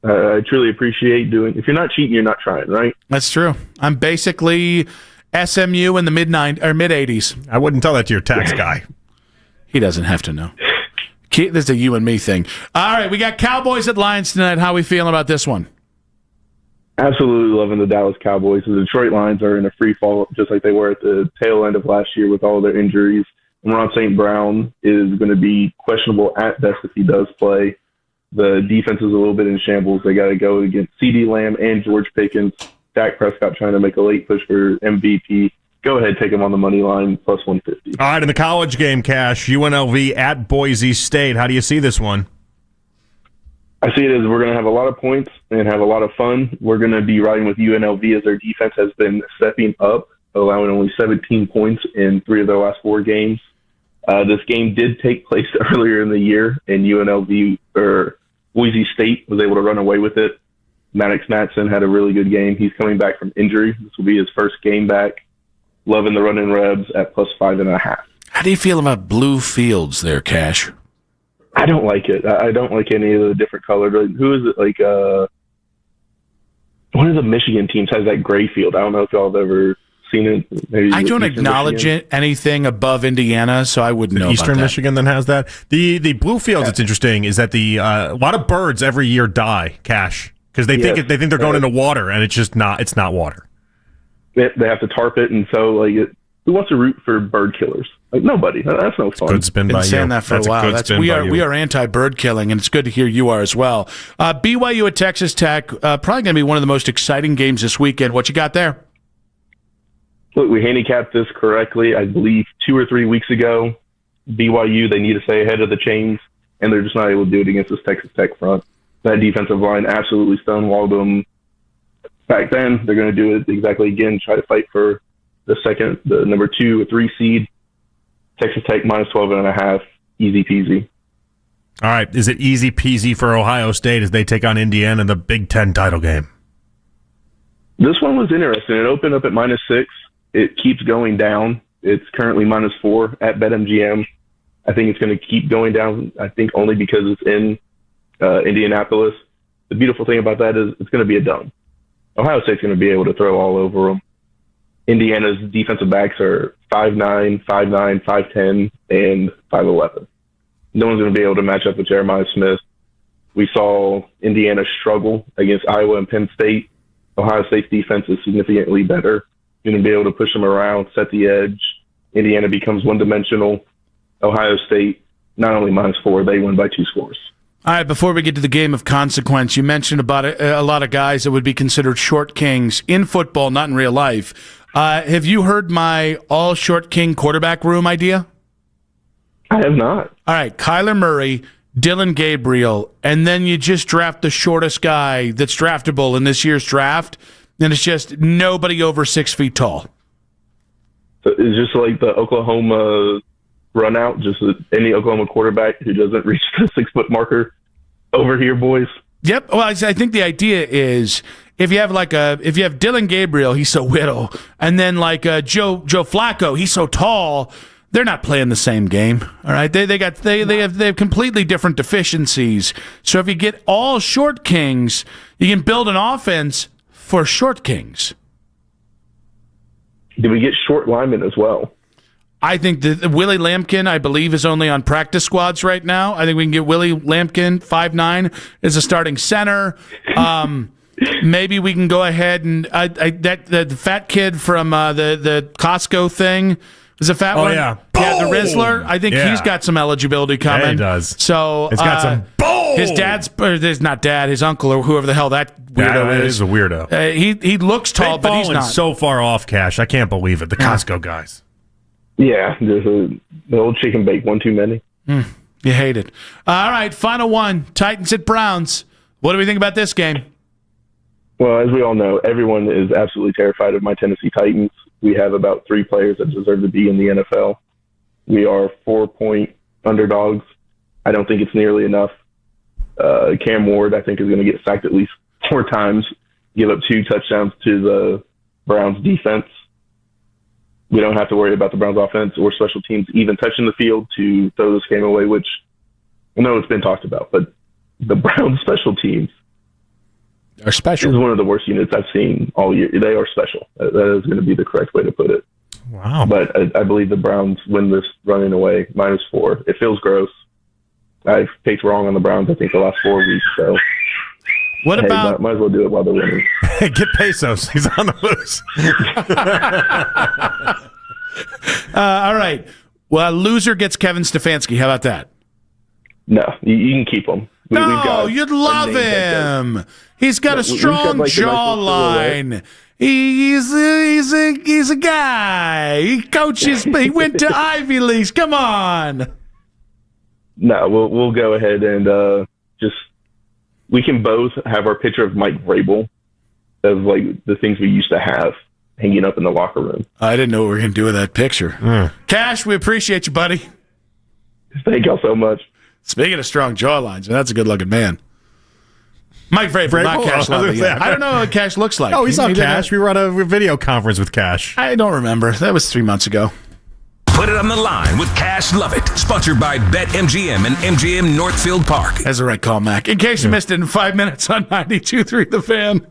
I truly appreciate doing. If you're not cheating, you're not trying, right? That's true. I'm basically SMU in the mid 80s. I wouldn't tell that to your tax guy. He doesn't have to know. This is a you and me thing. All right, we got Cowboys at Lions tonight. How are we feeling about this one? Absolutely loving the Dallas Cowboys. The Detroit Lions are in a free fall, just like they were at the tail end of last year with all their injuries. Ron St. Brown is going to be questionable at best if he does play. The defense is a little bit in shambles. They got to go against CeeDee Lamb and George Pickens. Dak Prescott trying to make a late push for MVP. Go ahead, take him on the money line, plus 150. All right, in the college game, Cash, UNLV at Boise State. How do you see this one? I see it as we're going to have a lot of points and have a lot of fun. We're going to be riding with UNLV as their defense has been stepping up, allowing only 17 points in 3 of their last 4 games. This game did take place earlier in the year, and UNLV or Boise State was able to run away with it. Maddox Matson had a really good game. He's coming back from injury. This will be his first game back. Loving the running Rebs at plus 5.5. How do you feel about blue fields there, Cash? I don't like it. I don't like any of the different colors. Who is it? Like one of the Michigan teams has that gray field. I don't know if y'all have ever seen it. Maybe I don't acknowledge anything above Indiana, so I wouldn't know Eastern about that. Michigan that has that. The blue fields. It's interesting is that a lot of birds every year die, Cash, because they think they're going into water, and it's just not. It's not water. They have to tarp it, and so who wants to root for bird killers? Like nobody. That's no fun. Good spin by you. Been saying that for a while. We are anti-bird killing, and it's good to hear you are as well. BYU at Texas Tech, probably going to be one of the most exciting games this weekend. What you got there? Look, we handicapped this correctly. I believe 2 or 3 weeks ago. BYU, they need to stay ahead of the chains, and they're just not able to do it against this Texas Tech front. That defensive line absolutely stonewalled them back then. They're going to do it exactly again, try to fight for the number 2 or 3 seed. Texas Tech minus 12.5, easy peasy. All right, is it easy peasy for Ohio State as they take on Indiana in the Big Ten title game? This one was interesting. It opened up at minus 6. It keeps going down. It's currently minus 4 at BetMGM. I think it's going to keep going down, I think only because it's in Indianapolis. The beautiful thing about that is it's going to be a dome. Ohio State's going to be able to throw all over them. Indiana's defensive backs are 5'9", 5'9", 5'10", and 5'11". No one's going to be able to match up with Jeremiah Smith. We saw Indiana struggle against Iowa and Penn State. Ohio State's defense is significantly better. You're going to be able to push them around, set the edge. Indiana becomes one-dimensional. Ohio State, not only minus 4, they win by 2 scores. All right, before we get to the game of consequence, you mentioned about a lot of guys that would be considered short kings in football, not in real life. Have you heard my all short king quarterback room idea? I have not. All right, Kyler Murray, Dylan Gabriel, and then you just draft the shortest guy that's draftable in this year's draft, and it's just nobody over 6 feet tall. So it's just like the Oklahoma run out, just any Oklahoma quarterback who doesn't reach the 6 foot marker over here, boys. Yep. Well, I think the idea is if you have Dylan Gabriel, he's so little, and then Joe Flacco, he's so tall, they're not playing the same game. All right. They have completely different deficiencies. So if you get all short kings, you can build an offense for short kings. Did we get short linemen as well? I think that Willie Lampkin, I believe, is only on practice squads right now. I think we can get Willie Lampkin, 5'9", as a starting center. Maybe we can go ahead and the fat kid from the Costco thing is a fat one. Yeah, the Rizzler. I think he's got some eligibility coming. Yeah, he does. So it's got some. His dad's, or there's not dad, his uncle or whoever the hell that weirdo is. He's a weirdo. He looks tall, but he's not. So far off, Cash. I can't believe it. The Costco guys. Yeah, there's the old chicken bake, one too many. You hate it. All right, final one. Titans at Browns. What do we think about this game? Well, as we all know, everyone is absolutely terrified of my Tennessee Titans. We have about 3 players that deserve to be in the NFL. We are 4-point underdogs. I don't think it's nearly enough. Cam Ward, I think, is going to get sacked at least 4 times, give up 2 touchdowns to the Browns defense. We don't have to worry about the Browns offense or special teams even touching the field to throw this game away, which I know it's been talked about, but the Browns special teams are special. Is one of the worst units I've seen all year. They are special. That is going to be the correct way to put it. Wow. But I believe the Browns win this running away, -4. It feels gross. I've picked wrong on the Browns, I think, the last 4 weeks. So what about... Might as well do it while they're winning. Get Pesos. He's on the loose. All right. Well, loser gets Kevin Stefanski. How about that? No, you can keep him. No, you'd love him. He's got a strong jawline. He's a guy. He coaches. He went to Ivy Leagues. Come on. No, we'll go ahead and we can both have our picture of Mike Vrabel as like the things we used to have hanging up in the locker room. I didn't know what we were going to do with that picture. Cash, we appreciate you, buddy. Thank y'all so much. Speaking of strong jawlines, that's a good-looking man. Mike Vrabel, not Cash Levy. I don't know what Cash looks like. Oh, he's on Cash. We were on a video conference with Cash. I don't remember. That was 3 months ago. Put it on the line with Cash Lovett, sponsored by BetMGM and MGM Northfield Park. That's the right call, Mac. In case you missed it in 5 minutes on 92.3 The Fan.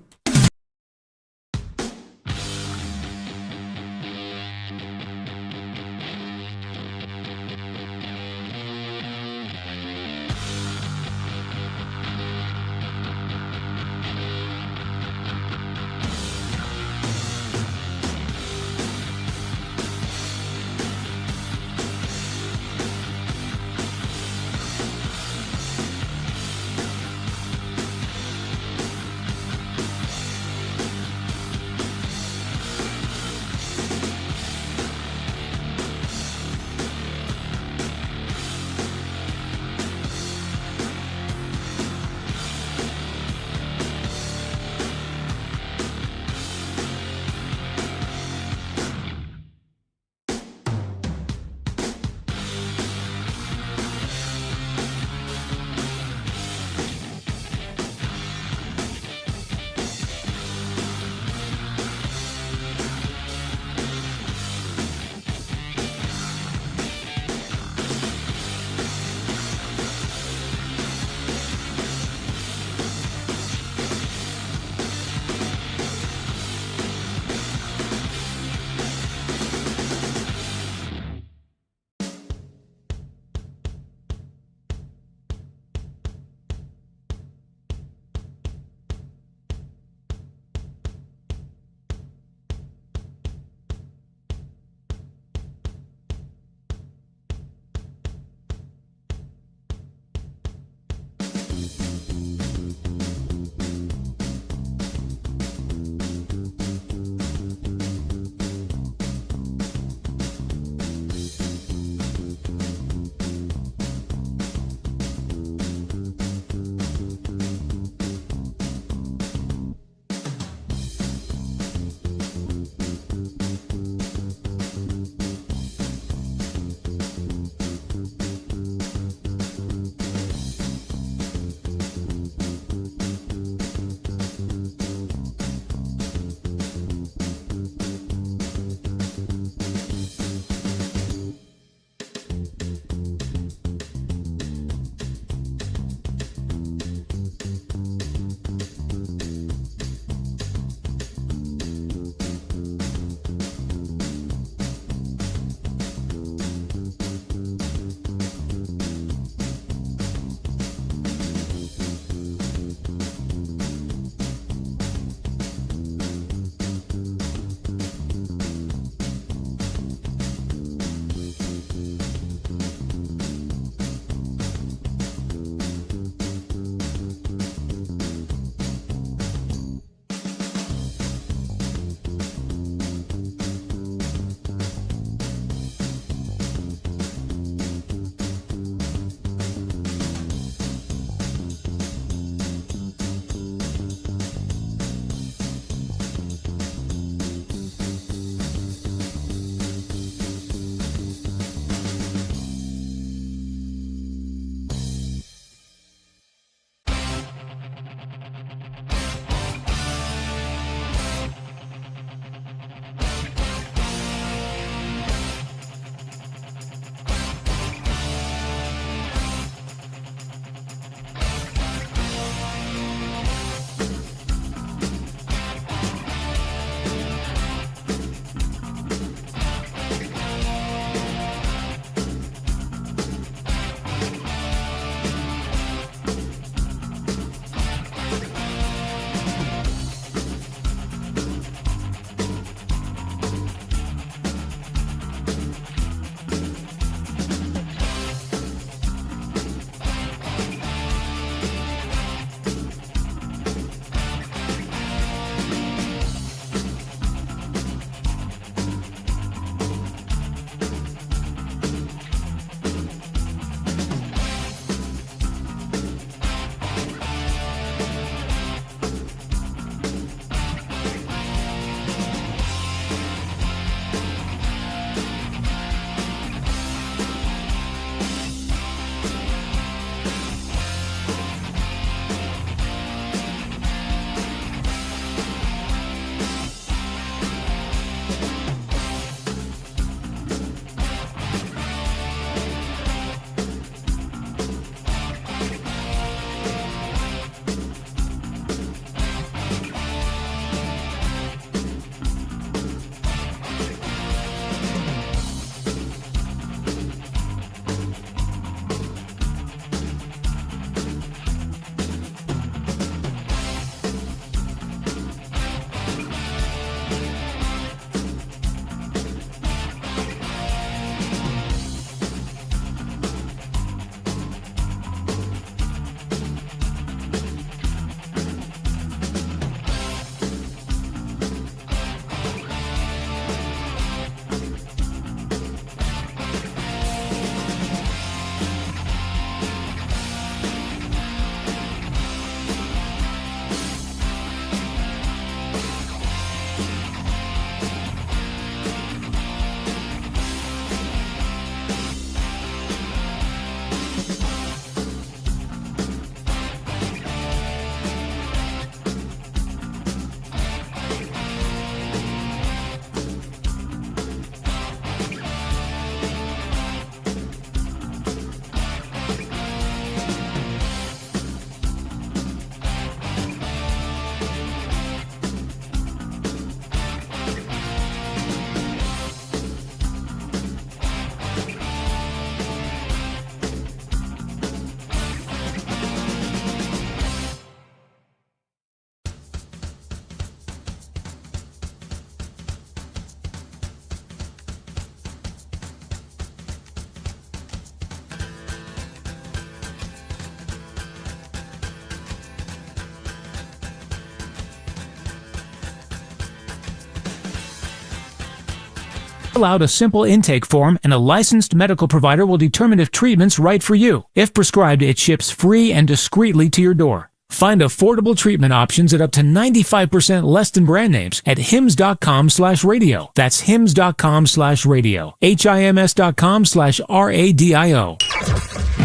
Fill out a simple intake form, and a licensed medical provider will determine if treatment's right for you. If prescribed, it ships free and discreetly to your door. Find affordable treatment options at up to 95% less than brand names at hims.com/radio. That's hims.com/radio. HIMS.com/RADIO.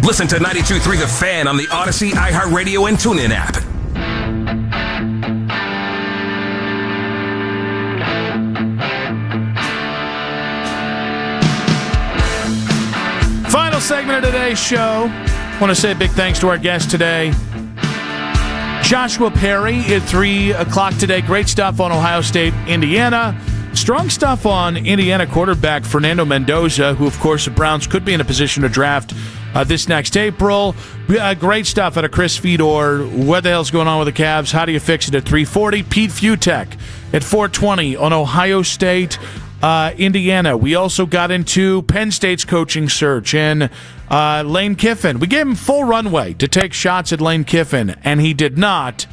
Listen to 92.3 The Fan on the Odyssey, iHeartRadio, and TuneIn app. Final segment of today's show. I want to say a big thanks to our guest today, Joshua Perry, at 3 o'clock today. Great stuff on Ohio State, Indiana. Strong stuff on Indiana quarterback Fernando Mendoza, who, of course, the Browns could be in a position to draft this next April. Great stuff out of Chris Fedor. What the hell's going on with the Cavs? How do you fix it at 3:40? Pete Fiutak at 4:20 on Ohio State, Indiana. We also got into Penn State's coaching search and Lane Kiffin. We gave him full runway to take shots at Lane Kiffin, and he did not.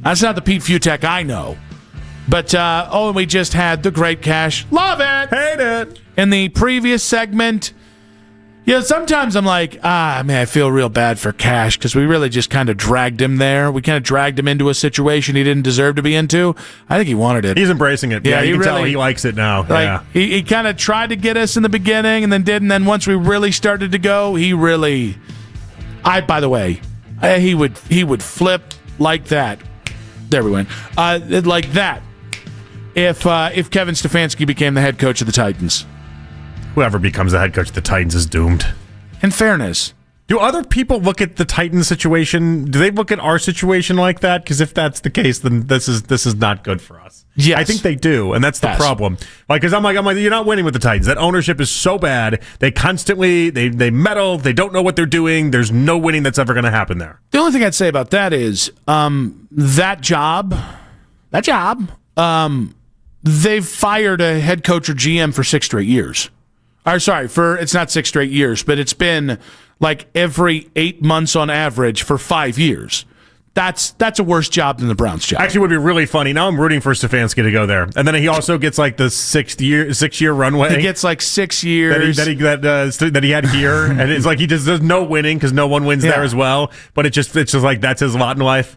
That's not the Pete Fiutak I know. But, and we just had the great Cash. Love it! Hate it! In the previous segment, sometimes I'm like, I feel real bad for Cash because we really just kind of dragged him there. We kind of dragged him into a situation he didn't deserve to be into. I think he wanted it. He's embracing it. Yeah, you can tell he likes it now. Yeah. He kind of tried to get us in the beginning and then didn't. Then once we really started to go, he really... by the way, he would flip like that. There we went. Like that. If Kevin Stefanski became the head coach of the Titans. Whoever becomes the head coach of the Titans is doomed. In fairness. Do other people look at the Titans situation? Do they look at our situation like that? Because if that's the case, then this is not good for us. Yes. I think they do, and that's the problem. Because I'm like, you're not winning with the Titans. That ownership is so bad. They constantly, they meddle. They don't know what they're doing. There's no winning that's ever going to happen there. The only thing I'd say about that is that job, they've fired a head coach or GM for 6 straight years. It's not 6 straight years, but it's been like every 8 months on average for 5 years. That's a worse job than the Browns job. Actually, it would be really funny. Now I'm rooting for Stefanski to go there, and then he also gets like the 6 year runway. He gets like 6 years that he had here, and it's like he just does no winning because no one wins there as well. But it's just like that's his lot in life.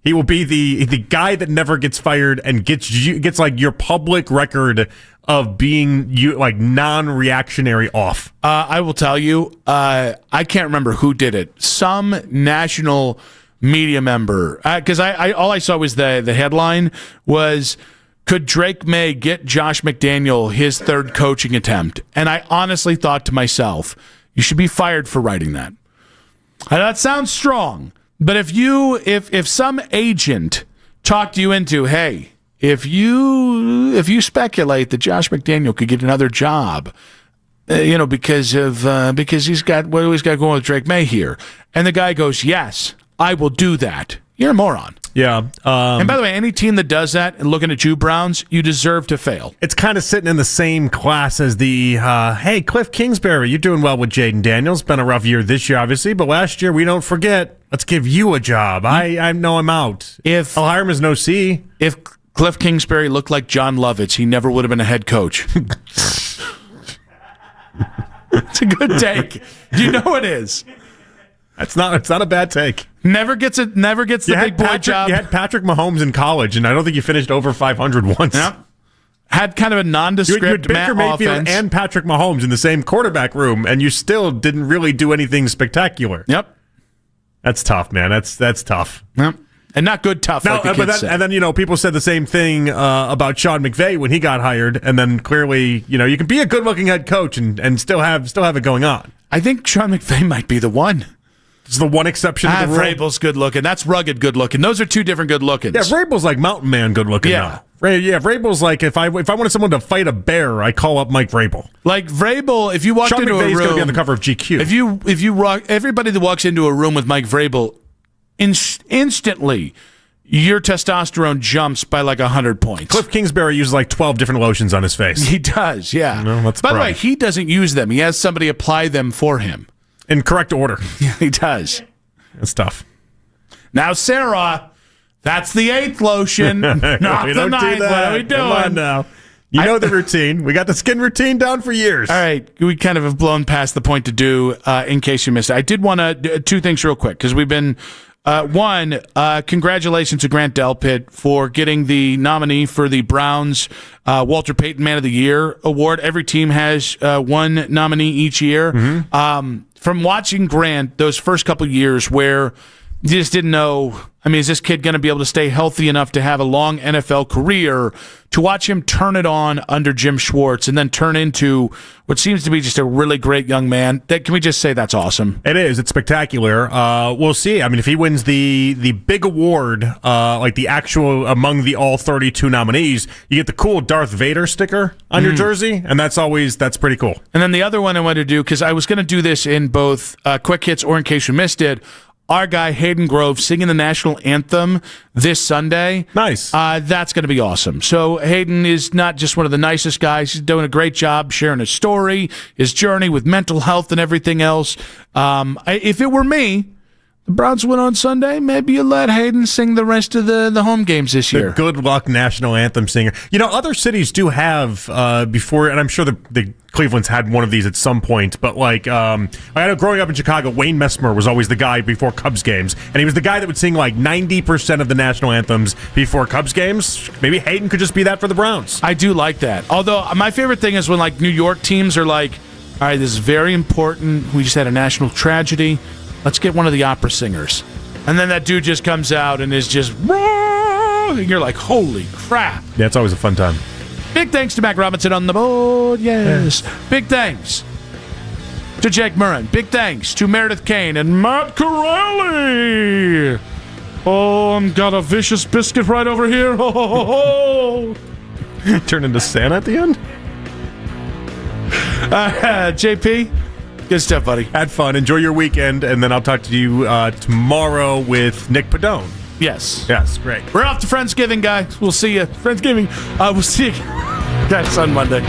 He will be the guy that never gets fired and gets like your public record of being like non-reactionary off. I will tell you, I can't remember who did it. Some national media member, because I all I saw was the headline was, could Drake May get Josh McDaniel his 3rd coaching attempt? And I honestly thought to myself, you should be fired for writing that. And that sounds strong. But if some agent talked you into, hey, if you speculate that Josh McDaniel could get another job, because he's got what he's got going with Drake May here, and the guy goes, yes, I will do that. You're a moron. Yeah. And by the way, any team that does that and looking at you, Browns, you deserve to fail. It's kind of sitting in the same class as the, hey, Cliff Kingsbury, you're doing well with Jaden Daniels. Been a rough year this year, obviously, but last year, we don't forget. Let's give you a job. I know I'm out. I'll hire him as no C. If Cliff Kingsbury looked like John Lovitz, he never would have been a head coach. It's a good take. You know it is. It's not a bad take. Never gets the big boy job. You had Patrick Mahomes in college, and I don't think you finished over 500 once. Yep. Had kind of a nondescript you had Baker Mayfield offense. and Patrick Mahomes in the same quarterback room, and you still didn't really do anything spectacular. Yep. That's tough, man. That's tough. Yep. And not good tough, like the kids say. And then, people said the same thing about Sean McVay when he got hired, and then clearly, you can be a good-looking head coach and still have it going on. I think Sean McVay might be the one. It's the one exception to the rule. Vrabel's good looking. That's rugged good looking. Those are two different good lookings. Yeah, Vrabel's like mountain man good looking now. Vrabel's like if I wanted someone to fight a bear, I call up Mike Vrabel. Like Vrabel, if you walked Sean into McVay's a room, going to be on the cover of GQ. If you everybody that walks into a room with Mike Vrabel, instantly your testosterone jumps by like 100 points. Cliff Kingsbury uses like 12 different lotions on his face. He does, yeah. By the way, he doesn't use them. He has somebody apply them for him in correct order. Yeah, he does. That's tough. Now, Sarah, that's the 8th lotion, not the 9th. What are we doing? Come on now. You know the routine. We got the skin routine down for years. All right. We kind of have blown past the point to do, in case you missed it. I did want to do two things real quick because we've been, congratulations to Grant Delpit for getting the nominee for the Browns Walter Payton Man of the Year award. Every team has one nominee each year. From watching Grant those first couple years where you just didn't know, is this kid going to be able to stay healthy enough to have a long NFL career? To watch him turn it on under Jim Schwartz and then turn into what seems to be just a really great young man, can we just say that's awesome? It is. It's spectacular. We'll see. If he wins the big award, like the actual among the all 32 nominees, you get the cool Darth Vader sticker on your jersey, and that's pretty cool. And then the other one I wanted to do, because I was going to do this in both Quick Hits or in case you missed it, our guy Hayden Grove singing the national anthem this Sunday. Nice. That's going to be awesome. So Hayden is not just one of the nicest guys. He's doing a great job sharing his story, his journey with mental health and everything else. If it were me, the Browns win on Sunday, maybe you let Hayden sing the rest of the home games this year. The good luck national anthem singer. Other cities do have before, and I'm sure the Cleveland's had one of these at some point, but I know growing up in Chicago, Wayne Messmer was always the guy before Cubs games, and he was the guy that would sing 90% of the national anthems before Cubs games. Maybe Hayden could just be that for the Browns. I do like that. Although my favorite thing is when New York teams are like, all right, this is very important. We just had a national tragedy. Let's get one of the opera singers. And then that dude just comes out and is just, and you're like, holy crap. Yeah, it's always a fun time. Big thanks to Mac Robinson on the board. Yes. Big thanks to Jake Murren. Big thanks to Meredith Kane and Matt Corelli. Oh, I've got a vicious biscuit right over here. Turn into Santa at the end? JP, good stuff, buddy. Had fun. Enjoy your weekend, and then I'll talk to you tomorrow with Nick Padone. Yes. Yes, great. We're off to Friendsgiving, guys. We'll see you. Friendsgiving. We'll see you guys on Monday.